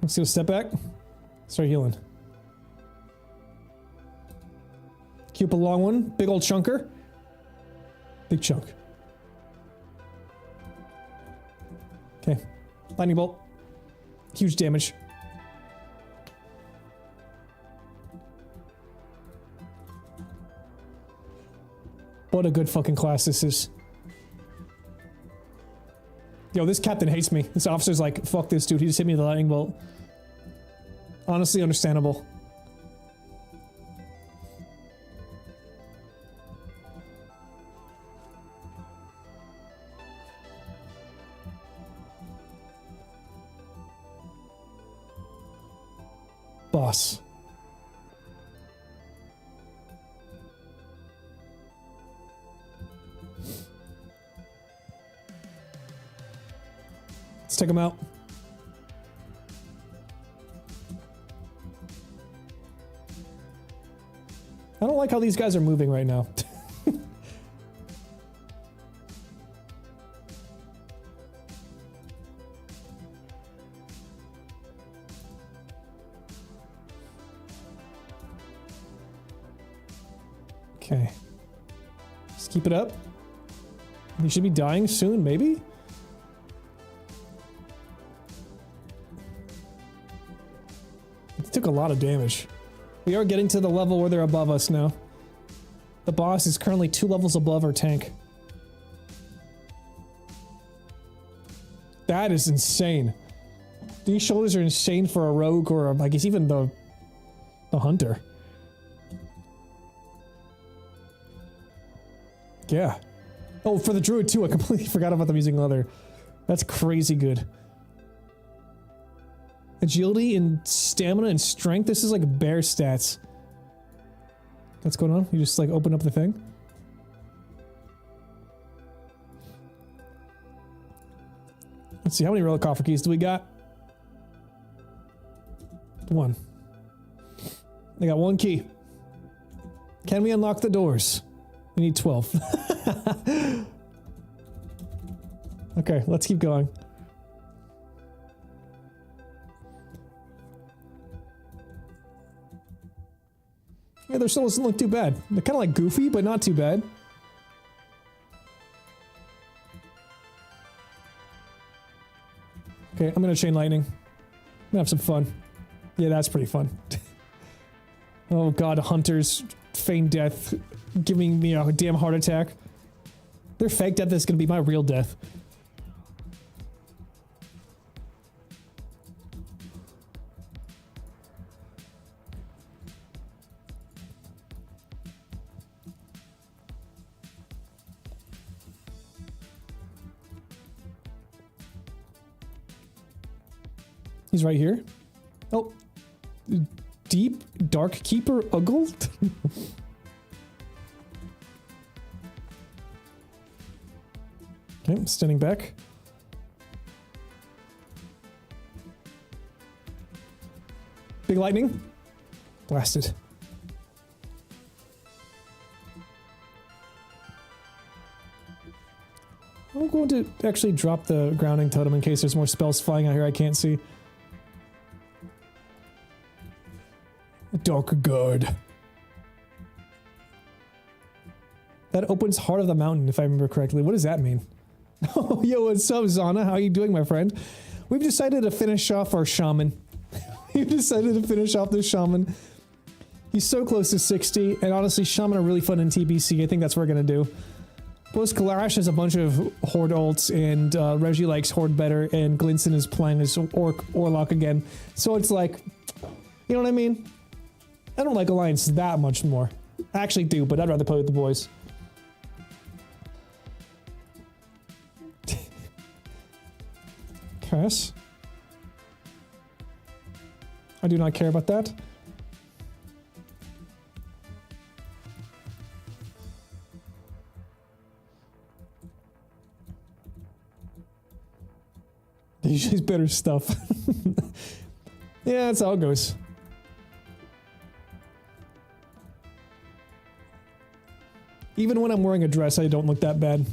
Speaker 1: Let's go step back. Start healing. Keep a long one. Big old chunker. Big chunk. Okay. Lightning bolt. Huge damage. What a good fucking class this is. Yo, this captain hates me. This officer's like, fuck this dude. He just hit me with a lightning bolt. Honestly, understandable. Boss. Let's take him out. I don't like how these guys are moving right now. Okay. Just keep it up. He should be dying soon, maybe? It took a lot of damage. We are getting to the level where they're above us now. The boss is currently 2 levels above our tank. That is insane. These shoulders are insane for a rogue or I guess even the hunter. Yeah. Oh, for the druid too. I completely forgot about them using leather. That's crazy good. Agility and stamina and strength. This is like bear stats. What's going on? You just like open up the thing? Let's see, how many relic coffer keys do we got? 1. I got 1 key. Can we unlock the doors? We need 12. Okay, let's keep going. Yeah, their soul doesn't look too bad. They're kind of like goofy, but not too bad. Okay, I'm gonna chain lightning. I'm gonna have some fun. Yeah, that's pretty fun. Oh god, hunters, feign death, giving me a damn heart attack. Their fake death is gonna be my real death. He's right here. Oh. Deep Dark Keeper Uggle? Okay, standing back. Big lightning. Blasted. I'm going to actually drop the grounding totem in case there's more spells flying out here I can't see. Dark Guard. That opens Heart of the Mountain, if I remember correctly. What does that mean? Oh, yo, what's up, Zana? How you doing, my friend? We've decided to finish off our shaman. We've decided to finish off this shaman. He's so close to 60, and honestly, shaman are really fun in TBC. I think that's what we're gonna do. Plus, Kalarash has a bunch of Horde ults, and Reggie likes Horde better, and Glinson is playing as Orlok again. So it's like, you know what I mean? I don't like Alliance that much more. I actually do, but I'd rather play with the boys. Cass? I do not care about that. Usually better stuff. Yeah, that's how it goes. Even when I'm wearing a dress, I don't look that bad.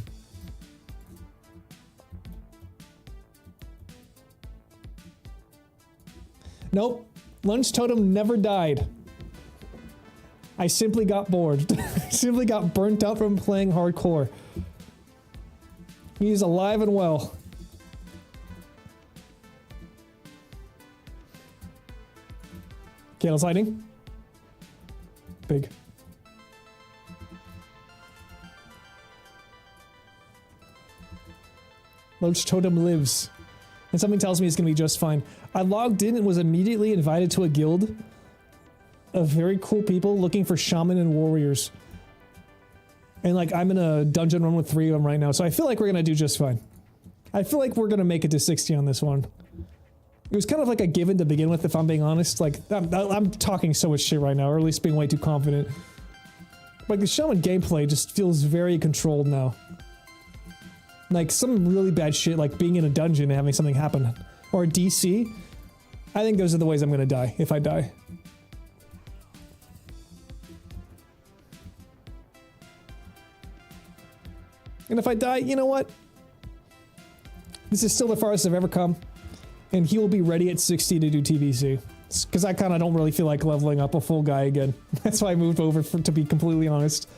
Speaker 1: Nope. Lunch Totem never died. I simply got bored. I simply got burnt out from playing hardcore. He's alive and well. Gale's hiding. Big. Loach Totem lives. And something tells me it's going to be just fine. I logged in and was immediately invited to a guild of very cool people looking for shaman and warriors. And like, I'm in a dungeon run with 3 of them right now, so I feel like we're going to do just fine. I feel like we're going to make it to 60 on this one. It was kind of like a given to begin with, if I'm being honest. Like, I'm talking so much shit right now, or at least being way too confident. Like, the shaman gameplay just feels very controlled now. Like, some really bad shit, like being in a dungeon and having something happen. Or DC. I think those are the ways I'm gonna die, if I die. And if I die, you know what? This is still the farthest I've ever come. And he will be ready at 60 to do TBC. Because I kind of don't really feel like leveling up a full guy again. That's why I moved over, to be completely honest.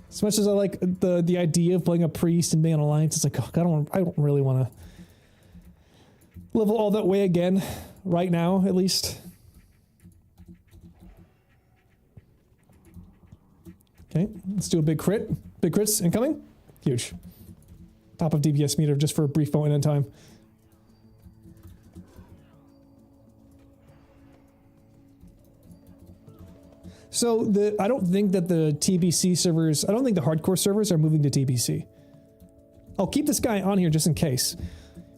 Speaker 1: As much as I like the idea of playing a priest and being an alliance, it's like, oh, I don't really want to level all that way again, right now, at least. Okay, let's do a big crit. Big crits incoming. Huge. Top of DPS meter just for a brief moment in time. So I don't think that the TBC servers, I don't think the hardcore servers are moving to TBC. I'll keep this guy on here just in case.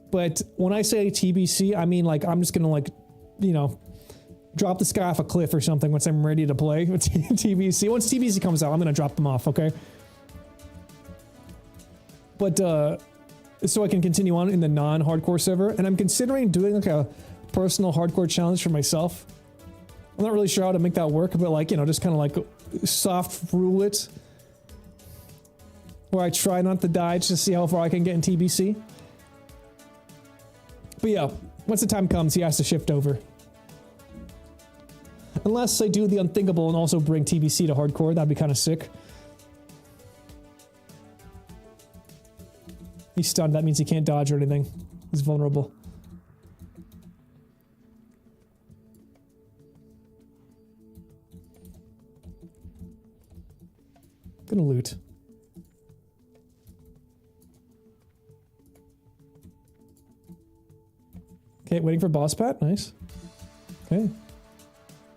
Speaker 1: But when I say TBC, I mean like I'm just gonna like, you know, drop this guy off a cliff or something once I'm ready to play with TBC. Once TBC comes out, I'm gonna drop them off, okay? But so I can continue on in the non-hardcore server, and I'm considering doing like a personal hardcore challenge for myself. I'm not really sure how to make that work, but like, you know, just kind of like soft rule it. Where I try not to die just to see how far I can get in TBC. But yeah, once the time comes, he has to shift over. Unless I do the unthinkable and also bring TBC to hardcore, that'd be kind of sick. He's stunned, that means he can't dodge or anything. He's vulnerable. Gonna loot. Okay, waiting for boss pat. Nice. Okay.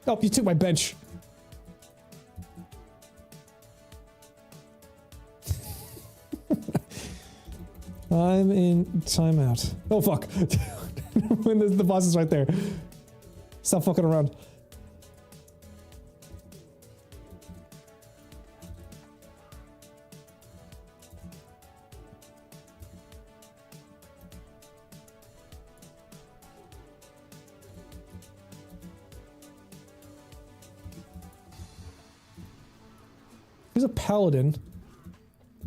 Speaker 1: Oh, you took my bench. I'm in timeout. Oh, fuck. when the boss is right there. Stop fucking around. He's a paladin.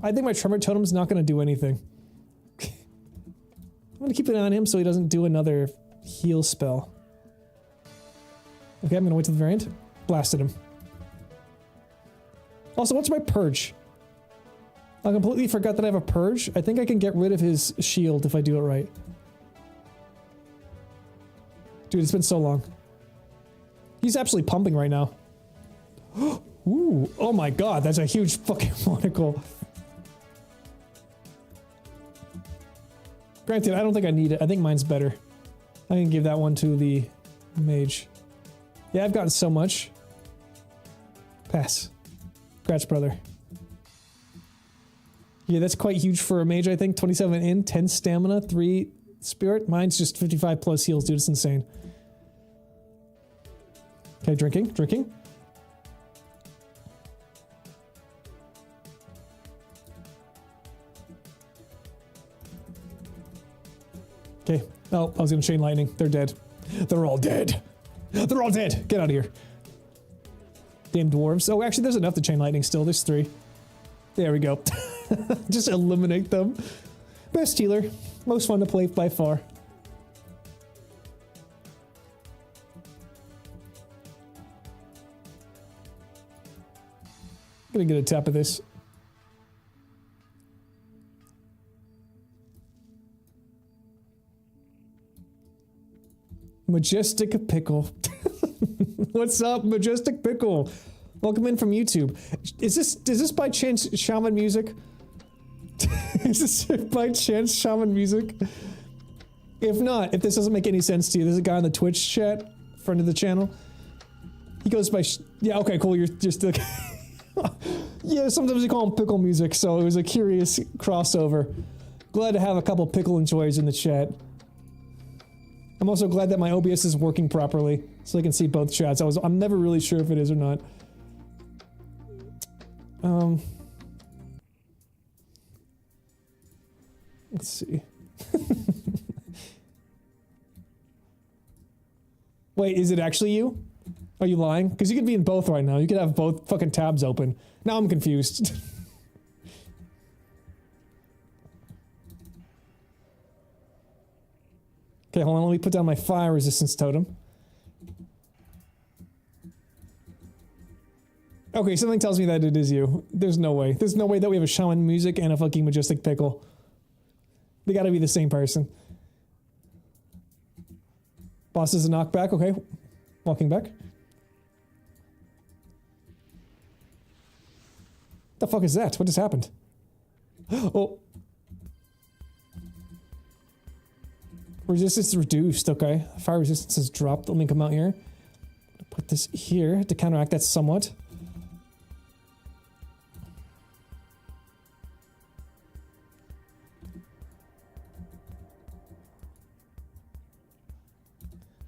Speaker 1: I think my tremor totem's not going to do anything. I'm going to keep an eye on him so he doesn't do another heal spell. Okay, I'm going to wait till the very end. Blasted him. Also, what's my purge? I completely forgot that I have a purge. I think I can get rid of his shield if I do it right. Dude, it's been so long. He's absolutely pumping right now. Ooh, oh my god, that's a huge fucking monocle. Granted, I don't think I need it. I think mine's better. I can give that one to the mage. Yeah, I've gotten so much. Pass. Congrats, brother. Yeah, that's quite huge for a mage, I think. 27 in, 10 stamina, 3 spirit. Mine's just 55 plus heals, dude. It's insane. Okay, drinking. Okay. Oh, I was gonna chain lightning. They're dead. They're all dead. They're all dead. Get out of here. Damn dwarves. Oh, actually, there's enough to chain lightning still. There's 3. There we go. Just eliminate them. Best healer. Most fun to play by far. Gonna get a tap of this. Majestic Pickle. What's up, Majestic Pickle? Welcome in from YouTube. Is this by chance shaman music? Is this by chance shaman music? If not, if this doesn't make any sense to you, there's a guy on the Twitch chat, friend of the channel. He goes by yeah, okay, cool, you're still yeah, sometimes we call him pickle music, so it was a curious crossover. Glad to have a couple pickle enjoyers in the chat. I'm also glad that my OBS is working properly, so I can see both chats. I'm never really sure if it is or not. Let's see. Wait, is it actually you? Are you lying? Because you could be in both right now. You could have both fucking tabs open. Now I'm confused. Okay, hold on. Let me put down my fire resistance totem. Okay, something tells me that it is you. There's no way. There's no way that we have a shaman music and a fucking majestic pickle. They gotta be the same person. Boss is a knockback. Okay. Walking back. The fuck is that? What just happened? Oh. Resistance reduced. Okay. Fire resistance has dropped. Let me come out here. Put this here to counteract that somewhat.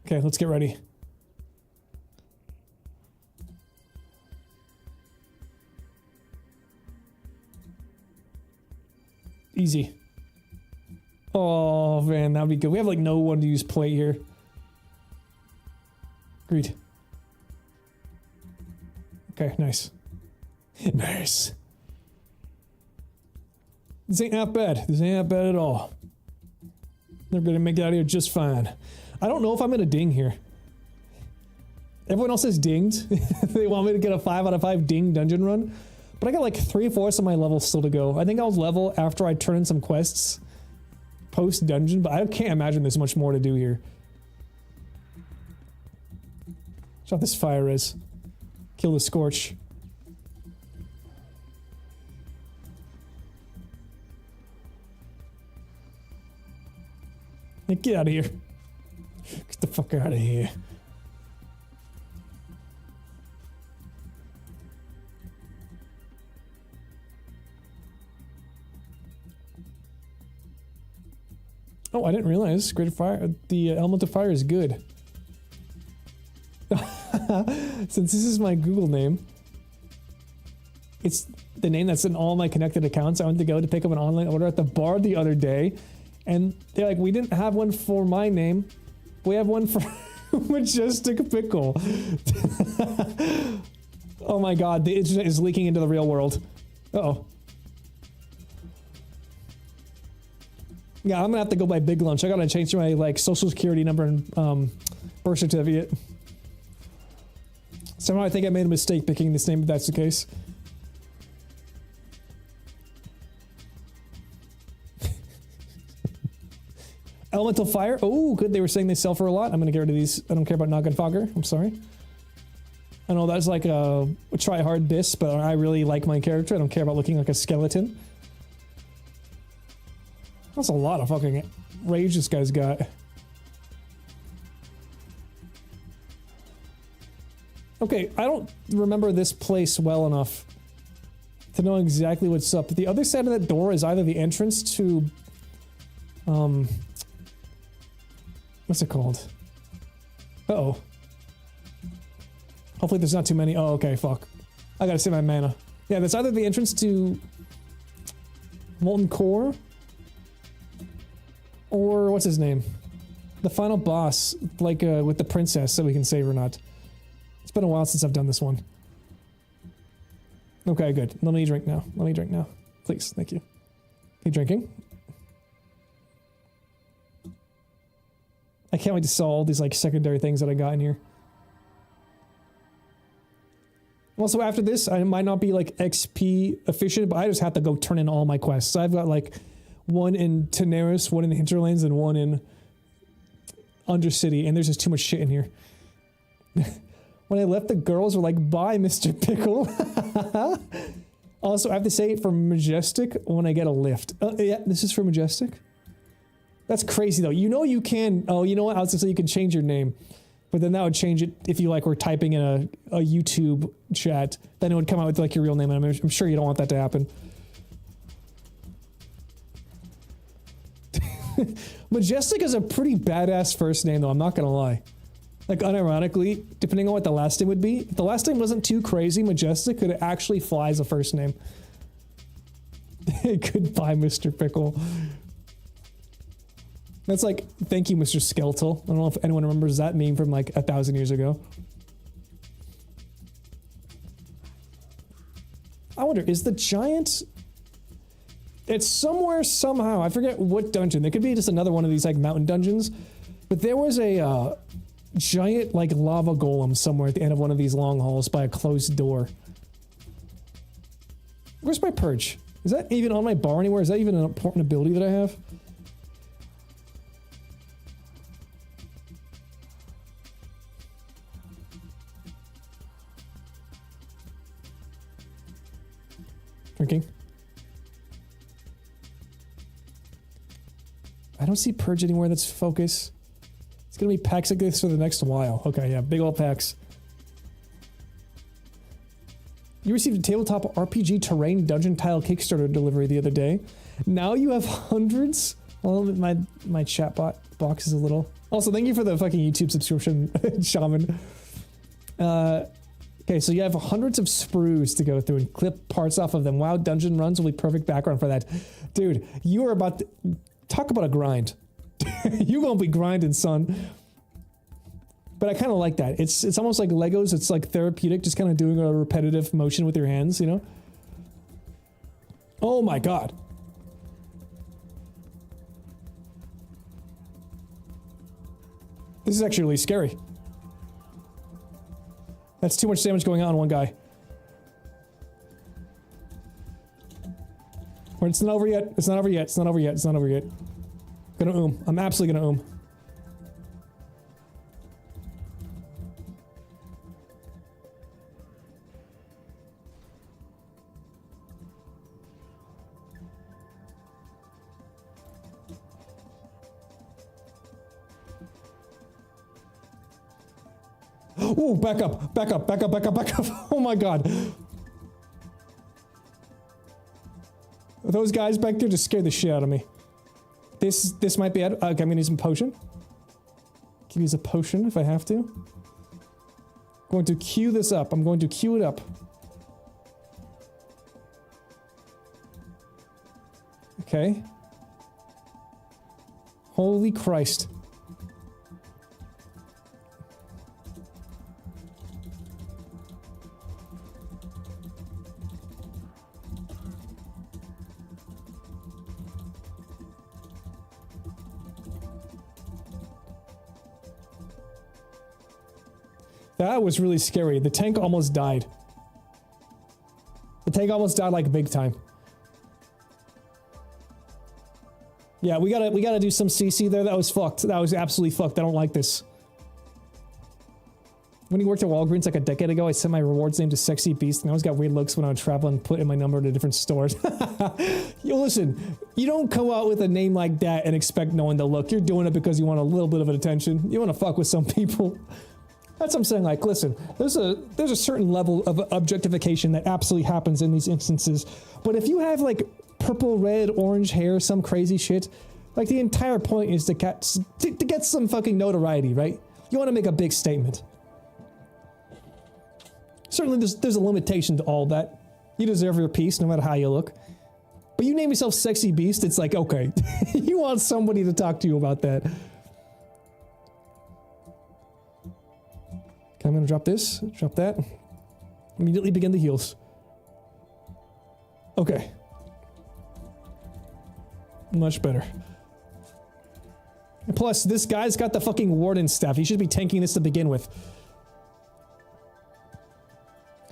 Speaker 1: Okay, let's get ready. Easy. Oh, man, that'd be good. We have, like, no one to use plate here. Agreed. Okay, nice. Nice. This ain't that bad. This ain't that bad at all. They're gonna make it out of here just fine. I don't know if I'm gonna ding here. Everyone else has dinged. They want me to get a 5 out of 5 ding dungeon run. But I got like 3/4 of my level still to go. I think I'll level after I turn in some quests post dungeon, but I can't imagine there's much more to do here. That's what this fire is. Kill the scorch. Hey, get out of here. Get the fuck out of here. Oh, I didn't realize. Great fire. The element of fire is good. Since this is my Google name, it's the name that's in all my connected accounts. I went to go to pick up an online order at the bar the other day, and they're like, we didn't have one for my name. We have one for Majestic Pickle. Oh my god, the internet is leaking into the real world. Uh-oh. Yeah, I'm gonna have to go buy big lunch. I gotta change my, like, social security number and, birth certificate. Somehow I think I made a mistake picking this name if that's the case. Elemental Fire. Oh, good. They were saying they sell for a lot. I'm gonna get rid of these. I don't care about Noggin Fogger. I'm sorry. I know that's like a try hard diss, but I really like my character. I don't care about looking like a skeleton. That's a lot of fucking rage this guy's got. Okay, I don't remember this place well enough to know exactly what's up. The other side of that door is either the entrance to, what's it called? Uh-oh. Hopefully there's not too many. Oh, okay, fuck. I gotta save my mana. Yeah, that's either the entrance to Molten Core, or what's his name? The final boss, like, with the princess, so we can save or not. It's been a while since I've done this one. Okay, good. Let me drink now. Let me drink now. Please, thank you. You drinking? I can't wait to sell all these, like, secondary things that I got in here. Also, after this, I might not be, like, XP efficient, but I just have to go turn in all my quests. So I've got, like, one in Teneris, one in the Hinterlands, and one in Undercity, and there's just too much shit in here. When I left, the girls were like, bye, Mr. Pickle. Also, I have to say, for Majestic, when I get a lift. Yeah, this is for Majestic. That's crazy, though. You know you can... Oh, you know what? I was going to say you can change your name. But then that would change it if you, like, were typing in a YouTube chat. Then it would come out with, like, your real name, and I'm sure you don't want that to happen. Majestic is a pretty badass first name, though. I'm not going to lie. Like, unironically, depending on what the last name would be, if the last name wasn't too crazy, Majestic could actually fly as a first name. Goodbye, Mr. Pickle. That's like, thank you, Mr. Skeletal. I don't know if anyone remembers that meme from like 1,000 years ago. I wonder, is the giant... It's somewhere, somehow. I forget what dungeon. There could be just another one of these like mountain dungeons. But there was a... giant, like, lava golem somewhere at the end of one of these long halls by a closed door. Where's my purge? Is that even on my bar anywhere? Is that even an important ability that I have? Drinking. I don't see purge anywhere that's focus. It's gonna be packs like this for the next while. Okay, yeah, big old packs. You received a tabletop RPG terrain dungeon tile Kickstarter delivery the other day. Now you have hundreds. Well, my chat box is a little. Also, thank you for the fucking YouTube subscription, Shaman. Okay, so you have hundreds of sprues to go through and clip parts off of them. Wow, dungeon runs will be perfect background for that. Dude, you are about to... Talk about a grind. You gonna be grinding, son. But I kind of like that. It's almost like Legos. It's like therapeutic, just kind of doing a repetitive motion with your hands, you know? Oh my god. This is actually really scary. That's too much damage going on one guy. Or it's not over yet. It's not over yet. It's not over yet. It's not over yet. Gonna I'm absolutely gonna Oh, back up, back up, back up, back up, back up. Oh my god. Those guys back there just scared the shit out of me. This might be it. Okay, I'm gonna use a potion. Can use a potion if I have to. Going to queue this up. I'm going to queue it up. Okay. Holy Christ. That was really scary. The tank almost died. The tank almost died like big time. Yeah, we gotta do some CC there. That was fucked. That was absolutely fucked. I don't like this. When you worked at Walgreens like a decade ago, I sent my rewards name to Sexy Beast, and I always got weird looks when I would travel and put in my number to different stores. Yo, listen, you don't come out with a name like that and expect no one to look. You're doing it because you want a little bit of attention. You want to fuck with some people. That's what I'm saying. Like, listen, there's a certain level of objectification that absolutely happens in these instances. But if you have like purple, red, orange hair, some crazy shit, like the entire point is to get some fucking notoriety, right? You want to make a big statement. Certainly, there's a limitation to all that. You deserve your piece, no matter how you look. But you name yourself Sexy Beast, it's like, okay, you want somebody to talk to you about that. Okay, I'm gonna drop this, drop that. Immediately begin the heals. Okay. Much better. And plus, this guy's got the fucking warden staff. He should be tanking this to begin with.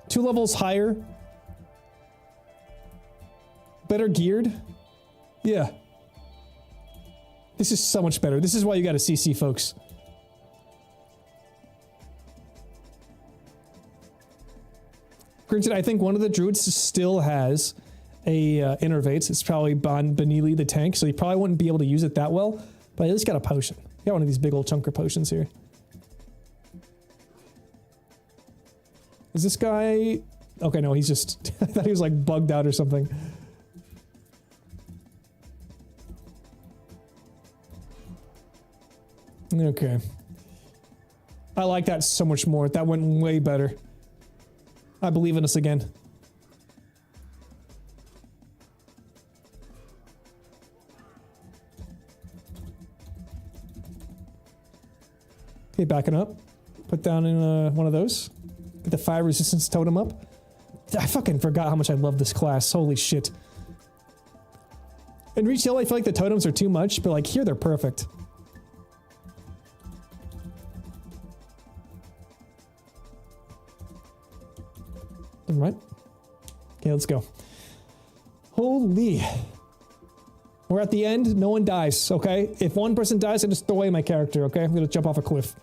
Speaker 1: 2 levels higher. Better geared. Yeah. This is so much better. This is why you gotta CC, folks. Granted, I think one of the druids still has a innervates. It's probably Benili the tank, so he probably wouldn't be able to use it that well. But at least got a potion. Got one of these big old chunker potions here. Is this guy... Okay, no, he's just... I thought he was like bugged out or something. Okay. I like that so much more. That went way better. I believe in us again. Okay, backing up. Put down in one of those. Get the fire resistance totem up. I fucking forgot how much I love this class. Holy shit. In Reach Hill, I feel like the totems are too much, but like here they're perfect. Alright. Okay, let's go. Holy. We're at the end. No one dies, okay? If one person dies, I just throw away my character, okay? I'm gonna jump off a cliff.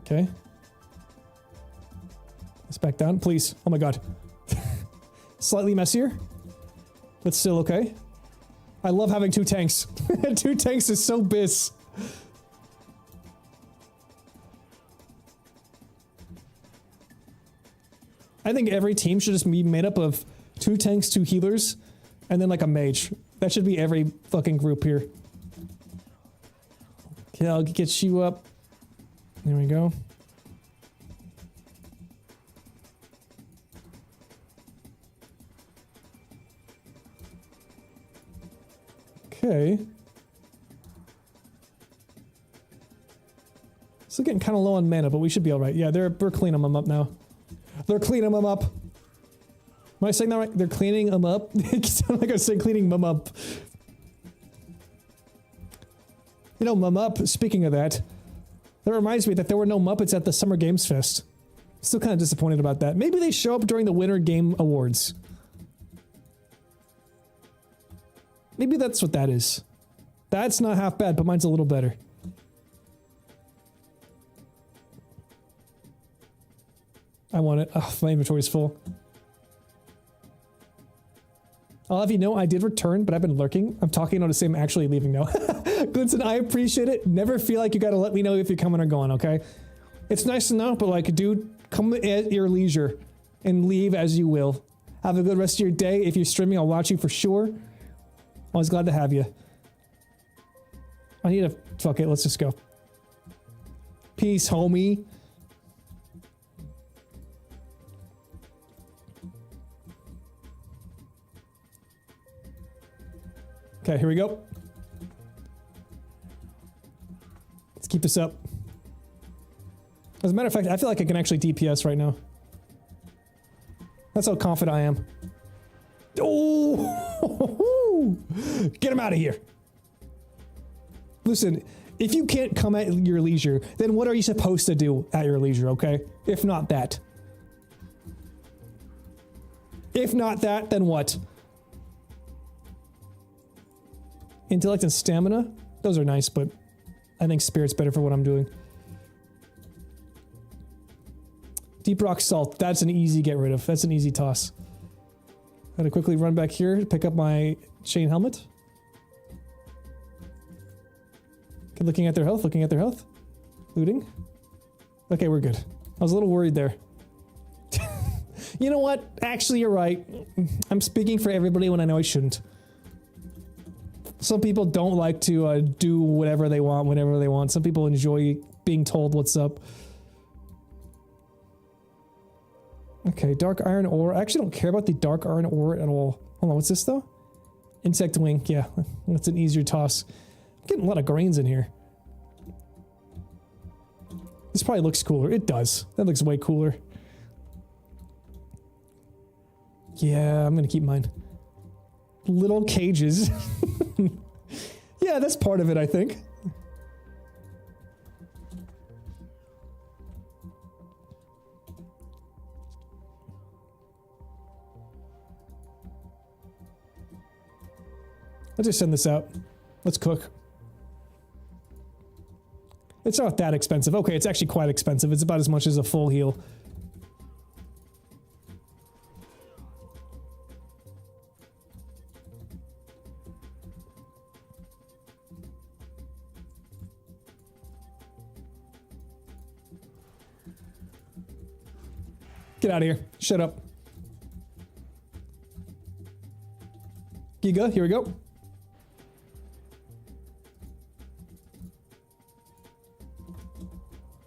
Speaker 1: Okay. Let's back down, please. Oh my god. Slightly messier, but still okay. I love having 2 tanks. 2 tanks is so biz. I think every team should just be made up of 2 tanks, 2 healers, and then like a mage. That should be every fucking group here. Okay, I'll get you up. There we go. Okay. Still getting kind of low on mana, but we should be alright. Yeah, we're cleaning them up now. They're cleaning them up. Am I saying that right? They're cleaning them up? It sounds like I said cleaning them up. You know, mum up, speaking of that, that reminds me that there were no Muppets at the Summer Games Fest. Still kind of disappointed about that. Maybe they show up during the Winter Game Awards. Maybe that's what that is. That's not half bad, but mine's a little better. I want it. Oh, my inventory's full. I'll have you know, I did return, but I've been lurking. I'm talking on the same, actually leaving now. Glinson, I appreciate it. Never feel like you gotta let me know if you're coming or going, okay? It's nice to know, but like, dude, come at your leisure. and leave as you will. Have a good rest of your day. If you're streaming, I'll watch you for sure. Always glad to have you. I need to... Fuck it, let's just go. Peace, homie. Okay, here we go. Let's keep this up. As a matter of fact, I feel like I can actually DPS right now. That's how confident I am. Oh! Get him out of here. Listen, if you can't come at your leisure, then what are you supposed to do at your leisure, okay? If not that. If not that, then what? Intellect and stamina? Those are nice, but I think spirit's better for what I'm doing. Deep rock salt. That's an easy get rid of. That's an easy toss. Gotta quickly run back here to pick up my chain helmet. Okay, looking at their health, looking at their health. Looting. Okay, we're good. I was a little worried there. You know what? Actually, you're right. I'm speaking for everybody when I know I shouldn't. Some people don't like to do whatever they want, whenever they want. Some people enjoy being told what's up. Okay, dark iron ore. I actually don't care about the dark iron ore at all. Hold on, what's this though? Insect wing. Yeah, that's an easier toss. I'm getting a lot of grains in here. This probably looks cooler. It does. That looks way cooler. Yeah, I'm gonna keep mine. Little cages. Yeah, that's part of it, I think. Let's just send this out. Let's cook. It's not that expensive. Okay, it's actually quite expensive. It's about as much as a full heal. Get out of here. Shut up. Giga, here we go.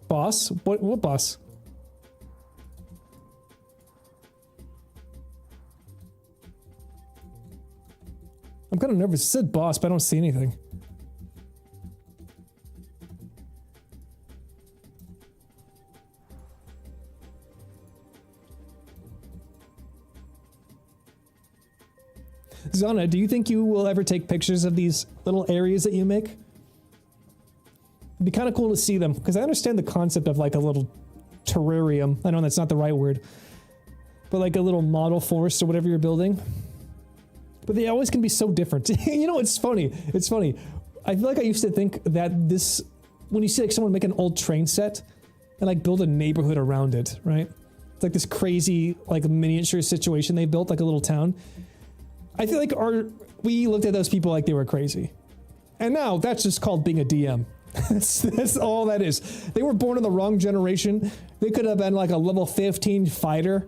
Speaker 1: Boss? What boss? I'm kind of nervous. It said boss, but I don't see anything. Zana, do you think you will ever take pictures of these little areas that you make? It'd be kind of cool to see them, because I understand the concept of like a little terrarium. I know that's not the right word, but like a little model forest or whatever you're building. But they always can be so different. You know, it's funny. It's funny. I feel like I used to think that this, when you see like someone make an old train set and like build a neighborhood around it, right? It's like this crazy like miniature situation they built, like a little town. I feel like we looked at those people like they were crazy. And now that's just called being a DM. That's all that is. They were born in the wrong generation. They could have been like a level 15 fighter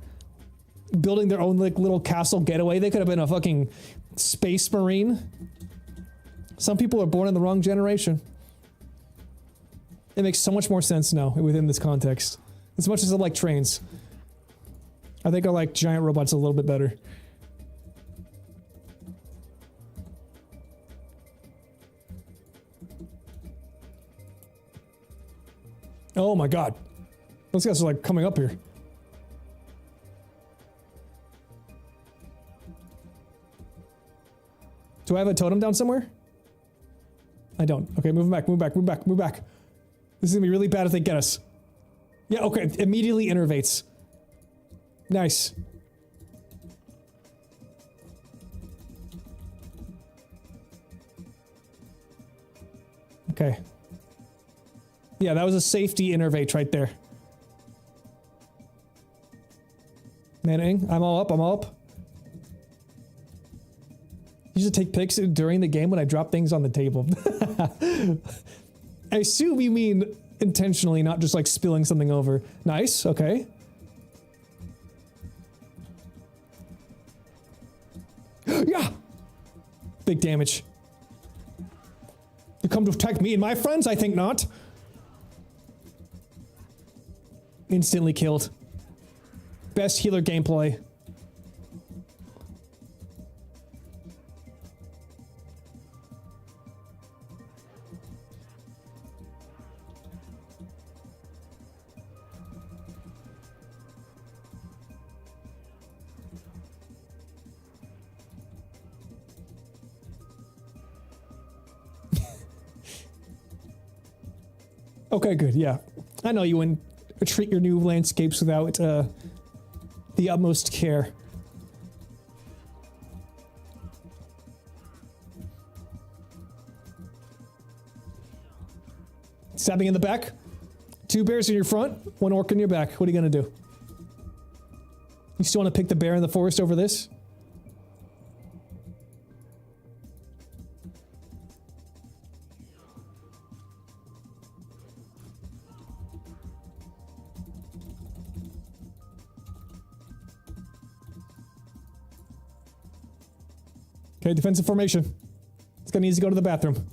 Speaker 1: building their own like little castle getaway. They could have been a fucking space marine. Some people are born in the wrong generation. It makes so much more sense now within this context. As much as I like trains, I think I like giant robots a little bit better. Oh my god. Those guys are like coming up here. Do I have a totem down somewhere? I don't. Okay, move back, move back, move back, move back. This is gonna be really bad if they get us. Yeah, okay, immediately innervates. Nice. Okay. Yeah, that was a safety innervate right there. Manning, I'm all up, I'm all up. You should take pics during the game when I drop things on the table. I assume you mean intentionally, not just like spilling something over. Nice, okay. Yeah! Big damage. You come to attack me and my friends? I think not. Instantly killed. Best healer gameplay. Okay, good, yeah. I know you wouldn't treat your new landscapes without the utmost care. Stabbing in the back. 2 bears in your front, 1 orc in your back. What are you gonna do? You still want to pick the bear in the forest over this? Okay, defensive formation. It's gonna need to go to the bathroom.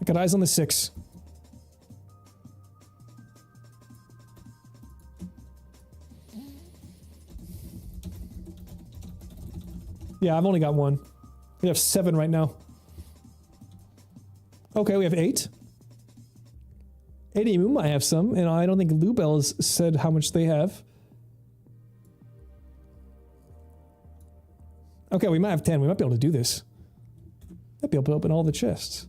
Speaker 1: I got eyes on the 6. Yeah, I've only got 1. We have 7 right now. Okay, we have 8. Eddie Moon might have some, and I don't think Lubel's said how much they have. Okay, we might have 10. We might be able to do this. Might be able to open all the chests.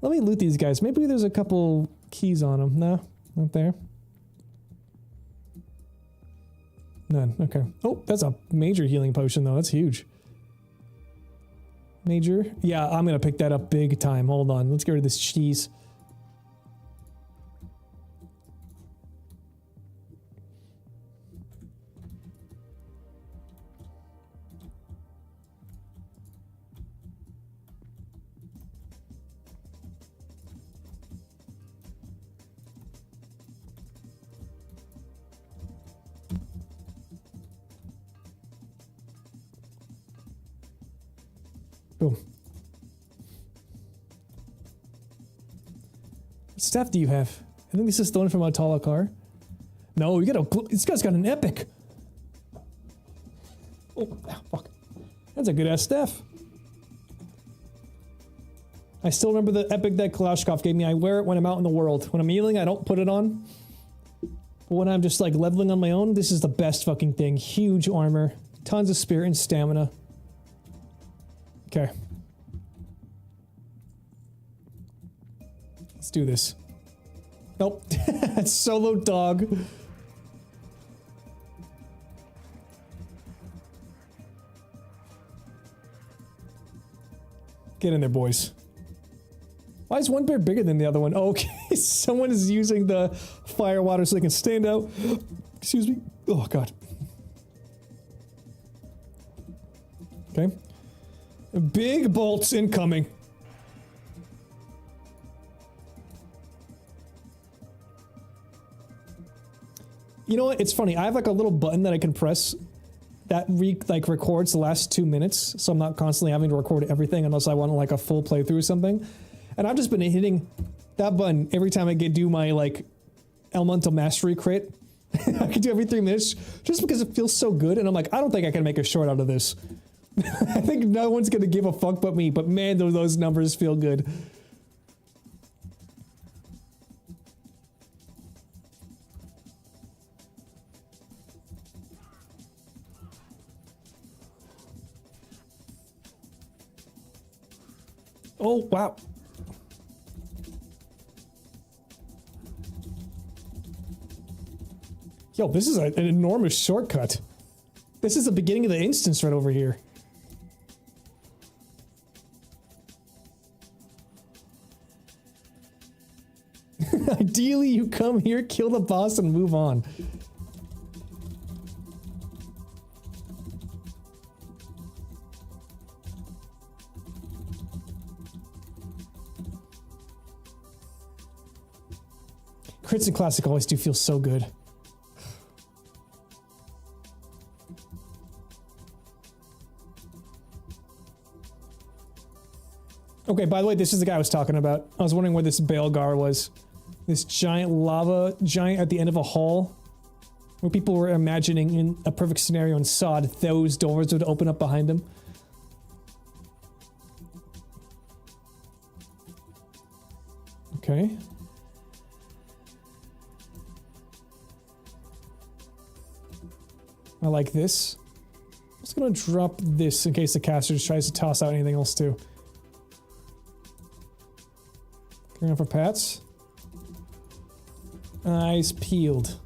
Speaker 1: Let me loot these guys. Maybe there's a couple keys on them. No, not there. None. Okay. Oh, that's a major healing potion, though. That's huge. Major? Yeah, I'm gonna pick that up big time. Hold on. Let's get rid of this cheese. Boom. What staff do you have? I think this is the one from Autalakar. No, you got a. This guy's got an epic. Oh, fuck. That's a good ass staff. I still remember the epic that Kalashnikov gave me. I wear it when I'm out in the world. When I'm healing, I don't put it on. But when I'm just like leveling on my own, this is the best fucking thing. Huge armor, tons of spirit and stamina. Okay. Let's do this. Nope. Solo dog. Get in there, boys. Why is one bear bigger than the other one? Oh, okay. Someone is using the fire water so they can stand out. Excuse me. Oh, God. Okay. Big bolts incoming. You know what? It's funny. I have like a little button that I can press that records the last 2 minutes, so I'm not constantly having to record everything unless I want like a full playthrough or something. And I've just been hitting that button every time I do my like Elemental Mastery crit. I can do every 3 minutes just because it feels so good, and I'm like, I don't think I can make a short out of this. I think no one's gonna give a fuck but me, but man, those numbers feel good. Oh, wow. Yo, this is an enormous shortcut. This is the beginning of the instance right over here. Ideally, you come here, kill the boss, and move on. Crits in Classic always do feel so good. Okay, by the way, this is the guy I was talking about. I was wondering where this Baelgar was. This giant lava giant at the end of a hall. Where people were imagining in a perfect scenario in SOD, those doors would open up behind him. Okay. I like this. I'm just gonna drop this in case the caster just tries to toss out anything else too. Going on for Pats. Eyes peeled.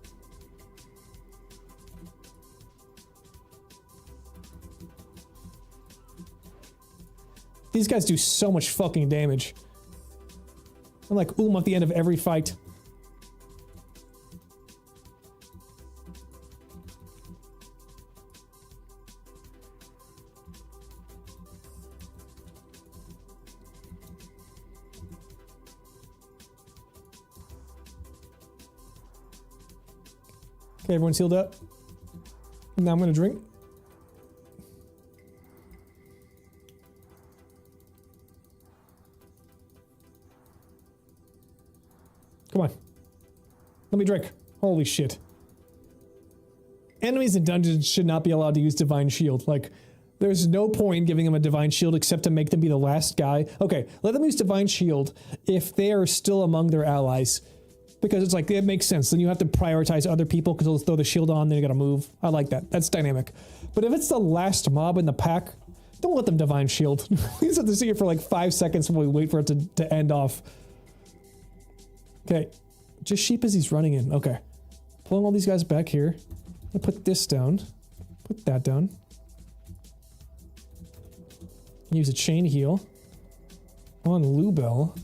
Speaker 1: These guys do so much fucking damage. I'm like at the end of every fight. Okay, everyone's healed up. Now I'm gonna drink. Come on. Let me drink. Holy shit. Enemies in dungeons should not be allowed to use Divine Shield. Like, there's no point giving them a Divine Shield except to make them be the last guy. Okay, let them use Divine Shield if they are still among their allies. Because it's like, it makes sense. Then you have to prioritize other people because they'll throw the shield on, then you gotta move. I like that. That's dynamic. But if it's the last mob in the pack, don't let them Divine Shield. We just have to see it for like 5 seconds while we wait for it to end off. Okay. Just sheep as he's running in. Okay. Pulling all these guys back here. I'm gonna put this down. Put that down. Use a chain heal. On Lubel.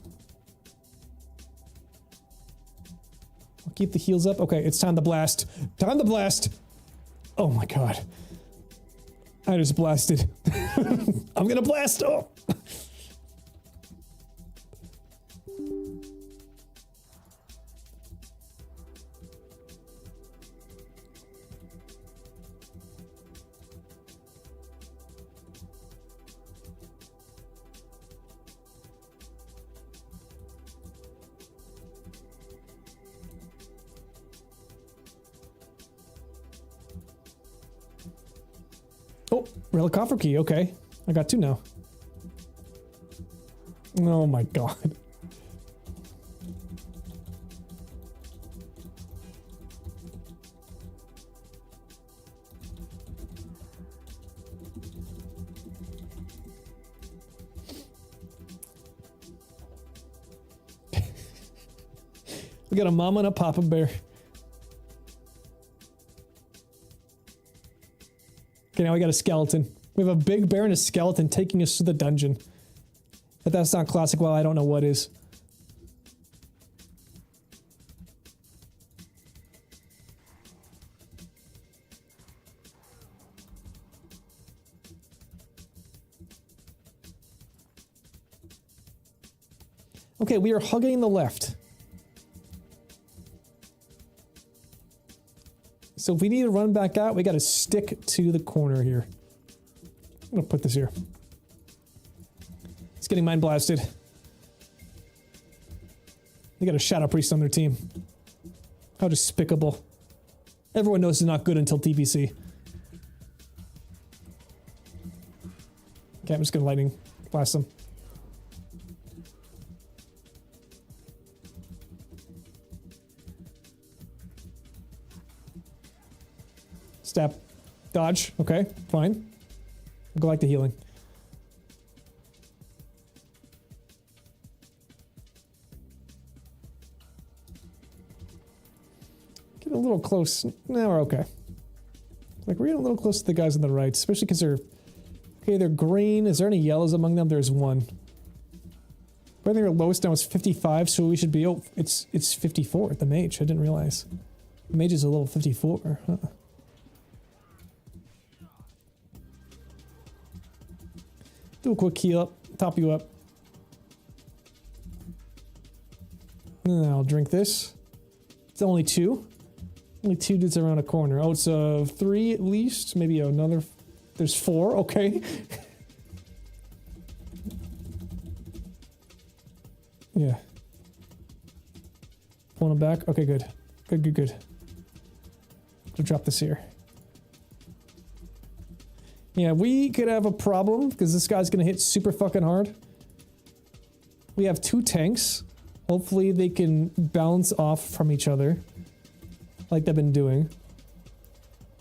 Speaker 1: I'll keep the heals up. Okay, it's time to blast. Time to blast! Oh my god. I just blasted. I'm gonna blast! Oh! Oh, relic coffer key, okay. I got 2 now. Oh my god. We got a mama and a papa bear. Okay, now we got a skeleton. We have a big bear and a skeleton taking us to the dungeon. If that's not classic, well, I don't know what is. Okay, we are hugging the left. So if we need to run back out, we gotta stick to the corner here. I'm gonna put this here. It's getting mind blasted. They got a Shadow Priest on their team. How despicable. Everyone knows it's not good until TBC. Okay, I'm just gonna lightning blast them. Step. Dodge. Okay, fine. I'll go like the healing. Get a little close. Now we're okay. Like, we're getting a little close to the guys on the right, especially because they're... Okay, they're green. Is there any yellows among them? There's one. But I think our lowest now is 55, so we should be... Oh, it's 54 at the mage. I didn't realize. The mage is a little 54. Huh. Do a quick heal up, top you up. And then I'll drink this. It's only two. Only two dudes around a corner. Oh, it's three at least. Maybe another. There's four. Okay. Yeah. Pulling them back. Okay, good. Good. I'll drop this here. Yeah, we could have a problem because this guy's gonna hit super fucking hard. We have two tanks. Hopefully they can bounce off from each other like they've been doing.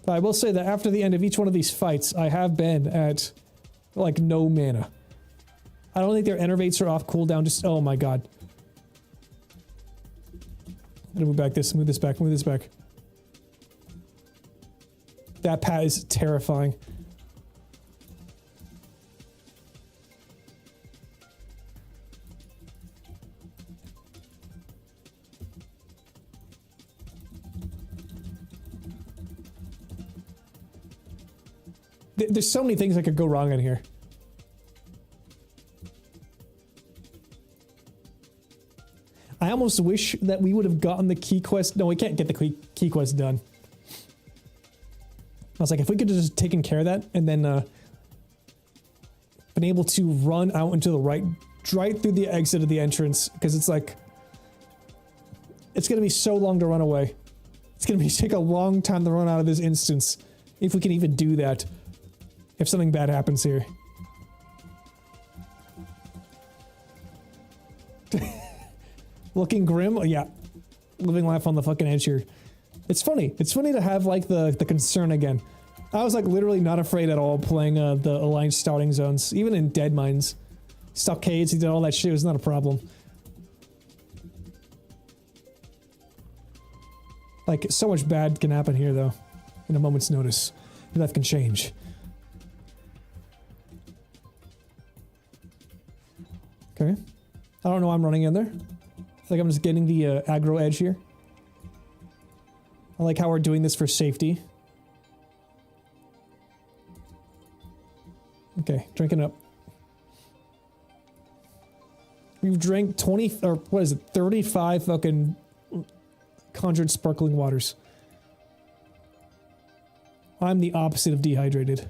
Speaker 1: But I will say that after the end of each one of these fights, I have been at like no mana. I don't think their enervates are off cooldown. Just, oh my god. I'm gonna move back this, move this back, move this back. That pad is terrifying. There's so many things that could go wrong in here. I almost wish that we would have gotten the key quest. No, we can't get the key quest done. I was like, if we could have just taken care of that and then been able to run out into the right through the exit of the entrance, because it's like, it's going to be so long to run away. It's going to take a long time to run out of this instance, if we can even do that. If something bad happens here. Looking grim? Yeah. Living life on the fucking edge here. It's funny. It's funny to have, like, the concern again. I was, like, literally not afraid at all playing the Alliance starting zones. Even in Dead Mines. Stockades, he did all that shit. It was not a problem. Like, so much bad can happen here, though. In a moment's notice. And that can change. Okay. I don't know why I'm running in there. I think I'm just getting the aggro edge here. I like how we're doing this for safety. Okay, drinking up. We've drank 20, or what is it, 35 fucking conjured sparkling waters. I'm the opposite of dehydrated.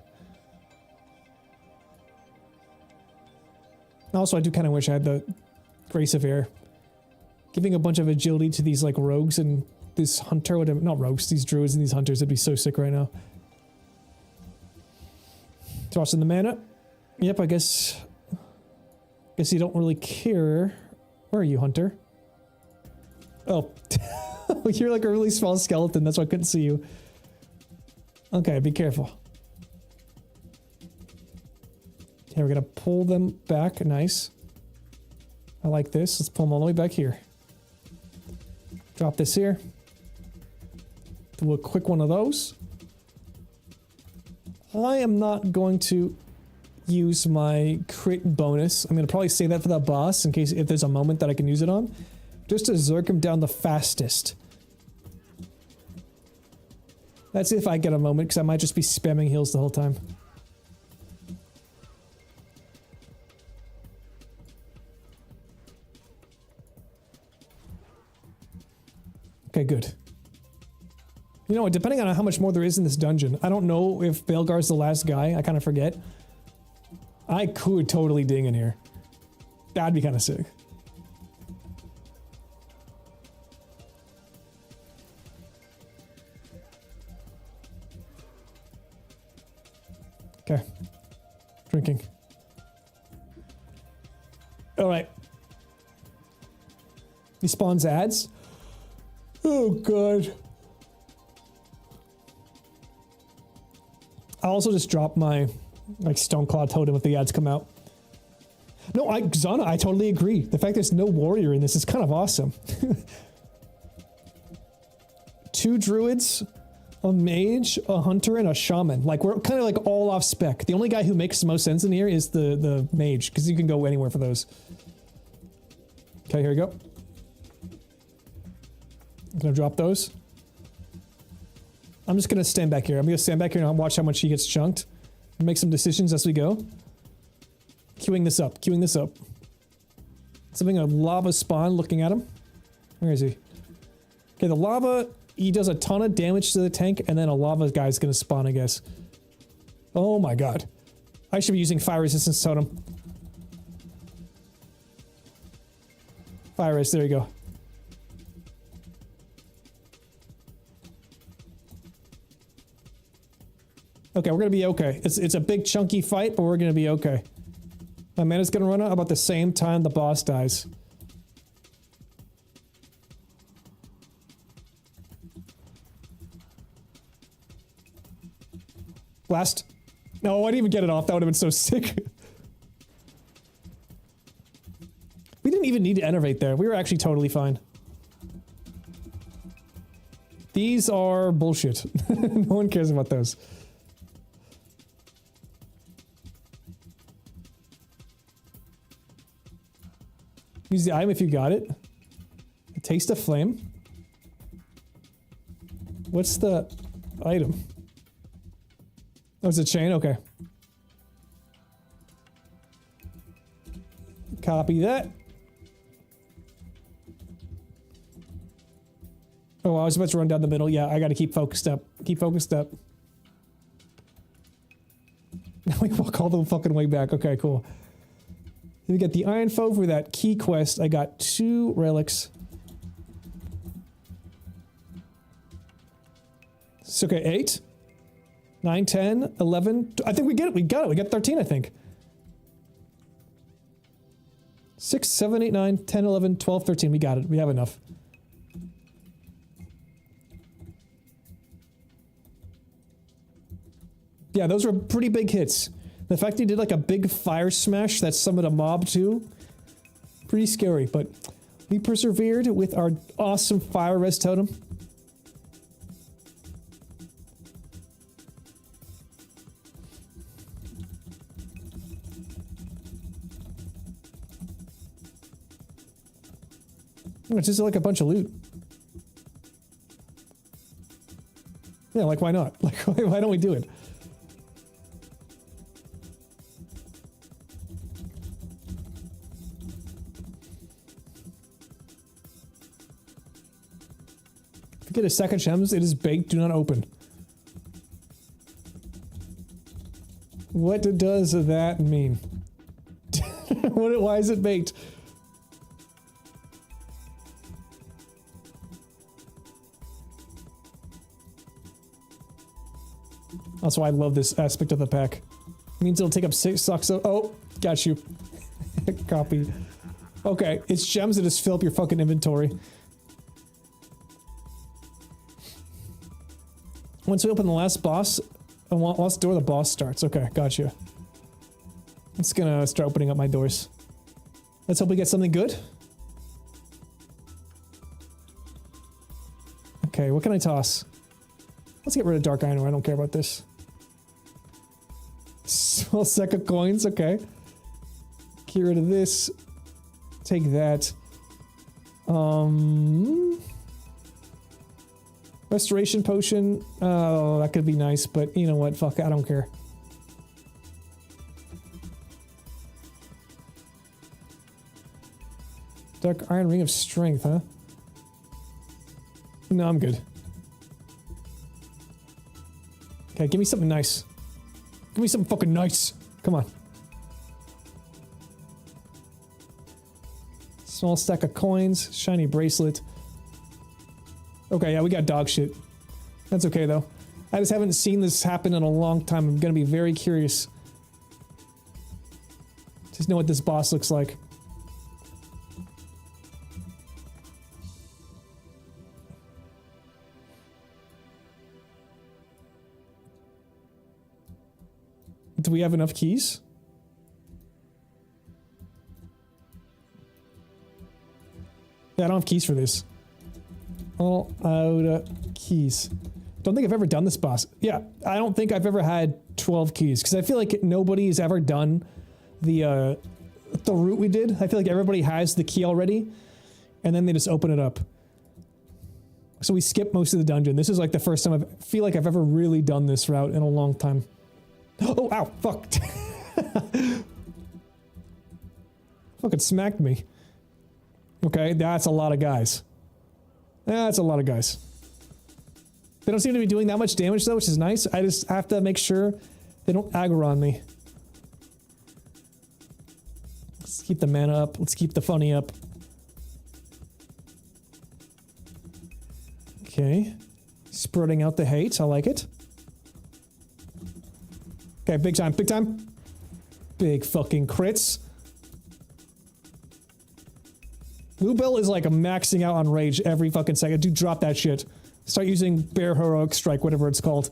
Speaker 1: Also, I do kind of wish I had the Grace of Air. Giving a bunch of agility to these, like, rogues and this hunter, whatever, not rogues, these druids and these hunters would be so sick right now. Tossing the mana. Yep, I guess you don't really care. Where are you, hunter? Oh. You're like a really small skeleton, that's why I couldn't see you. Okay, be careful. Okay, we're gonna pull them back. Nice. I like this. Let's pull them all the way back here. Drop this here. Do a quick one of those. I am not going to use my crit bonus. I'm going to probably save that for that boss in case if there's a moment that I can use it on. Just to zerk him down the fastest. That's if I get a moment, because I might just be spamming heals the whole time. Okay, good. You know what, depending on how much more there is in this dungeon, I don't know if Baelgar's the last guy, I kind of forget. I could totally ding in here. That'd be kind of sick. Okay. Drinking. Alright. He spawns ads. Oh god. I also just dropped my like Stoneclaw totem if the ads come out. No, Xana, I totally agree. The fact there's no warrior in this is kind of awesome. 2 druids, a mage, a hunter, and a shaman. Like, we're kind of like all off spec. The only guy who makes the most sense in here is the mage, because you can go anywhere for those. Okay, here we go. I'm gonna drop those. I'm just gonna stand back here. I'm gonna stand back here and watch how much he gets chunked. And make some decisions as we go. Queuing this up, queuing this up. Something a lava spawn looking at him. Where is he? Okay, the lava, he does a ton of damage to the tank, and then a lava guy's gonna spawn, I guess. Oh my god. I should be using fire resistance totem. Fire res, there you go. Okay, we're gonna be okay. It's a big chunky fight, but we're gonna be okay. My mana's gonna run out about the same time the boss dies. Blast. No, I didn't even get it off. That would have been so sick. We didn't even need to enervate there. We were actually totally fine. These are bullshit. No one cares about those. Use the item if you got it. A taste of flame. What's the item? Oh, it's a chain? Okay. Copy that. Oh, I was about to run down the middle. Yeah, I gotta keep focused up. Keep focused up. Now we walk all the fucking way back. Okay, cool. We get the iron foe for that key quest. I got 2 relics. It's okay, 8, 9, 10, 11. I think we get it. We got it. We got 13, I think. 6, 7, 8, 9, 10, 11, 12, 13. We got it. We have enough. Yeah, those were pretty big hits. The fact he did like a big fire smash that summoned a mob too. Pretty scary, but we persevered with our awesome fire res totem. Oh, it's just like a bunch of loot. Yeah, like why not? Like why don't we do it? Get a second gems. It is baked. Do not open. What does that mean? Why is it baked? That's why I love this aspect of the pack. It means it'll take up 6 sucks. Oh, got you. Copy. Okay, it's gems that just fill up your fucking inventory. Once we open the last boss, last door the boss starts. Okay, gotcha. It's gonna start opening up my doors. Let's hope we get something good. Okay, what can I toss? Let's get rid of dark iron. I don't care about this. Small sack of coins. Okay. Get rid of this. Take that. Restoration potion. Oh, that could be nice, but you know what? Fuck, I don't care. Dark iron ring of strength, huh? No, I'm good. Okay, give me something nice. Give me something fucking nice. Come on. Small stack of coins. Shiny bracelet. Okay, yeah, we got dog shit. That's okay, though. I just haven't seen this happen in a long time. I'm gonna be very curious. Just know what this boss looks like. Do we have enough keys? Yeah, I don't have keys for this. All out of keys. Don't think I've ever done this boss. Yeah, I don't think I've ever had 12 keys because I feel like nobody has ever done the route we did. I feel like everybody has the key already, and then they just open it up. So we skip most of the dungeon. This is like the first time I feel like I've ever really done this route in a long time. Oh, ow, fuck. Fucking smacked me. Okay, that's a lot of guys. That's a lot of guys. They don't seem to be doing that much damage though, which is nice. I just have to make sure they don't aggro on me. Let's keep the mana up. Let's keep the funny up. Okay. Spreading out the hate. I like it. Okay, big time, big time. Big fucking crits. Bluebell is like a maxing out on rage every fucking second. Dude, drop that shit. Start using Bear Heroic Strike, whatever it's called.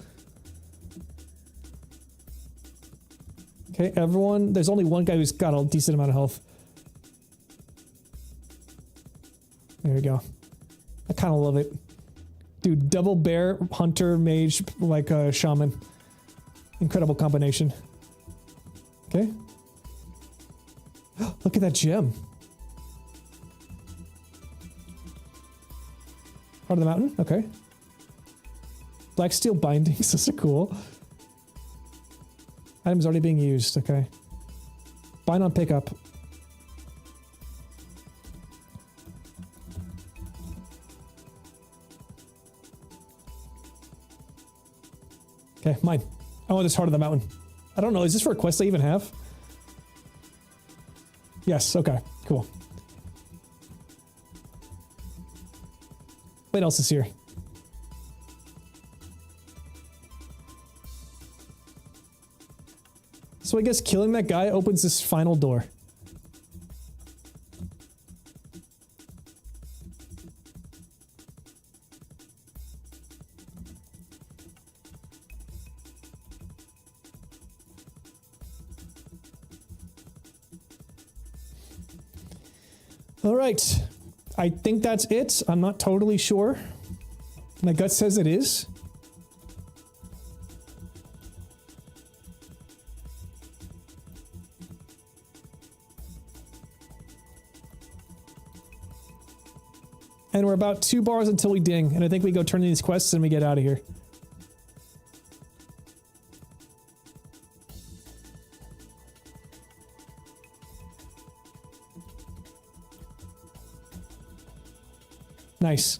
Speaker 1: Okay, everyone. There's only one guy who's got a decent amount of health. There we go. I kind of love it. Dude, double bear, hunter, mage, like a shaman. Incredible combination. Okay. Look at that gem. Heart of the mountain? Okay. Black steel bindings. Those are cool. Items already being used. Okay. Bind on pickup. Okay, mine. I want this Heart of the Mountain. I don't know. Is this for a quest I even have? Yes. Okay. Cool. What else is here? So I guess killing that guy opens this final door. All right. I think that's it. I'm not totally sure. My gut says it is. And we're about 2 bars until we ding, and I think we go turn in these quests and we get out of here. Nice.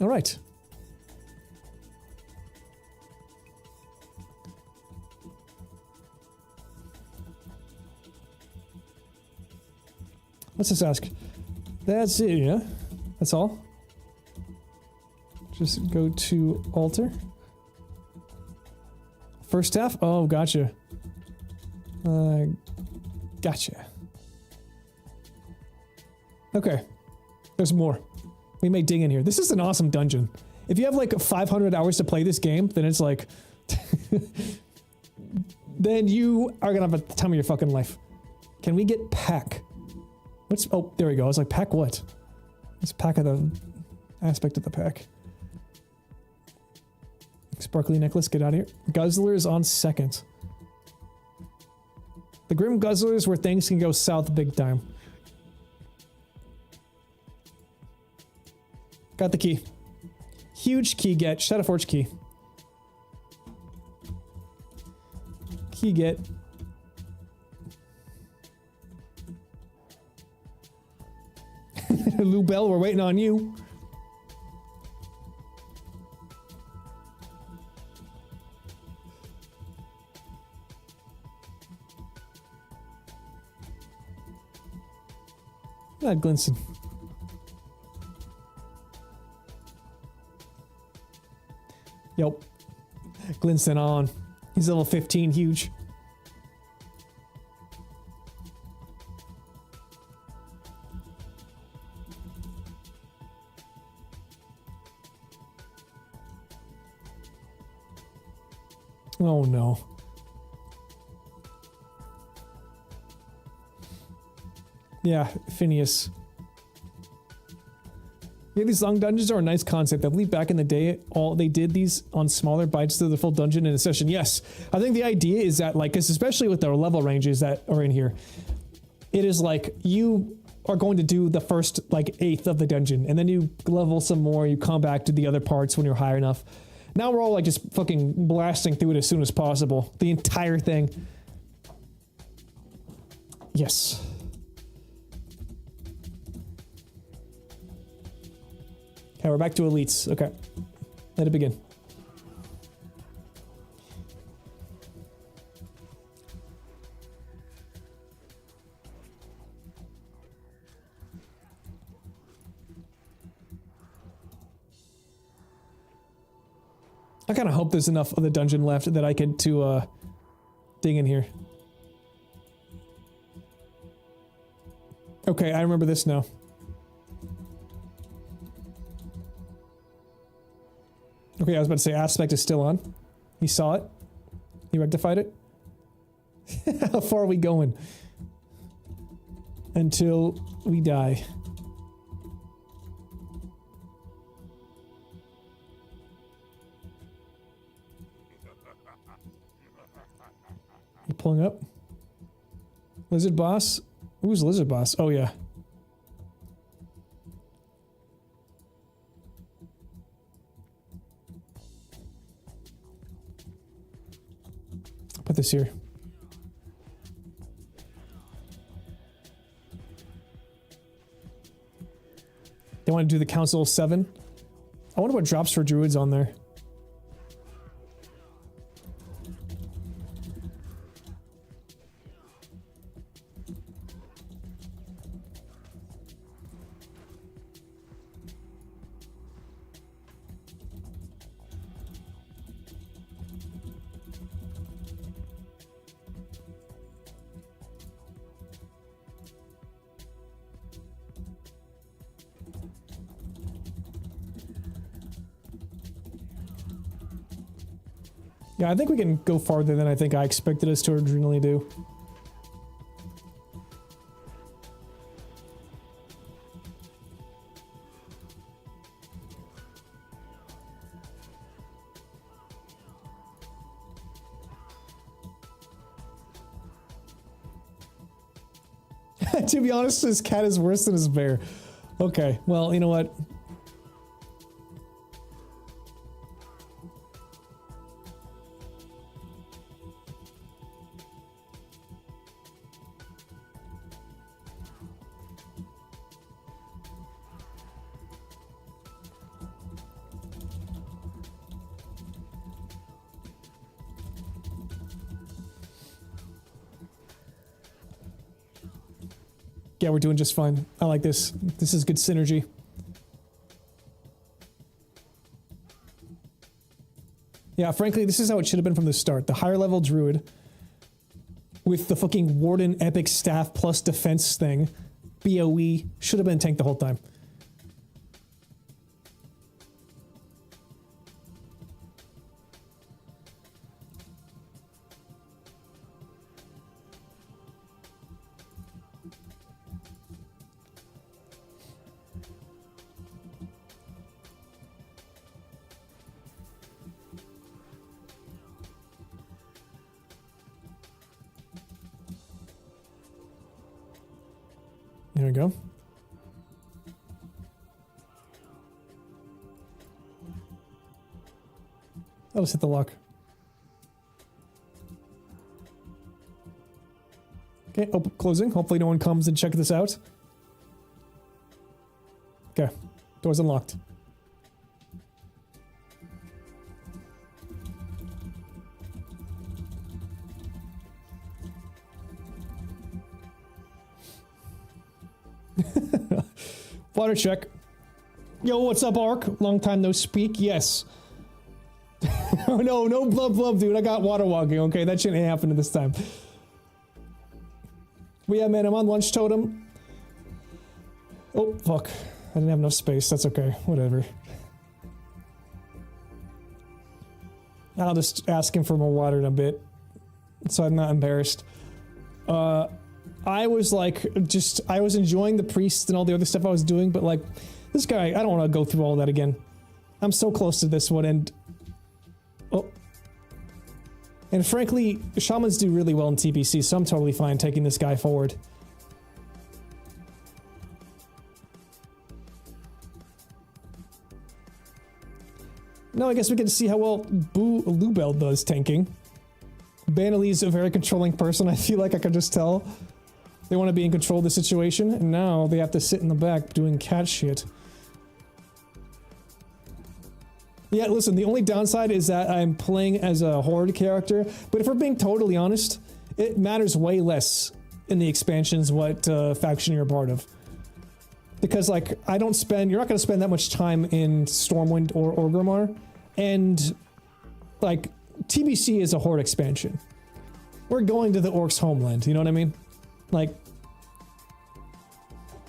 Speaker 1: All right. Let's just ask. That's it, yeah? That's all? Just go to altar. First staff? Oh, gotcha. Gotcha. Okay. There's more. We may dig in here. This is an awesome dungeon. If you have like 500 hours to play this game, then it's like... then you are gonna have a time of your fucking life. Can we get pack? What's... Oh, there we go. I was like, pack what? Let's pack of the... aspect of the pack. Sparkly necklace, get out of here. Guzzlers on second. The Grim Guzzlers where things can go south big time. Got the key. Huge key get. Shadowforge key. Key get. Lou Bell, we're waiting on you. Not Glinson. Yep. Glinson on. He's level 15, huge. Oh no. Yeah, Phineas. Yeah, these long dungeons are a nice concept. I believe back in the day, they did these on smaller bites to the full dungeon in a session. Yes, I think the idea is that, like, 'cause especially with the level ranges that are in here, it is like you are going to do the first, like, eighth of the dungeon. And then you level some more, you come back to the other parts when you're high enough. Now we're all, like, just fucking blasting through it as soon as possible. The entire thing. Yes. Okay, we're back to elites. Okay. Let it begin. I kind of hope there's enough of the dungeon left that I could dig in here. Okay, I remember this now. Okay, I was about to say aspect is still on. He saw it. He rectified it. How far are we going? Until we die. You pulling up? Lizard boss? Who's lizard boss? Oh yeah. Put this here. They want to do the Council of 7? I wonder what drops for druids on there. Yeah, I think we can go farther than I think I expected us to originally do. To be honest, his cat is worse than his bear. Okay, well, you know what? Yeah, we're doing just fine. I like this. This is good synergy. Yeah, frankly, this is how it should have been from the start. The higher level druid with the fucking warden epic staff plus defense thing, BOE, should have been tanked the whole time. There we go. I'll just hit the lock. Okay, closing. Hopefully no one comes and check this out. Okay, door's unlocked. Water check. Yo, what's up, Ark? Long time no speak. Yes. Oh, no blub, dude. I got water walking, okay? That shit ain't happening this time. But yeah, man, I'm on lunch totem. Oh, fuck. I didn't have enough space. That's okay. Whatever. I'll just ask him for more water in a bit, so I'm not embarrassed. I was like, I was enjoying the priest and all the other stuff I was doing, but like, this guy, I don't want to go through all that again. I'm so close to this one, and... Oh. And frankly, shamans do really well in TPC, so I'm totally fine taking this guy forward. Now I guess we get to see how well Lubel does tanking. Banali's a very controlling person. I feel like I can just tell. They want to be in control of the situation, and now they have to sit in the back doing cat shit. Yeah, listen, the only downside is that I'm playing as a horde character, but if we're being totally honest, it matters way less in the expansions what faction you're a part of. Because, like, you're not going to spend that much time in Stormwind or Orgrimmar, and, like, TBC is a horde expansion. We're going to the Orcs' homeland, you know what I mean? Like,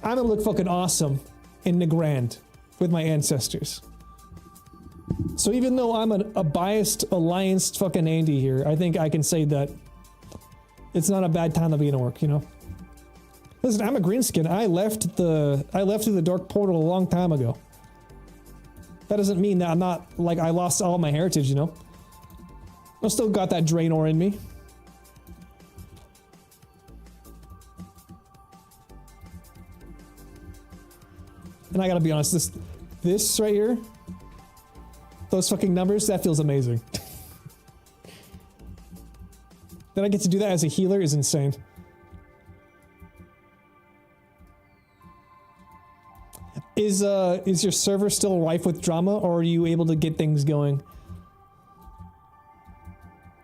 Speaker 1: I'm gonna look fucking awesome in Nagrand with my ancestors. So even though I'm a biased, allianced fucking Andy here, I think I can say that it's not a bad time to be an orc, you know? Listen, I'm a greenskin. I left through the dark portal a long time ago. That doesn't mean that I'm not, like, I lost all my heritage, you know? I still got that Draenor in me. And I gotta be honest, this right here, those fucking numbers, that feels amazing. That I get to do that as a healer is insane. Is your server still rife with drama, or are you able to get things going?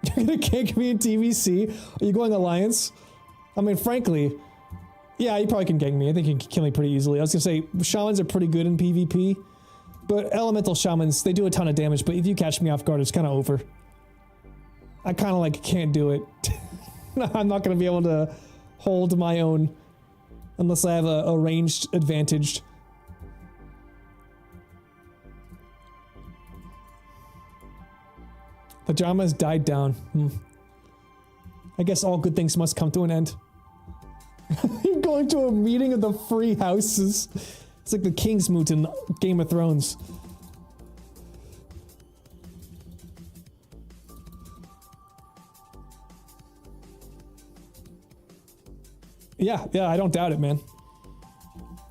Speaker 1: You're gonna gank me in TVC? Are you going Alliance? I mean, frankly, yeah, you probably can gank me. I think you can kill me pretty easily. I was gonna say, Shamans are pretty good in PvP, but Elemental Shamans, they do a ton of damage, but if you catch me off guard, it's kind of over. I kind of, like, can't do it. I'm not gonna be able to hold my own unless I have a ranged advantage. The drama has died down. I guess all good things must come to an end. You're going to a meeting of the free houses. It's like the King's Moot in Game of Thrones. Yeah, I don't doubt it, man.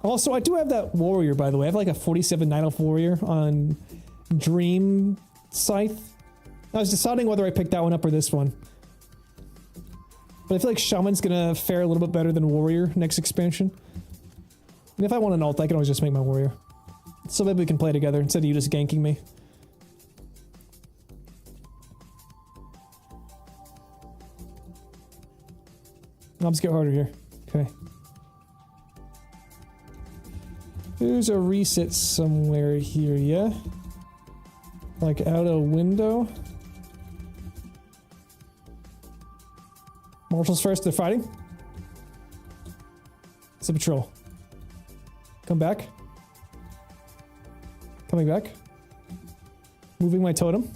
Speaker 1: Also, I do have that warrior, by the way. I have like a 47 Night Elf warrior on Dream Scythe. I was deciding whether I picked that one up or this one. But I feel like Shaman's gonna fare a little bit better than Warrior next expansion. And if I want an ult, I can always just make my Warrior. So maybe we can play together instead of you just ganking me. Knobs get harder here. Okay. There's a reset somewhere here, yeah? Like out a window. Marshals first, they're fighting. It's a patrol. Come back. Coming back. Moving my totem.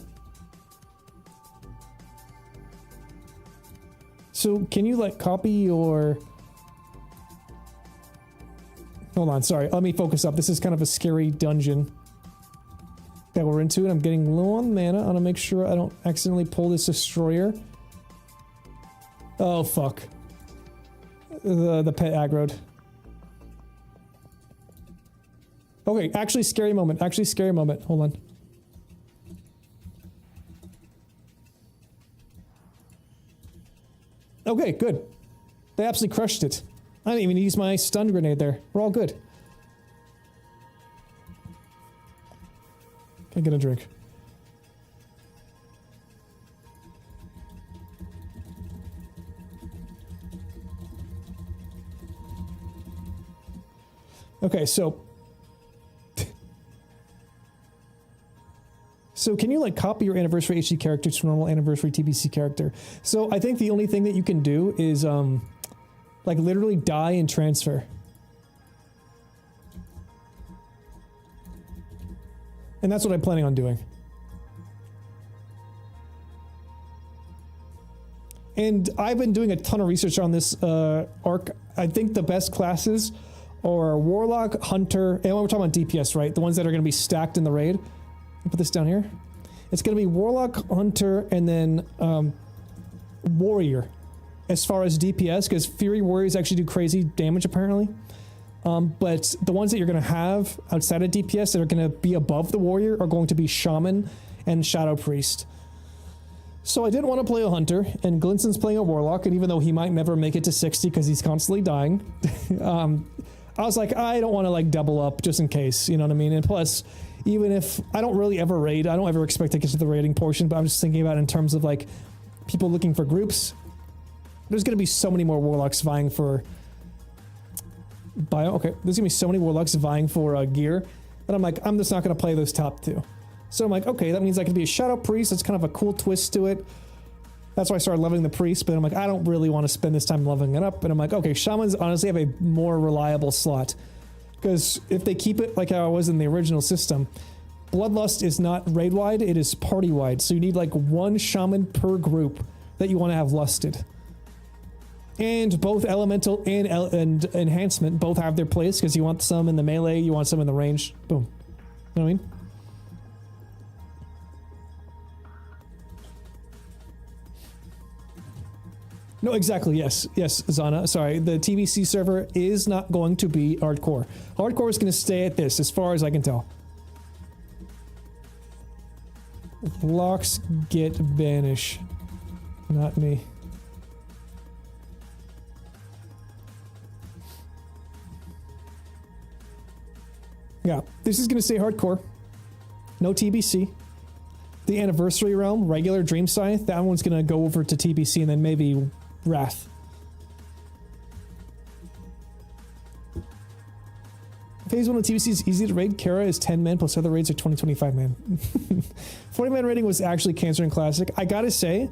Speaker 1: So, can you, like, copy your... Hold on, sorry. Let me focus up. This is kind of a scary dungeon that we're into, and I'm getting low on mana. I want to make sure I don't accidentally pull this destroyer. Oh, fuck. The pet aggroed. Okay, actually scary moment. Actually scary moment. Hold on. Okay, good. They absolutely crushed it. I didn't even use my stun grenade there. We're all good. Can't get a drink. Okay, so can you, like, copy your anniversary HD character to normal anniversary TBC character? So I think the only thing that you can do is like literally die and transfer. And that's what I'm planning on doing. And I've been doing a ton of research on this arc. I think the best classes are Warlock, Hunter, and when we're talking about DPS, right? The ones that are going to be stacked in the raid. I'll put this down here. It's going to be Warlock, Hunter, and then Warrior as far as DPS, because Fury Warriors actually do crazy damage apparently. But the ones that you're going to have outside of DPS that are going to be above the Warrior are going to be Shaman and Shadow Priest. So I didn't want to play a Hunter, and Glinson's playing a Warlock, and even though he might never make it to 60 because he's constantly dying, I was like, I don't want to like double up just in case, you know what I mean? And plus, even if I don't really ever raid, I don't ever expect to get to the raiding portion, but I'm just thinking about it in terms of like people looking for groups. There's going to be so many more Warlocks vying for bio. Okay, there's going to be so many Warlocks vying for gear that I'm like, I'm just not going to play those top two. So I'm like, okay, that means I can be a Shadow Priest. That's kind of a cool twist to it. That's why I started loving the Priest, but I'm like, I don't really want to spend this time leveling it up. And I'm like, okay, Shamans honestly have a more reliable slot. Because if they keep it like how it was in the original system, Bloodlust is not raid-wide, it is party-wide. So you need like one Shaman per group that you want to have lusted. And both Elemental and Enhancement both have their place, because you want some in the melee, you want some in the range. Boom. You know what I mean? No, exactly, yes. Yes, Zana. Sorry, the TBC server is not going to be hardcore. Hardcore is going to stay at this, as far as I can tell. Locks get banish. Not me. Yeah, this is going to stay hardcore. No TBC. The Anniversary Realm, regular Dream Scythe, that one's going to go over to TBC and then maybe Wrath. Phase 1 of TBC is easy to raid. Kara is 10 men plus other raids are 20-25 man. 40 man raiding was actually Cancer and Classic. I gotta say,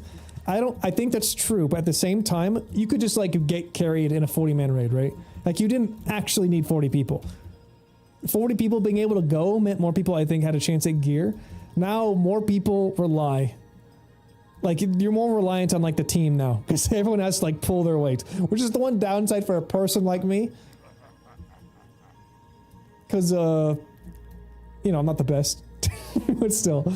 Speaker 1: I think that's true, but at the same time, you could just like get carried in a 40 man raid, right? Like you didn't actually need 40 people. 40 people being able to go meant more people I think had a chance at gear. Now more people rely. Like you're more reliant on like the team now because everyone has to like pull their weight, which is the one downside for a person like me. Because you know, I'm not the best, but still.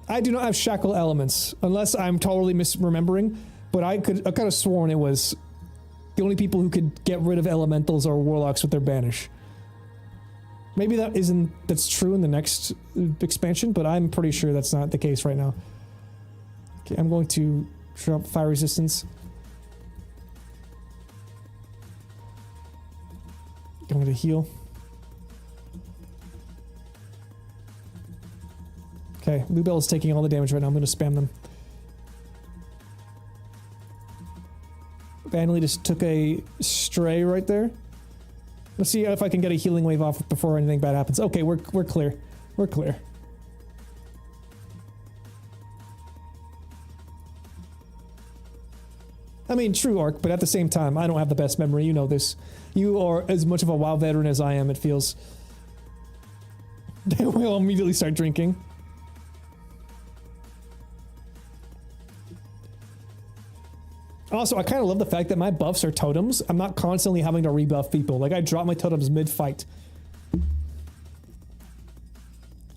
Speaker 1: I do not have shackle elements unless I'm totally misremembering, but I could have sworn it was the only people who could get rid of elementals or warlocks with their banish. Maybe that's true in the next expansion, but I'm pretty sure that's not the case right now. Okay, I'm going to drop fire resistance. I'm going to heal. Okay, Lubel is taking all the damage right now. I'm going to spam them. Vanley just took a stray right there. Let's see if I can get a healing wave off before anything bad happens. Okay, we're clear. We're clear. I mean, true, Arc, but at the same time, I don't have the best memory. You know this. You are as much of a WoW veteran as I am, it feels. We'll immediately start drinking. Also, I kind of love the fact that my buffs are totems. I'm not constantly having to rebuff people. Like, I drop my totems mid-fight.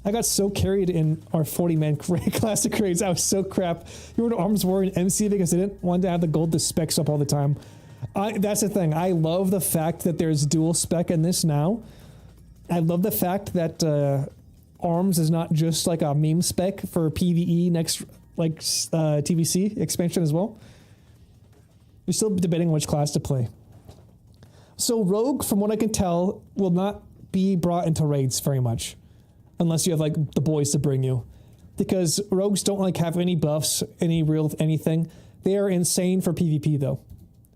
Speaker 1: I got so carried in our 40-man classic raids. I was so crap. You were to Arms War and MC because I didn't want to have the gold to specs up all the time. That's the thing. I love the fact that there's dual spec in this now. I love the fact that Arms is not just like a meme spec for PvE next, like, TBC expansion as well. You're still debating which class to play. So Rogue, from what I can tell, will not be brought into raids very much. Unless you have, like, the boys to bring you. Because Rogues don't, like, have any buffs, any real anything. They are insane for PvP, though.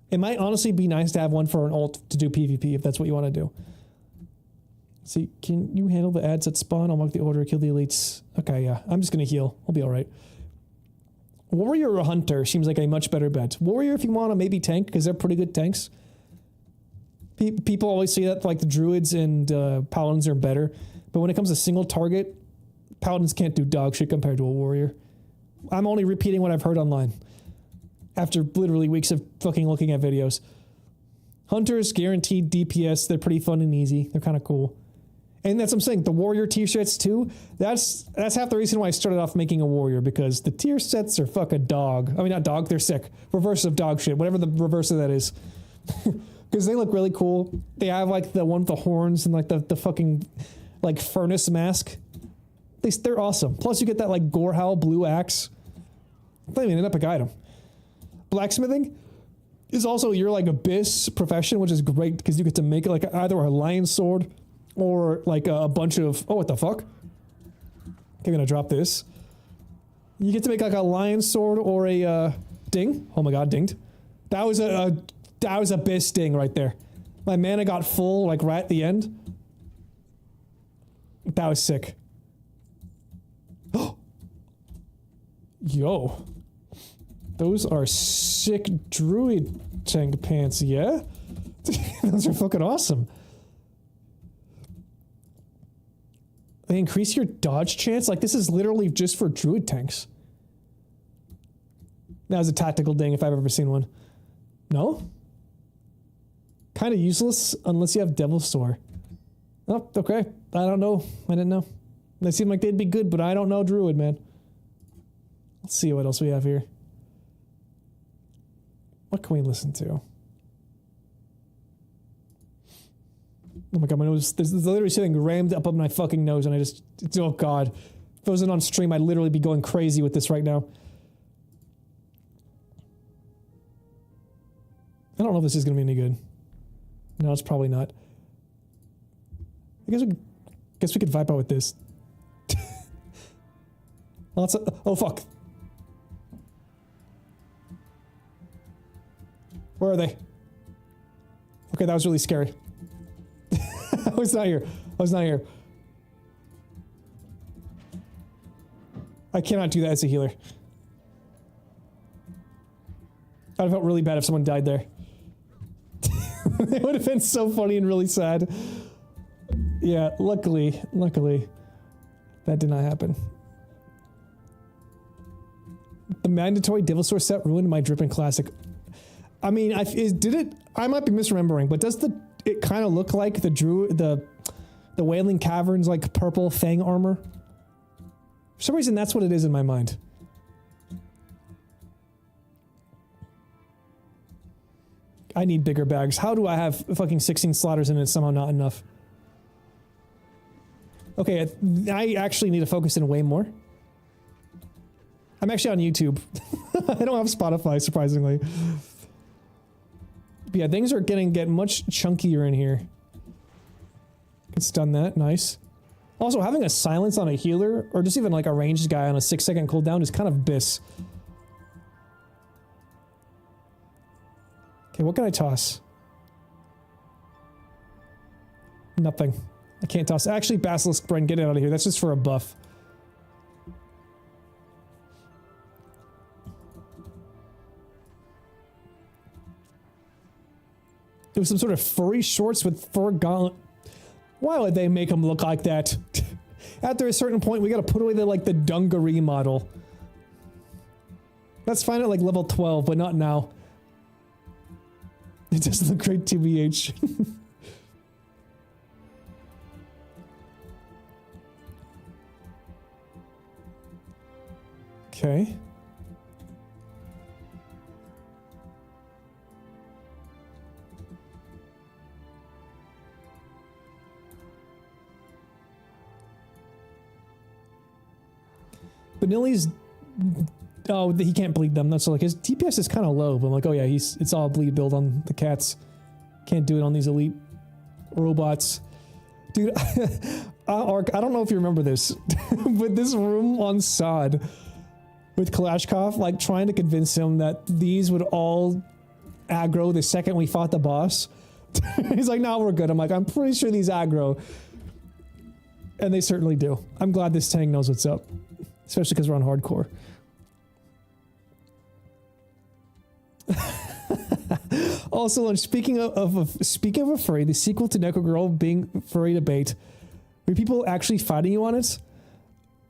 Speaker 1: It might honestly be nice to have one for an ult to do PvP, if that's what you want to do. See, can you handle the ads at spawn? I'll mark the order, kill the elites. Okay, yeah. I'm just going to heal. I'll be alright. Warrior or Hunter seems like a much better bet. Warrior if you want to maybe tank, because they're pretty good tanks. People always say that like the Druids and Paladins are better. But when it comes to single target, Paladins can't do dog shit compared to a Warrior. I'm only repeating what I've heard online. After literally weeks of fucking looking at videos. Hunters, guaranteed DPS. They're pretty fun and easy. They're kind of cool. And that's what I'm saying. The Warrior tier sets too. That's half the reason why I started off making a Warrior, because the tier sets are fucking dog. I mean, not dog, they're sick. Reverse of dog shit. Whatever the reverse of that is. Because they look really cool. They have like the one with the horns and like the fucking like furnace mask. They're awesome. Plus you get that like Gorehowl blue axe. I mean, an epic item. Blacksmithing is also your like abyss profession, which is great because you get to make like either a lion sword or like a bunch of, oh, what the fuck? Okay, I'm gonna drop this. You get to make like a lion sword or a ding. Oh my god, dinged. That was a abyss ding right there. My mana got full like right at the end. That was sick. Yo. Those are sick druid tank pants, yeah? Those are fucking awesome. They increase your dodge chance? Like, this is literally just for druid tanks. That was a tactical ding if I've ever seen one. No? Kind of useless unless you have Devil's Sword. Oh, okay. I don't know. I didn't know. They seem like they'd be good, but I don't know druid, man. Let's see what else we have here. What can we listen to? Oh my god, my nose, there's literally something rammed up my fucking nose and I just, oh god. If it wasn't on stream, I'd literally be going crazy with this right now. I don't know if this is going to be any good. No, it's probably not. I guess we could vibe out with this. Lots of, oh fuck. Where are they? Okay, that was really scary. I was not here. I was not here. I cannot do that as a healer. I'd have felt really bad if someone died there. It would have been so funny and really sad. Yeah, luckily, that did not happen. The mandatory Devil Sword set ruined my Dripping Classic. I mean, did it? I might be misremembering, but does it kind of look like the Wailing Caverns like purple fang armor? For some reason, that's what it is in my mind. I need bigger bags. How do I have fucking 16 slaughters and it's somehow not enough? Okay, I actually need to focus in way more. I'm actually on YouTube. I don't have Spotify, surprisingly. But yeah, things are getting much chunkier in here. Can stun that, nice. Also, having a silence on a healer, or just even like a ranged guy on a 6-second cooldown is kind of bis. Okay, what can I toss? Nothing. I can't toss. Actually, Basilisk Brain, get it out of here. That's just for a buff. It was some sort of furry shorts with fur gauntlet. Why would they make them look like that? After a certain point, we gotta put away the dungaree model. That's fine at like level 12, but not now. It doesn't look great, TBH. Okay. Benilli's, oh, he can't bleed them. That's like his DPS is kind of low, but I'm like, oh yeah, it's all bleed build on the cats. Can't do it on these elite robots. Dude, Ark, I don't know if you remember this, but this room on Sod with Kalashkov, like trying to convince him that these would all aggro the second we fought the boss. He's like, no, we're good. I'm like, I'm pretty sure these aggro. And they certainly do. I'm glad this tank knows what's up. Especially because we're on hardcore. Also, speaking of a furry, the sequel to Neko Girl being furry debate, were people actually fighting you on it?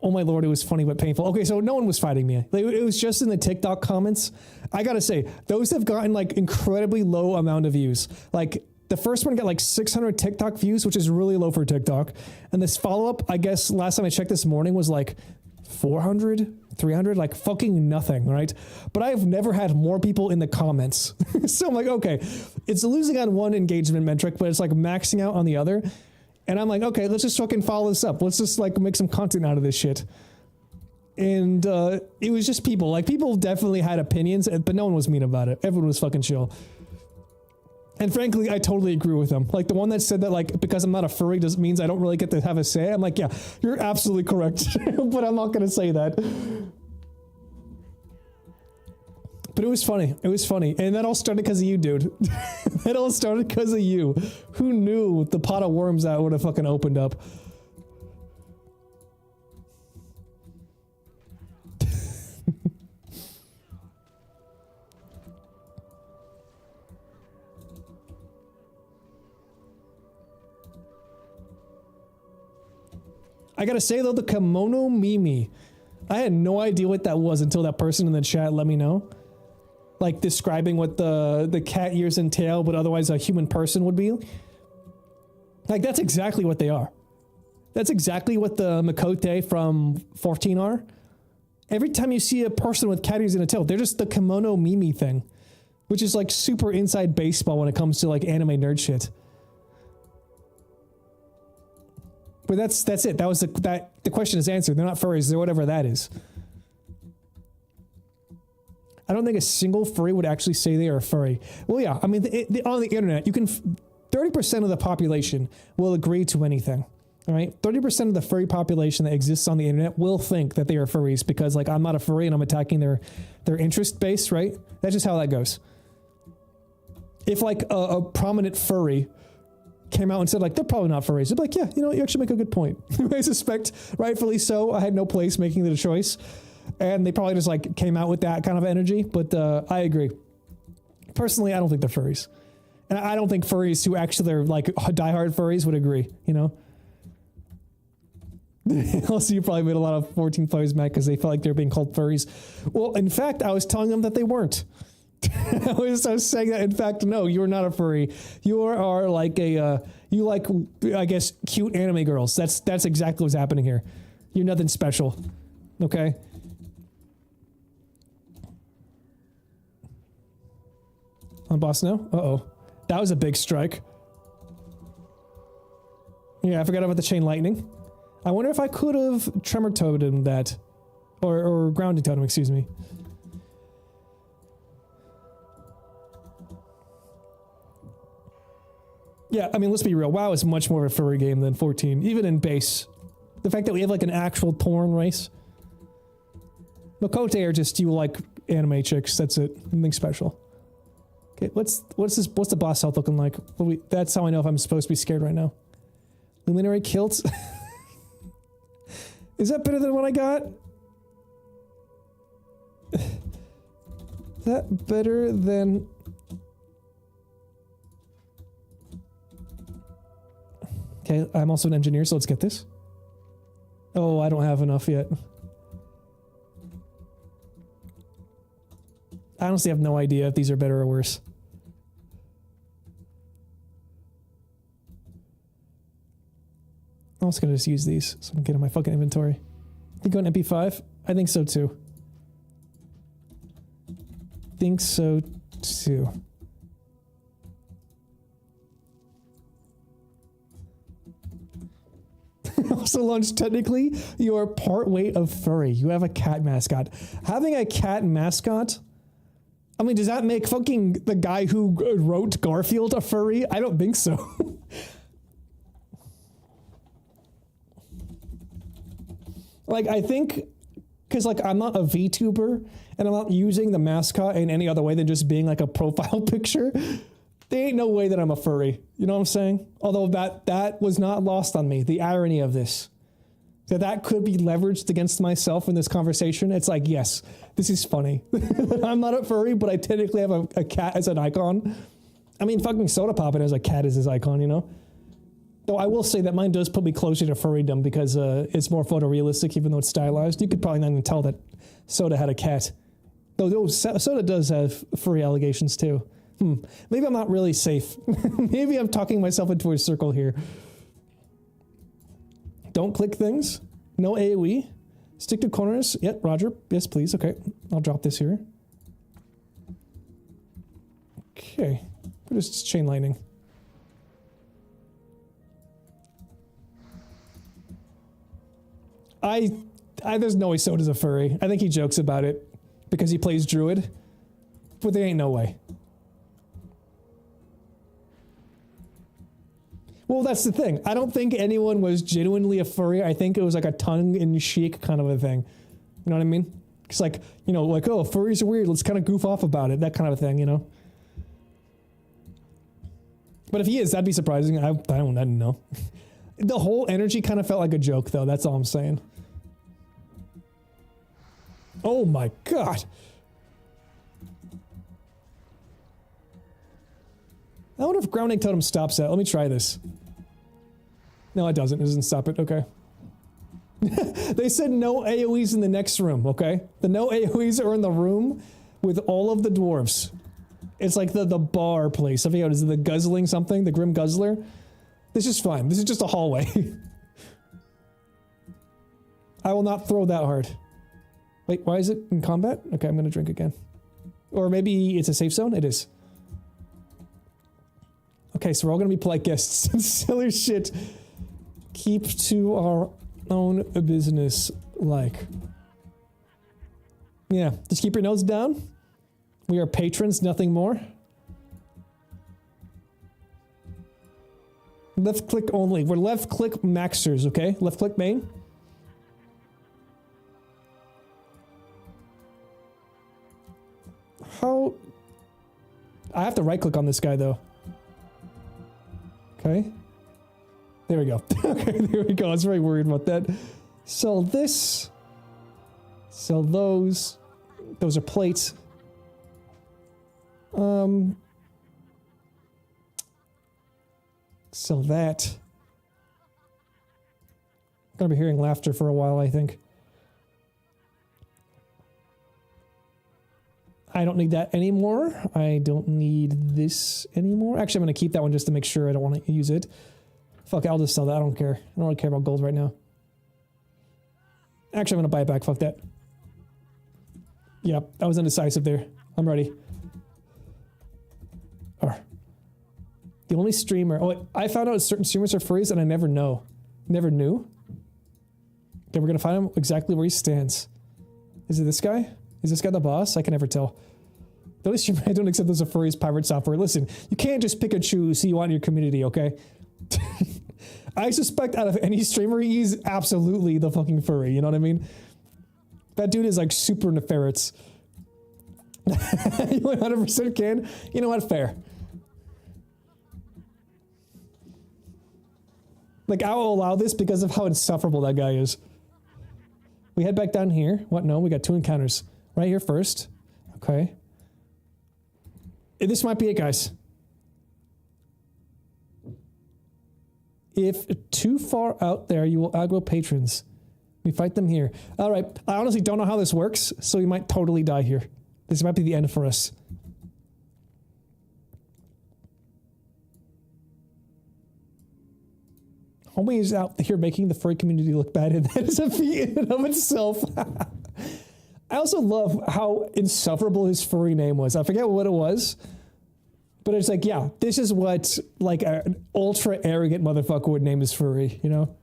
Speaker 1: Oh my lord, it was funny but painful. Okay, so no one was fighting me. It was just in the TikTok comments. I gotta say, those have gotten like incredibly low amount of views. Like the first one got like 600 TikTok views, which is really low for TikTok. And this follow-up, I guess last time I checked this morning, was like 400, 300, like fucking nothing, right? But I have never had more people in the comments. So I'm like, okay, it's losing on one engagement metric, but it's like maxing out on the other. And I'm like, okay, let's just fucking follow this up. Let's just like make some content out of this shit. And it was just people. Like, people definitely had opinions, but no one was mean about it. Everyone was fucking chill. And frankly, I totally agree with them. Like, the one that said that, like, because I'm not a furry means I don't really get to have a say. I'm like, yeah, you're absolutely correct. But I'm not going to say that. But it was funny. It was funny. And that all started because of you, dude. That all started because of you. Who knew the pot of worms that would have fucking opened up? I gotta say though, the kimono Mimi, I had no idea what that was until that person in the chat let me know. Like, describing what the cat ears and tail, but otherwise a human person would be. Like, that's exactly what they are. That's exactly what the Makote from 14 are. Every time you see a person with cat ears and a tail, they're just the kimono Mimi thing. Which is like super inside baseball when it comes to like anime nerd shit. But that's it. That was the question is answered. They're not furries. They're whatever that is. I don't think a single furry would actually say they are a furry. Well, yeah. I mean, on the internet, you can 30% of the population will agree to anything. All right, 30% of the furry population that exists on the internet will think that they are furries because, like, I'm not a furry and I'm attacking their interest base. Right? That's just how that goes. If like a prominent furry came out and said, like, they're probably not furries, they'd be like, yeah, you know, you actually make a good point. I suspect, rightfully so, I had no place making the choice. And they probably just, like, came out with that kind of energy. But I agree. Personally, I don't think they're furries. And I don't think furries who actually are, like, diehard furries would agree, you know? Also, you probably made a lot of 14 players mad because they felt like they were being called furries. Well, in fact, I was telling them that they weren't. I was saying that, in fact, no, you're not a furry. You are like you like, I guess, cute anime girls. That's exactly what's happening here. You're nothing special. Okay? On boss now? Uh-oh. That was a big strike. Yeah, I forgot about the chain lightning. I wonder if I could have tremor totemed that. Or grounding totem, excuse me. Yeah, I mean, let's be real. WoW is much more of a furry game than 14, even in base. The fact that we have, like, an actual Tauren race. Makote are just you like anime chicks. That's it. Nothing special. Okay, what's the boss health looking like? That's how I know if I'm supposed to be scared right now. Luminary kilts. Is that better than what I got? Is that better than... Okay, I'm also an engineer, so let's get this. Oh, I don't have enough yet. I honestly have no idea if these are better or worse. I'm also gonna just use these so I can get in my fucking inventory. You going MP5? I think so too. Think so too. Also, Lunch, technically, you are part weight of furry. You have a cat mascot. Having a cat mascot, I mean, does that make fucking the guy who wrote Garfield a furry? I don't think so. Like, I think, because, like, I'm not a VTuber, and I'm not using the mascot in any other way than just being, like, a profile picture. There ain't no way that I'm a furry. You know what I'm saying? Although that was not lost on me. The irony of this. That could be leveraged against myself in this conversation. It's like, yes, this is funny. I'm not a furry, but I technically have a cat as an icon. I mean, fucking Soda Poppin' has a cat as his icon, you know? Though I will say that mine does put me closer to furrydom because it's more photorealistic, even though it's stylized. You could probably not even tell that Soda had a cat. Though Soda does have furry allegations, too. Maybe I'm not really safe. Maybe I'm talking myself into a circle here. Don't click things. No AoE. Stick to corners. Yep, Roger. Yes, please. Okay, I'll drop this here. Okay. What is chain lightning? There's no way Soda's a furry. I think he jokes about it because he plays druid, but there ain't no way. Well, that's the thing. I don't think anyone was genuinely a furry. I think it was like a tongue-in-cheek kind of a thing. You know what I mean? It's like, you know, like, oh, furries are weird. Let's kind of goof off about it. That kind of a thing, you know? But if he is, that'd be surprising. I don't know. The whole energy kind of felt like a joke, though. That's all I'm saying. Oh my god. I wonder if grounding totem stops that. Let me try this. No, it doesn't. It doesn't stop it. Okay. They said no AoEs in the next room, okay? The no AoEs are in the room with all of the dwarves. It's like the bar place. I forget, is it the guzzling something? The Grim Guzzler? This is fine. This is just a hallway. I will not throw that hard. Wait, why is it in combat? Okay, I'm gonna drink again. Or maybe it's a safe zone? It is. Okay, so we're all gonna be polite guests and silly shit. Keep to our own business, like. Yeah, just keep your nose down. We are patrons, nothing more. Left click only. We're left click maxers, okay? Left click main. How? I have to right click on this guy though. Okay. There we go. Okay, there we go. I was very worried about that. Sell this. Sell those. Those are plates. Sell that. I'm gonna be hearing laughter for a while, I think. I don't need that anymore. I don't need this anymore. Actually, I'm gonna keep that one just to make sure I don't want to use it. Fuck it, I'll just sell that. I don't care. I don't really care about gold right now. Actually, I'm gonna buy it back. Fuck that. Yep, I was indecisive there. I'm ready. The only streamer... Oh, I found out certain streamers are furries and I never knew. Okay, we're gonna find him exactly where he stands. Is it this guy? Is this guy the boss? I can never tell. The only streamer I don't accept as a furry is pirate software. Listen, you can't just pick and choose who you want in your community, okay? I suspect out of any streamer, he's absolutely the fucking furry, you know what I mean? That dude is like super nefarious. You 100% can? You know what? Fair. Like, I will allow this because of how insufferable that guy is. We head back down here. What? No, we got 2 encounters. Right here first. Okay. This might be it, guys. If too far out there, you will aggro patrons. We fight them here. Alright, I honestly don't know how this works, so we might totally die here. This might be the end for us. Homie is out here making the furry community look bad, and that is a feat in and of itself. I also love how insufferable his furry name was. I forget what it was, but it's like, yeah, this is what like an ultra arrogant motherfucker would name his furry, you know?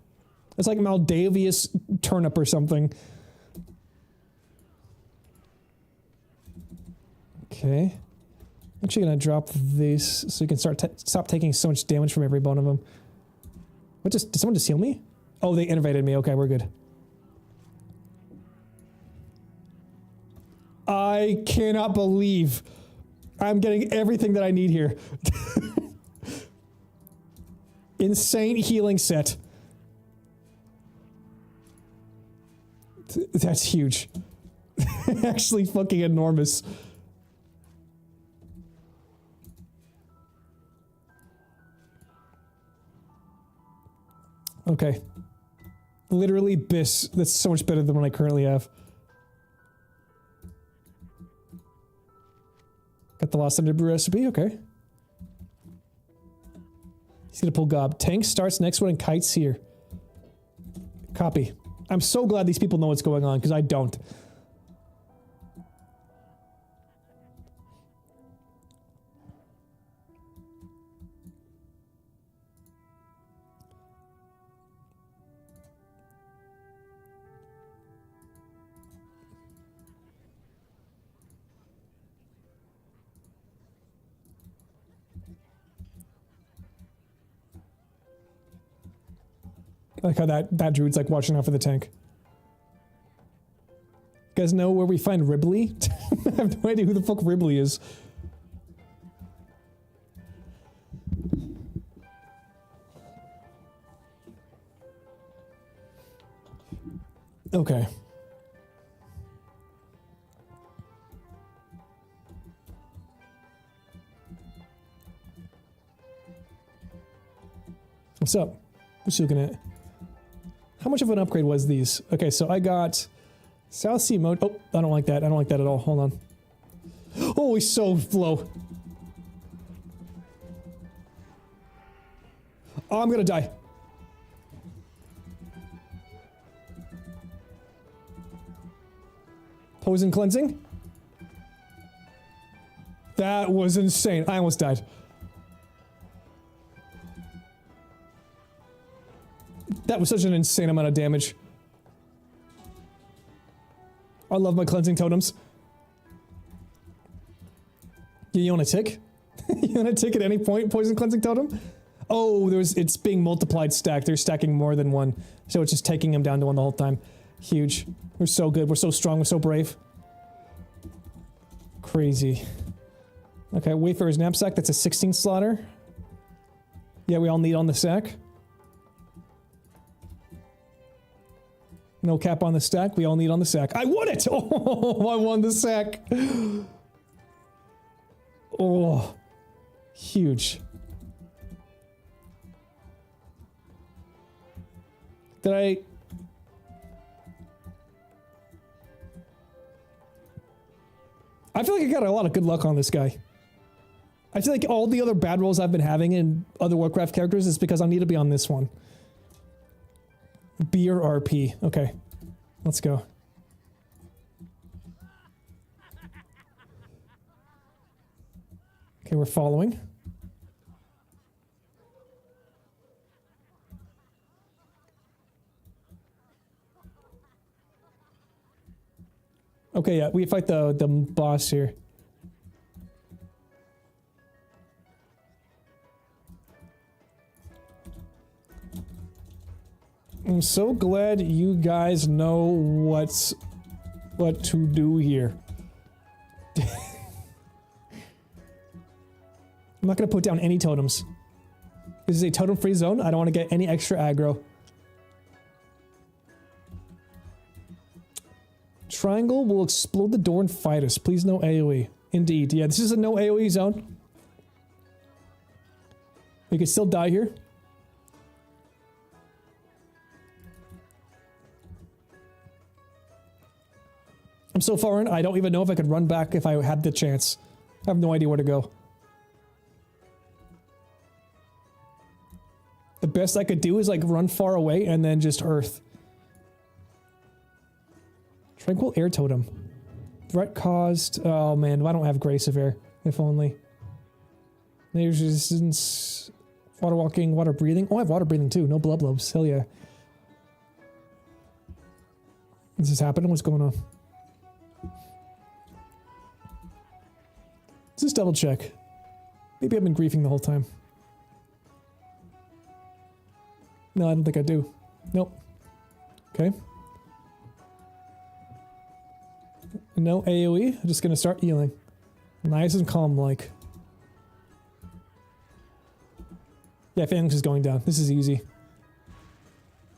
Speaker 1: It's like Maldavius Turnip or something. Okay. I'm actually gonna drop this so you can stop taking so much damage from every one of them. What did someone just heal me? Oh, they innervated me. Okay, we're good. I cannot believe I'm getting everything that I need here. Insane healing set. That's huge. Actually fucking enormous. Okay. Literally Biss. That's so much better than what I currently have. Got the Lost Under Brew recipe, okay. He's gonna pull Gob. Tank starts next one and Kite's here. Copy. I'm so glad these people know what's going on, because I don't. I like how that druid's like watching out for the tank. You guys know where we find Ribley? I have no idea who the fuck Ribley is. Okay. What's up? What you looking at? How much of an upgrade was these? Okay, so I got South Sea mode. Oh, I don't like that. I don't like that at all. Hold on. Oh, he's so low. Oh, I'm gonna die. Poison cleansing? That was insane. I almost died. That was such an insane amount of damage. I love my cleansing totems. You want a tick? You want a tick at any point, poison cleansing totem? Oh, it's being multiplied stacked. They're stacking more than one. So it's just taking them down to one the whole time. Huge. We're so good. We're so strong. We're so brave. Crazy. Okay, Wayfarer's Knapsack. That's a 16 slaughter. Yeah, we all need on the sack. No cap on the stack. We all need on the sack. I won it! Oh, I won the sack. Oh, huge. Did I... I feel like I got a lot of good luck on this guy. I feel like all the other bad rolls I've been having in other Warcraft characters is because I need to be on this one. B or RP. Okay. Let's go. Okay, we're following. Okay, yeah, we fight the boss here. I'm so glad you guys know what to do here. I'm not gonna put down any totems. This is a totem-free zone. I don't want to get any extra aggro. Triangle will explode the door and fight us. Please no AoE. Indeed. Yeah, this is a no AoE zone. We could still die here. I'm so far in, I don't even know if I could run back if I had the chance. I have no idea where to go. The best I could do is like run far away and then just earth. Tranquil Air Totem. Threat caused... Oh man, I don't have Grace of Air. If only. There's resistance... Water walking, water breathing. Oh, I have water breathing too. No blood lobes. Hell yeah. Is this happening? What's going on? Let's just double check. Maybe I've been griefing the whole time. No, I don't think I do. Nope. Okay. No AoE. I'm just gonna start healing. Nice and calm like. Yeah, Phalanx is going down. This is easy.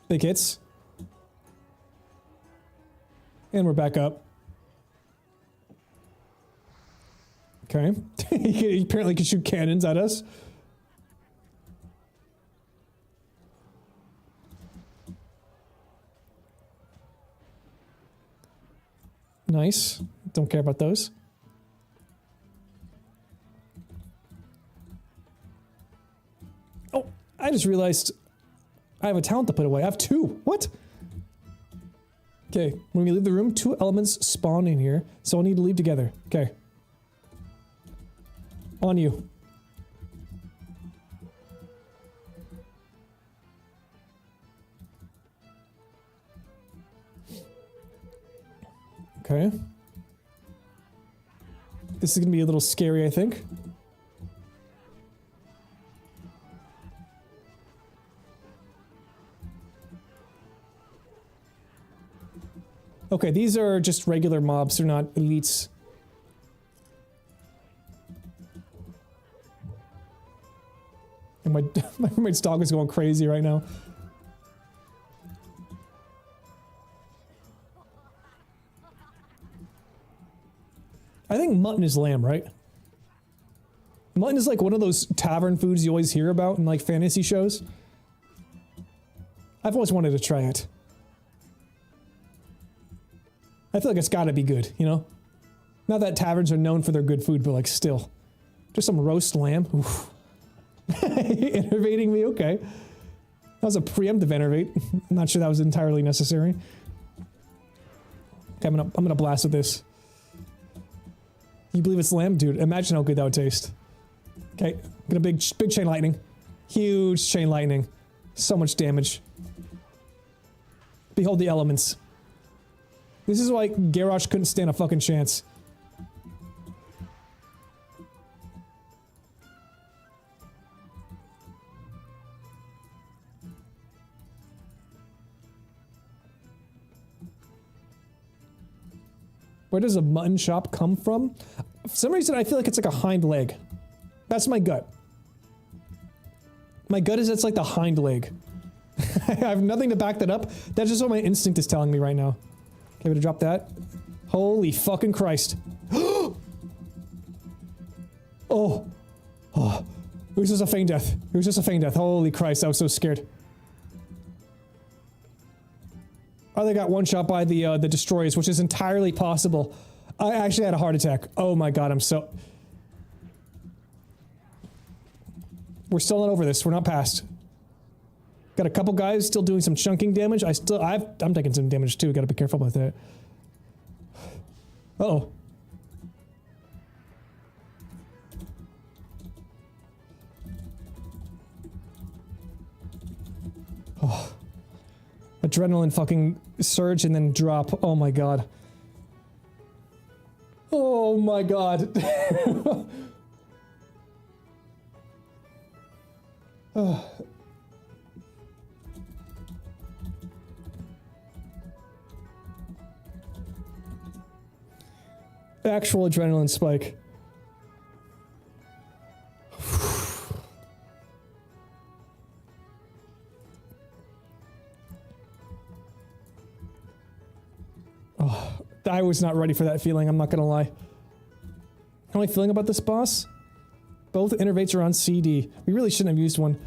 Speaker 1: Big hits. And we're back up. Okay. He apparently can shoot cannons at us. Nice. Don't care about those. Oh, I just realized I have a talent to put away. I have two. What? Okay, when we leave the room, two elements spawn in here, so I'll need to leave together. Okay. On you. Okay. This is gonna be a little scary, I think. Okay, these are just regular mobs. They're not elites. And my roommate's dog is going crazy right now. I think mutton is lamb, right? Mutton is like one of those tavern foods you always hear about in like fantasy shows. I've always wanted to try it. I feel like it's gotta be good, you know? Not that taverns are known for their good food, but like still. Just some roast lamb. Oof. Enervating me? Okay. That was a preemptive enervate. I'm not sure that was entirely necessary. Okay, I'm gonna blast with this. You believe it's lamb? Dude, imagine how good that would taste. Okay, get a big chain lightning. Huge chain lightning. So much damage. Behold the elements. This is why Garrosh couldn't stand a fucking chance. Where does a mutton chop come from? For some reason, I feel like it's like a hind leg. That's my gut. My gut is it's like the hind leg. I have nothing to back that up. That's just what my instinct is telling me right now. Okay, I'm gonna drop that. Holy fucking Christ. Oh. Oh. It was just a feign death. It was just a feign death. Holy Christ, I was so scared. Oh, they got one shot by the destroyers, which is entirely possible. I actually had a heart attack. Oh my god, I'm so... We're still not over this. We're not past. Got a couple guys still doing some chunking damage. I'm taking some damage too. Gotta be careful about that. Uh-oh. Oh. Adrenaline fucking surge and then drop. Oh my god. Oh my god. Oh. Actual adrenaline spike. Oh, I was not ready for that feeling, I'm not gonna lie. How am I feeling about this boss? Both innervates are on CD. We really shouldn't have used one.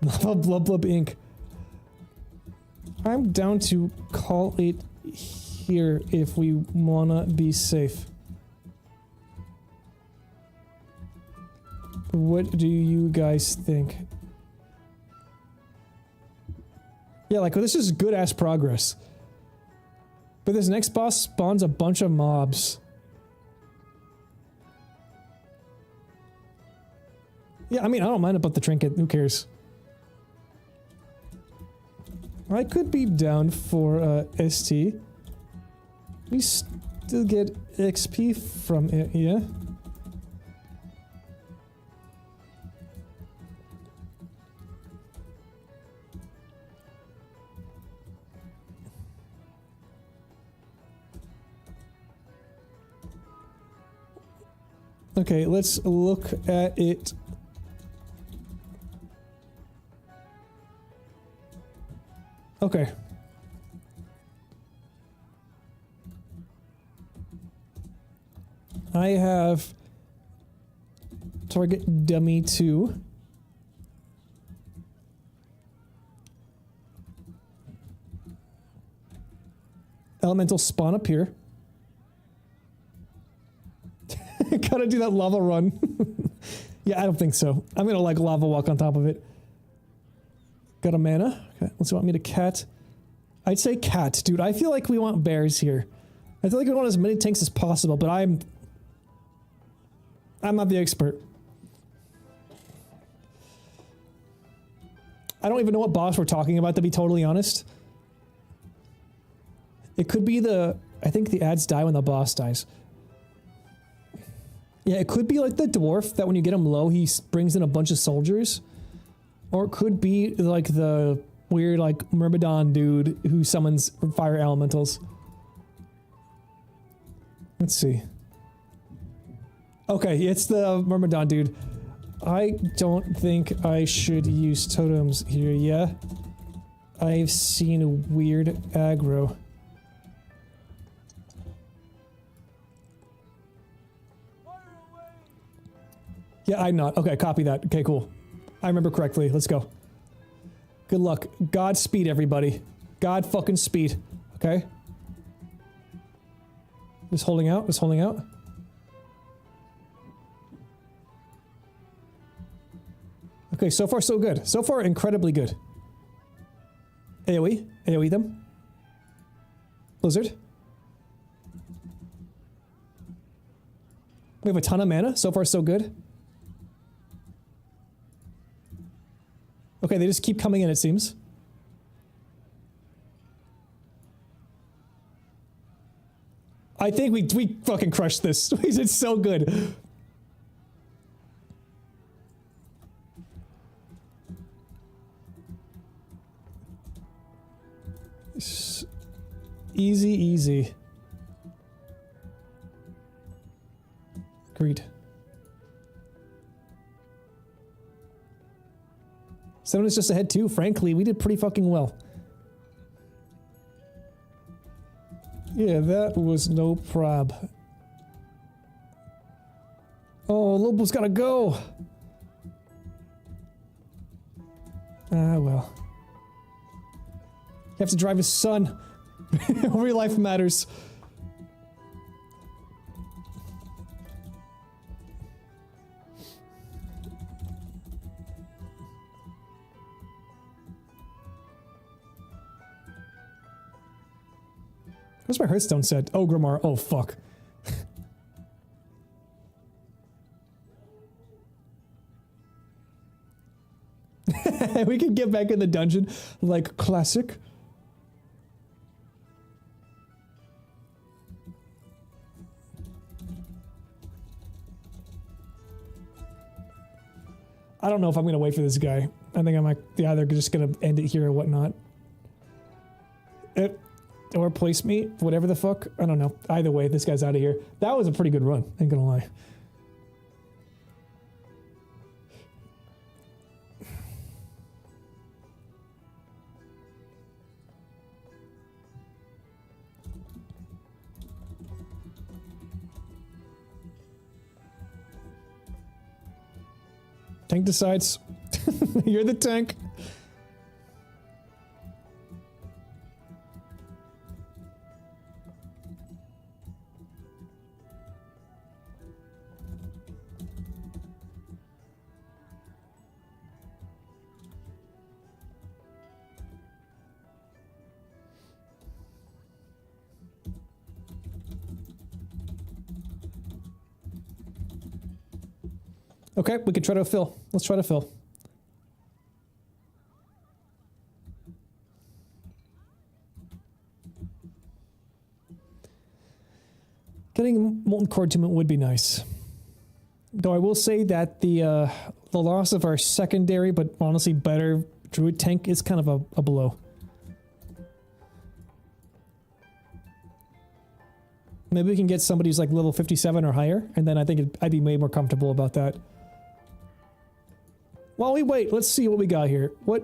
Speaker 1: Lava Blub Ink. I'm down to call it here if we wanna be safe. What do you guys think? Yeah, like, this is good-ass progress. But this next boss spawns a bunch of mobs. Yeah, I mean, I don't mind about the trinket. Who cares? I could be down for ST. We still get XP from it, yeah? Okay, let's look at it. Okay. I have target dummy 2. Elemental spawn up here. Gotta do that lava run. Yeah, I don't think so. I'm gonna like lava walk on top of it. Got a mana. Okay, let's want me to cat. I'd say cat, dude. I feel like we want bears here. I feel like we want as many tanks as possible, but I'm not the expert. I don't even know what boss we're talking about, to be totally honest. It could be I think the ads die when the boss dies. Yeah, it could be like the dwarf that when you get him low, he brings in a bunch of soldiers. Or it could be like the weird, like, Myrmidon dude who summons fire elementals. Let's see. Okay, it's the Myrmidon dude. I don't think I should use totems here, yeah? I've seen weird aggro. Yeah, I'm not. Okay, copy that. Okay, cool. I remember correctly. Let's go. Good luck. Godspeed, everybody. God fucking speed. Okay? Just holding out. Just holding out. Okay, so far so good. So far incredibly good. AoE. AoE them. Blizzard. We have a ton of mana. So far so good. Okay, they just keep coming in, it seems. I think we fucking crushed this. We did so good. Easy, easy. Agreed. 7 is just ahead too. Frankly, we did pretty fucking well. Yeah, that was no prob. Oh, Lobo's gotta go. Ah, well. You have to drive his son. Real life matters. What's my Hearthstone set? Oh, Grimmar. Oh, fuck. We can get back in the dungeon like classic. I don't know if I'm gonna wait for this guy. I think I might either just gonna end it here or whatnot. Or place me, whatever the fuck. I don't know. Either way, this guy's out of here. That was a pretty good run, ain't gonna lie. Tank decides. You're the tank. Okay, we can try to fill. Let's try to fill. Getting Molten Core Attunement would be nice. Though I will say that the loss of our secondary, but honestly better Druid tank is kind of a blow. Maybe we can get somebody who's like level 57 or higher, and then I think I'd be way more comfortable about that. While we wait, let's see what we got here. Where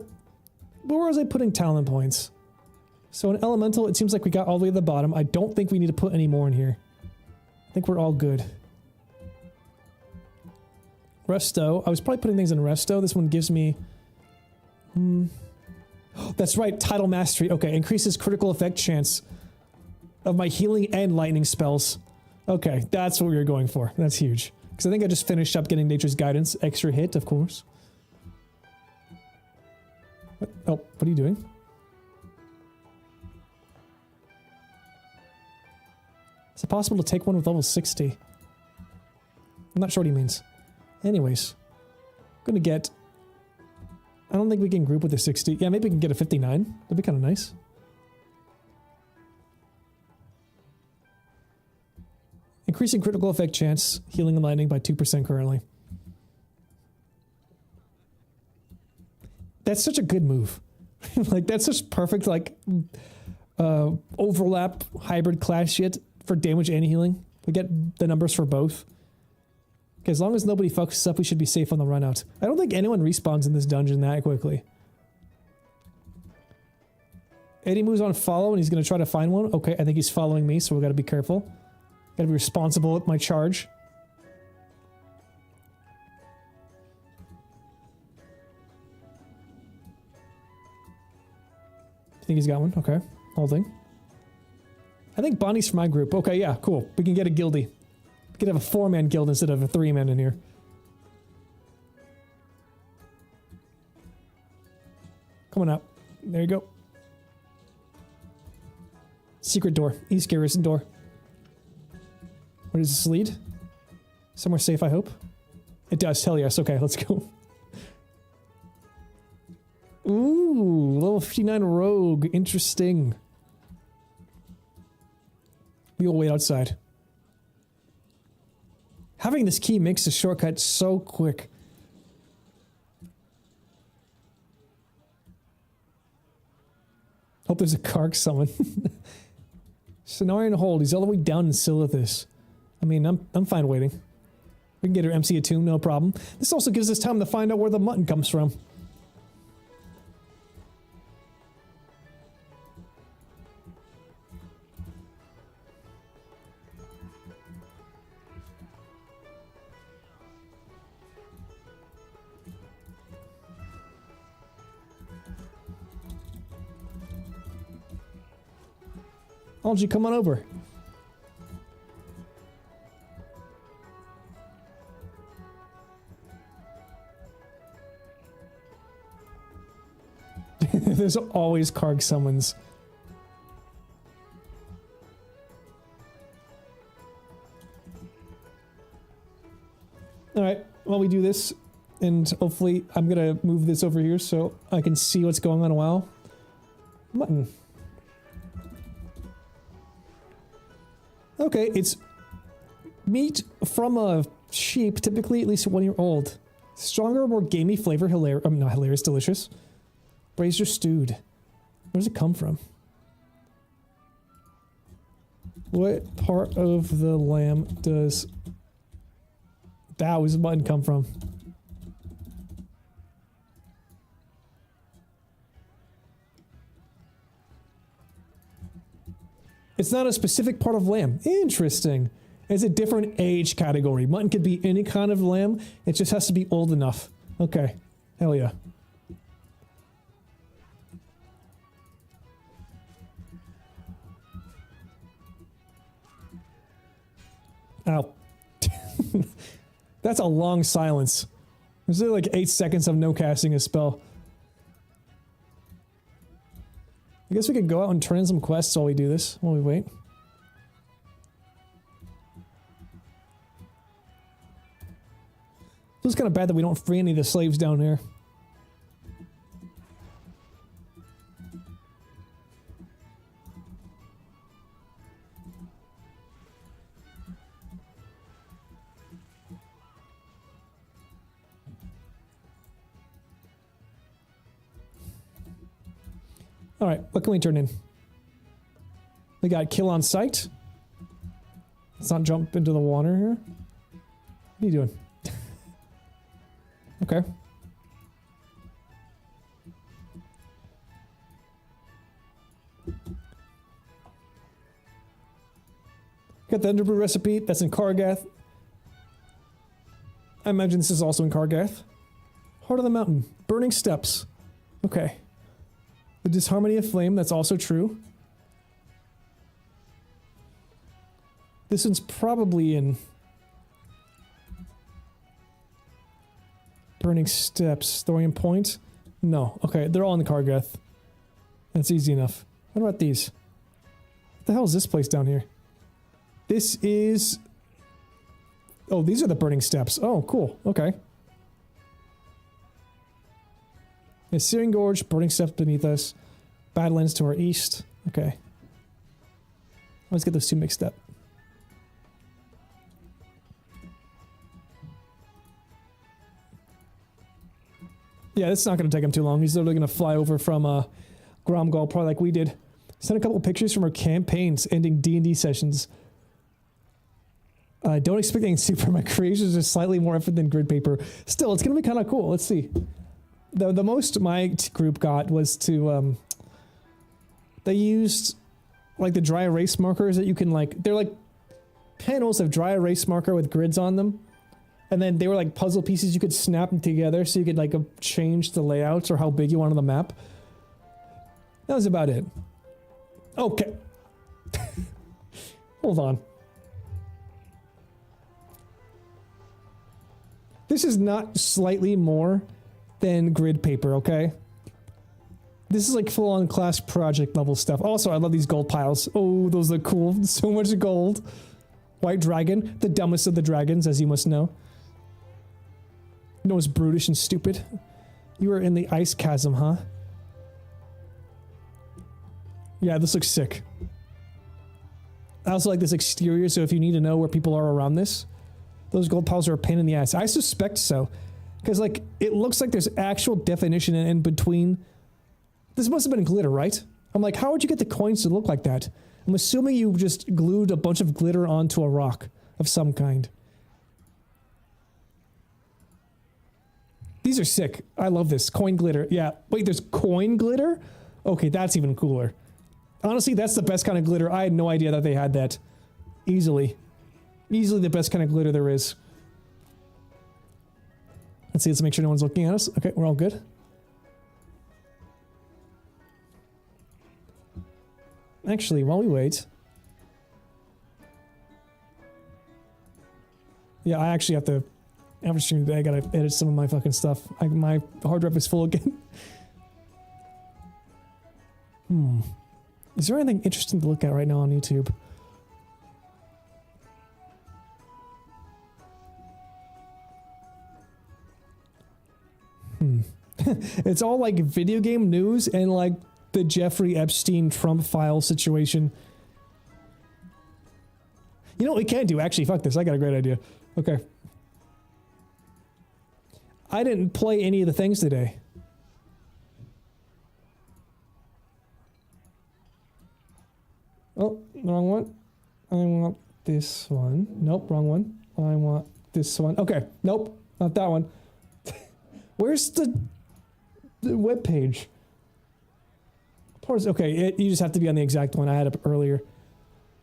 Speaker 1: was I putting talent points? So in Elemental, it seems like we got all the way to the bottom. I don't think we need to put any more in here. I think we're all good. Resto. I was probably putting things in Resto. This one gives me... That's right, Tidal Mastery. Okay, increases critical effect chance of my healing and lightning spells. Okay, that's what we were going for. That's huge. Because I think I just finished up getting Nature's Guidance. Extra hit, of course. What? Oh, what are you doing? Is it possible to take one with level 60? I'm not sure what he means. Anyways. I'm gonna get... I don't think we can group with a 60. Yeah, maybe we can get a 59. That'd be kind of nice. Increasing critical effect chance, healing and lightning by 2% currently. That's such a good move. Like, that's just perfect, like, overlap hybrid class shit for damage and healing. We get the numbers for both. Okay, as long as nobody fucks us up, we should be safe on the run out. I don't think anyone respawns in this dungeon that quickly. Eddie moves on follow and he's going to try to find one. Okay, I think he's following me, so we got to be careful. Got to be responsible with my charge. I think he's got one. Okay, holding. I think Bonnie's from my group. Okay, yeah, cool. We can get a guildie. We could have a 4-man guild instead of a 3-man in here. Coming up. There you go. Secret door. East garrison door. Where does this lead? Somewhere safe, I hope. It does. Hell yes. Okay, let's go. Ooh, level 59 rogue. Interesting. We will wait outside. Having this key makes the shortcut so quick. Hope there's a Kark summon. Cenarian hold. He's all the way down in Silithus. I mean, I'm fine waiting. We can get her MC attuned, no problem. This also gives us time to find out where the mutton comes from. Why don't you come on over? There's always Karg summons. Alright, while we do this, and hopefully I'm gonna move this over here so I can see what's going on a while. Mutton. Okay, it's meat from a sheep, typically at least 1 year old. Stronger, more gamey flavor, not hilarious, delicious. Braised or stewed. Where does it come from? What part of the lamb does Dow's mutton come from? It's not a specific part of lamb. Interesting. It's a different age category. Mutton could be any kind of lamb. It just has to be old enough. Okay. Hell yeah. Ow. That's a long silence. There's like 8 seconds of no casting a spell. I guess we could go out and turn in some quests while we do this, while we wait. It's kind of bad that we don't free any of the slaves down here. Alright, what can we turn in? We got kill on sight. Let's not jump into the water here. What are you doing? Okay. Got the Underbrew recipe. That's in Kargath. I imagine this is also in Kargath. Heart of the Mountain. Burning Steps. Okay. The Disharmony of Flame, that's also true. This one's probably in Burning Steps. Thorium Point? No. Okay, they're all in the Kargath. That's easy enough. What about these? What the hell is this place down here? This is... Oh, these are the Burning Steps. Oh, cool. Okay. There's Searing Gorge, Burning Steps beneath us. Badlands to our east. Okay. Let's get those two mixed up. Yeah, it's not going to take him too long. He's literally going to fly over from Gromgol, probably like we did. Send a couple pictures from our campaigns ending D&D sessions. Don't expect anything super. My creations are slightly more effort than grid paper. Still, it's going to be kind of cool. Let's see. The most my group got was to... they used like the dry erase markers that you can like... They're like panels of dry erase marker with grids on them. And then they were like puzzle pieces. You could snap them together so you could like change the layouts or how big you wanted the map. That was about it. Okay. Hold on. This is not slightly more than grid paper, okay? This is like full-on class project level stuff. Also, I love these gold piles. Oh, those look cool. So much gold. White dragon, the dumbest of the dragons, as you must know. You know, it's brutish and stupid. You are in the ice chasm, huh? Yeah, this looks sick. I also like this exterior, so if you need to know where people are around this, those gold piles are a pain in the ass. I suspect so. Because, like, it looks like there's actual definition in between. This must have been glitter, right? I'm like, how would you get the coins to look like that? I'm assuming you just glued a bunch of glitter onto a rock of some kind. These are sick. I love this. Coin glitter. Yeah. Wait, there's coin glitter? Okay, that's even cooler. Honestly, that's the best kind of glitter. I had no idea that they had that. Easily. Easily the best kind of glitter there is. Let's see, let's make sure no one's looking at us. Okay, we're all good. Actually, while we wait... Yeah, I actually have to... After stream today, I gotta edit some of my fucking stuff. My hard drive is full again. Is there anything interesting to look at right now on YouTube? It's all like video game news and like the Jeffrey Epstein Trump file situation. You know what we can do? Actually, fuck this. I got a great idea. Okay. I didn't play any of the things today. Oh, wrong one. I want this one. Nope, wrong one. I want this one. Okay, nope, not that one. Where's the web page? Okay, you just have to be on the exact one I had up earlier.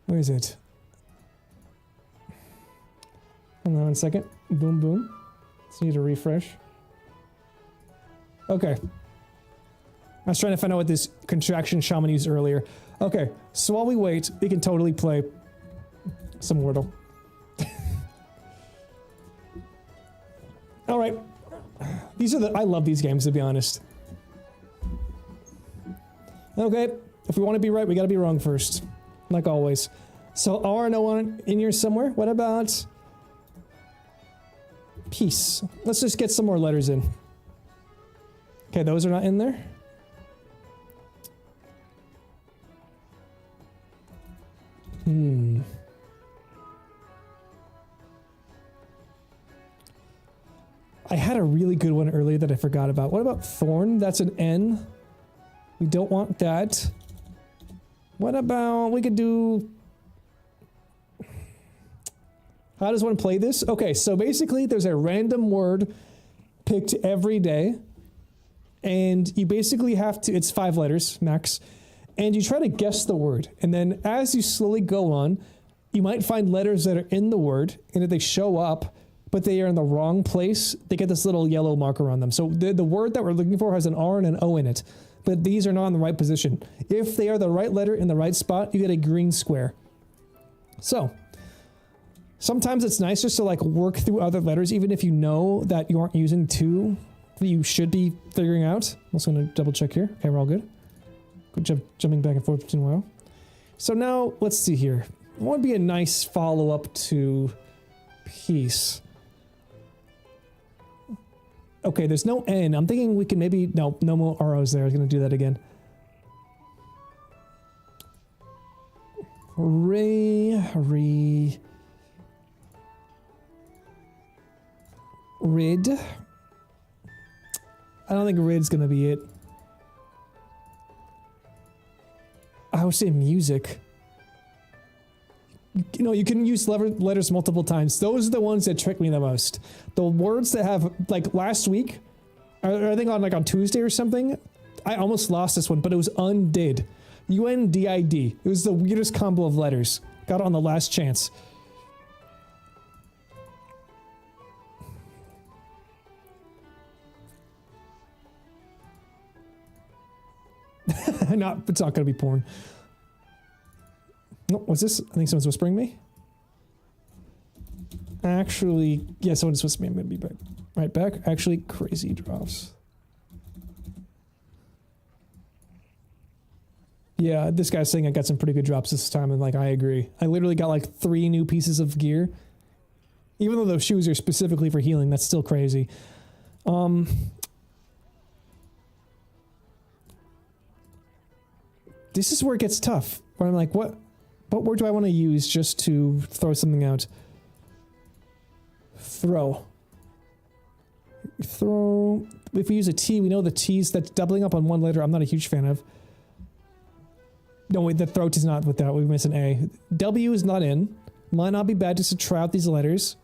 Speaker 1: Where is it? Hold on 1 second. Boom, boom. Just need to refresh. Okay. I was trying to find out what this contraction shaman used earlier. Okay, so while we wait, we can totally play some Wordle. Alright. These are I love these games, to be honest. Okay, if we want to be right, we gotta be wrong first. Like always. So, RNO in here somewhere. What about... peace? Let's just get some more letters in. Okay, those are not in there. I had a really good one earlier that I forgot about. What about thorn? That's an N. We don't want that. What about... we could do... how does one play this? Okay, so basically there's a random word picked every day. And you basically have to... it's 5 letters, max. And you try to guess the word. And then as you slowly go on, you might find letters that are in the word. And if they show up, but they are in the wrong place, they get this little yellow marker on them. So the word that we're looking for has an R and an O in it. But these are not in the right position. If they are the right letter in the right spot, you get a green square. So, sometimes it's nice just to like work through other letters, even if you know that you aren't using 2 that you should be figuring out. I'm also going to double check here. Okay, we're all good. Good job jumping back and forth between a while. So now, let's see here. What would be a nice follow-up to peace? Okay, there's no N. I'm thinking we can maybe... no more ROs there. I was going to do that again. Rid. I don't think RID's gonna be it. I would say music. You know, you can use letters multiple times. Those are the ones that trick me the most. The words that have, like last week, I think on Tuesday or something, I almost lost this one, but it was undid. UNDID. It was the weirdest combo of letters. Got it on the last chance. It's not gonna be porn. No, what's this? I think someone's whispering me. Actually, yeah, someone's whispering me. I'm gonna be right back. Actually, crazy drops. Yeah, this guy's saying I got some pretty good drops this time, and like, I agree. I literally got like 3 new pieces of gear. Even though those shoes are specifically for healing, that's still crazy. This is where it gets tough. Where I'm like, what word do I want to use just to throw something out? Throw. Throw. If we use a T, we know the T's that's doubling up on one letter. I'm not a huge fan of. No, wait, the throat is not with that. We miss an A. W is not in. Might not be bad just to try out these letters.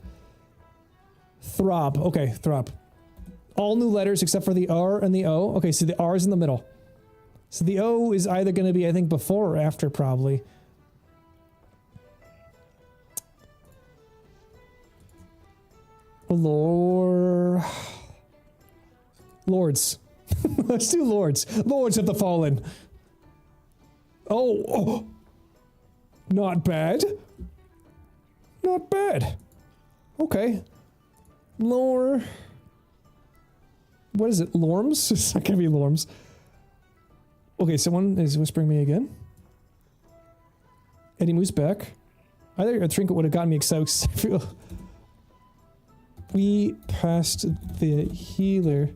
Speaker 1: Throb. Okay, throb. All new letters except for the R and the O. Okay, so the R is in the middle. So the O is either going to be, I think, before or after, probably. Lords. Let's do Lords. Lords of the Fallen. Oh. Not bad. Not bad. Okay. What is it? Lorms? It's not gonna be Lorms. Okay, someone is whispering me again. Eddie moves back. Either a trinket would have gotten me excited. We passed the healer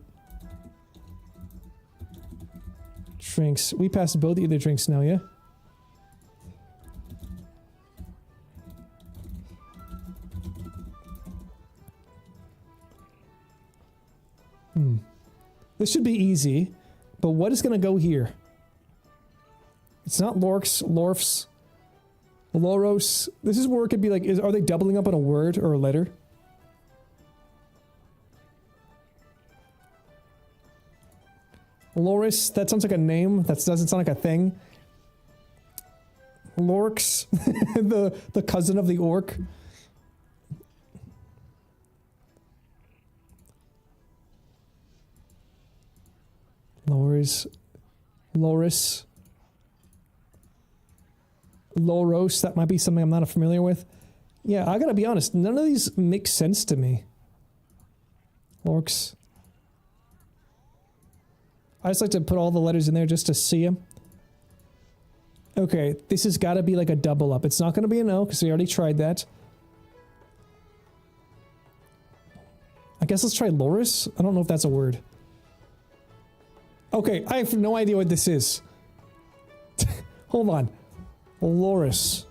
Speaker 1: drinks. We passed both either drinks now, yeah? This should be easy, but what is going to go here? It's not Lorks, Lorfs, Loros. This is where it could be like, are they doubling up on a word or a letter? Loris, that sounds like a name. That doesn't sound like a thing. Lorks, the cousin of the orc. Loris. Loros, that might be something I'm not familiar with. Yeah, I gotta be honest, none of these make sense to me. Lorks. I just like to put all the letters in there just to see them. Okay, this has got to be like a double up. It's not going to be an O because we already tried that. I guess let's try Loris. I don't know if that's a word. Okay, I have no idea what this is. Hold on. Loris.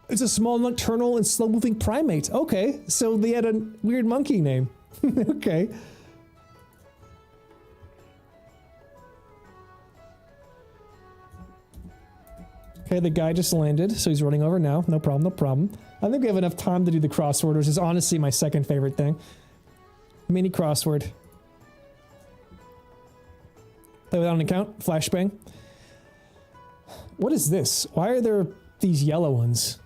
Speaker 1: It's a small nocturnal and slow-moving primate. Okay, so they had a weird monkey name. Okay. Okay, the guy just landed, so he's running over now. No problem, no problem. I think we have enough time to do the crossword, which is honestly my second favorite thing. Mini crossword. Play without an account. Flashbang. What is this? Why are there these yellow ones?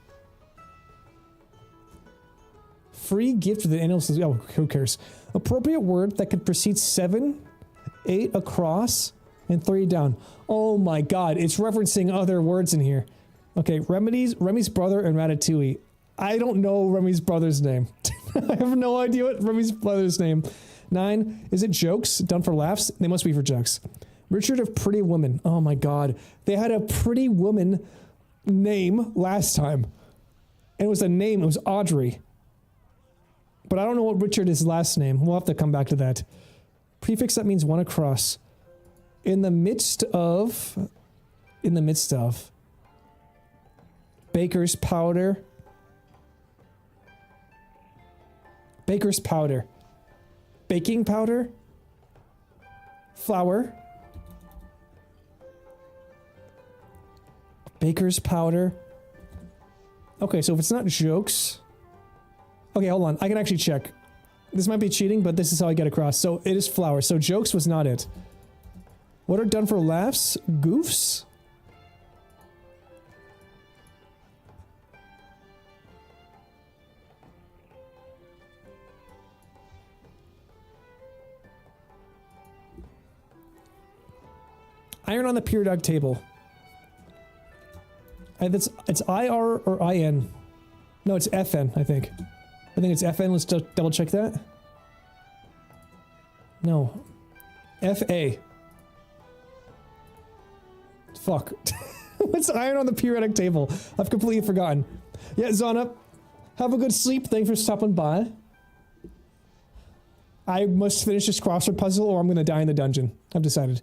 Speaker 1: Free gift to the animals. Oh, who cares? Appropriate word that could precede 7, 8 across, and 3 down. Oh my god, it's referencing other words in here. Okay, Remy's brother and Ratatouille. I don't know Remy's brother's name. I have no idea what Remy's brother's name. 9, is it jokes? Done for laughs? They must be for jokes. Richard of Pretty Woman. Oh my god. They had a Pretty Woman name last time. And it was a name, it was Audrey. But I don't know what Richard is last name. We'll have to come back to that. Prefix that means one across. In the midst of. Baker's powder. Baking powder. Flour. Baker's powder. Okay, so if it's not jokes... Okay, hold on. I can actually check. This might be cheating, but this is how I get across. So it is flour. So jokes was not it. What are done for laughs? Goofs? Iron on the periodic table. It's IR or IN. No, it's FN, I think. I think it's FN. Let's double check that. No. FA. Fuck. What's iron on the periodic table? I've completely forgotten. Yeah, Zana, have a good sleep. Thanks for stopping by. I must finish this crossword puzzle or I'm gonna die in the dungeon. I've decided.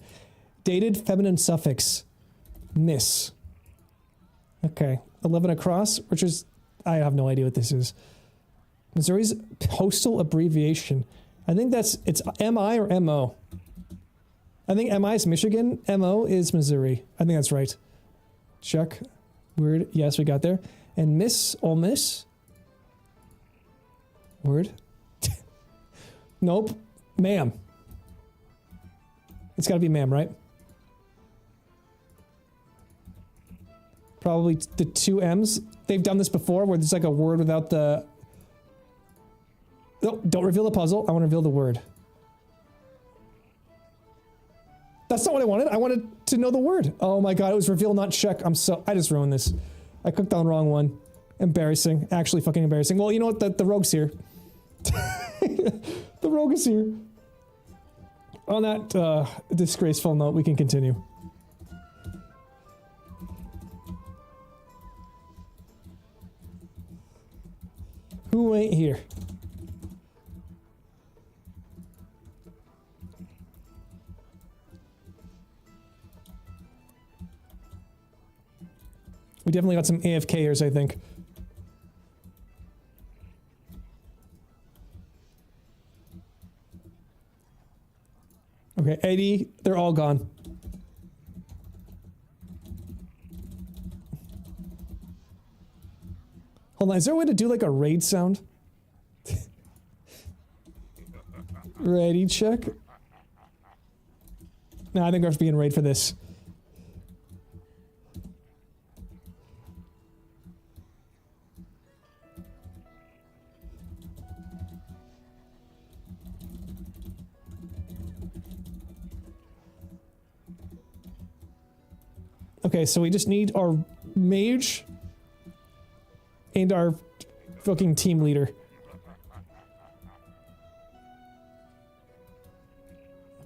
Speaker 1: Dated feminine suffix. Miss. Okay. 11 across, which is... I have no idea what this is. Missouri's postal abbreviation. I think it's MI or MO. I think MI is Michigan, MO is Missouri. I think that's right. Check. Word. Yes, we got there. And Miss, Ole Miss. Word. Nope. Ma'am. It's gotta be ma'am, right? Probably the two M's. They've done this before where there's like a word without the... No, don't reveal the puzzle. I want to reveal the word. That's not what I wanted. I wanted to know the word. Oh my god, it was reveal, not check. I just ruined this. I clicked on the wrong one. Embarrassing. Actually fucking embarrassing. Well, you know what? The rogue's here. The rogue is here. On that disgraceful note, we can continue. Who ain't here? We definitely got some AFKers, I think. Okay, 80, they're all gone. Hold on, is there a way to do like a raid sound? Ready, check. No, I think we're being raid for this. Okay, so we just need our mage and our fucking team leader.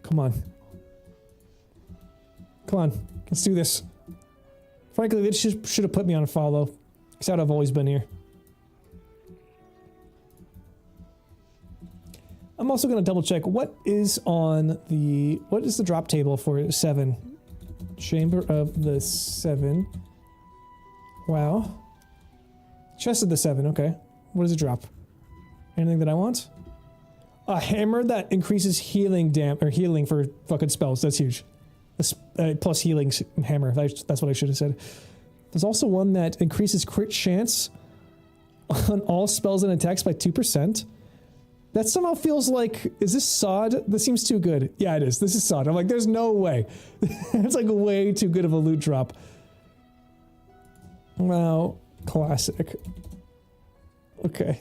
Speaker 1: Come on. Come on, let's do this. Frankly, they should have put me on a follow, because I'd have always been here. I'm also going to double check what is the drop table for 7? Chamber of the 7. Wow. Chest of the 7, okay. What does it drop? Anything that I want? A hammer that increases healing healing for fucking spells. That's huge. Plus healing hammer. That's what I should have said. There's also one that increases crit chance on all spells and attacks by 2%. That somehow feels like... Is this sod? This seems too good. Yeah, it is. This is sod. I'm like, there's no way. It's like way too good of a loot drop. Wow. Classic. Okay.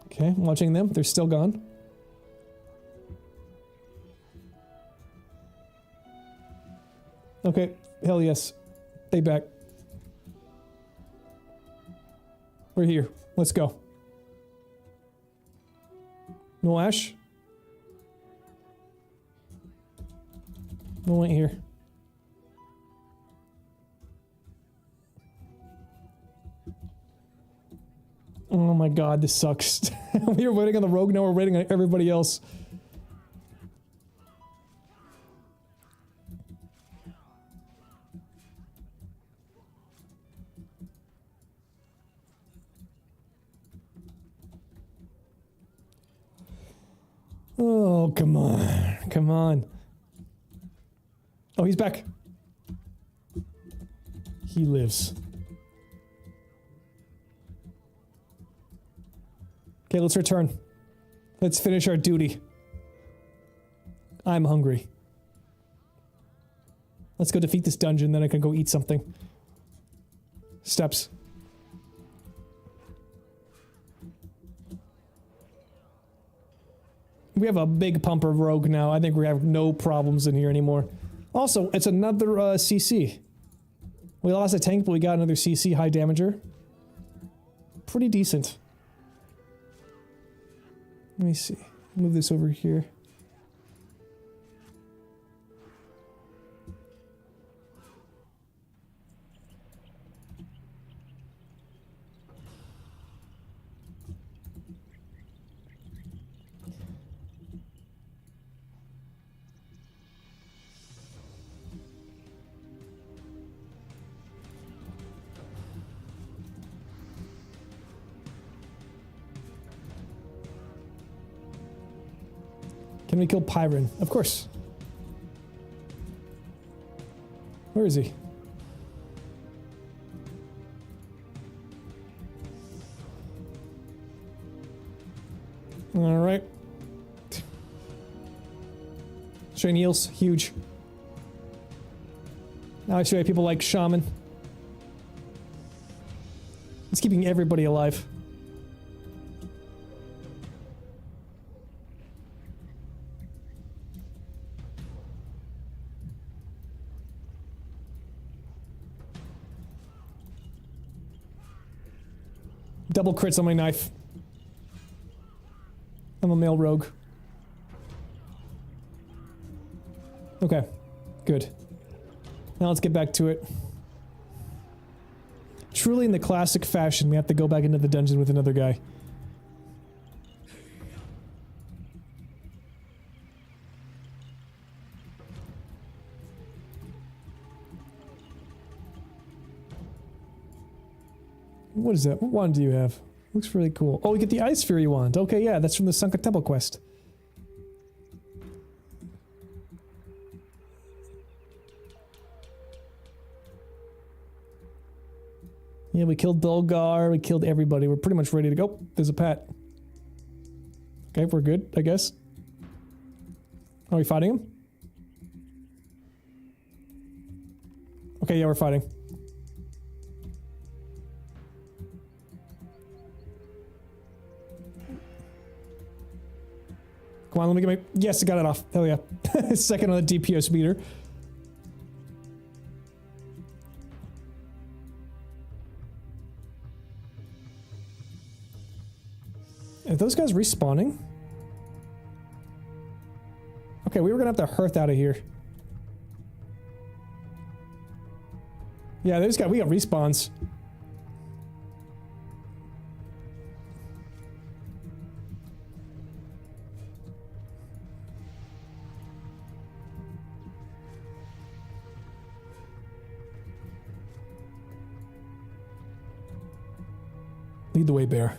Speaker 1: Okay, I'm watching them. They're still gone. Okay, hell yes. They back. We're here. Let's go. No Ash? No one here. Oh my god, this sucks. We were waiting on the rogue, now we're waiting on everybody else. Oh, come on. Come on. Oh, he's back. He lives. Okay, let's return. Let's finish our duty. I'm hungry. Let's go defeat this dungeon, then I can go eat something. Steps. We have a big pumper rogue now. I think we have no problems in here anymore. Also, it's another CC. We lost a tank, but we got another CC high damager. Pretty decent. Let me see. Move this over here. Can we kill Pyron? Of course. Where is he? Alright. Strain heals, huge. Now I see why people like Shaman. It's keeping everybody alive. Double crits on my knife. I'm a male rogue. Okay, good. Now let's get back to it. Truly in the classic fashion, we have to go back into the dungeon with another guy. What is that? What wand do you have? Looks really cool. Oh, we get the Ice Fury wand. Okay, yeah, that's from the Sunken Temple quest. Yeah, we killed Dulgar, we killed everybody. We're pretty much ready to go. There's a pat. Okay, we're good, I guess. Are we fighting him? Okay, yeah, we're fighting. Come on, let me get my... Yes, I got it off. Hell yeah. Second on the DPS meter. Are those guys respawning? Okay, we were gonna have to hearth out of here. Yeah, we got respawns. Lead the way, bear.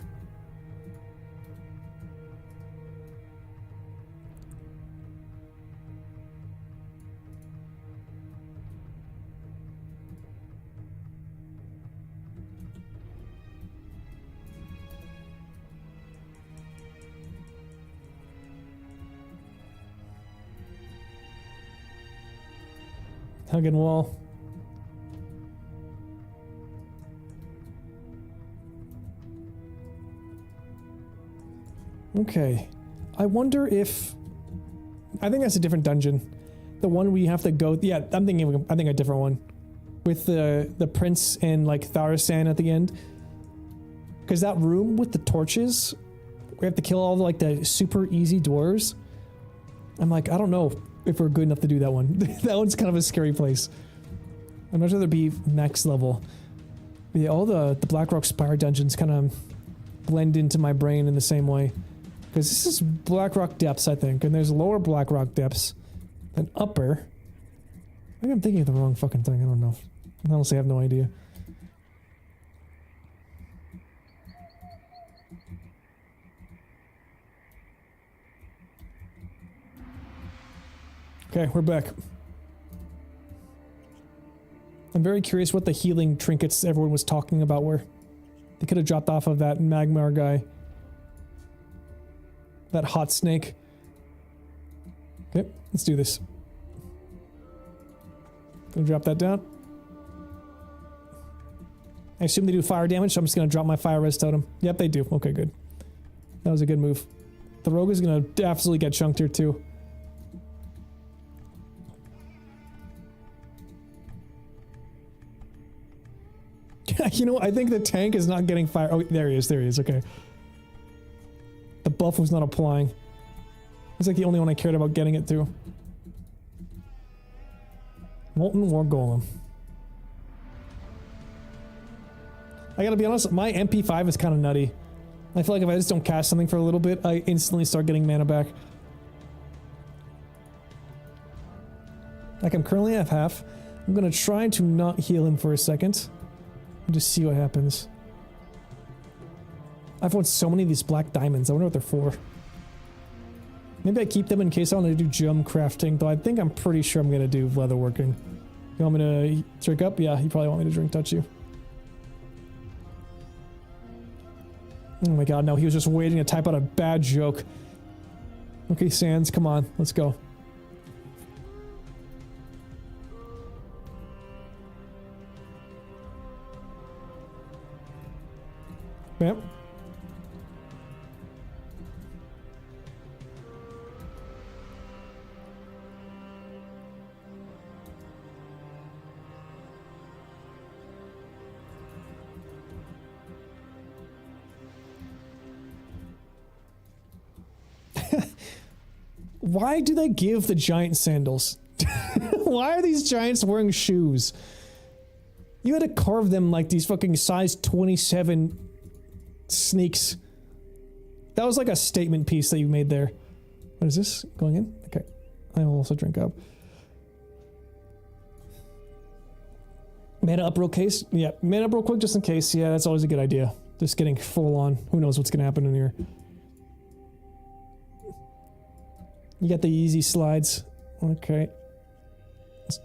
Speaker 1: Hugging wall. Okay. I wonder if... I think that's a different dungeon. The one we have to go... Yeah, I think a different one. With the prince and, like, Tharasan at the end. Because that room with the torches, we have to kill all the, like, the super easy dwarves. I'm like, I don't know if we're good enough to do that one. That one's kind of a scary place. I'd much rather be max level. But yeah, all the Blackrock Spire dungeons kind of blend into my brain in the same way. Because this is Blackrock Depths, I think, and there's lower Blackrock Depths and upper. Maybe I'm thinking of the wrong fucking thing, I don't know. I honestly have no idea. Okay, we're back. I'm very curious what the healing trinkets everyone was talking about were. They could have dropped off of that Magmar guy. That hot snake. Okay, let's do this. Gonna drop that down. I assume they do fire damage, so I'm just gonna drop my fire res totem. Yep, they do. Okay, good. That was a good move. The rogue is gonna absolutely get chunked here too. You know, I think the tank is not getting fire. Oh, there he is. There he is. Okay. The buff was not applying. He's like the only one I cared about getting it through. Molten War Golem. I gotta be honest, my MP5 is kind of nutty. I feel like if I just don't cast something for a little bit, I instantly start getting mana back. Like I'm currently at half. I'm gonna try to not heal him for a second. And just see what happens. I've won so many of these black diamonds. I wonder what they're for. Maybe I keep them in case I want to do gem crafting, though I think I'm pretty sure I'm gonna do leatherworking. You want me to drink up? Yeah, you probably want me to drink, don't you? Oh my god, no, he was just waiting to type out a bad joke. Okay, Sans, come on, let's go. Yep. Why do they give the giant sandals? Why are these giants wearing shoes? You had to carve them like these fucking size 27 sneaks. That was like a statement piece that you made there. What is this? Going in? Okay. I will also drink up. Mana up real case? Yeah, mana up real quick just in case. Yeah, that's always a good idea. Just getting full on. Who knows what's gonna happen in here. You got the easy slides. Okay.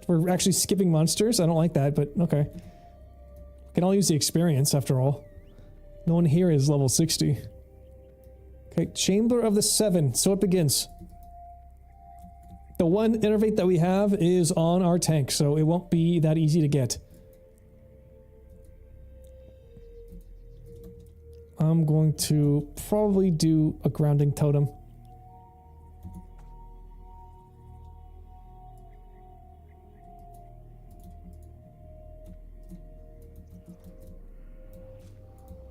Speaker 1: We're actually skipping monsters. I don't like that, but okay. Can all use the experience after all. No one here is level 60. Okay, Chamber of the Seven. So it begins. The one innervate that we have is on our tank, so it won't be that easy to get. I'm going to probably do a grounding totem.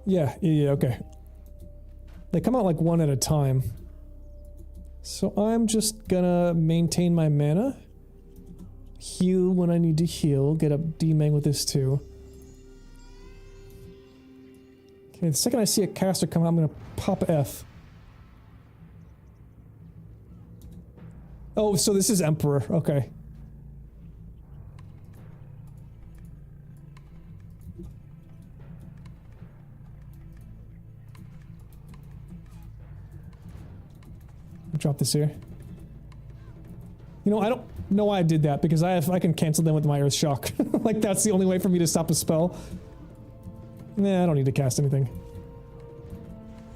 Speaker 1: Yeah, okay. They come out like one at a time. So I'm just gonna maintain my mana. Heal when I need to heal. Get up D-Mang with this too. Okay, the second I see a caster come out, I'm gonna pop F. Oh, so this is Emperor. Okay. Drop this here. You know, I don't know why I did that, because I can cancel them with my Earth Shock. Like, that's the only way for me to stop a spell. Nah, I don't need to cast anything.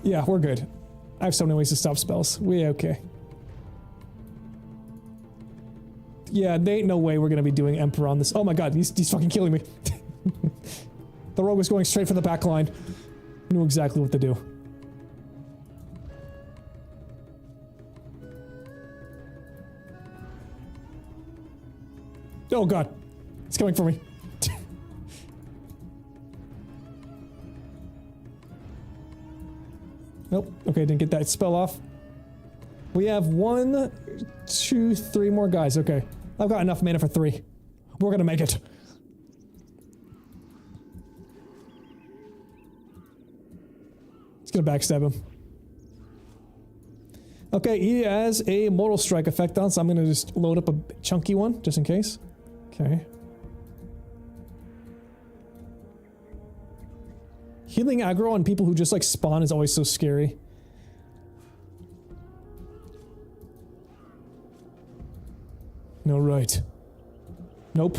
Speaker 1: Yeah, we're good. I have so many ways to stop spells. We're okay. Yeah, there ain't no way we're gonna be doing Emperor on this. Oh my god, he's fucking killing me. The rogue was going straight for the back line. Knew exactly what to do. Oh god, it's coming for me. Nope, okay, didn't get that spell off. We have 1, 2, 3 more guys, okay. I've got enough mana for 3. We're gonna make it. It's gonna backstab him. Okay, he has a Mortal Strike effect on, so I'm gonna just load up a chunky one, just in case. Okay. Healing aggro on people who just like spawn is always so scary. No, right. Nope.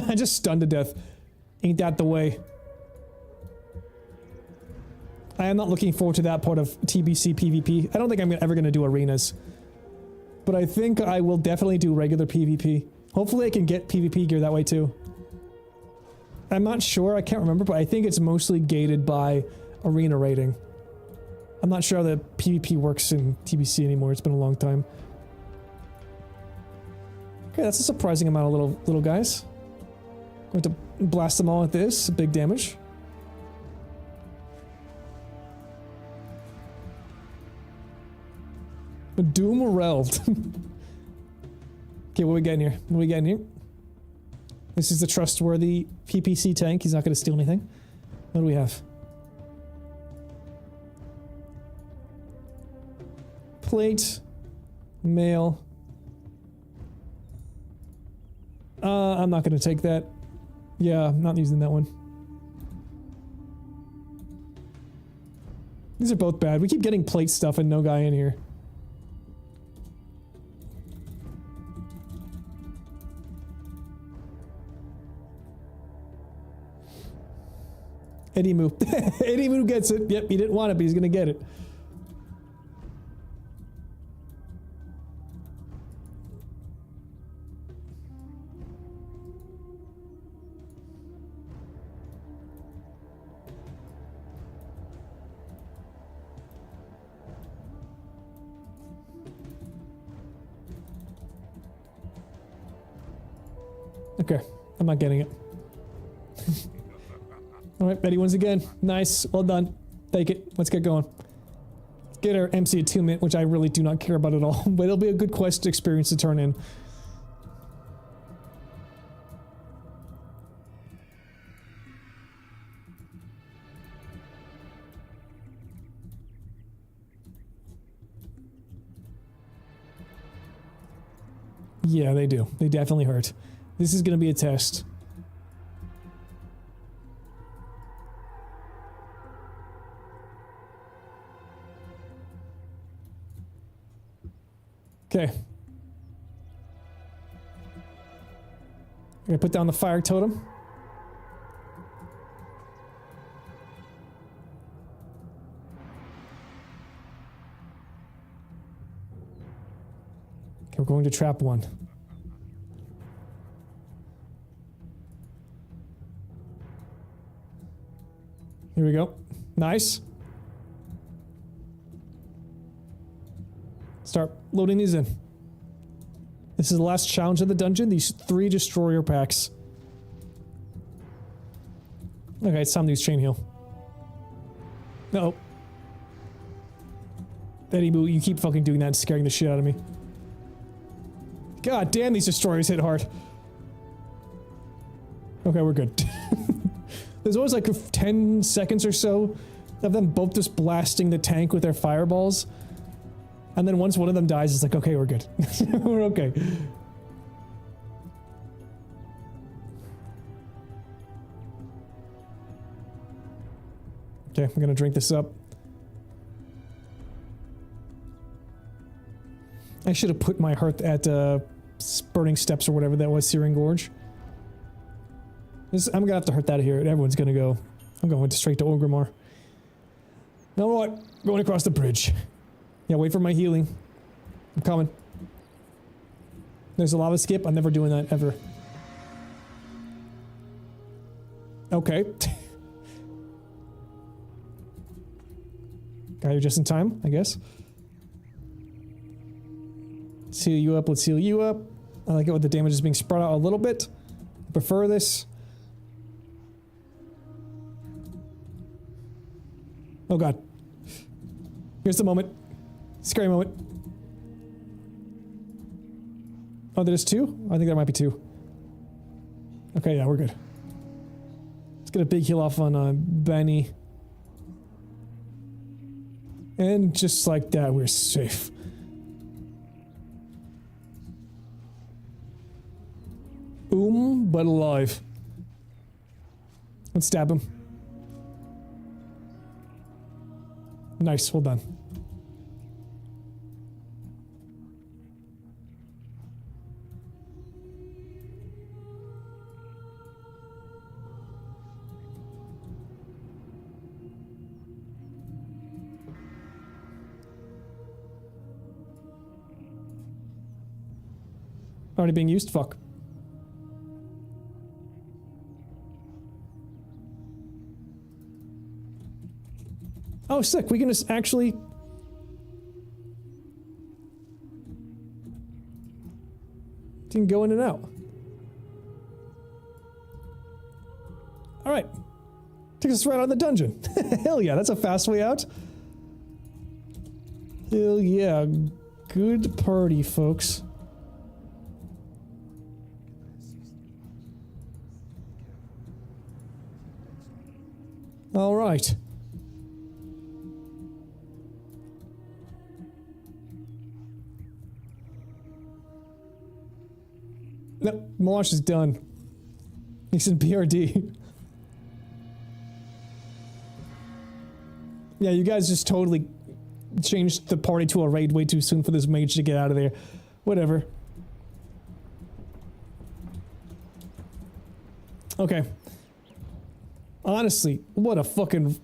Speaker 1: I just stunned to death. Ain't that the way? I am not looking forward to that part of TBC PvP. I don't think I'm ever gonna do arenas. But I think I will definitely do regular PvP. Hopefully I can get PvP gear that way too. I'm not sure, I can't remember, but I think it's mostly gated by arena rating. I'm not sure how the PvP works in TBC anymore, it's been a long time. Okay, that's a surprising amount of little guys. Going to blast them all with this, big damage. Doom Reld. Okay, what are we getting here? What are we getting here? This is the trustworthy PPC tank. He's not going to steal anything. What do we have? Plate. Mail. I'm not going to take that. Yeah, I'm not using that one. These are both bad. We keep getting plate stuff and no guy in here. Eddie Moo. Eddie Moo gets it. Yep, he didn't want it, but he's gonna get it. Okay, I'm not getting it. Alright, Betty wins again. Nice, well done. Take it, let's get going. Let's get our MC attunement, which I really do not care about at all, but it'll be a good quest experience to turn in. Yeah, they do. They definitely hurt. This is gonna be a test. Okay. I'm gonna put down the fire totem. Okay, we're going to trap one. Here we go. Nice. Start loading these in. This is the last challenge of the dungeon. These 3 destroyer packs. Okay, it's time to use chain heal. Uh-oh. Eddie Boo, you keep fucking doing that and scaring the shit out of me. God damn, these destroyers hit hard. Okay, we're good. There's always like 10 seconds or so of them both just blasting the tank with their fireballs. And then once one of them dies, it's like, okay, we're good. We're okay. Okay, I'm gonna drink this up. I should have put my heart at Burning Steps or whatever that was, Searing Gorge. I'm gonna have to hurt that here. Everyone's gonna go. I'm going straight to Orgrimmar. Now what? Going across the bridge. Yeah, wait for my healing. I'm coming. There's a lava skip. I'm never doing that, ever. Okay. Got here just in time, I guess. Let's heal you up. Let's heal you up. I like it when the damage is being spread out a little bit. I prefer this. Oh god. Here's the moment. Scary moment. Oh, there's 2? I think there might be 2. Okay, yeah, we're good. Let's get a big heal off on Benny. And just like that, we're safe. Boom, but alive. Let's stab him. Nice, well done. Already being used? Fuck. Oh, sick. We can just actually... You can go in and out. Alright. Takes us right out of the dungeon. Hell yeah, that's a fast way out. Hell yeah. Good party, folks. Alright. Nope, Malash is done. He's in BRD. Yeah, you guys just totally changed the party to a raid way too soon for this mage to get out of there. Whatever. Okay. Honestly, what a fucking...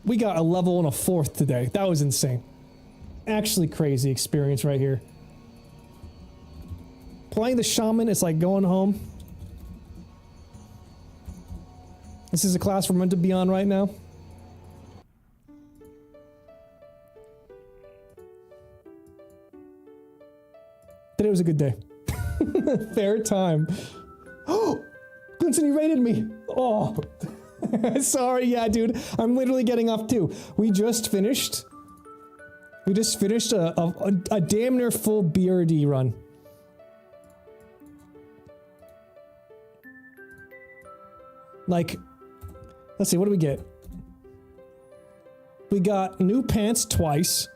Speaker 1: We got a level and a 4th today. That was insane. Actually crazy experience right here. Playing the shaman is like going home. This is a class we're meant to be on right now. Today was a good day. Fair time. Oh! Glinson, you raided me! Oh! Sorry, yeah, dude. I'm literally getting off too. We just finished a damn near full BRD run. Like, let's see, what do we get? We got new pants twice.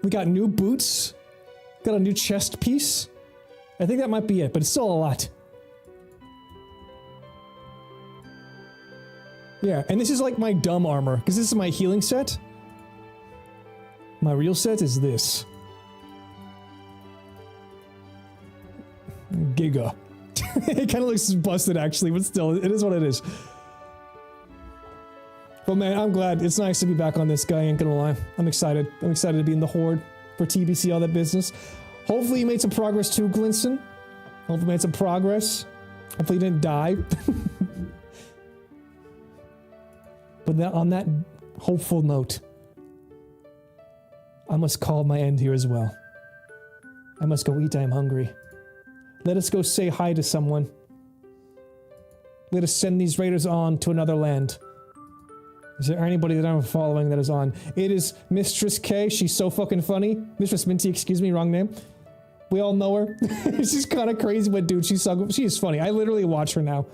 Speaker 1: We got new boots. Got a new chest piece. I think that might be it, but it's still a lot. Yeah, and this is like my dumb armor, because this is my healing set. My real set is this. Giga. It kind of looks busted actually, but still, it is what it is. But man, I'm glad. It's nice to be back on this guy, ain't gonna lie. I'm excited. I'm excited to be in the Horde for TBC, all that business. Hopefully you made some progress too, Glinson. Hopefully you made some progress. Hopefully you didn't die. But on that hopeful note, I must call my end here as well. I must go eat, I am hungry. Let us go say hi to someone. Let us send these raiders on to another land. Is there anybody that I'm following that is on? It is Mistress K. She's so fucking funny. Mistress Minty, excuse me, wrong name. We all know her. She's kind of crazy, but dude, she is funny. I literally watch her now.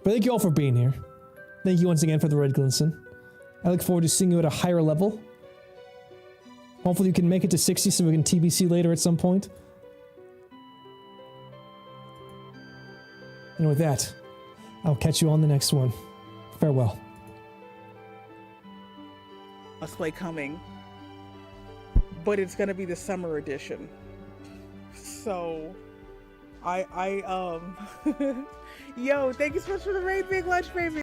Speaker 1: But thank you all for being here. Thank you once again for the Red Glinson. I look forward to seeing you at a higher level. Hopefully you can make it to 60 so we can TBC later at some point. And with that, I'll catch you on the next one. Farewell.
Speaker 4: Cosplay coming, but it's gonna be the summer edition. So, yo, thank you so much for the raid, Big Lunch Baby.